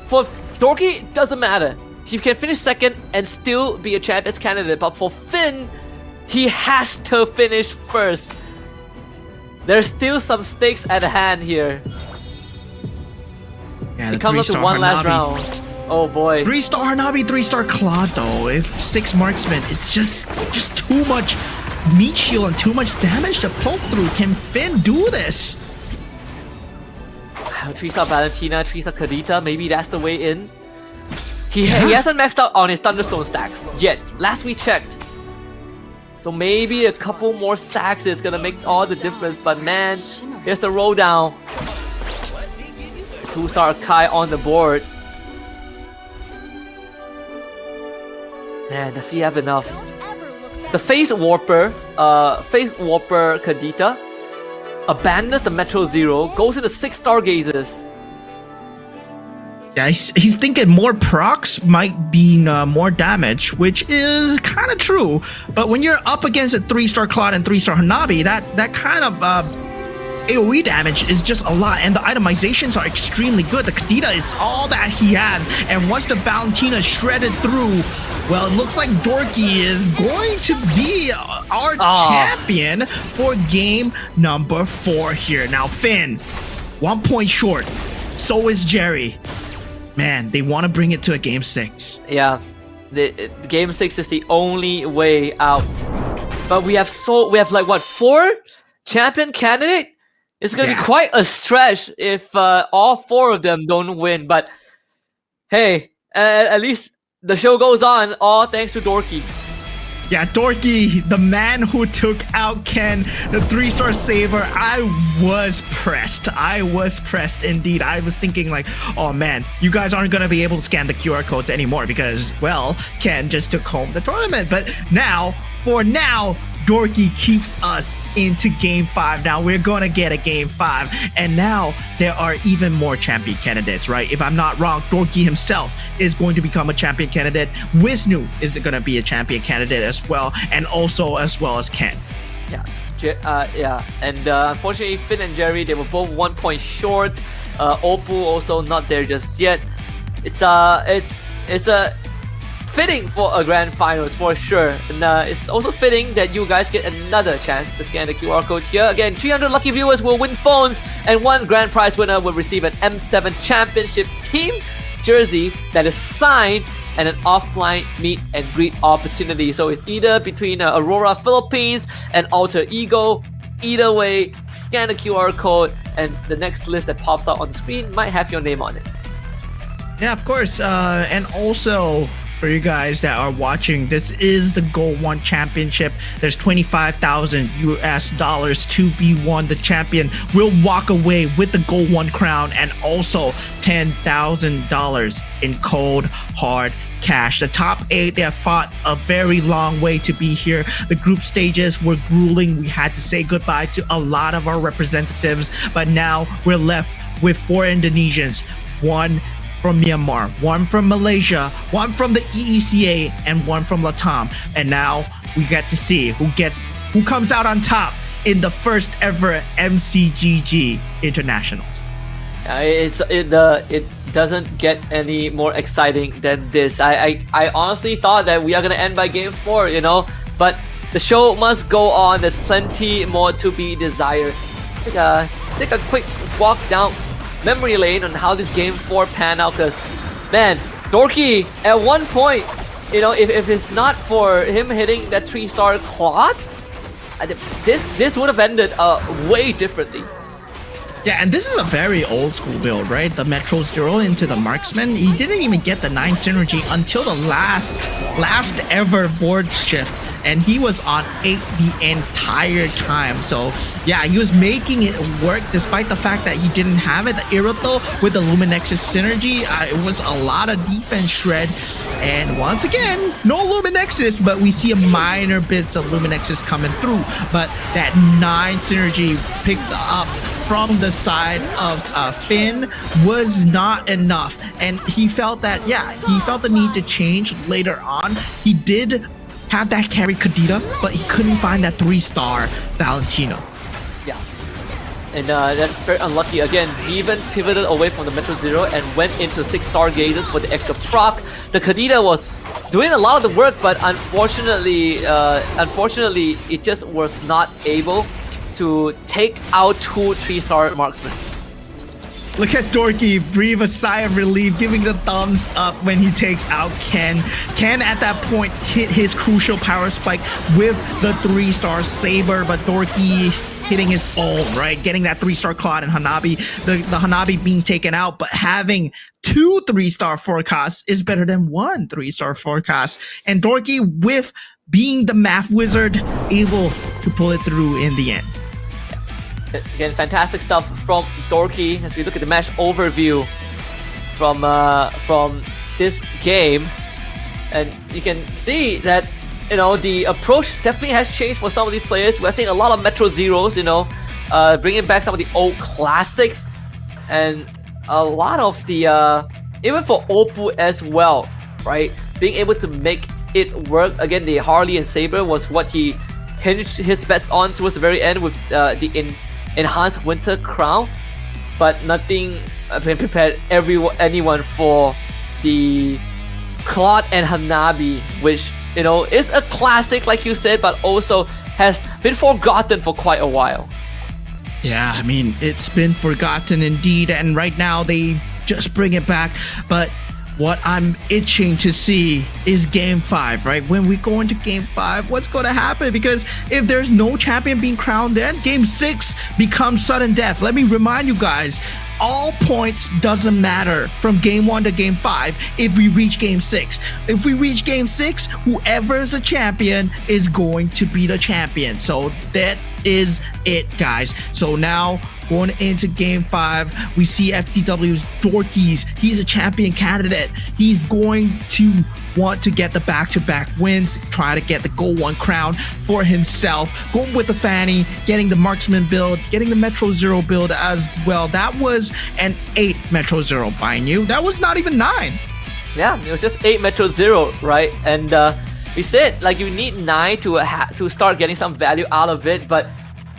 For Dorky, it doesn't matter. He can finish 2nd and still be a champions candidate. But for Finn, he has to finish 1st. There's still some stakes at hand here. Yeah, it comes up to 1 last round. Oh boy. 3-star Hanabi, 3-star Claude though. If 6 marksman, it's just too much meat shield and too much damage to poke through. Can Finn do this? 3-star Valentina, 3-star Kadita, maybe that's the way in. He hasn't maxed out on his Thunderstone stacks yet. Last we checked. So So maybe a couple more stacks is gonna make all the difference. But man, here's the roll down. 2-star Kai on the board. Man, does he have enough? The Face Warper Kadita abandons the Metro Zero, goes into 6-star gazes. Yeah, he's thinking more procs might be more damage, which is kind of true. But when you're up against a 3-star Claude and 3-star Hanabi, that kind of AoE damage is just a lot, and the itemizations are extremely good. The Kadita is all that he has, and once the Valentina shredded through, well, it looks like Dorky is going to be our champion for game number 4 here. Now, Finn, 1 point short. So is Jerry. Man, they want to bring it to a game 6. Yeah, the game 6 is the only way out. But we have like what, 4 champion candidate? It's gonna be quite a stretch if all 4 of them don't win. But hey, at least the show goes on, all thanks to Dorky. Yeah, Dorky, the man who took out Ken, the 3-star saver. I was pressed indeed. I was thinking like, oh man, you guys aren't gonna be able to scan the QR codes anymore because, well, Ken just took home the tournament. But now, for now, Dorky keeps us into game 5. Now we're gonna get a game 5, and now there are even more champion candidates, right? If I'm not wrong, Dorky himself is going to become a champion candidate. Wisnu is gonna be a champion candidate as well, and also as well as Ken. Yeah, and unfortunately, Finn and Jerry, they were both 1 point short. Oppo also not there just yet. It's a fitting for a grand finals for sure, and it's also fitting that you guys get another chance to scan the QR code here. Again, 300 lucky viewers will win phones, and 1 grand prize winner will receive an M7 Championship team jersey that is signed and an offline meet and greet opportunity. So it's either between Aurora Philippines and Alter Ego. Either way, scan the QR code, and the next list that pops out on the screen might have your name on it. Yeah, of course, and also, for you guys that are watching, this is the GO1 Championship. There's $25,000 US to be won. The champion will walk away with the GO1 crown and also $10,000 in cold hard cash. The top 8, they have fought a very long way to be here. The group stages were grueling. We had to say goodbye to a lot of our representatives, but now we're left with 4 Indonesians, 1 from Myanmar, 1 from Malaysia, 1 from the EECA, and 1 from Latam. And now we get to see who comes out on top in the first ever MCGG Internationals. It doesn't get any more exciting than this. I honestly thought that we are gonna end by game 4, you know, but the show must go on. There's plenty more to be desired. Take a quick walk down memory lane on how this game 4 panned out, because man, Dorky at one point, you know, if it's not for him hitting that 3-star Claude, this would have ended way differently. Yeah, and this is a very old school build, right? The Metro Zero into the Marksman. He didn't even get the 9 synergy until the last ever board shift, and he was on 8 the entire time. So yeah, he was making it work despite the fact that he didn't have it. The Iroto with the Luminexus synergy, it was a lot of defense shred. And once again, no Luminexus, but we see a minor bits of Luminexus coming through. But that 9 synergy picked up from the side of Finn was not enough. And he felt that, he felt the need to change later on. He did have that carry Kadita, but he couldn't find that 3-star Valentina. Yeah. And that's very unlucky. Again, he even pivoted away from the Metro Zero and went into 6-star gazes for the extra proc. The Kadita was doing a lot of the work, but unfortunately, it just was not able to take out 2 3-star marksmen. Look at Dorky breathe a sigh of relief, giving the thumbs up when he takes out Ken. Ken at that point hit his crucial power spike with the 3-star saber, but Dorky hitting his own, right? Getting that 3-star Claude and Hanabi. The Hanabi being taken out, but having 2 3-star forecasts is better than 1 3-star forecast. And Dorky with being the math wizard, able to pull it through in the end. Again, fantastic stuff from Dorky as we look at the match overview from this game, and you can see that the approach definitely has changed for some of these players. We're seeing a lot of Metro Zeros, bringing back some of the old classics, and a lot of the even for Oppo as well, right? Being able to make it work. Again, the Harley and Saber was what he hinged his bets on towards the very end with the enhanced winter crown, but nothing prepared anyone for the Claude and Hanabi, which is a classic like you said, but also has been forgotten for quite a while. Yeah, I mean, it's been forgotten indeed, and right now they just bring it back. But what I'm itching to see is Game 5, right? When we go into Game 5, what's going to happen? Because if there's no champion being crowned, then Game 6 becomes sudden death. Let me remind you guys, all points doesn't matter from Game 1 to Game 5 if we reach Game 6. If we reach Game 6, whoever is a champion is going to be the champion. So that is it, guys. So now going into Game 5, we see FTW's Dorkies. He's a champion candidate. He's going to want to get the back-to-back wins, try to get the GO1 crown for himself. Going with the Fanny, getting the Marksman build, getting the Metro Zero build as well. That was an 8 Metro Zero, mind you. That was not even 9. Yeah, it was just 8 Metro Zero, right? And we said like you need 9 to start getting some value out of it, but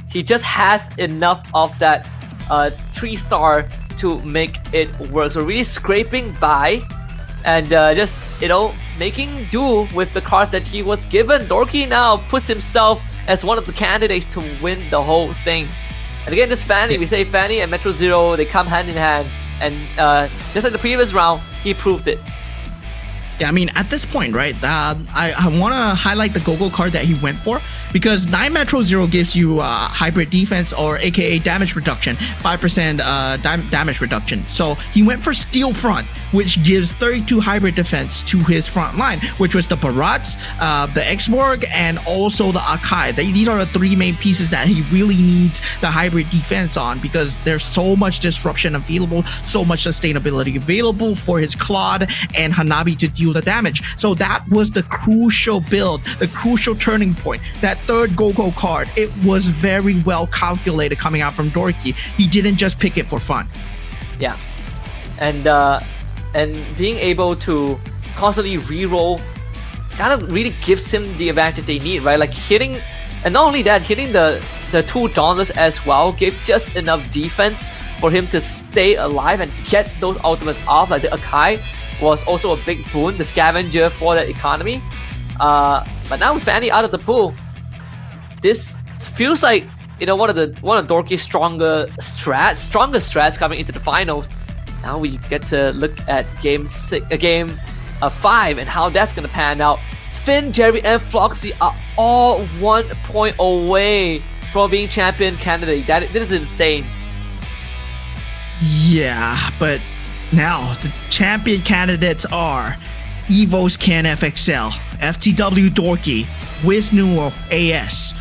he just has enough of that 3-star to make it work. So really scraping by and just making do with the cards that he was given. Dorky now puts himself as one of the candidates to win the whole thing. And again, this Fanny, we say Fanny and Metro Zero, they come hand in hand, and just like the previous round, he proved it. Yeah, I mean, at this point, right, I want to highlight the Gogo card that he went for, because 9 Metro Zero gives you hybrid defense, or aka damage reduction, 5% damage reduction. So he went for Steel Front, which gives 32 hybrid defense to his front line, which was the Barats, the Exborg, and also the Akai. These are the 3 main pieces that he really needs the hybrid defense on, because there's so much disruption available, so much sustainability available for his Claude and Hanabi to deal the damage. So that was the crucial build, the crucial turning point. That third Gogo card, it was very well calculated coming out from Dorky. He didn't just pick it for fun. Yeah, and being able to constantly reroll kind of really gives him the advantage they need, right? Like hitting, and not only that, hitting the 2 Dauntless as well gave just enough defense for him to stay alive and get those ultimates off. Like the Akai was also a big boon, the scavenger for that economy. But now with Fanny out of the pool, this feels like one of Dorky's strongest strats coming into the finals. Now we get to look at game 5 and how that's gonna pan out. Finn, Jerry, and Floxy are all 1 point away from being champion candidate. That is insane. Yeah, but now the champion candidates are Evo's Can FXL, FTW Dorky, Wiz Newell AS,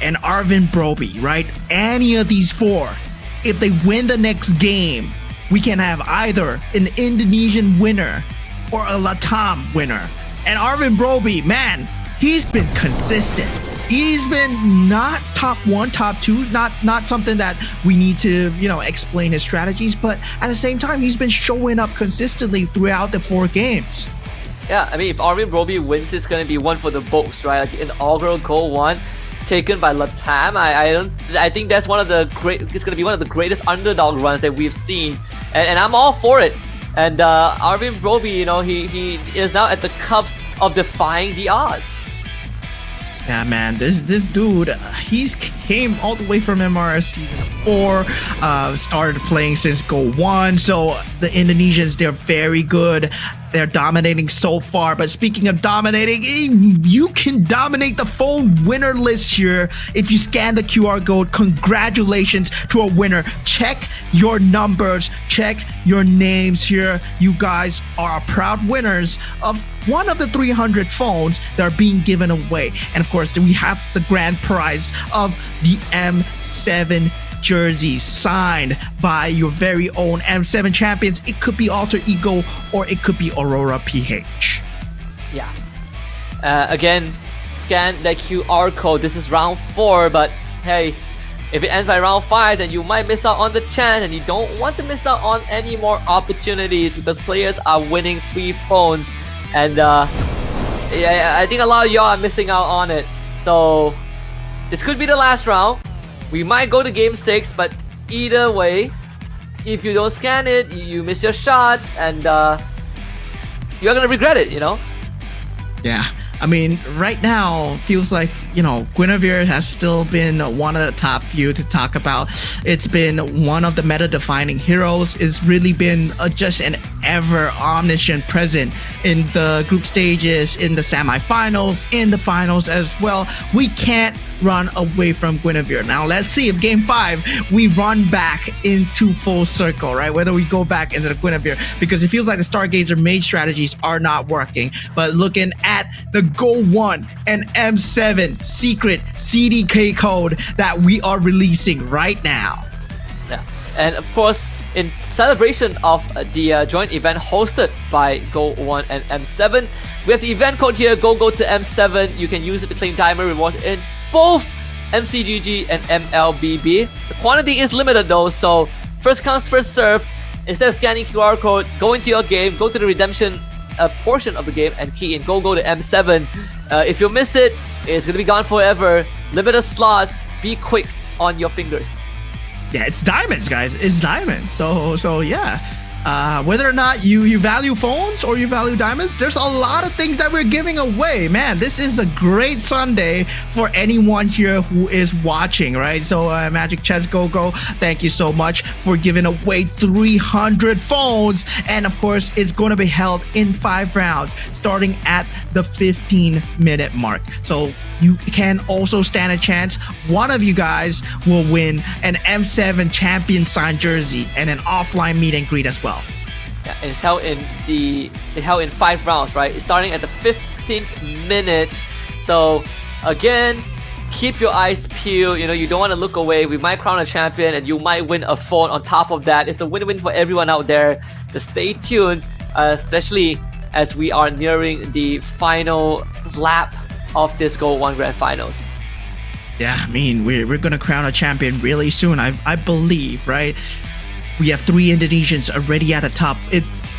and Arvin Broby, right? Any of these 4, if they win the next game, we can have either an Indonesian winner or a Latam winner. And Arvin Broby, man, he's been consistent. He's been not top 1, top 2, not something that we need to, explain his strategies, but at the same time, he's been showing up consistently throughout the 4 games. Yeah, I mean, if Arvin Broby wins, it's gonna be one for the books, right? Like the inaugural GO1 taken by Latam. I think that's it's gonna be one of the greatest underdog runs that we've seen, and I'm all for it. And Arvin Broby, he is now at the cusp of defying the odds. Yeah, man, this dude, he's came all the way from MRS Season 4, started playing since GO1. So the Indonesians, they're very good. They're dominating so far. But speaking of dominating, you can dominate the phone winner list here if you scan the QR code. Congratulations to a winner. Check your numbers, check your names here. You guys are proud winners of one of the 300 phones that are being given away. And of course, we have the grand prize of the M7 jersey signed by your very own M7 champions. It could be Alter Ego or it could be Aurora PH. Yeah. Again, scan that QR code. This is round 4, but hey, if it ends by round 5, then you might miss out on the chance, and you don't want to miss out on any more opportunities because players are winning free phones. And yeah, I think a lot of y'all are missing out on it. So this could be the last round. We might go to game 6, but either way, if you don't scan it, you miss your shot, and you're gonna regret it, you know? Yeah. I mean, right now, feels like, Guinevere has still been one of the top few to talk about. It's been one of the meta-defining heroes. It's really been just an ever omniscient present in the group stages, in the semifinals, in the finals as well. We can't run away from Guinevere. Now, let's see if game 5, we run back into full circle, right? Whether we go back into the Guinevere, because it feels like the Stargazer main strategies are not working. But looking at the GO1 and M7 secret CDK code that we are releasing right now. Yeah, and of course, in celebration of the joint event hosted by GO1 and M7, we have the event code here, go to M7. You can use it to claim diamond rewards in both MCGG and MLBB. The quantity is limited though, so first comes, first serve. Instead of scanning QR code, go into your game, go to the redemption portion of the game and key in go to M7. If you miss it, it's gonna be gone forever. Limited slots, be quick on your fingers. Yeah, it's diamonds, guys. It's diamonds. So yeah. Whether or not you value phones or you value diamonds, there's a lot of things that we're giving away. Man, this is a great Sunday for anyone here who is watching, right? So Magic Chess Go, thank you so much for giving away 300 phones. And of course, it's going to be held in 5 rounds, starting at the 15-minute mark. So you can also stand a chance. One of you guys will win an M7 champion signed jersey and an offline meet and greet as well. Yeah, and it's held in 5 rounds, right? It's starting at the 15th minute. So again, keep your eyes peeled. You don't want to look away. We might crown a champion and you might win a phone on top of that. It's a win-win for everyone out there. Just stay tuned, especially as we are nearing the final lap of this GO1 Grand Finals. Yeah, I mean, we're gonna crown a champion really soon, I believe, right? We have 3 Indonesians already at the top.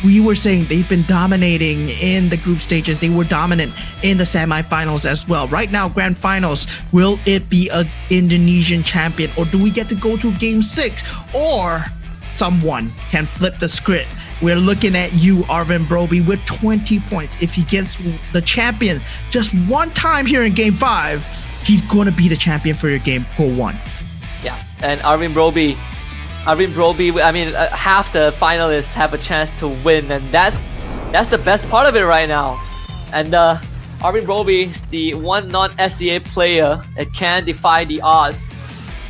We were saying they've been dominating in the group stages. They were dominant in the semifinals as well. Right now, Grand Finals, will it be an Indonesian champion, or do we get to go to game 6, or someone can flip the script? We're looking at you, Arvin Broby, with 20 points. If he gets the champion just one time here in game 5, he's going to be the champion for your game GO1. Yeah, and Arvin Broby, I mean, half the finalists have a chance to win, and that's the best part of it right now. And Arvin Broby is the one non-SCA player that can defy the odds.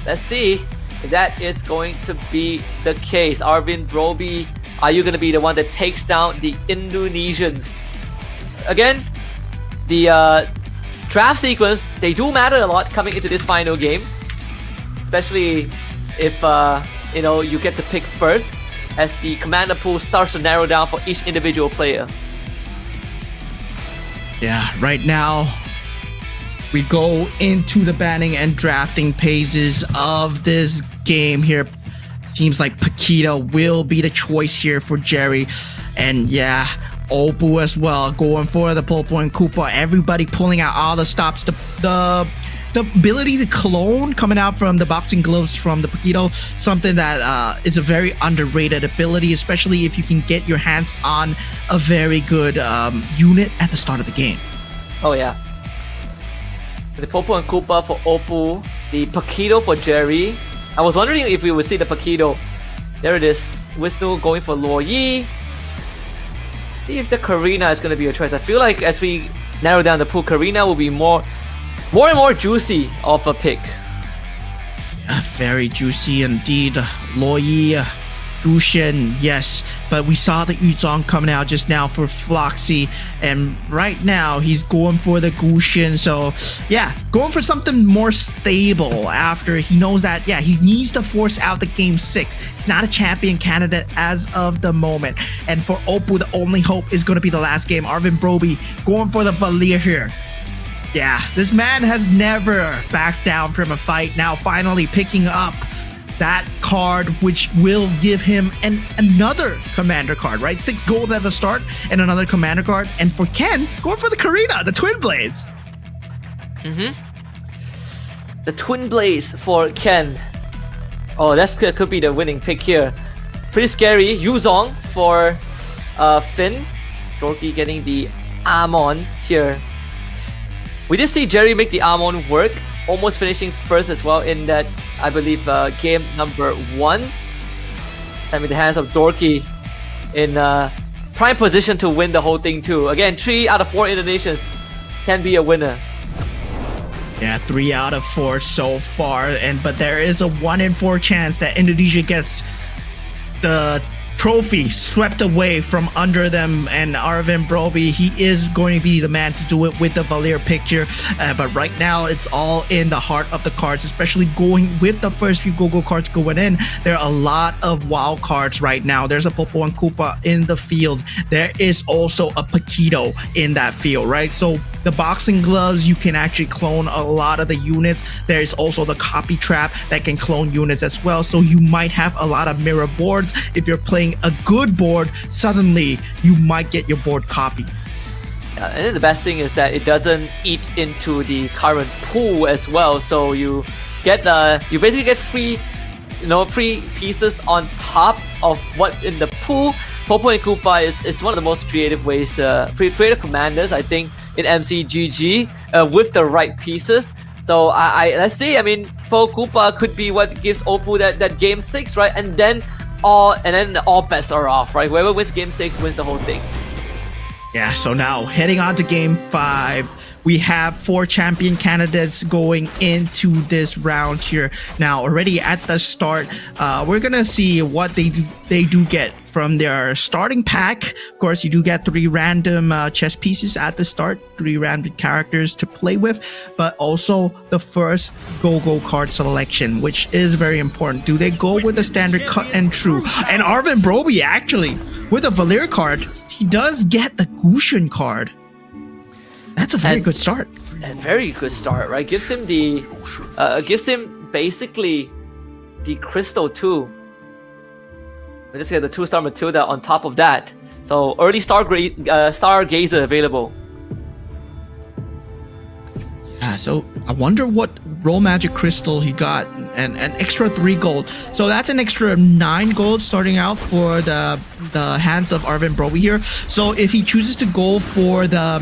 Let's see if that is going to be the case. Arvin Broby, are you going to be the one that takes down the Indonesians? Again, the draft sequence, they do matter a lot coming into this final game, especially if you get to pick first, as the commander pool starts to narrow down for each individual player. Yeah, right now we go into the banning and drafting phases of this game here. Seems like Paquita will be the choice here for Jerry. And yeah, Oppo as well, going for the Popo and Koopa. Everybody pulling out all the stops. The ability to clone coming out from the boxing gloves from the Paquito, something that is a very underrated ability, especially if you can get your hands on a very good unit at the start of the game. Oh yeah. The Popo and Koopa for Oppo The Paquito for Jerry. I was wondering if we would see the Paquito. There it is. Wisnu going for Luo Yi. See if the Karina is going to be a choice. I feel like as we narrow down the pool, Karina will be more and more juicy of a pick. Very juicy indeed. Luo Yi, Gushen, yes. But we saw the Yuzong coming out just now for Floxy. And right now, he's going for the Gushen. So, yeah, going for something more stable after he knows that, yeah, he needs to force out the game 6. He's not a champion candidate as of the moment. And for Oppo, the only hope is going to be the last game. Arvin Broby going for the Valir here. Yeah, this man has never backed down from a fight. Now finally picking up that card, which will give him another commander card, right? 6 gold at the start and another commander card. And for Ken, going for the Karina, the Twin Blades. The Twin Blades for Ken. Oh, that could be the winning pick here. Pretty scary. Yuzong for Finn. Dorky getting the Amon here. We did see Jerry make the Amon work, almost finishing first as well in that, I believe, game number 1. And in the hands of Dorky in prime position to win the whole thing too. Again, 3 out of 4 Indonesians can be a winner. Yeah, 3 out of 4 so far, but there is a 1 in 4 chance that Indonesia gets the trophy swept away from under them, and Arvin Broby, he is going to be the man to do it with the Valir picture. But right now, it's all in the heart of the cards, especially going with the first few Go-Go cards going in. There are a lot of wild cards right now. There's a Popo and Koopa in the field. There is also a Paquito in that field, right? So the boxing gloves, you can actually clone a lot of the units. There's also the copy trap that can clone units as well. So you might have a lot of mirror boards. If you're playing a good board, suddenly you might get your board copied. And then the best thing is that it doesn't eat into the current pool as well. So you get you basically get free pieces on top of what's in the pool. Popo and Koopa is one of the most creative ways to create commanders, I think, in MCGG with the right pieces. So let's see. I mean, Popo Koopa could be what gives Oppo that game 6, right? And then all bets are off, right? Whoever wins game 6 wins the whole thing. Yeah, so now heading on to game 5, we have 4 champion candidates going into this round here. Now, already at the start, we're gonna see what they do get from their starting pack. Of course, you do get 3 random chess pieces at the start, 3 random characters to play with, but also the first Go-Go card selection, which is very important. Do they go with the standard cut and true? And Arvin Broby, actually, with a Valir card, he does get the Gushen card. That's a very good start. A very good start, right? Gives him basically the crystal too. Let's get the 2-star Matilda on top of that. So early Stargazer available. Yeah, so I wonder what Roll Magic Crystal he got, and an extra 3 gold. So that's an extra 9 gold starting out for the hands of Arvin Broby here. So if he chooses to go for the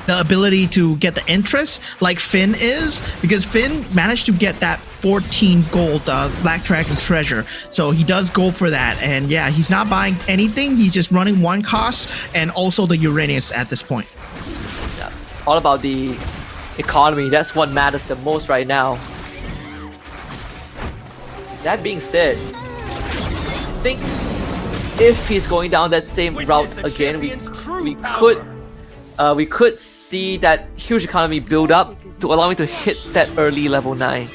ability to get the interest like Finn is, because Finn managed to get that 14 gold Black Dragon treasure, so he does go for that. And yeah, he's not buying anything, he's just running 1 cost and also the Uranus at this point. Yeah, all about the economy, that's what matters the most right now. That being said, I think if he's going down that same route again, we could see that huge economy build up to allow him to hit that early level 9.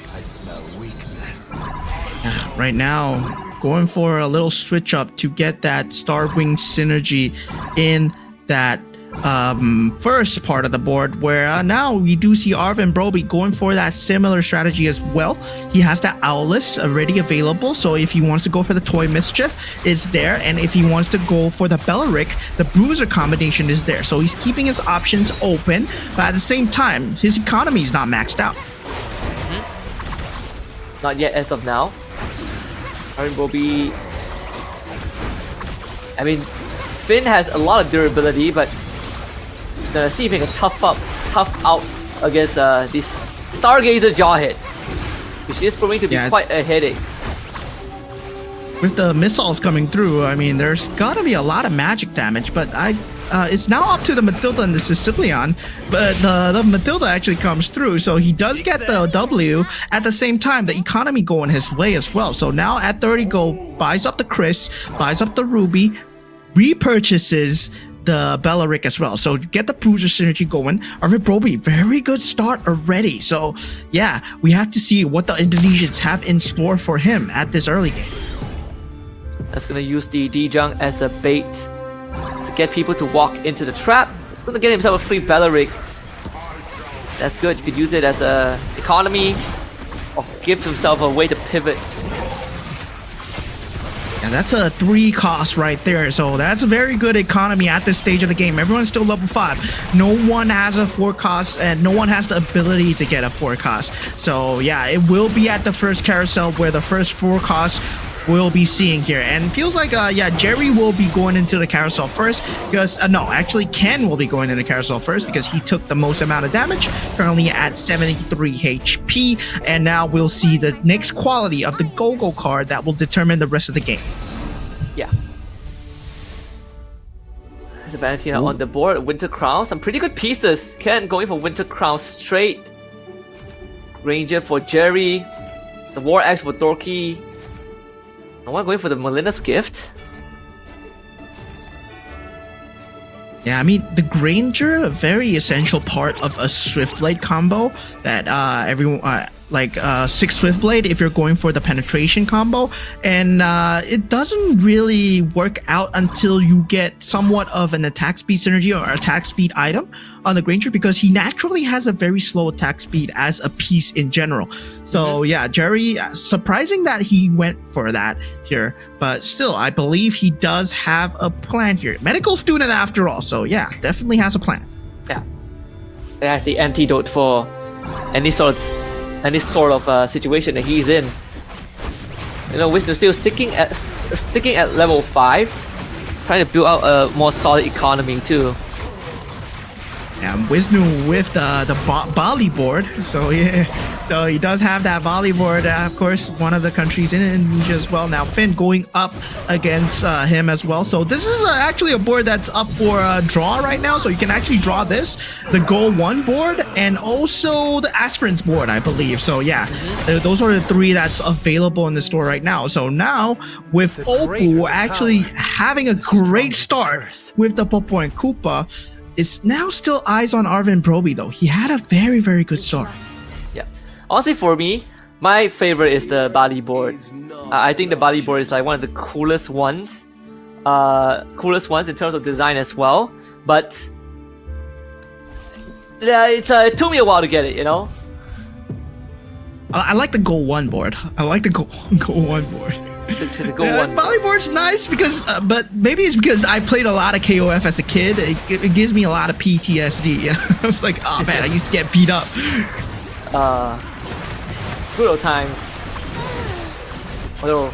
Right now, going for a little switch up to get that Starwing synergy in that first part of the board, where now we do see Arvin Broby going for that similar strategy as well. He has that Owless already available, so if he wants to go for the Toy Mischief, it's there, and if he wants to go for the Bellaric, the Bruiser combination is there. So he's keeping his options open, but at the same time, his economy is not maxed out. Not yet as of now. Arvin Broby, I mean, Finn has a lot of durability, but see if he can tough out against these Stargazer jaw hit, which is proving to be Yeah. quite a headache. With the missiles coming through, I mean, there's gotta be a lot of magic damage, but it's now up to the Matilda and the Sicilian, but the Matilda actually comes through, so he does get the W. At the same time, the economy going his way as well. So now at 30 gold, buys up the Chris, buys up the Ruby, repurchases the Bellaric as well. So get the bruiser synergy going. Arvid Broby, very good start already. So yeah, we have to see what the Indonesians have in store for him at this early game. That's gonna use the D-Jung as a bait to get people to walk into the trap. It's gonna get himself a free Bellaric. That's good. You could use it as a economy or give himself a way to pivot. And that's a 3 cost right there. So that's a very good economy at this stage of the game. Everyone's still level 5. No one has a 4 cost and no one has the ability to get a 4 cost. So yeah, it will be at the first carousel where the first 4 costs we'll be seeing here. And it feels like, yeah, Jerry will be going into the carousel first because, no, actually Ken will be going into the carousel first because he took the most amount of damage, currently at 73 HP. And now we'll see the next quality of the Go-Go card that will determine the rest of the game. Yeah. There's a Valentina on the board. Winter Crown. Some pretty good pieces. Ken going for Winter Crown straight. Ranger for Jerry. The War Axe for Dorky. No one going for the Melina's Gift. Yeah, I mean, the Granger, a very essential part of a Swiftblade combo that everyone, like 6 Swiftblade if you're going for the penetration combo. And it doesn't really work out until you get somewhat of an attack speed synergy or attack speed item on the Granger because he naturally has a very slow attack speed as a piece in general. So yeah, Jerry, surprising that he went for that here, but still, I believe he does have a plan here. Medical student after all, so yeah, definitely has a plan. Yeah. That's the antidote for any sort of situation that he's in. You know, Wisdom still sticking at level 5, trying to build out a more solid economy too. And Wisnu with the Bali board, so yeah, so he does have that Bali board. Of course, one of the countries in Indonesia as well. Now Finn going up against him as well. So this is actually a board that's up for a draw right now. So you can actually draw this, the GO1 board, and also the Aspirants board, I believe. So yeah, those are the 3 that's available in the store right now. So now with Oppo actually having a great start with the Popo and Koopa. It's now still eyes on Arvid Broby though. He had a very, very good start. Yeah. Honestly, for me, my favorite is the Bali board. I think the Bali board is like one of the coolest ones. In terms of design as well. But yeah, it took me a while to get it, you know? I like the GO1 board. I like the GO1 board. The GO1. Volleyboard's nice because, but maybe it's because I played a lot of KOF as a kid. It gives me a lot of PTSD. I was like, oh man, I used to get beat up. Good old times. Although,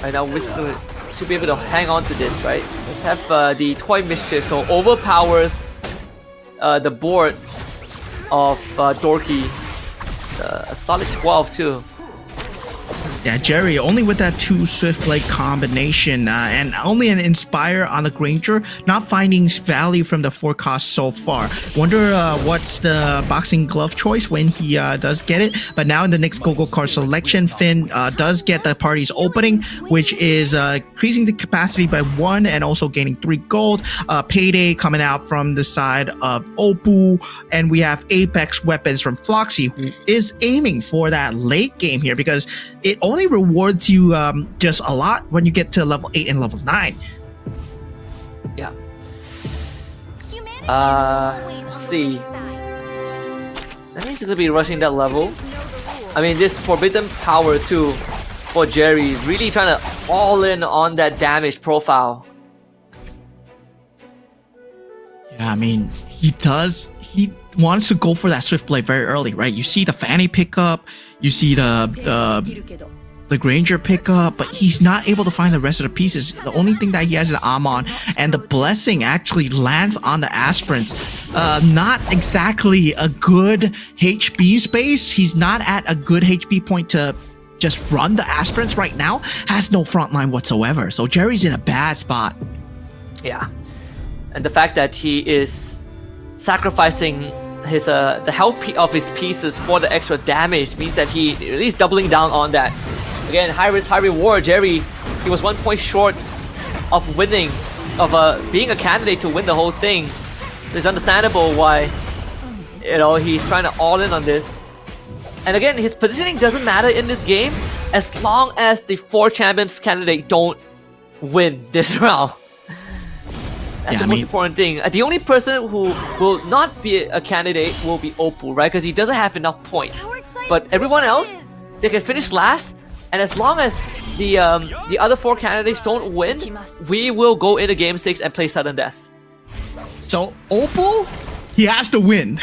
I now wish to be able to hang on to this, right? Let's have the Toy Mischief, so overpowers the board of Dorky. A solid 12 too. Yeah, Jerry, only with that 2 Swiftblade combination and only an Inspire on the Granger, not finding value from the 4 costs so far. Wonder what's the boxing glove choice when he does get it. But now in the next Go-Go card selection, Finn does get the party's opening, which is increasing the capacity by 1 and also gaining 3 gold. Payday coming out from the side of Oppo, and we have Apex weapons from Floxy, who is aiming for that late game here because it only rewards you just a lot when you get to level 8 and level 9. Yeah. Let's see. That means he's gonna be rushing that level. I mean, this Forbidden Power too for Jerry, really trying to all in on that damage profile. Yeah, I mean, he wants to go for that Swiftblade very early, right? You see the Fanny pickup, you see the the Granger pickup, but he's not able to find the rest of the pieces. The only thing that he has is Amon, and the blessing actually lands on the aspirants. Not exactly a good HP space. He's not at a good HP point to just run the aspirants right now. Has no front line whatsoever. So Jerry's in a bad spot. Yeah, and the fact that he is sacrificing his the health of his pieces for the extra damage means that he at least doubling down on that. Again, high risk, high reward. Jerry, he was 1 point short of winning, of being a candidate to win the whole thing. It's understandable why, you know, he's trying to all in on this. And again, his positioning doesn't matter in this game as long as the 4 champions candidate don't win this round. That's the most important thing. The only person who will not be a candidate will be Oppo, right? Because he doesn't have enough points. But everyone else, they can finish last. And as long as the other 4 candidates don't win, we will go into Game 6 and play sudden death. So Oppo, he has to win.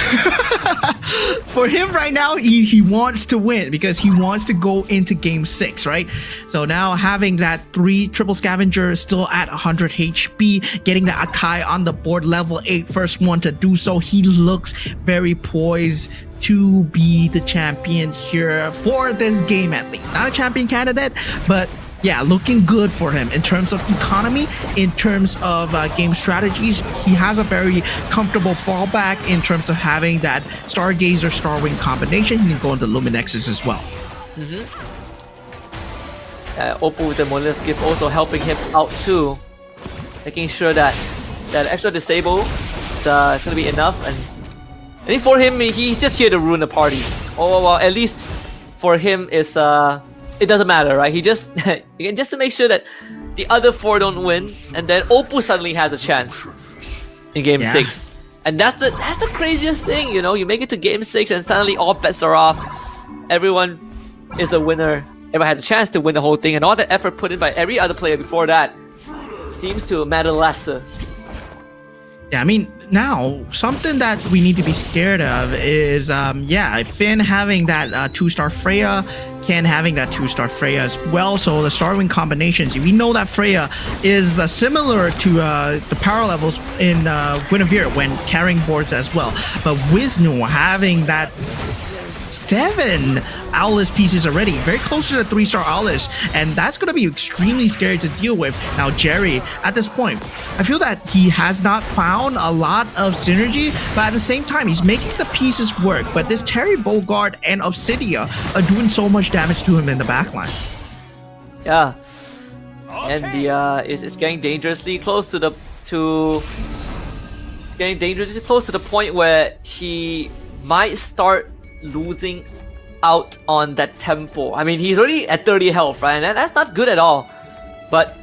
For him right now, he wants to win because he wants to go into Game 6, right? So now having that 3 triple scavenger still at 100 HP, getting the Akai on the board, level 8, first one to do so. He looks very poised to be the champion here for this game, at least. Not a champion candidate, but yeah, looking good for him in terms of economy, in terms of game strategies. He has a very comfortable fallback in terms of having that Stargazer Starwing combination. He can go into Luminexes as well. Oppo with the Molyneux gift also helping him out too, making sure that that extra disable is going to be enough. And I think for him, he's just here to ruin the party. Oh well, at least for him is it doesn't matter, right? He just again just to make sure that the other 4 don't win, and then Oppo suddenly has a chance in Game 6. And that's the craziest thing, you know. You make it to Game 6 and suddenly all bets are off. Everyone is a winner. Everyone has a chance to win the whole thing, and all the effort put in by every other player before that seems to matter lesser. Yeah, I mean, now something that we need to be scared of is Finn having that 2-star Freya, Ken having that 2-star Freya as well. So the Starwing combinations, we know that Freya is similar to the power levels in Guinevere when carrying boards as well. But Wisnu having that 7 Owless pieces already, very close to the 3-star Owless, and that's going to be extremely scary to deal with. Now Jerry, at this point, I feel that he has not found a lot of synergy, but at the same time, he's making the pieces work. But this Terry Bogard and Obsidia are doing so much damage to him in the backline. Yeah, and the it's getting dangerously close to the point where he might start losing out on that tempo. I mean, he's already at 30 health, right? And that's not good at all. But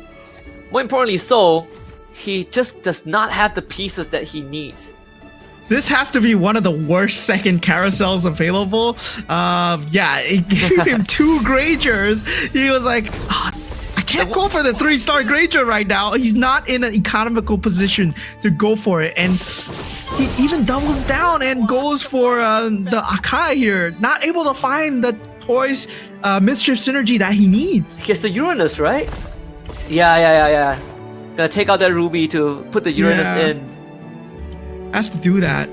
more importantly so, he just does not have the pieces that he needs. This has to be one of the worst second carousels available. It gave him 2 Grangers. He was like, I can't go for the 3-star Granger right now. He's not in an economical position to go for it. And he even doubles down and goes for the Akai here. Not able to find the toys mischief synergy that he needs. He gets the Uranus, right? Yeah. Gonna take out that Ruby to put the Uranus in. Has to do that.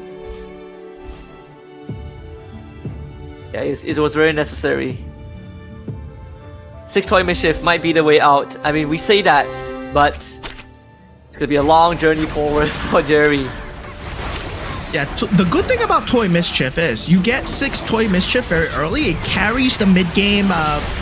Yeah, it was very necessary. 6 toy mischief might be the way out. I mean, we say that, but it's gonna be a long journey forward for Jerry. Yeah, the good thing about Toy Mischief is you get 6 Toy Mischief very early. It carries the mid-game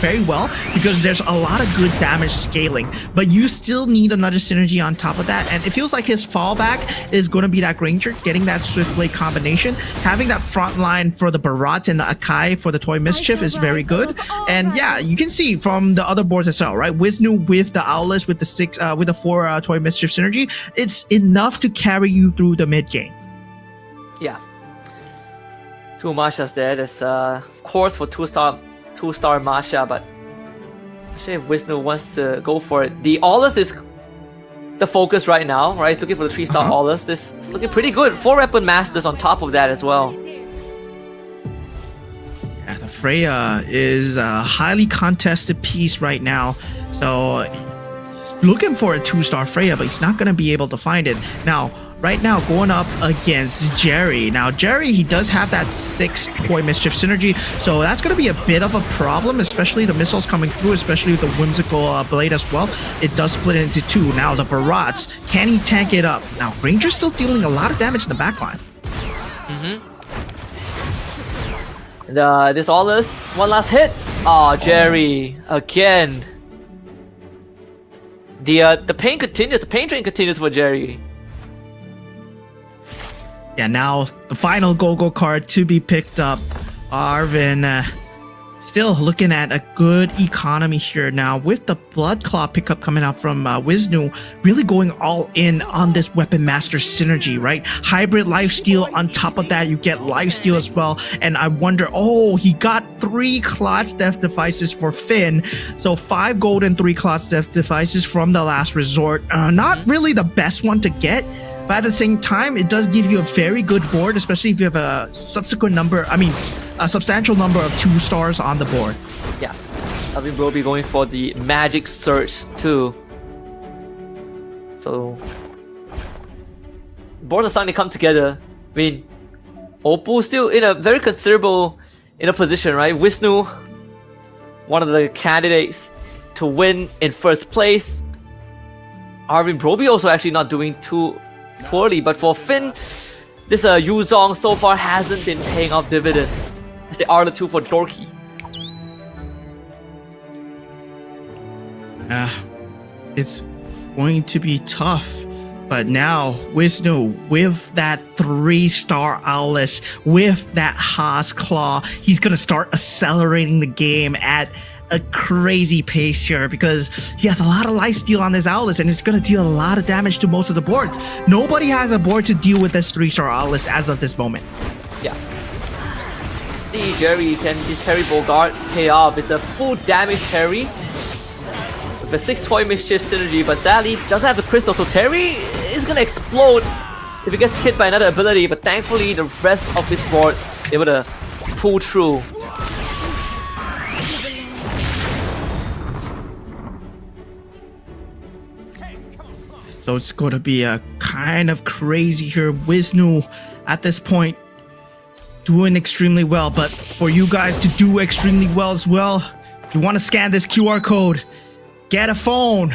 very well because there's a lot of good damage scaling. But you still need another synergy on top of that. And it feels like his fallback is going to be that Granger, getting that Swift Blade combination. Having that front line for the Barat and the Akai for the Toy Mischief is very good. And yeah, you can see from the other boards as well, right? Wisnu with the Owless, with the 4 Toy Mischief synergy, it's enough to carry you through the mid-game. Yeah. 2 Mashas there. There's course for 2-star Masha, but actually if Wisnu wants to go for it. The Aulus is the focus right now, right? He's looking for the 3-star Aulus. This is looking pretty good. 4 Weapon Masters on top of that as well. Yeah, the Freya is a highly contested piece right now. So he's looking for a 2-star Freya, but he's not going to be able to find it. Now, right now, going up against Jerry. Now, Jerry, he does have that 6 Toy Mischief synergy, so that's going to be a bit of a problem, especially the missiles coming through, especially with the Whimsical Blade as well. It does split into 2. Now, the Barats, can he tank it up? Now, Ranger's still dealing a lot of damage in the backline. This Aulus, one last hit. Oh, Jerry, again. The pain continues, the pain train continues for Jerry. Yeah, now the final go-go card to be picked up. Arvin still looking at a good economy here now with the Blood Claw pickup coming out from Wisnu, really going all in on this Weapon Master synergy, right? Hybrid lifesteal, on top of that you get lifesteal as well, and I wonder, oh, he got 3 Clutch Death Devices for Finn, so 5 gold and 3 Clutch Death Devices from the Last Resort. Not really the best one to get, but at the same time, it does give you a very good board, especially if you have a substantial number of 2 stars on the board. Yeah, I think we'll be going for the Magic Search too. So, boards are starting to come together. I mean, Oppo still in a very considerable position, right? Wisnu, one of the candidates to win in first place. Arvin Broby also actually not doing too poorly, but for Finn, this Yuzong so far hasn't been paying off dividends. As they are the 2 for Dorky. It's going to be tough, but now Wisnu with that 3-star Owlus, with that Haas Claw, he's gonna start accelerating the game at a crazy pace here because he has a lot of lifesteal on this Owlus and it's going to deal a lot of damage to most of the boards. Nobody has a board to deal with this 3-star Owlus as of this moment. Yeah. See, Jerry, can his parry Bogart pay off? It's a full damage parry with a 6 Toy Mischief synergy, but sadly doesn't have the crystal, so Terry is going to explode if he gets hit by another ability, but thankfully the rest of this board able to pull through. So it's going to be a kind of crazy here. Wisnu at this point doing extremely well, but for you guys to do extremely well as well, you want to scan this QR code, get a phone,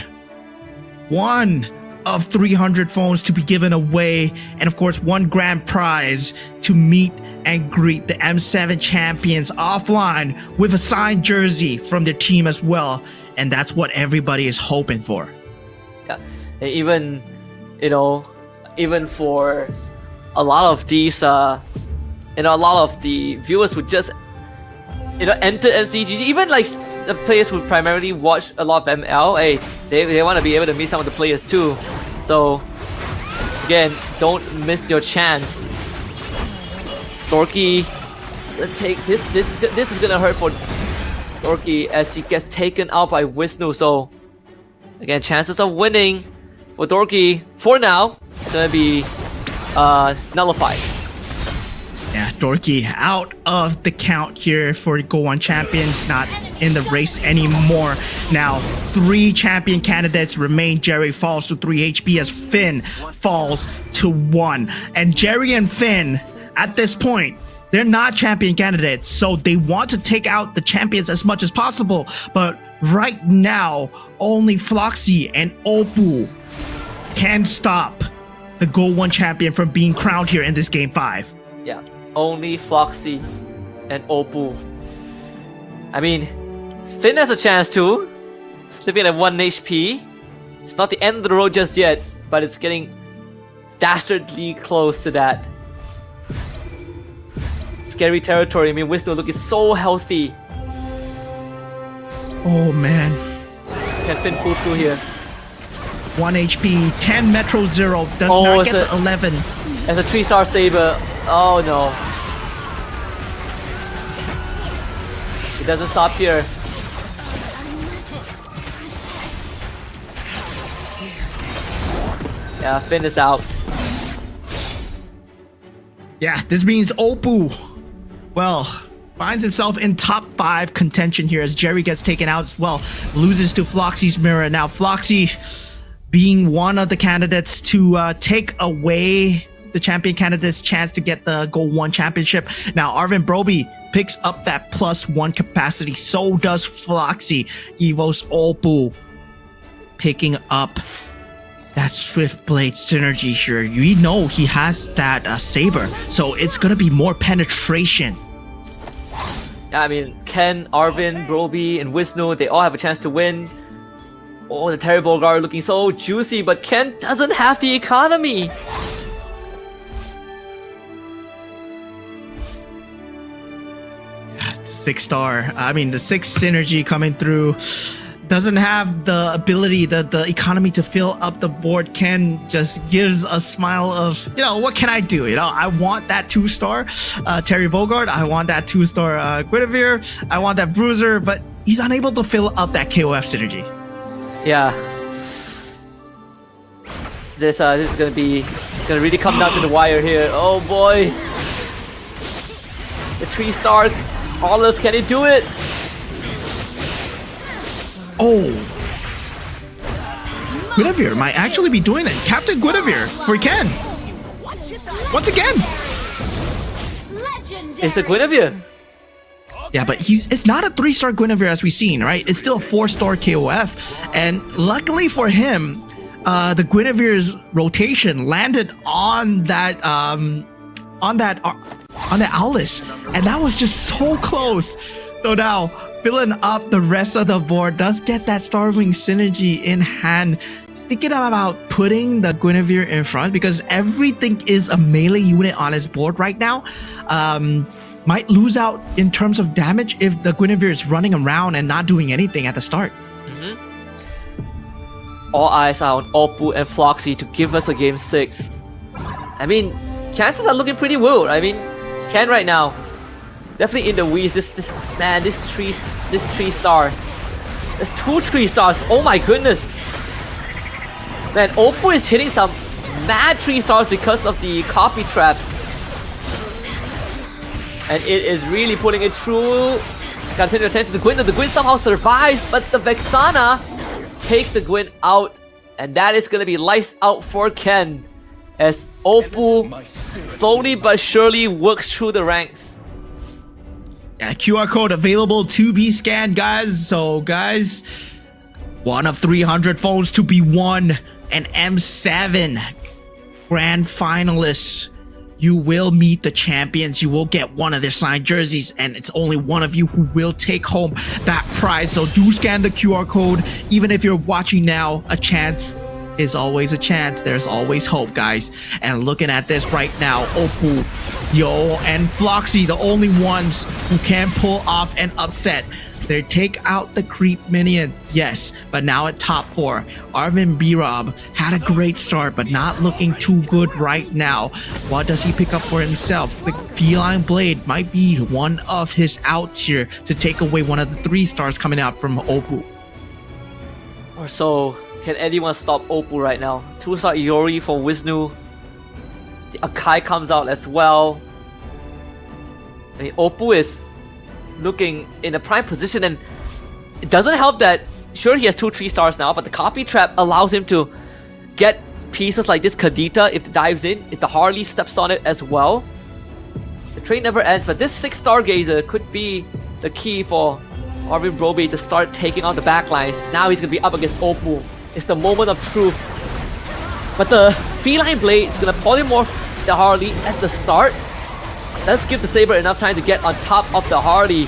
1 of 300 phones to be given away, and of course 1 grand prize to meet and greet the M7 champions offline with a signed jersey from their team as well, and that's what everybody is hoping for. Yeah. Even, even for a lot of these, a lot of the viewers who just, enter MCGG, even like the players who primarily watch a lot of ML, they want to be able to meet some of the players too. So, again, don't miss your chance. Dorky, take this is gonna hurt for Dorky as he gets taken out by Wisnu. So, again, chances of winning for Dorky, for now, is going to be nullified. Yeah, Dorky out of the count here for the GO1 champions, not in the race anymore. Now, 3 champion candidates remain. Jerry falls to 3 HP as Finn falls to 1. And Jerry and Finn, at this point, they're not champion candidates, so they want to take out the champions as much as possible. But right now, only Floxy and Oppo can stop the GO1 champion from being crowned here in this game 5. Yeah, only Floxy and Oppo. I mean, Finn has a chance too, slipping at 1 HP. It's not the end of the road just yet, but it's getting dastardly close to that. Scary territory. I mean, Wisnu looking so healthy. Oh man. Can Finn pull through here? 1 HP, 10 Metro Zero, does not get the 11. As a 3-star saber. Oh no. It doesn't stop here. Yeah, Finn is out. Yeah, this means Oppo, well, finds himself in top 5 contention here as Jerry gets taken out as well. Loses to Floxy's mirror. Now Floxy being one of the candidates to take away the champion candidate's chance to get the GO1 championship. Now Arvin Broby picks up that +1 capacity. So does Floxy. Evo's Oppo picking up that Swift Blade synergy here. You know he has that saber, so it's gonna be more penetration. Yeah, I mean, Ken, Arvin, Broby, and Wisnu, they all have a chance to win. Oh, the Terry Bogard looking so juicy, but Ken doesn't have the economy. Yeah, the 6-star, I mean, the 6 synergy coming through. Doesn't have the ability, the economy to fill up the board. Ken just gives a smile of, you know, what can I do? You know, I want that 2-star Terry Bogard. I want that 2-star Guinevere. I want that Bruiser, but he's unable to fill up that KOF synergy. Yeah. This is gonna really come down to the wire here. Oh boy. The 3-star Hollis, can he do it? Oh, Guinevere might actually be doing it. Captain Guinevere for Ken. Once again. It's the Guinevere. Yeah, but it's not a 3-star Guinevere as we've seen, right? It's still a 4-star KOF. And luckily for him, the Guinevere's rotation landed on that Owless. And that was just so close. So now, filling up the rest of the board, does get that Starwing synergy in hand. Thinking about putting the Guinevere in front because everything is a melee unit on his board right now. Might lose out in terms of damage if the Guinevere is running around and not doing anything at the start. All eyes are on Oppo and Floxy to give us a game 6. I mean, chances are looking pretty well. I mean, Ken right now, definitely in the weeds. This 3-star. There's 2 3-stars. Oh my goodness. Man, Oppo is hitting some mad 3-stars because of the copy trap. And it is really putting it through. Continue attention to the Gwyn. The Gwyn somehow survives, but the Vexana takes the Gwyn out. And that is going to be lights out for Ken. As Oppo slowly but surely works through the ranks. Yeah, QR code available to be scanned, guys. So, guys, one of 300 phones to be won. An M7 grand finalists. You will meet the champions. You will get one of their signed jerseys, and it's only one of you who will take home that prize. So do scan the QR code. Even if you're watching now, a chance is always a chance. There's always hope, guys. And looking at this right now, Oppo, Yo, and Floxy, the only ones who can pull off an upset. They take out the creep minion, yes, but now at top 4, Arvin B-Rob had a great start, but not looking too good right now. What does he pick up for himself? The Feline Blade might be one of his outs here to take away one of the 3-stars coming out from Oppo. Or so, can anyone stop Oppo right now? 2-star Iori for Wisnu. The Akai comes out as well. I mean, Oppo is looking in a prime position, and it doesn't help that sure he has 2 3-stars now, but the copy trap allows him to get pieces like this Kadita if it dives in, if the Harley steps on it as well. The trade never ends, but this 6 Stargazer could be the key for Arvin Broby to start taking on the backlines. Now he's gonna be up against Oppo. It's the moment of truth. But the Feline Blade is gonna polymorph the Harley at the start. Let's give the Saber enough time to get on top of the Harley.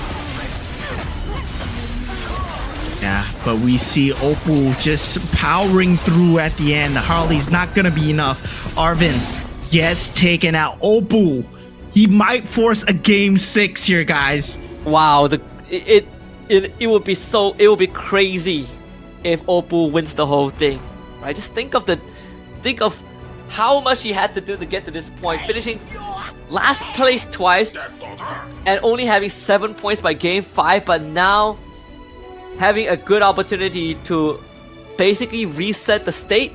Yeah, but we see Oppo just powering through at the end. The Harley's not gonna be enough. Arvin gets taken out. Oppo, he might force a game 6 here, guys. Wow, it would be crazy if Oppo wins the whole thing. Right? Just think of how much he had to do to get to this point, finishing last place twice and only having 7 points by game 5, but now having a good opportunity to basically reset the state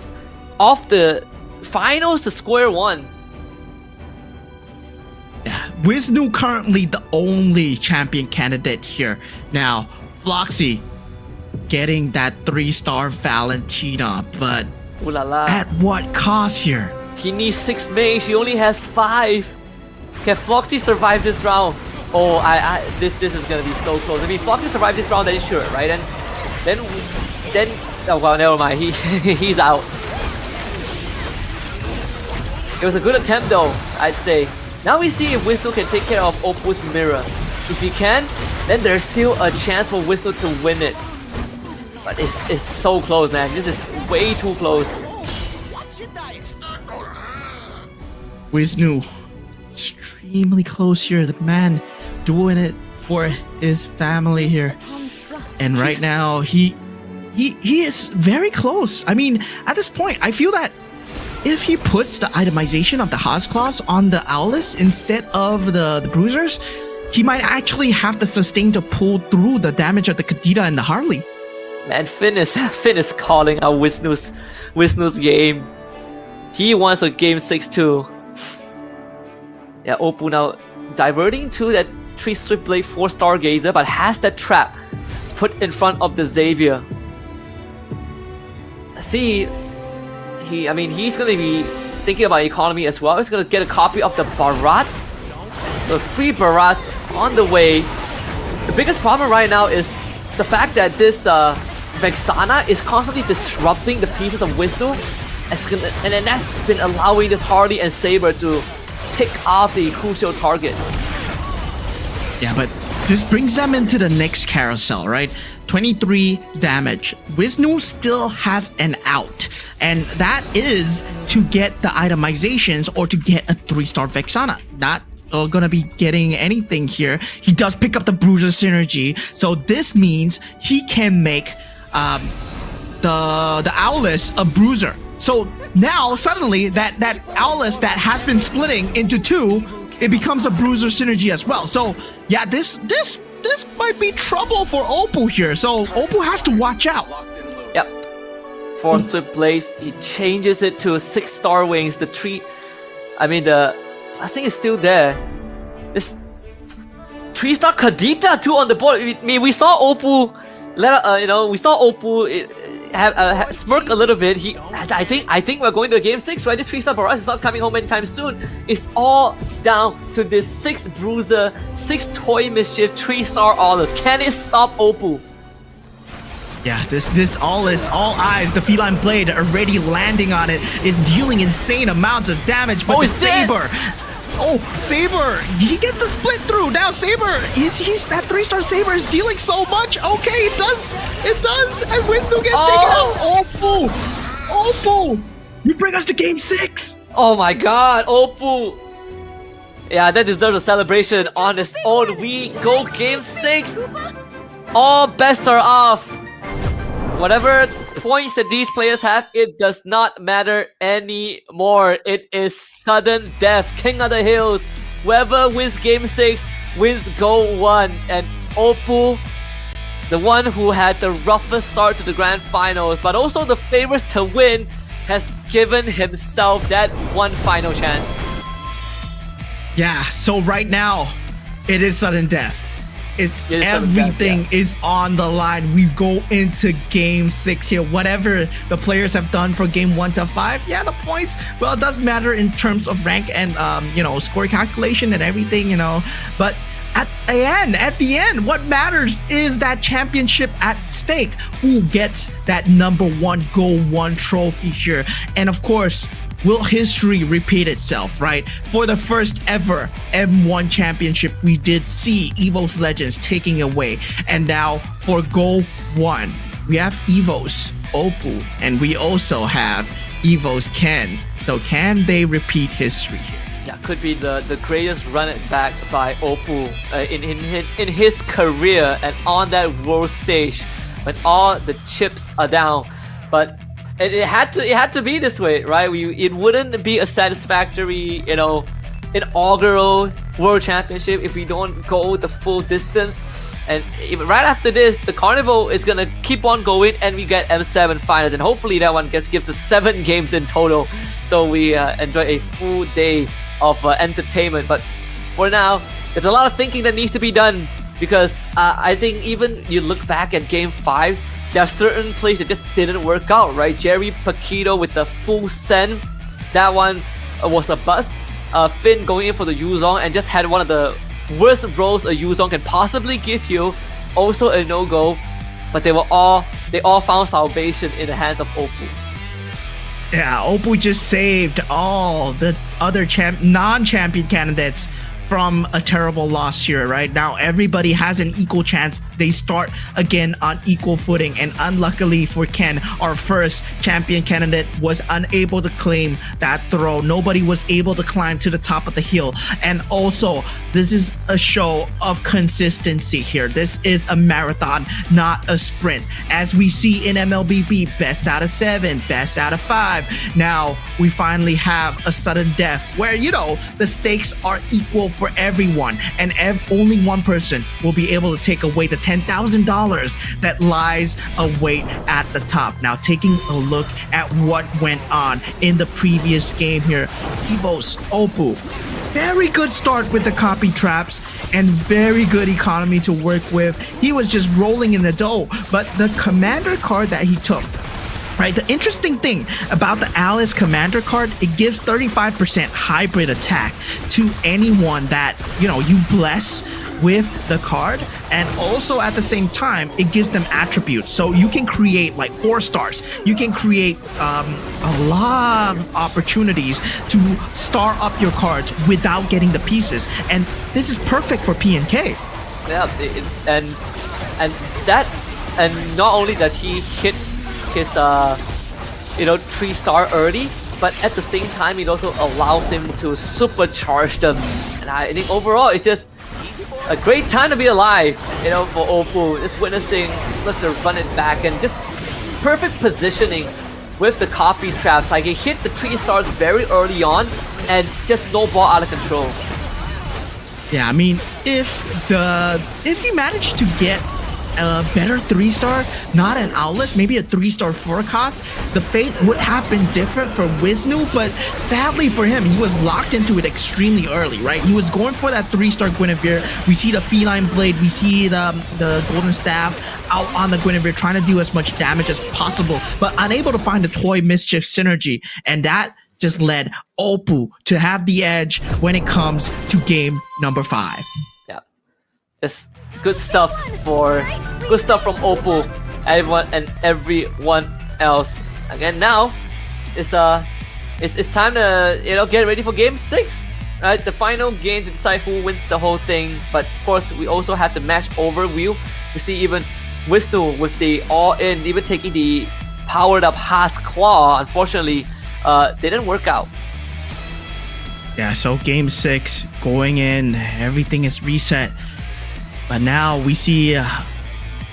of the finals to square one. Yeah, Wisnu currently the only champion candidate here. Now, Floxy getting that 3-star Valentina, but Ooh la la. at what cost here? He needs 6 mage. He only has 5. Can Floxy survive this round? Oh, this is gonna be so close. I mean, Floxy survived this round, then sure, right? And then oh well, never mind. He's out. It was a good attempt though, I'd say. Now we see if Wisnu can take care of Opal's mirror. If he can, then there's still a chance for Wisnu to win it. But it's so close, man. This is way too close. Wisnu, extremely close here. The man doing it for his family here. And right now, he is very close. I mean, at this point, I feel that if he puts the itemization of the Haas claws on the Owless instead of the bruisers, he might actually have the sustain to pull through the damage of the Kadita and the Harley. Man, Finn is calling out Wisnu's game. He wants a game 6 too. Yeah, Opal now diverting to that 3 Swiftblade 4 Stargazer, but has that trap put in front of the Xavier. See, he's gonna be thinking about economy as well. He's gonna get a copy of the Barats. The 3 Barats on the way. The biggest problem right now is the fact that this Vexana is constantly disrupting the pieces of Wisnu, and then that's been allowing this Harley and Saber to pick off the crucial target. Yeah, but this brings them into the next carousel, right? 23 damage. Wisnu still has an out, and that is to get the itemizations or to get a 3-star Vexana. Not gonna be getting anything here. He does pick up the Bruiser synergy, so this means he can make the Owless a Bruiser. So now suddenly that Owless that has been splitting into 2, it becomes a Bruiser synergy as well. So yeah, this might be trouble for Opal here. So Opal has to watch out. Yep. 4 Swiftblades. He changes it to 6 Star Wings. The 3. I mean the blessing is still there. This 3-star Kadita too on the board. I mean, we saw Opal we saw Opal have smirk a little bit. I think we're going to game 6, right? This 3-star Barrage is not coming home anytime soon. It's all down to this 6 Bruiser, 6 Toy Mischief, 3-star Aulus. Can it stop Opal? Yeah, this all eyes, the Feline Blade already landing on it, is dealing insane amounts of damage, but the Saber... Oh, Saber! He gets the split through! Now Saber, he's that 3-star Saber is dealing so much! Okay, it does! And Wisnu gets taken out! Opal! You bring us to game 6! Oh my god, Opal! Yeah, that deserves a celebration on its own. We go game 6! All bets are off! Whatever points that these players have, it does not matter anymore. It is sudden death, King of the Hills. Whoever wins game 6 wins GO1. And Opal, the one who had the roughest start to the grand finals, but also the favorites to win, has given himself that one final chance. Yeah, so right now, it is sudden death. Everything is on the line. We go into game 6 here. Whatever the players have done for game 1 to 5, yeah, the points, well, it does matter in terms of rank and score calculation and everything, but at the end, what matters is that championship at stake. Who gets that #1 GO1 trophy here? And of course, will history repeat itself, right? For the first ever M1 championship, we did see EVO's Legends taking away. And now for GO1, we have EVO's Opal, and we also have EVO's Ken. So can they repeat history here? Yeah, could be the greatest run it back by Opal in his career and on that world stage when all the chips are down. But it had to be this way, right? It wouldn't be a satisfactory, inaugural World Championship if we don't go the full distance. And right after this, the Carnival is gonna keep on going, and we get M7 finals, and hopefully that one gives us 7 games in total, so we enjoy a full day of entertainment. But for now, there's a lot of thinking that needs to be done because I think even you look back at Game 5, there are certain plays that just didn't work out, right? Jerry Paquito with the full send, that one was a bust. Finn going in for the Yuzong and just had one of the worst rolls a Yuzong can possibly give you, also a no-go, but they all found salvation in the hands of Oppo. Yeah, Oppo just saved all the other non-champion candidates from a terrible loss here, right? Now everybody has an equal chance. They start again on equal footing, and unluckily for Ken, our first champion candidate was unable to claim that throw. Nobody was able to climb to the top of the hill. And also, this is a show of consistency here. This is a marathon, not a sprint. As we see in MLBB, best out of 7, best out of 5. Now we finally have a sudden death where, you know, the stakes are equal for everyone, and only one person will be able to take away the $10,000 that lies await at the top. Now, taking a look at what went on in the previous game here, VIVO's Oppo, very good start with the copy traps and very good economy to work with. He was just rolling in the dough, but the commander card that he took, right? The interesting thing about the Alice Commander card, it gives 35% hybrid attack to anyone that, you know, you bless with the card, and also at the same time it gives them attributes, so you can create like 4 stars. You can create a lot of opportunities to star up your cards without getting the pieces, and this is perfect for PNK. Yeah, and not only that he hit his 3-star early, but at the same time it also allows him to supercharge them, and I think overall it's just a great time to be alive, you know, for Oppo. Just witnessing such a run it back and just perfect positioning with the copy traps. Like, he hit the 3 stars very early on and just snowball out of control. Yeah, I mean, if he managed to get a better 3-star, not an Owless, maybe a 3-star forecast, the fate would have been different for Wisnu, but sadly for him, he was locked into it extremely early, right? He was going for that 3-star Guinevere. We see the Feline Blade, we see the Golden Staff out on the Guinevere trying to do as much damage as possible, but unable to find the Toy Mischief synergy, and that just led Oppo to have the edge when it comes to game number 5. Yeah, it's good stuff from Oppo, everyone else. Again, now it's time to, you know, get ready for game 6, right? The final game to decide who wins the whole thing. But of course, we also have the match overview. We see even Wisnu with the all-in, even taking the powered up Haas Claw. Unfortunately, didn't work out. Yeah, so game 6 going in, everything is reset. But now we see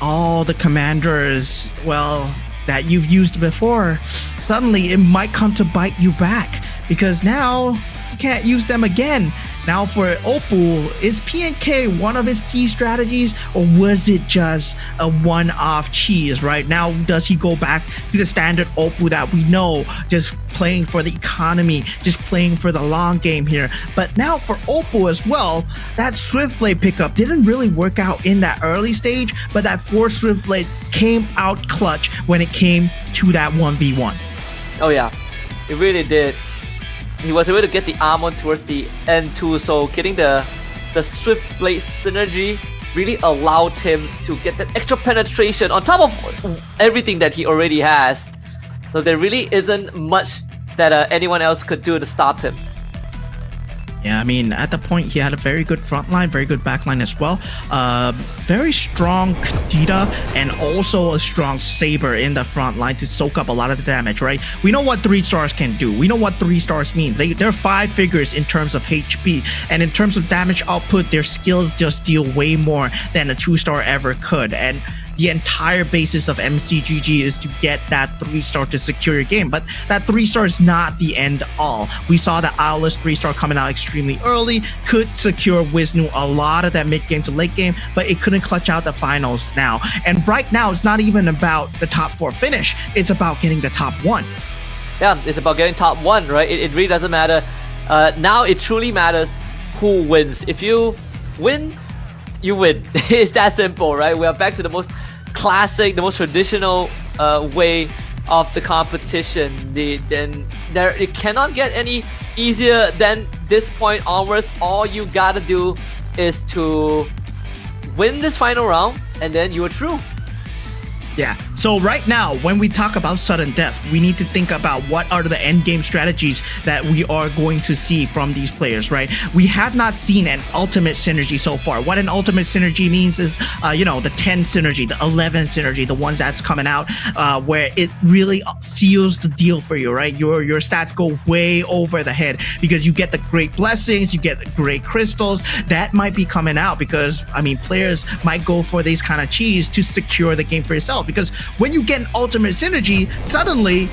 all the commanders, well, that you've used before. Suddenly, it might come to bite you back, because now you can't use them again. Now for Oppo, is PNK one of his key strategies, or was it just a one-off cheese, right? Now does he go back to the standard Oppo that we know, just playing for the economy, just playing for the long game here? But now for Oppo as well, that Swift Blade pickup didn't really work out in that early stage, but that 4 Swift Blade came out clutch when it came to that 1v1. Oh yeah, it really did. He was able to get the armor towards the end too, so getting the Swift Blade synergy really allowed him to get that extra penetration on top of everything that he already has. So there really isn't much that anyone else could do to stop him. Yeah, I mean, at the point, he had a very good front line, very good back line as well. Very strong Kadita and also a strong Saber in the front line to soak up a lot of the damage, right? We know what 3 stars can do. We know what 3 stars mean. They're 5 figures in terms of HP. And in terms of damage output, their skills just deal way more than a 2-star ever could. And the entire basis of MCGG is to get that 3-star to secure your game, but that 3-star is not the end all. We saw the Owless 3-star coming out extremely early, could secure Wisnu a lot of that mid game to late game, but it couldn't clutch out the finals now. And right now, it's not even about the top 4 finish, it's about getting the top 1. Yeah, it's about getting top 1, right? It really doesn't matter. Now it truly matters who wins. If you win, you win. It's that simple, right? We are back to the most classic, the most traditional way of the competition. It cannot get any easier than this point onwards. All you gotta do is to win this final round, and then you are through. Yeah, so right now, when we talk about sudden death, we need to think about what are the end game strategies that we are going to see from these players, right? We have not seen an ultimate synergy so far. What an ultimate synergy means is, the 10 synergy, the 11 synergy, the ones that's coming out, where it really seals the deal for you, right? Your stats go way over the head because you get the great blessings, you get the great crystals. That might be coming out because, players might go for these kind of cheese to secure the game for yourself. Because when you get an ultimate synergy, suddenly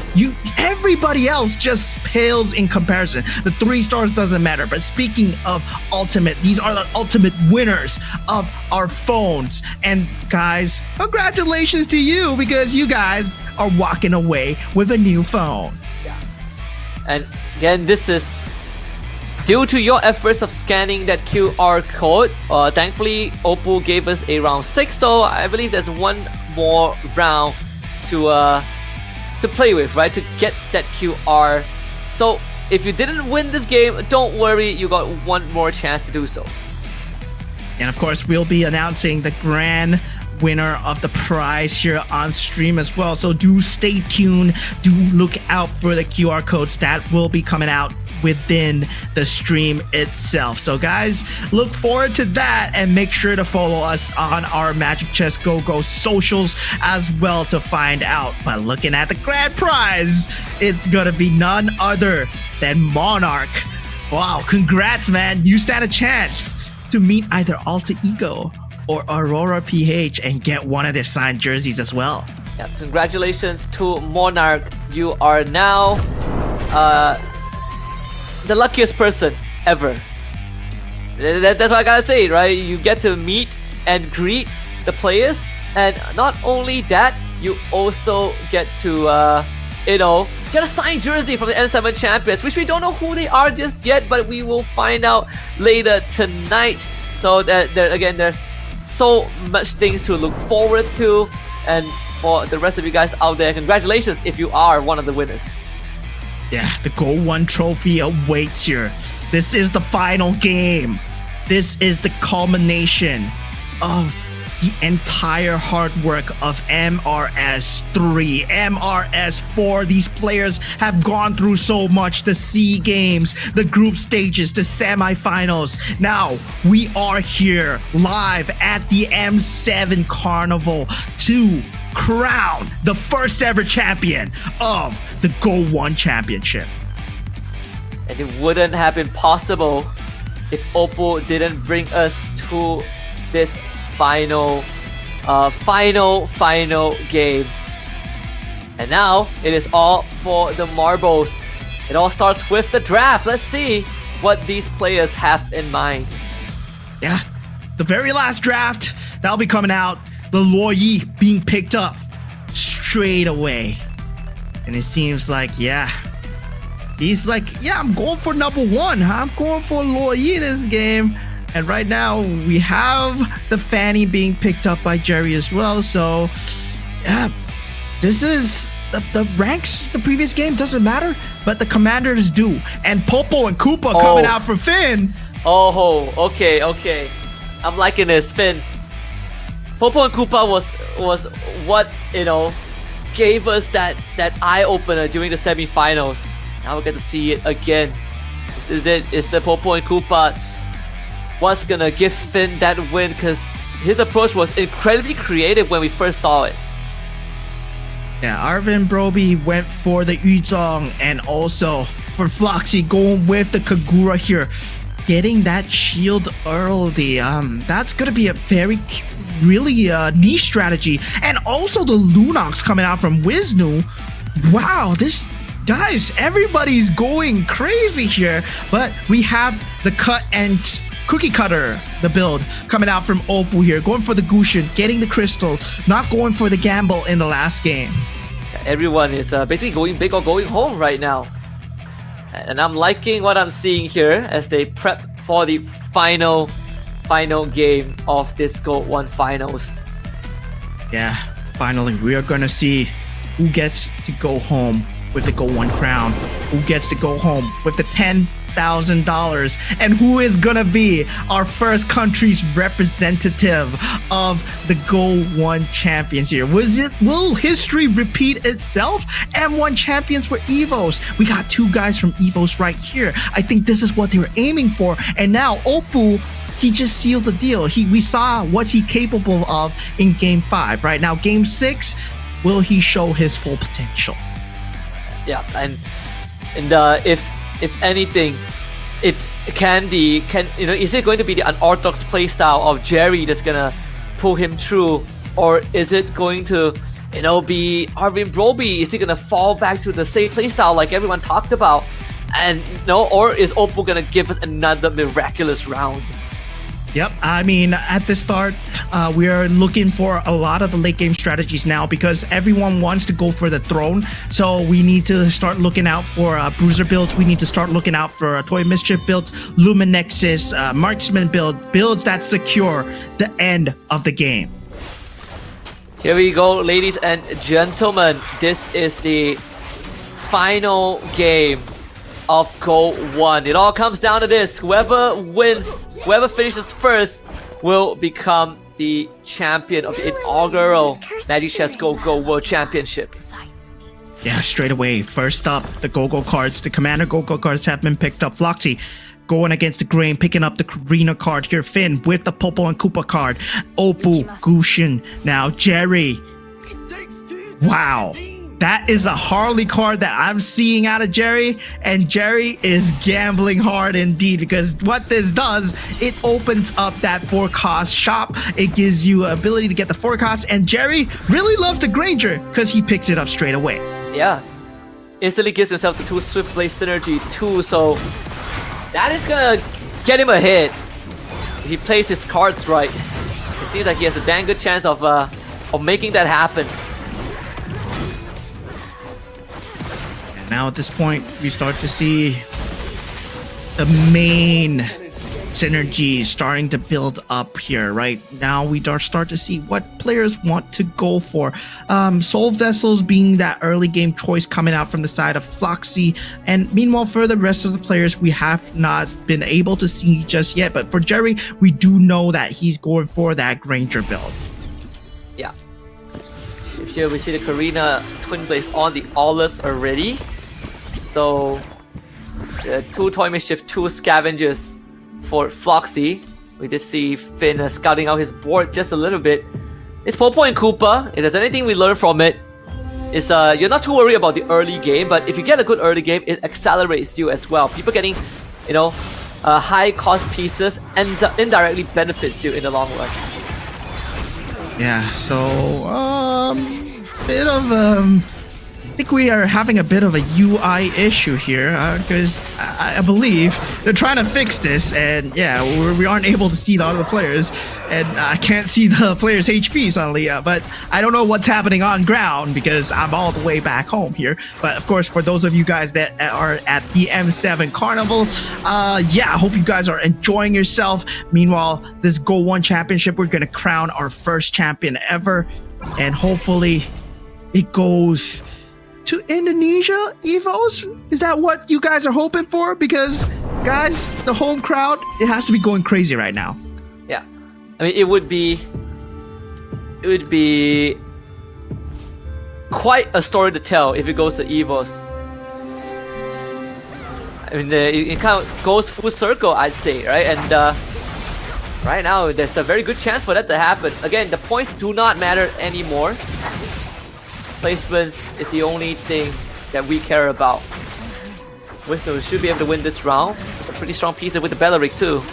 everybody else just pales in comparison. The 3 stars doesn't matter. But speaking of ultimate, these are the ultimate winners of our phones. And guys, congratulations to you because you guys are walking away with a new phone. Yeah. And again, this is due to your efforts of scanning that QR code. Thankfully, Oppo gave us a round 6, so I believe there's one more round to play with, right? To get that QR. So if you didn't win this game, don't worry, you got one more chance to do so. And of course, we'll be announcing the grand winner of the prize here on stream as well. So do stay tuned. Do look out for the QR codes that will be coming out within the stream itself. So guys, look forward to that and make sure to follow us on our Magic Chess Go socials as well to find out. But looking at the grand prize, it's gonna be none other than Monarch. Wow, congrats, man. You stand a chance to meet either Alter Ego or Aurora PH and get one of their signed jerseys as well. Yeah, congratulations to Monarch. You are now the luckiest person ever. That's what I gotta say, right? You get to meet and greet the players, and not only that, you also get to get a signed jersey from the N7 champions, which we don't know who they are just yet, but we will find out later tonight. So there's so much things to look forward to, and for the rest of you guys out there, congratulations if you are one of the winners. Yeah, the GO1 trophy awaits here. This is the final game. This is the culmination of the entire hard work of MRS3, MRS4. These players have gone through so much. The C games, the group stages, the semifinals. Now we are here live at the M7 Carnival to crown the first ever champion of the GO1 championship. And it wouldn't have been possible if Oppo didn't bring us to this final game. And now it is all for the marbles. It all starts with the draft. Let's see what these players have in mind. Yeah, the very last draft that'll be coming out. The Luoyi being picked up straight away. And it seems like, he's like, I'm going for number 1, huh? I'm going for Luoyi this game. And right now, we have the Fanny being picked up by Jerry as well. So, this is the ranks. The previous game doesn't matter, but the commanders do. And Popo and Koopa coming out for Finn. Oh, okay. I'm liking this, Finn. Popo and Koopa was what gave us that eye opener during the semifinals. Now we get to see it again. Is the Popo and Koopa what's gonna give Finn that win? Because his approach was incredibly creative when we first saw it. Yeah, Arvin Broby went for the Yuzong and also for Floxy going with the Kagura here. Getting that shield early, that's gonna be a really niche strategy. And also the Lunox coming out from Wisnu. Wow, guys, everybody's going crazy here. But we have the cut and cookie cutter, the build coming out from Oppo here, going for the Gushin, getting the crystal, not going for the gamble in the last game. Everyone is basically going big or going home right now. And I'm liking what I'm seeing here as they prep for the final game of this GO1 finals. Yeah, finally, we are gonna see who gets to go home with the GO1 crown, who gets to go home with the $10,000, and who is gonna be our first country's representative of the GO1 champions here. Will history repeat itself? M1 champions were EVOs. We got two guys from EVOs right here. I think this is what they were aiming for, and now Oppo, he just sealed the deal. We saw what's he capable of in Game 5. Right now, Game 6, will he show his full potential? Yeah, and if anything, it can is it going to be the unorthodox playstyle of Jerry that's gonna pull him through, or is it going to be Arvin Broby? Is he gonna fall back to the same playstyle like everyone talked about, and or is Oppo gonna give us another miraculous round? Yep, I mean, at the start, we are looking for a lot of the late game strategies now because everyone wants to go for the throne. So we need to start looking out for bruiser builds. We need to start looking out for Toy Mischief builds, Luminexus, Marksman builds that secure the end of the game. Here we go, ladies and gentlemen. This is the final game of GO1. It all comes down to this. Whoever wins, whoever finishes first will become the champion of the inaugural Magic Chess Go World Championship. Yeah, straight away. First up, the Go-Go cards. The Commander Go-Go cards have been picked up. Floxy going against the grain, picking up the Karina card here. Finn with the Popo and Koopa card. Oppo, Gushin. Now Jerry. Wow. That is a Harley card that I'm seeing out of Jerry, and Jerry is gambling hard indeed, because what this does, it opens up that forecast shop. It gives you ability to get the forecast, and Jerry really loves the Granger because he picks it up straight away. Yeah, instantly gives himself the 2 Swift Blade synergy too, so that is gonna get him a hit. If he plays his cards right, it seems like he has a dang good chance of making that happen. Now at this point, we start to see the main synergies starting to build up here. Right now, we start to see what players want to go for. Soul Vessels being that early game choice coming out from the side of Floxy. And meanwhile, for the rest of the players, we have not been able to see just yet. But for Jerry, we do know that he's going for that Granger build. Yeah. Here we see the Karina Twin Blades on the Aulus already. So, 2 Toy Mischief, 2 Scavengers for Floxy. We just see Finn scouting out his board just a little bit. It's Popo and Koopa. If there's anything we learn from it, is you're not too worried about the early game, but if you get a good early game, it accelerates you as well. People getting, high cost pieces indirectly benefits you in the long run. Yeah, so bit of I think we are having a bit of a UI issue here because I believe they're trying to fix this, and yeah, we aren't able to see the other players, and I can't see the players' HP suddenly, but I don't know what's happening on ground because I'm all the way back home here. But of course, for those of you guys that are at the M7 Carnival, yeah, I hope you guys are enjoying yourself. Meanwhile, this GO1 championship, we're gonna crown our first champion ever, and hopefully it goes to Indonesia EVOs. Is that what you guys are hoping for? Because guys, the home crowd, it has to be going crazy right now. Yeah, I mean, it would be quite a story to tell if it goes to EVOs. I mean, it kind of goes full circle, I'd say, right? And right now, there's a very good chance for that to happen. Again, the points do not matter anymore. Placements is the only thing that we care about. Wisdom should be able to win this round. It's a pretty strong piece with the Belleric too.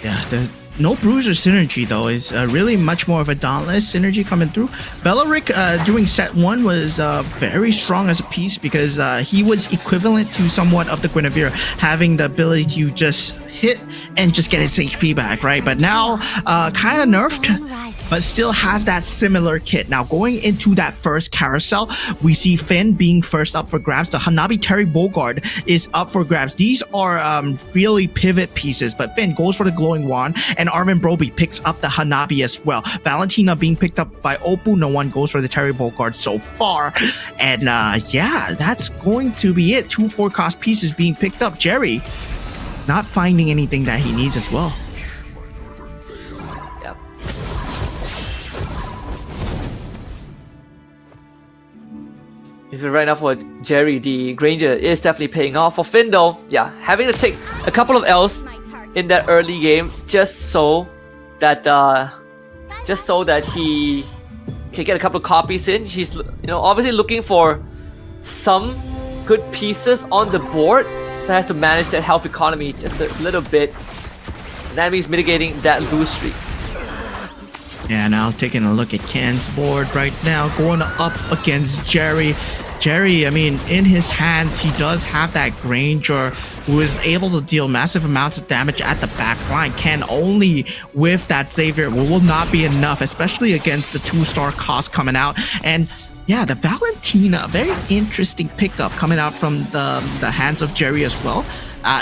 Yeah, the no bruiser synergy though is really much more of a dauntless synergy coming through. Belleric during set 1 was very strong as a piece because he was equivalent to somewhat of the Guinevere, having the ability to just hit and just get his HP back, right? But now kind of nerfed. but still has that similar kit. Now, going into that first carousel, we see Finn being first up for grabs. The Hanabi Terry Bogard is up for grabs. These are really pivot pieces, but Finn goes for the glowing wand, and Arvin Broby picks up the Hanabi as well. Valentina being picked up by Oppo. No one goes for the Terry Bogard so far. And yeah, that's going to be it. 2 4-cost pieces being picked up. Jerry not finding anything that he needs as well. Yep. If you're right now for Jerry, the Granger is definitely paying off. For Finn though, yeah, having to take a couple of L's in that early game just so that he can get a couple of copies in. He's obviously looking for some good pieces on the board, so has to manage that health economy just a little bit. And that means mitigating that lose streak. Yeah, now taking a look at Ken's board right now, going up against Jerry. Jerry, I mean, in his hands, he does have that Granger who is able to deal massive amounts of damage at the back line. Ken only with that Xavier will not be enough, especially against the 2-star cost coming out. And yeah, the Valentina, very interesting pickup coming out from the hands of Jerry as well.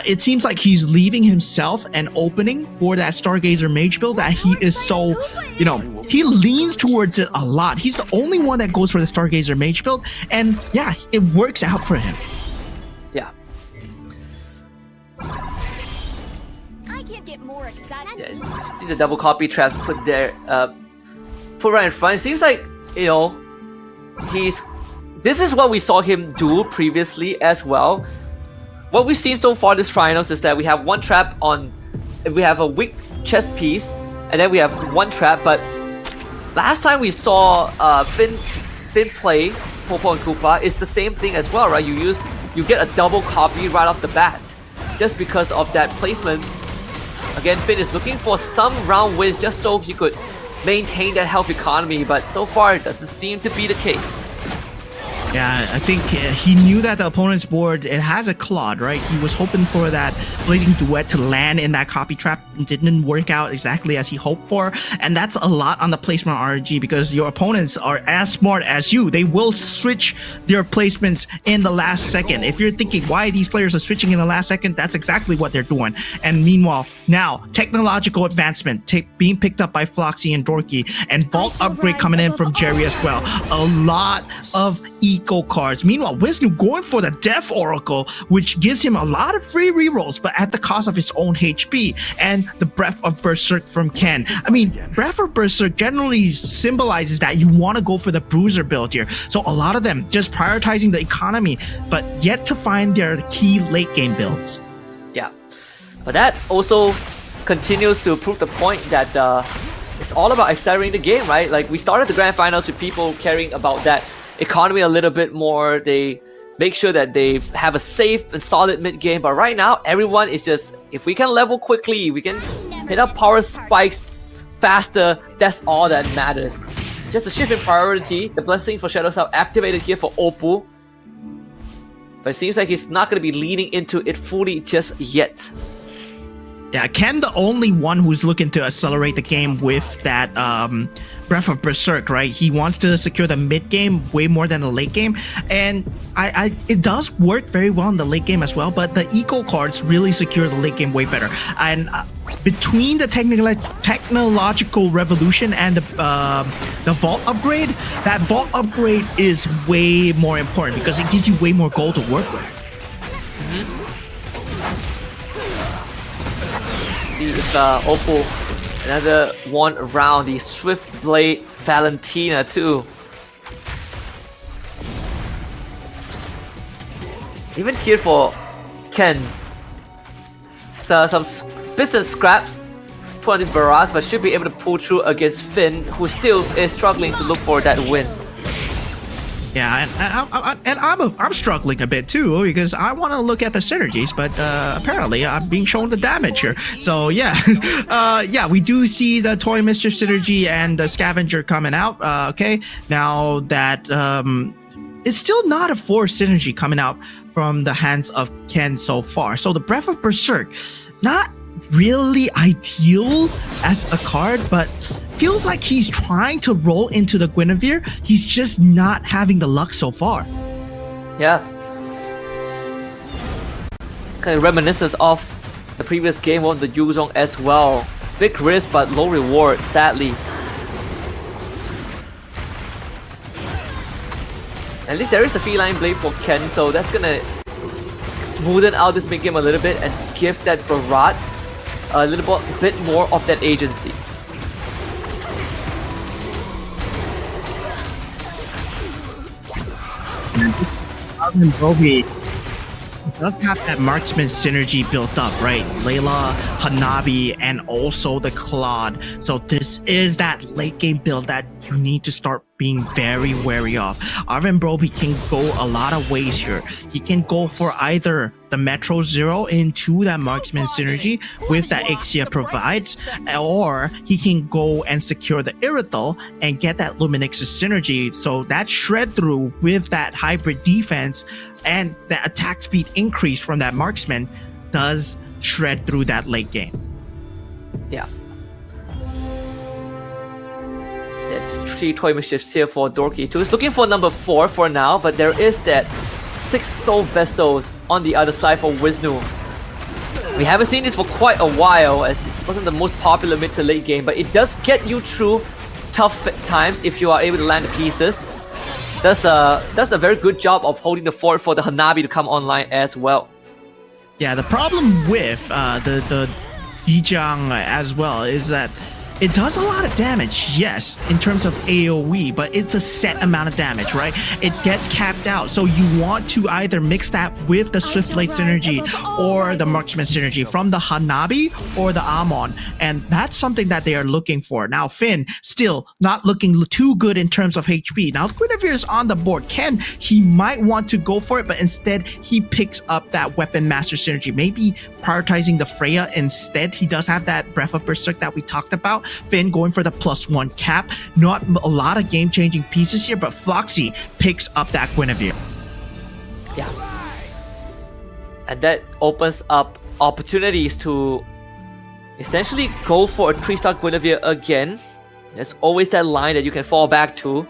It seems like he's leaving himself an opening for that Stargazer mage build that he is so, he leans towards it a lot. He's the only one that goes for the Stargazer mage build, and yeah, it works out for him. Yeah. I can't get more excited. Yeah, see the double copy traps put there, put right in front. It seems like, this is what we saw him do previously as well. What we've seen so far this finals is that we have one trap on, we have a weak chest piece, and then we have one trap. But last time we saw Finn play Popo and Koopa, it's the same thing as well, right? You get a double copy right off the bat, just because of that placement. Again, Finn is looking for some round wins just so he could maintain that health economy, but so far it doesn't seem to be the case. Yeah, I think he knew that the opponent's board, it has a Claude, right? He was hoping for that Blazing Duet to land in that copy trap. It didn't work out exactly as he hoped for. And that's a lot on the placement RNG because your opponents are as smart as you. They will switch their placements in the last second. If you're thinking why these players are switching in the last second, that's exactly what they're doing. And meanwhile, now, technological advancement being picked up by Floxy and Dorky, and Vault upgrade coming in from Jerry as well. A lot of eco cards. Meanwhile, Wisnu going for the Death Oracle, which gives him a lot of free rerolls, but at the cost of his own HP, and the Breath of Berserk from Ken. I mean, Breath of Berserk generally symbolizes that you want to go for the Bruiser build here. So a lot of them just prioritizing the economy, but yet to find their key late game builds. Yeah, but that also continues to prove the point that it's all about accelerating the game, right? Like, we started the grand finals with people caring about that economy a little bit more. They make sure that they have a safe and solid mid game, but right now everyone is just, if we can level quickly, we can hit up power spikes faster, that's all that matters. Just a shift in priority. The blessing for Shadow South activated here for Oppo, but it seems like he's not going to be leaning into it fully just yet. Yeah, Ken the only one who's looking to accelerate the game with that Breath of Berserk, right? He wants to secure the mid game way more than the late game, and it does work very well in the late game as well, but the eco cards really secure the late game way better. And between the technological revolution and the vault upgrade, that vault upgrade is way more important because it gives you way more gold to work with. With Oppo, another one around the Swift Blade Valentina too. Even here for Ken, some business scraps put on this barrage, but should be able to pull through against Finn, who still is struggling to look for that win. Yeah, and I'm struggling a bit too because I want to look at the synergies, but apparently I'm being shown the damage here. So yeah, yeah, we do see the Toy Mischief synergy and the Scavenger coming out. Okay, now that it's still not a forced synergy coming out from the hands of Ken so far. So the Breath of Berserk, not really ideal as a card, but feels like he's trying to roll into the Guinevere. He's just not having the luck so far. Yeah. Kind of reminiscent of the previous game on the Yuzong as well. Big risk but low reward, sadly. At least there is the feline blade for Ken, so that's gonna smoothen out this mid game a little bit and give that Barat a little bit more of that agency. Broby does have that marksman synergy built up, right? Layla, Hanabi, and also the Claude. So this is that late game build that you need to start being very wary of. Arvin Broby can go a lot of ways here. He can go for either the Metro Zero into that marksman synergy with that Ixia provides, or he can go and secure the Irithel and get that Luminix's synergy. So that shred through with that hybrid defense and the attack speed increase from that marksman does shred through that late game. Yeah. Three toy mischiefs here for Dorky too. He's looking for number 4 for now, but there is that 6 soul vessels on the other side for Wisnu. We haven't seen this for quite a while, as it wasn't the most popular mid to late game, but it does get you through tough times if you are able to land the pieces. That's a very good job of holding the fort for the Hanabi to come online as well. Yeah, the problem with the Yijang as well is that it does a lot of damage, yes, in terms of AoE, but it's a set amount of damage, right? It gets capped out, so you want to either mix that with the Swift Blade synergy or the Marksman synergy from the Hanabi or the Amon, and that's something that they are looking for. Now, Finn, still not looking too good in terms of HP. Now, Guinevere is on the board. Ken, he might want to go for it, but instead, he picks up that Weapon Master synergy, maybe prioritizing the Freya instead. He does have that Breath of Berserk that we talked about. Finn going for the +1 cap. Not a lot of game-changing pieces here, but Floxy picks up that Guinevere. Yeah. And that opens up opportunities to essentially go for a 3-star Guinevere again. There's always that line that you can fall back to.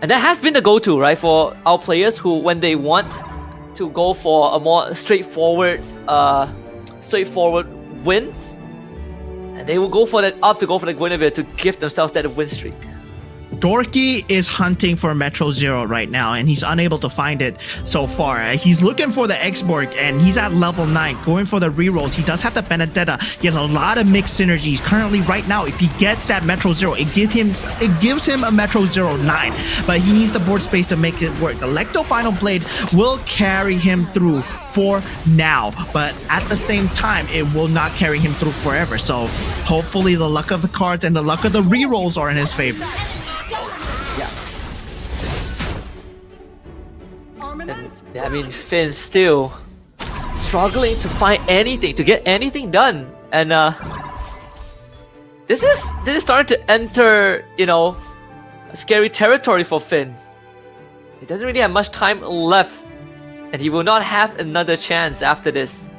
And that has been the go-to, right, for our players who, when they want to go for a more straightforward win, and they will go for that the Guinevere to give themselves that win streak. Dorky is hunting for Metro Zero right now, and he's unable to find it so far. He's looking for the Xborg, and he's at level 9, going for the rerolls. He does have the Benedetta. He has a lot of mixed synergies. Currently, right now, if he gets that Metro Zero, it gives him a Metro Zero 9, but he needs the board space to make it work. The Lecto Final Blade will carry him through for now, but at the same time, it will not carry him through forever. So hopefully the luck of the cards and the luck of the rerolls are in his favor. Yeah, I mean, Finn's still struggling to find anything, to get anything done, and this is starting to enter, a scary territory for Finn. He doesn't really have much time left, and he will not have another chance after this.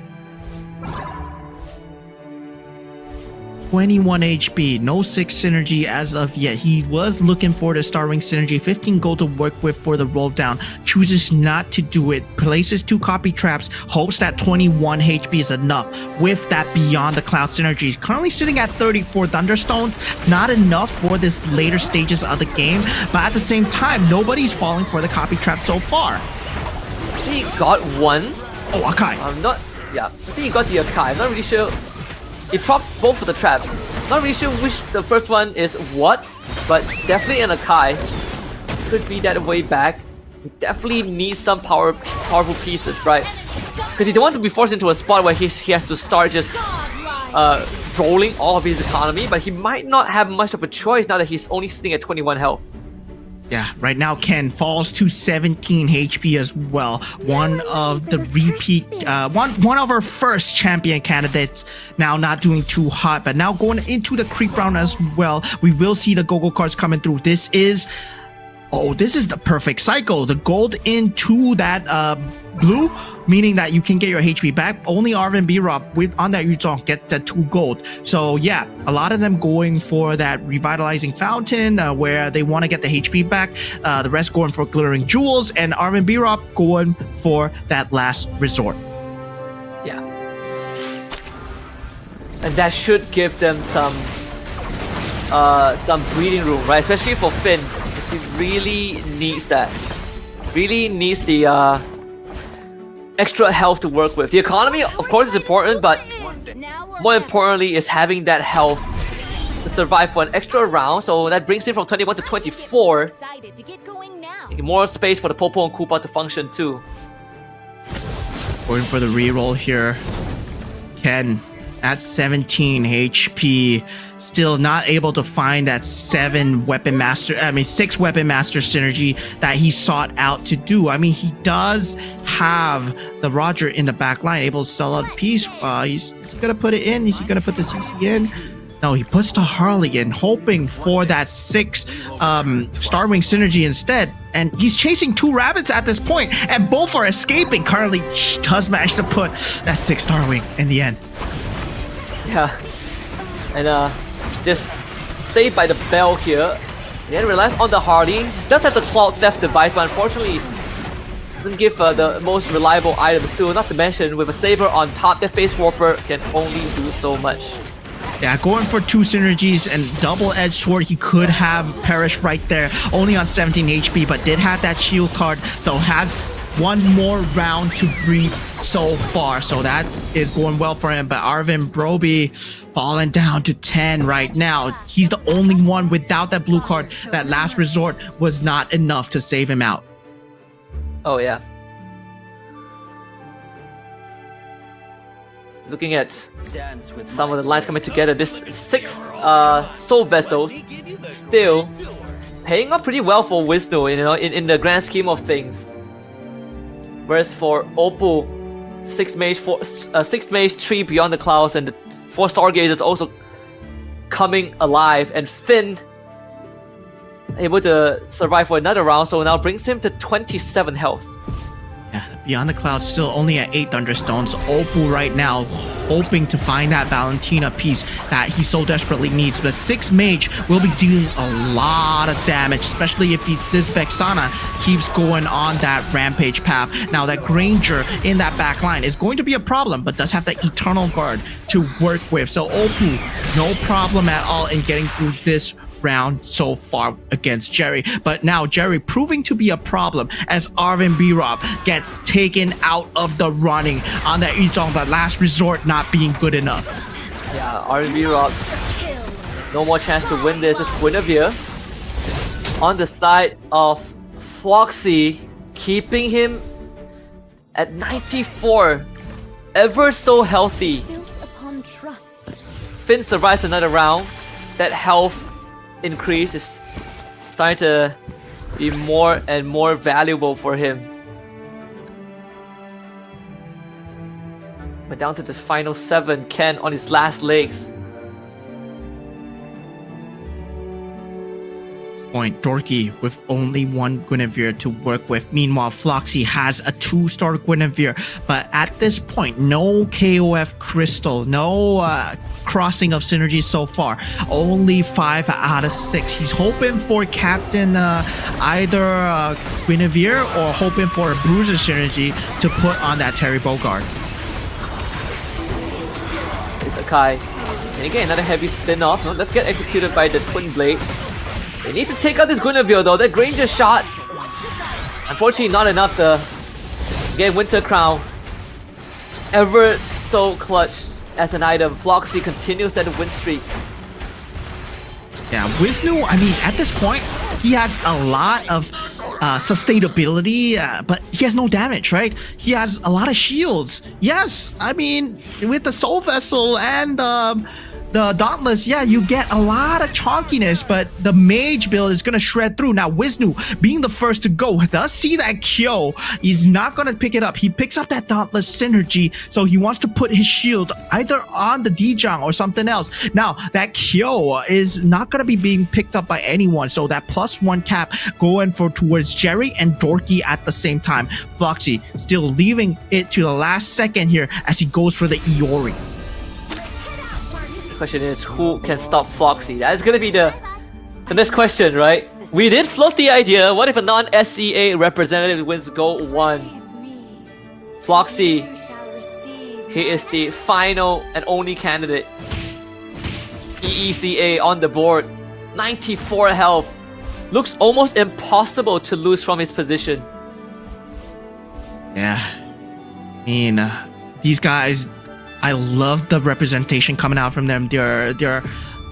21 HP, no 6 synergy as of yet. He was looking for the Star Ring synergy, 15 gold to work with for the roll down, chooses not to do it, places 2 copy traps, hopes that 21 HP is enough with that Beyond the Cloud synergy. He's currently sitting at 34 Thunderstones, not enough for this later stages of the game, but at the same time, nobody's falling for the copy trap so far. I think he got one. Oh, Akai. I think he got the Akai. I'm not really sure. He propped both of the traps. Not really sure which the first one is what, but definitely an Akai. This could be that way back. He definitely needs some powerful pieces, right? Because he don't want to be forced into a spot where he has to start just rolling all of his economy, but he might not have much of a choice now that he's only sitting at 21 health. Yeah, right now Ken falls to 17 HP as well. One of the repeat, one of our first champion candidates. Now not doing too hot, but now going into the creep round as well. We will see the go-go cards coming through. This is Oh, this is the perfect cycle. The gold into that blue, meaning that you can get your HP back. Only Arvin B-Rob with on that Yuzong get the 2 gold. So yeah, a lot of them going for that revitalizing fountain where they want to get the HP back. The rest going for glittering jewels, and Arvin B-Rob going for that last resort. Yeah. And that should give them some breathing room, right? Especially for Finn. He really needs that. Really needs the extra health to work with. The economy, of course, is important, but more importantly is having that health to survive for an extra round. So that brings him from 21 to 24. Excited to get going now. More space for the Popo and Koopa to function too. Going for the reroll here. Ken at 17 HP. Still not able to find that 6 weapon master synergy that he sought out to do. I mean, he does have the Roger in the back line, able to sell out a piece. He's gonna put it in. Is he gonna put the CC in? No, he puts the Harley in, hoping for that 6 Starwing synergy instead. And he's chasing 2 rabbits at this point, and both are escaping. Currently, he does manage to put that 6 Starwing in the end. Yeah. And just saved by the bell here. Then relies on the Hardy. Does have the Cloud Theft device, but unfortunately doesn't give the most reliable items too. Not to mention, with a Saber on top, the Face Warper can only do so much. Yeah, going for 2 synergies and double-edged sword, he could have perished right there. Only on 17 HP, but did have that shield card, so has 1 more round to breathe so far. So that is going well for him. But Arvin Broby falling down to 10 right now. He's the only one without that blue card. That last resort was not enough to save him out. Oh yeah. Looking at some of the lines coming together, this 6 soul vessels still paying up pretty well for Wisnu, you know, in the grand scheme of things. Whereas for Opal, 6 mage, 3 beyond the clouds, and the 4 stargazers also coming alive, and Finn able to survive for another round, so now brings him to 27 health. Yeah, beyond the clouds still only at 8 thunderstones. Opal right now hoping to find that Valentina piece that he so desperately needs. But 6 mage will be dealing a lot of damage, especially if this Vexana keeps going on that rampage path. Now that Granger in that back line is going to be a problem, but does have that Eternal Guard to work with. So Opal, no problem at all in getting through this round so far against Jerry. But now Jerry proving to be a problem as Arvin B-Rob gets taken out of the running on that Yuzong, the last resort not being good enough. Yeah, Arvin B-Rob, no more chance to win this. Just Guinevere on the side of Floxy, keeping him at 94, ever so healthy. Built upon trust. Finn survives another round. That health increase is starting to be more and more valuable for him. But down to this final 7, Ken on his last legs. Point Dorky with only 1 Guinevere to work with. Meanwhile, Floxy has a 2-star Guinevere, but at this point, no KOF Crystal, no crossing of synergy so far. Only 5 out of 6. He's hoping for Captain either Guinevere or hoping for a Bruiser synergy to put on that Terry Bogard. It's Akai. And again, another heavy spin-off. No, let's get executed by the Twin Blades. They need to take out this Guinevere though. That Granger shot, unfortunately not enough to get Winter Crown. Ever so clutch as an item. Floxy continues that win streak. Yeah, Wisnu, I mean, at this point, he has a lot of sustainability, but he has no damage, right? He has a lot of shields. Yes, I mean, with the Soul Vessel and the Dauntless, yeah, you get a lot of chonkiness, but the Mage build is going to shred through. Now, Wisnu, being the first to go, does see that Kyo. He's not going to pick it up. He picks up that Dauntless synergy, so he wants to put his shield either on the Dijang or something else. Now, that Kyo is not going to be being picked up by anyone, so that +1 cap going towards Jerry and Dorky at the same time. Floxy still leaving it to the last second here as he goes for the Iori. Question is, who can stop Floxy? That is gonna be the next question, right? We did float the idea. What if a non-SCA representative wins GO1? Floxy, he is the final and only candidate. EECA on the board, 94 health. Looks almost impossible to lose from his position. Yeah, I mean, these guys, I love the representation coming out from them. Their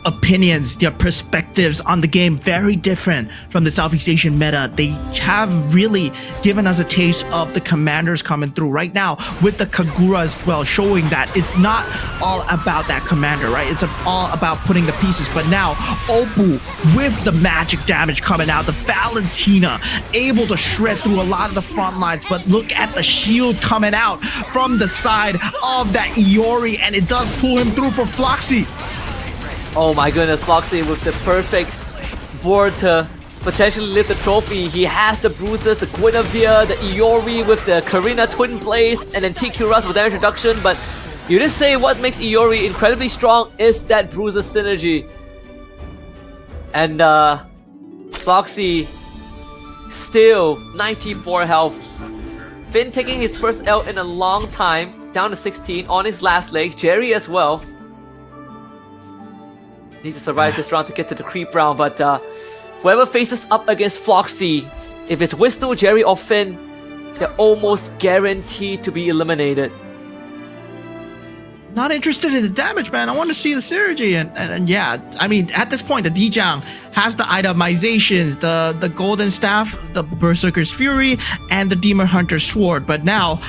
opinions, their perspectives on the game, very different from the Southeast Asian meta. They have really given us a taste of the commanders coming through right now with the Kagura as well, showing that it's not all about that commander, right? It's all about putting the pieces. But now, Oppo with the magic damage coming out, the Valentina able to shred through a lot of the front lines, but look at the shield coming out from the side of that Iori, and it does pull him through for Floxy. Oh my goodness, Floxy with the perfect board to potentially lift the trophy. He has the bruises, the Guinevere, the Iori with the Karina twin blades, and then TQ with their introduction. But you did say what makes Iori incredibly strong is that bruises synergy. And Floxy still 94 health. Finn taking his first L in a long time, down to 16 on his last legs. Jerry as well. Need to survive this round to get to the creep round, but whoever faces up against Floxy, if it's Wisnu, Jerry, or Finn, they're almost guaranteed to be eliminated. Not interested in the damage, man. I want to see the synergy, and yeah, I mean, at this point, the Dijang has the itemizations, the Golden Staff, the Berserker's Fury, and the Demon Hunter's Sword. But now,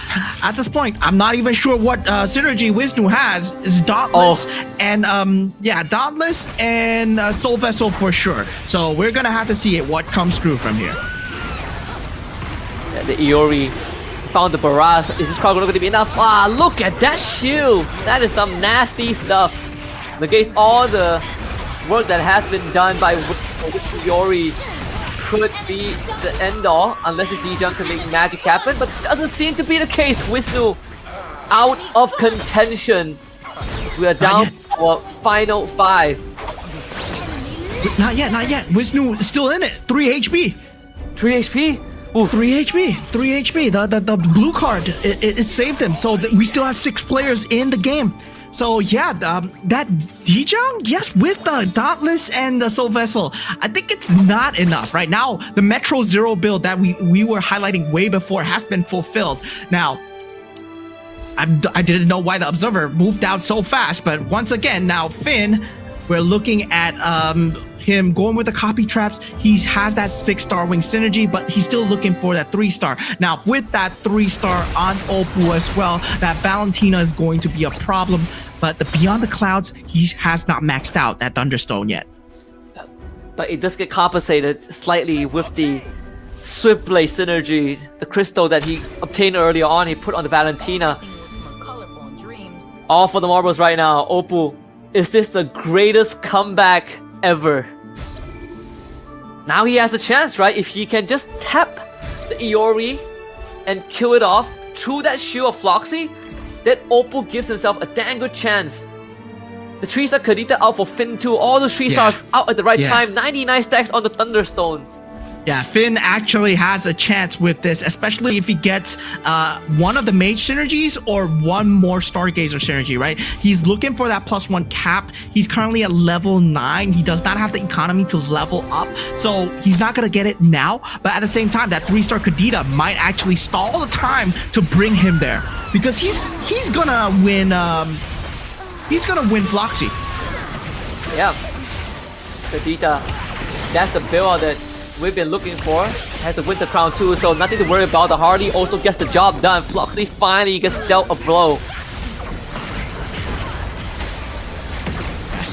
at this point, I'm not even sure what synergy Wisnu has. Is Dauntless and Dauntless and Soul Vessel for sure. So we're gonna have to see what comes through from here. Yeah, the Iori found the barrage. Is this crowd going to be enough? Ah, look at that shield! That is some nasty stuff. Negates all the work that has been done by Iori. Could be the end all, unless the Dijang can make magic happen, but doesn't seem to be the case. Wisnu out of contention. So we are down for final 5. Not yet. Wisnu is still in it. 3 HP. 3 HP? Ooh, 3 HP. The blue card, it saved him. So we still have 6 players in the game. So yeah, that Dijang, yes, with the Dauntless and the Soul Vessel, I think it's not enough. Right now, the Metro Zero build that we were highlighting way before has been fulfilled. Now, I didn't know why the Observer moved out so fast, but once again, now Finn, we're looking at him going with the copy traps. He has that 6-star wing synergy, but he's still looking for that 3-star. Now, with that 3-star on Oppo as well, that Valentina is going to be a problem. But the Beyond the Clouds, he has not maxed out that Thunderstone yet. But it does get compensated slightly with the Swift Blade synergy, the crystal that he obtained earlier on, he put on the Valentina. All for the marbles right now. Oppo, is this the greatest comeback ever? Now he has a chance, right? If he can just tap the Iori and kill it off through that shield of Floxy, that Oppo gives himself a dang good chance. The 3-star Kadita out for Finn too. All the 3 stars out at the right time. 99 stacks on the Thunderstones. Yeah, Finn actually has a chance with this, especially if he gets one of the mage synergies or one more Stargazer synergy, right? He's looking for that +1 cap. He's currently at level 9. He does not have the economy to level up, so he's not going to get it now. But at the same time, that 3-star Kadita might actually stall the time to bring him there, because he's gonna win. He's gonna win Floxy. Yeah, Kadita. That's the build that we've been looking for. Has the Winter Crown too, so nothing to worry about. The Hardy also gets the job done. Floxy finally gets dealt a blow.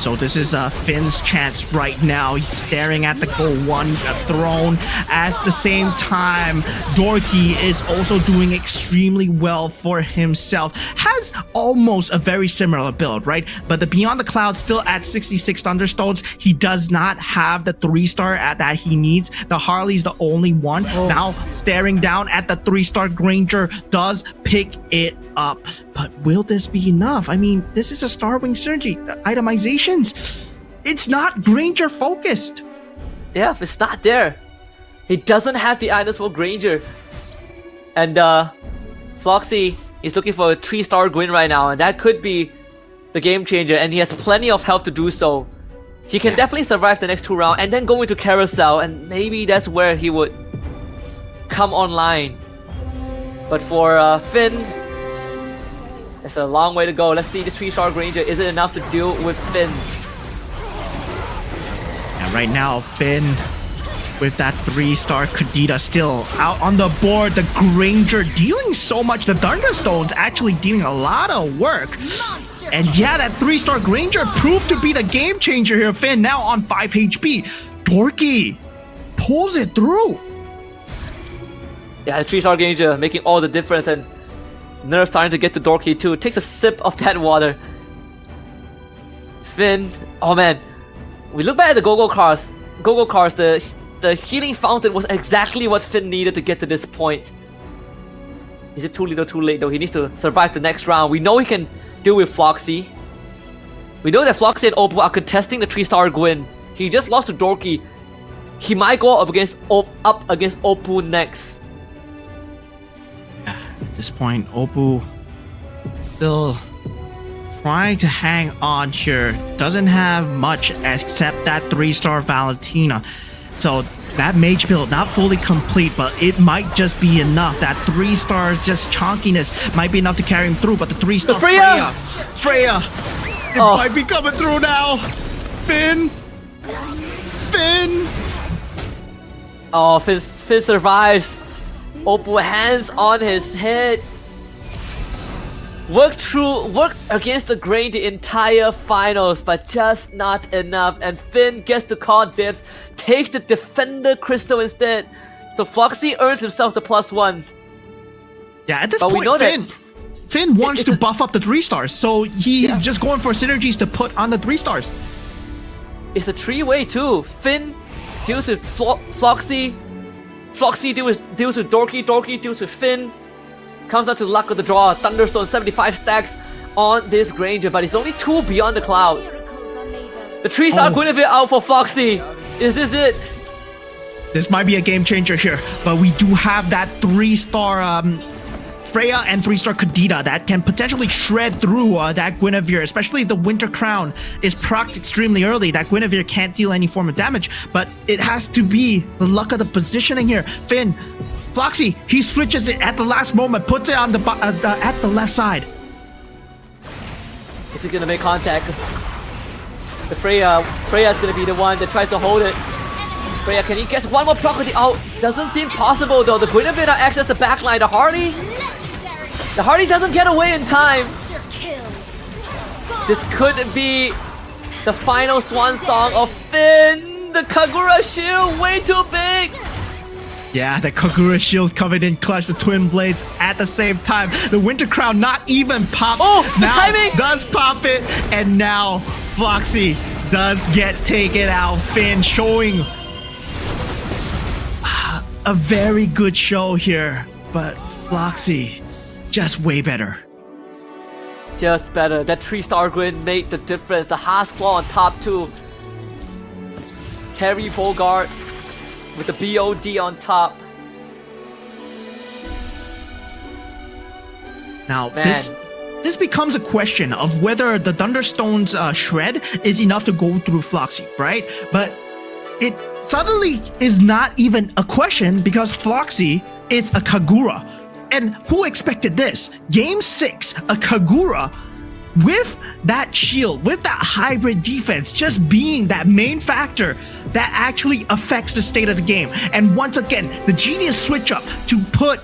So this is Finn's chance right now. He's staring at the GO1 throne. At the same time, Dorky is also doing extremely well for himself. Has almost a very similar build, right? But the Beyond the Clouds still at 66 Thunderstones. He does not have the 3-star that he needs. The Harley's the only one. Now staring down at the 3-star Granger, does pick it up. But will this be enough? I mean, this is a Starwing synergy. The itemizations, it's not Granger focused. Yeah, it's not there. He doesn't have the items for Granger. And Floxy is looking for a 3-star Gwyn right now, and that could be the game changer, and he has plenty of health to do so. He can definitely survive the next 2 rounds and then go into Carousel, and maybe that's where he would come online. But for Finn, it's a long way to go. Let's see the 3-star Granger. Is it enough to deal with Finn? And right now, Finn with that 3-star Kadita still out on the board. The Granger dealing so much. The Thunderstones actually dealing a lot of work. And yeah, that 3-star Granger proved to be the game changer here. Finn now on 5 HP. Dorky pulls it through. Yeah, the 3-star Granger making all the difference, and Nerf starting to get to Dorky too. Takes a sip of that water. Finn, oh man. We look back at the Go-Go cars. Go-Go cars, the healing fountain was exactly what Finn needed to get to this point. Is it too little too late though? He needs to survive the next round. We know he can deal with Floxy. We know that Floxy and Oppo are contesting the 3-star Gwyn. He just lost to Dorky. He might go up against Oppo next. At this point, Oppo still trying to hang on here. Doesn't have much except that 3-star Valentina. So that mage build not fully complete, but it might just be enough. That 3-star just chonkiness might be enough to carry him through. But the 3-star Freya, it might be coming through now. Finn. Oh, Finn survives. Oppo hands on his head. Worked against the grain the entire finals, but just not enough. And Finn gets to call dibs, takes the Defender Crystal instead. So Floxy earns himself the +1. Yeah, at this point, Finn wants to buff up the 3-stars, so he's just going for synergies to put on the 3-stars. It's a 3-way too. Finn deals with Floxy. Floxy deals with Dorky. Dorky deals with Finn. Comes down to luck of the draw. Thunderstone 75 stacks on this Granger, but it's only 2 Beyond the Clouds. The 3-star Guinevere out for Floxy. Is this it? This might be a game changer here, but we do have that 3-star Freya and 3-star Kadita that can potentially shred through that Guinevere, especially if the Winter Crown is procced extremely early. That Guinevere can't deal any form of damage, but it has to be the luck of the positioning here. Finn, Floxy, he switches it at the last moment, puts it on the at the left side. Is he gonna make contact? The Freya's gonna be the one that tries to hold it. Freya, can he get one more property out? Doesn't seem possible though. The Guinevere access the backline. The Hardy doesn't get away in time. This could be the final swan song of Finn. The Kagura shield way too big. Yeah, the Kagura shield coming in clutch, the twin blades at the same time. The Winter Crown not even popped. Oh, the now timing! Does pop it, and now Floxy does get taken out. Finn showing a very good show here, but Floxy just way better. Just better. That 3-star Gwyn made the difference. The Haskell on top too. Terry Bogart with the BOD on top. Now, this becomes a question of whether the Thunderstone's shred is enough to go through Floxy, right? But it suddenly is not even a question because Floxy is a Kagura. And who expected this? Game 6, a Kagura with that shield, with that hybrid defense, just being that main factor that actually affects the state of the game. And once again, the genius switch up to put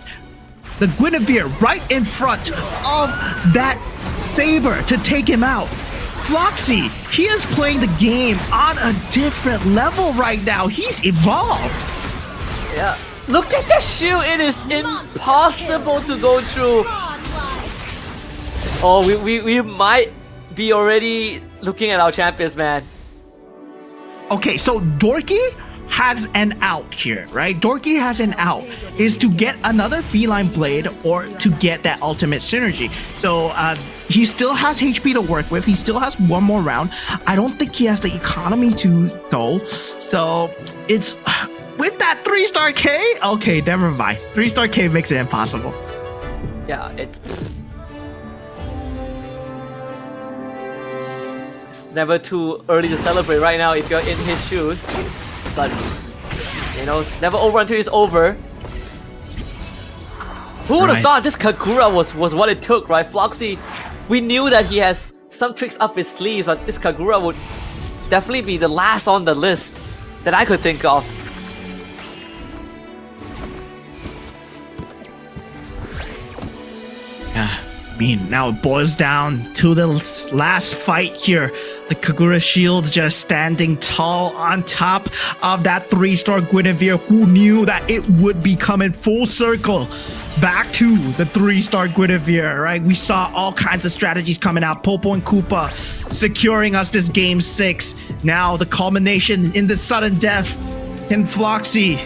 the Guinevere right in front of that Saber to take him out. Floxy, he is playing the game on a different level right now. He's evolved. Yeah. Look at the shield. It is impossible to go through. Oh, we might be already looking at our champions, man. Okay, so Dorky has an out here, right? Dorky has an out, is to get another feline blade or to get that ultimate synergy. So he still has HP to work with. He still has one more round. I don't think he has the economy to though. So it's with that 3-star K. Okay, never mind. 3-star K makes it impossible. Yeah, it's never too early to celebrate right now if you're in his shoes. But, you know, it's never over until it's over. Who would have thought this Kagura was what it took, right? Floxy, we knew that he has some tricks up his sleeve, but this Kagura would definitely be the last on the list that I could think of. I mean, now it boils down to the last fight here. The Kagura shield just standing tall on top of that 3-star Guinevere, who knew that it would be coming full circle back to the 3-star Guinevere, right? We saw all kinds of strategies coming out. Popo and Koopa securing us this game 6. Now the culmination in the sudden death. Can Floxy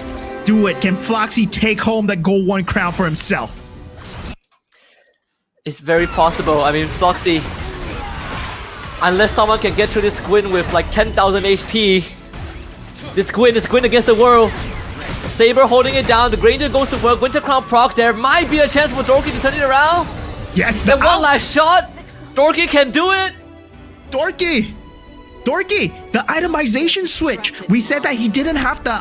do it? Can Floxy take home the GO1 crown for himself? It's very possible. I mean, Floxy, unless someone can get through this Gwyn with like 10,000 HP, this Gwyn against the world. Saber holding it down. The Granger goes to work. Winter Crown proc. There might be a chance for Dorky to turn it around. Yes, the one last shot. Dorky can do it. Dorky, the itemization switch. We said that he didn't have the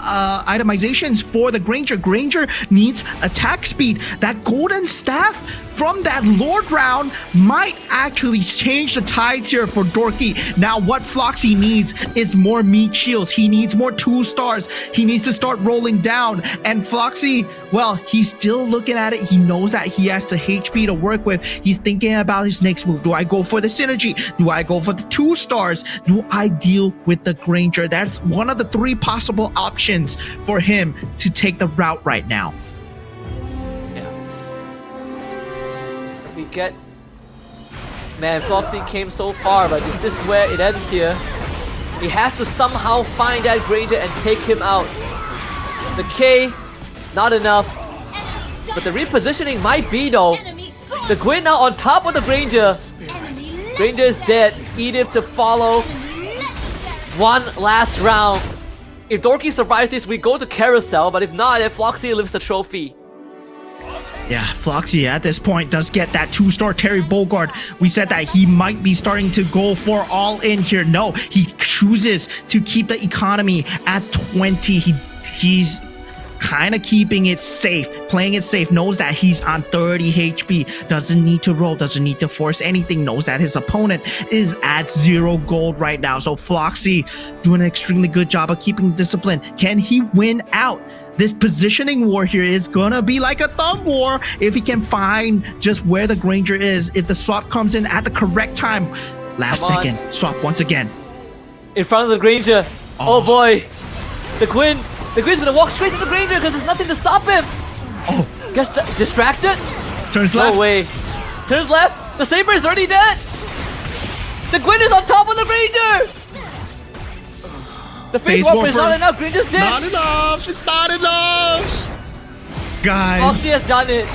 itemizations for the Granger. Granger needs attack speed. That golden staff from that Lord round might actually change the tides here for Dorky. Now what Floxy needs is more meat shields. He needs more 2 stars. He needs to start rolling down. And Floxy, well, he's still looking at it. He knows that he has the HP to work with. He's thinking about his next move. Do I go for the synergy? Do I go for the 2 stars? Do I deal with the Granger? That's one of the 3 possible options for him to take the route right now. We get... Man, Floxy came so far, but is this where it ends here? He has to somehow find that Granger and take him out. The K, not enough. But the repositioning might be though. The Gwyn now on top of the Granger. Granger is dead. Edith to follow. One last round. If Dorky survives this, we go to Carousel, but if not, then Floxy lifts the trophy. Yeah, Floxy at this point does get that 2-star Terry Bogard. We said that he might be starting to go for all in here. No, he chooses to keep the economy at 20. He's kind of keeping it safe, playing it safe, knows that he's on 30 HP, doesn't need to roll, doesn't need to force anything, knows that his opponent is at 0 gold right now. So Floxy doing an extremely good job of keeping discipline. Can he win out? This positioning war here is gonna be like a thumb war if he can find just where the Granger is, if the swap comes in at the correct time. Last second, swap once again. In front of the Granger. Oh boy. The Gwyn's gonna walk straight to the Granger because there's nothing to stop him. Oh. Gets distracted. Turns left. No way. Turns left. The Saber is already dead. The Gwyn is on top of the Granger. The face warper is not enough. Granger's dead. Not enough. It's not enough. Guys. Floxy has done it.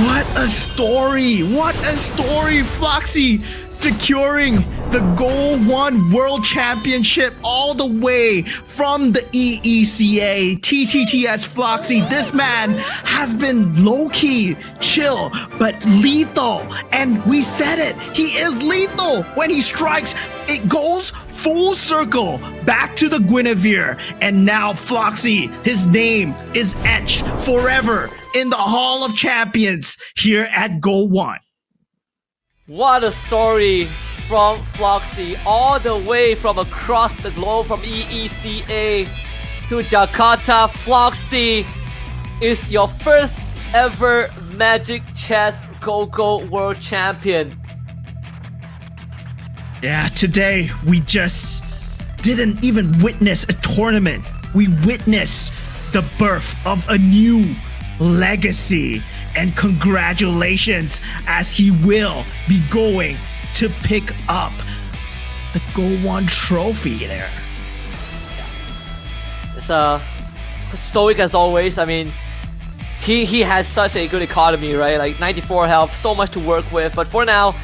What a story. What a story. Floxy securing the GO1 World Championship all the way from the EECA. TTTS Floxy. This man has been low-key, chill, but lethal. And we said it. He is lethal. When he strikes, it goes full circle back to the Guinevere. And now Floxy, his name is etched forever in the Hall of Champions here at GO1. What a story from Floxy, all the way from across the globe, from EECA to Jakarta. Floxy is your first ever Magic Chess Go-Go World Champion. Yeah, today we just didn't even witness a tournament. We witnessed the birth of a new legacy. And congratulations, as he will be going to pick up the GO1 trophy there. It's stoic as always. I mean, he has such a good economy, right? Like 94 health, so much to work with. But for now,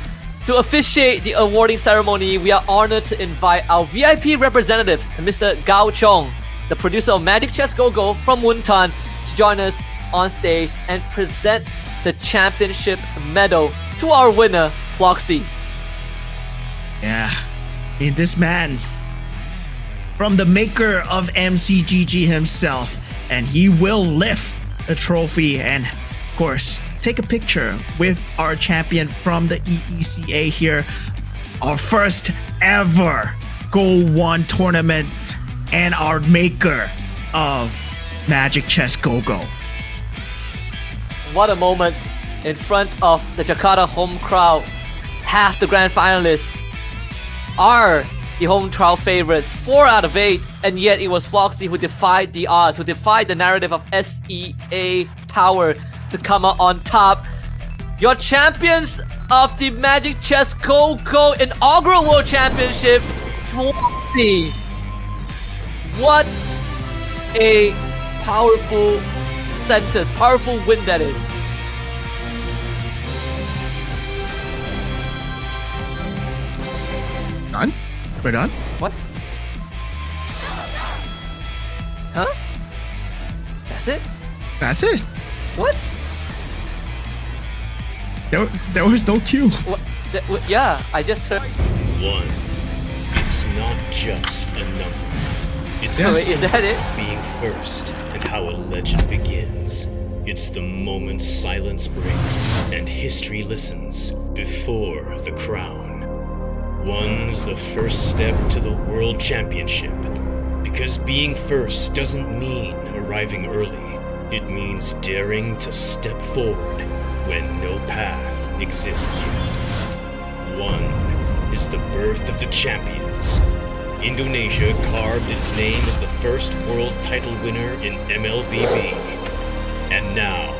to officiate the awarding ceremony, we are honored to invite our VIP representatives, Mr. Gao Chong, the producer of Magic Chess Go-Go from Wuntan, to join us on stage and present the championship medal to our winner, Floxy. Yeah, I mean, this man from the maker of MCGG himself, and he will lift the trophy and, of course, take a picture with our champion from the EECA here. Our first ever GO1 tournament and our maker of Magic Chess Go-Go. What a moment in front of the Jakarta home crowd. Half the grand finalists are the home trial favorites, 4 out of 8, and yet it was Floxy who defied the odds, who defied the narrative of SEA power to come out on top. Your champions of the Magic Chess Go-Go inaugural World Championship, Floxy. What a powerful sentence, powerful win that is. Done? We're done? What? Huh? That's it? That's it. What? There was no cue. What? Yeah, I just heard. 1. It's not just a number. It's Wait, is that it? being first and how a legend begins. It's the moment silence breaks and history listens before the crown. 1's the first step to the World Championship. Because being first doesn't mean arriving early. It means daring to step forward when no path exists yet. 1 is the birth of the champions. Indonesia carved its name as the first world title winner in MLBB. And now,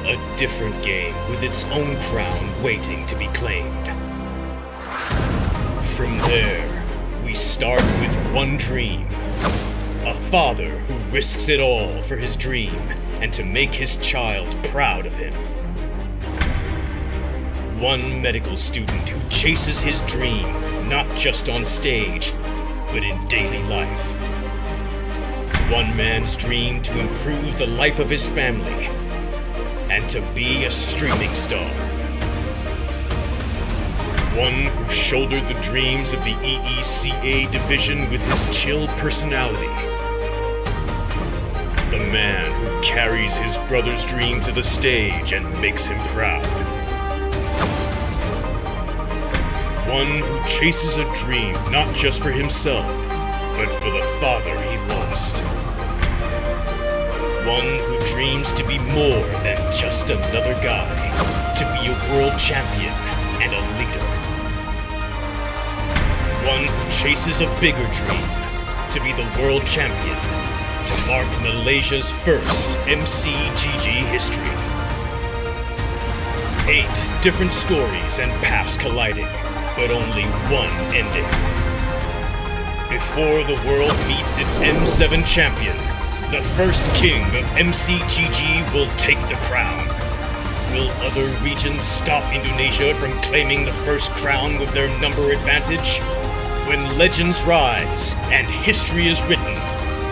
a different game with its own crown waiting to be claimed. From there, we start with one dream. A father who risks it all for his dream and to make his child proud of him. One medical student who chases his dream not just on stage, but in daily life. One man's dream to improve the life of his family and to be a streaming star. One who shouldered the dreams of the EECA division with his chill personality. The man who carries his brother's dream to the stage and makes him proud. One who chases a dream not just for himself, but for the father he lost. One who dreams to be more than just another guy, to be a world champion and a leader. One who chases a bigger dream, to be the world champion, to mark Malaysia's first MCGG history. 8 different stories and paths colliding, but only one ending. Before the world meets its M7 champion, the first king of MCGG will take the crown. Will other regions stop Indonesia from claiming the first crown with their number advantage? When legends rise and history is written,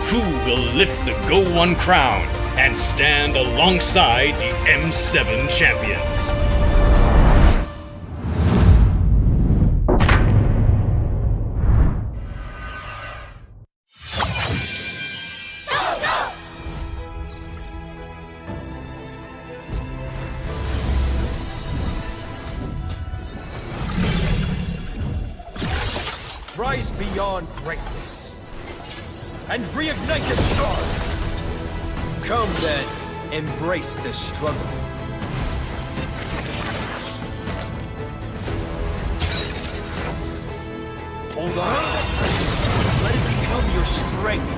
who will lift the GO1 crown and stand alongside the M7 champions? Rise beyond greatness and reignite the star. Come then, embrace the struggle. Hold on. Let it become your strength.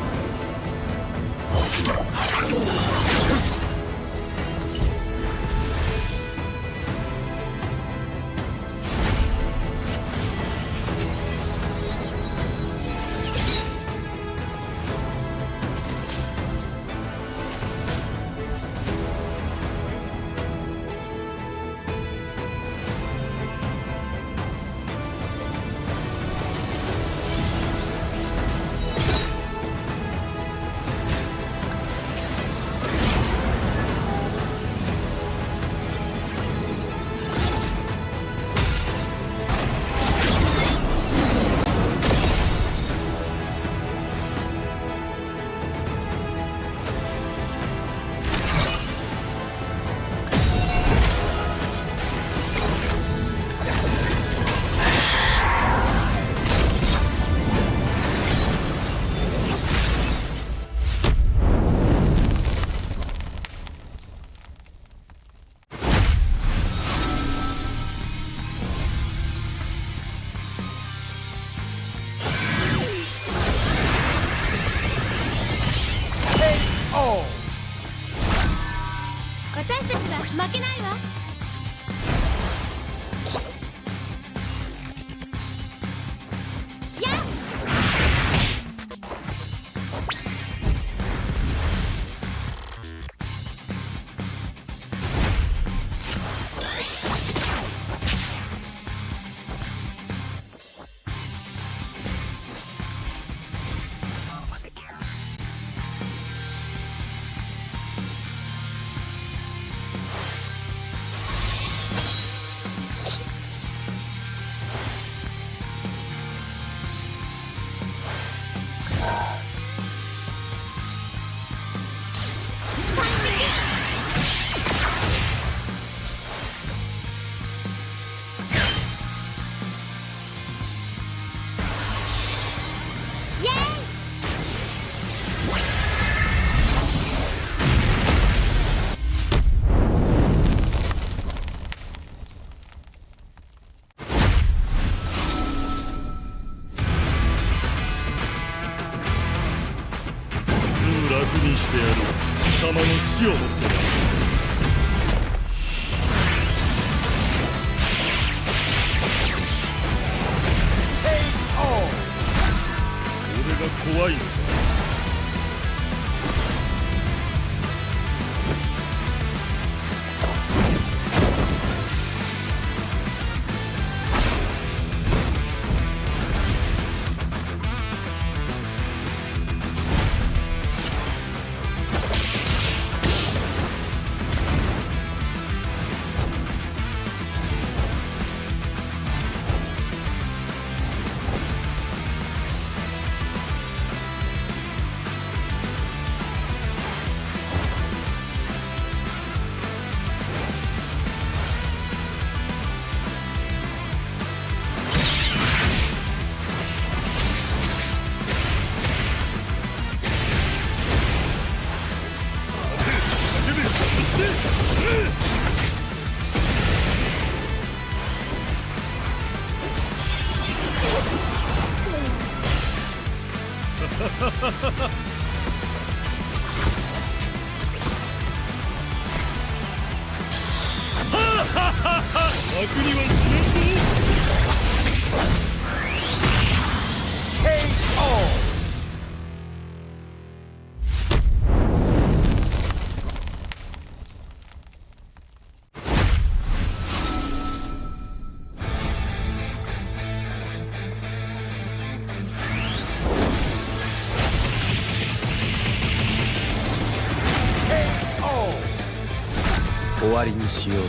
KO! 私たちは負けないわ。やっ楽にしてやる貴様の死をもってな。俺が怖いのか。楽にはしないぞ。KO! 終わりにしようぜ。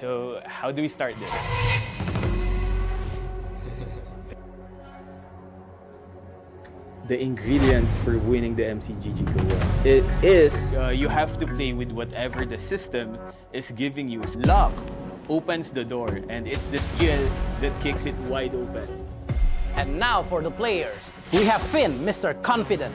So, how do we start this? The ingredients for winning the MCGG GO1. It is You have to play with whatever the system is giving you. Luck opens the door, and it's the skill that kicks it wide open. And now for the players. We have Finn, Mr. Confident.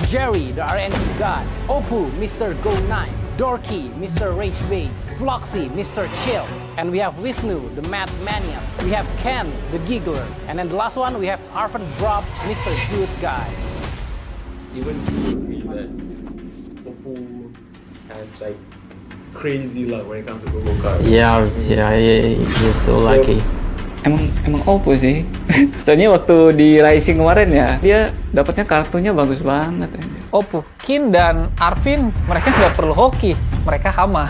Jerry, the RNG God. Opu, Mr. Go9. Dorky, Mr. Rage Bait. Floxy, Mr. Chill. And we have Wisnu, the Math Mania. We have Ken, the Giggler. And then the last one, we have Arfan Drop, Mr. Good Guy. even you agree that Oppo has like crazy luck when it comes to Google cards. Yeah, he's so lucky. Emang Oppo sih. Soalnya waktu di Rising kemarin ya, dia dapatnya kartunya bagus banget. Oppo, Kin dan Arvin, mereka nggak perlu hoki, mereka hama.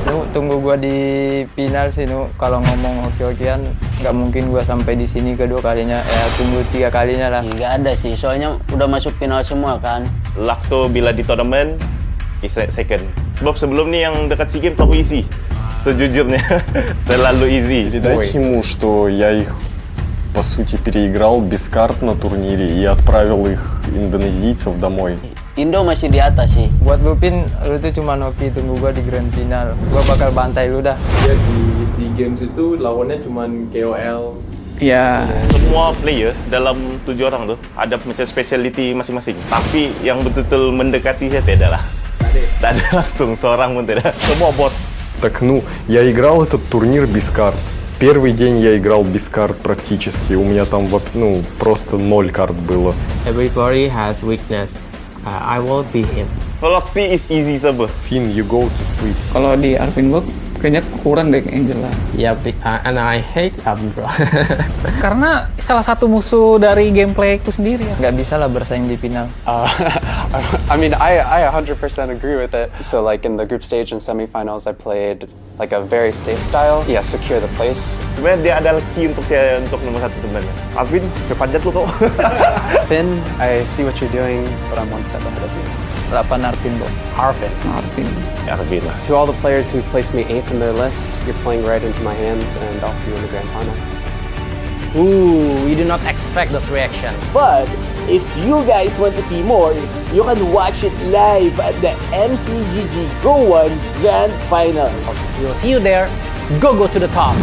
Lu tunggu gua di final sih, Nu. Kalau ngomong hoki-hokian, nggak mungkin gua sampai di sini kedua kalinya. Tunggu 3 kalinya lah. Nggak ada sih, soalnya udah masuk final semua kan. Luck tuh bila di tournament is second. Sebab sebelum nih yang dekat SEA Games terlalu easy. Sejujurnya terlalu easy. Передать ему, что я их по сути переиграл без карт на турнире и отправил их индонезийцев домой. Indo masih di atas sih. Buat Lupin, lu tuh cuma hoki, tunggu gua di grand final. Gua bakal bantai lu dah. Dia di SEA Games itu lawannya cuma KOL. Iya. Semua player dalam 7 orang tuh ada macam speciality masing-masing. Tapi yang betul-betul mendekati saya tidak lah. Tak ada langsung, seorang pun tidak. Semua bot. Так, я играл этот турнир без карт. Первый день я играл без карт практически. У меня там, просто 0 карт было. Everybody has weakness. I will beat him. Floxy is easy sabar. Finn, you go to sleep. Kalau di Arvin Book, kayaknya kurang deh Angel lah. Yeah, and I hate him, bro. Karena salah satu musuh dari gameplayku sendiri ya. Nggak bisa lah bersaing di final. I mean, I 100% agree with it. So like in the group stage and semifinals, I played like a very safe style. Yeah, secure the place. Sebenarnya dia adalah key untuk saya untuk nomor 1 sebenarnya. Arvin, kepanjat lu kok. Finn, I see what you're doing, but I'm one step ahead of you. 8 Arvin Book. Arvin. Arvin lah. To all the players who placed me 8th in their list, you're playing right into my hands, and I'll see you in the grand final. Ooh, we do not expect this reaction. But if you guys want to see more, you can watch it live at the MCGG GO1 Grand Final. We'll see you there. Go to the top.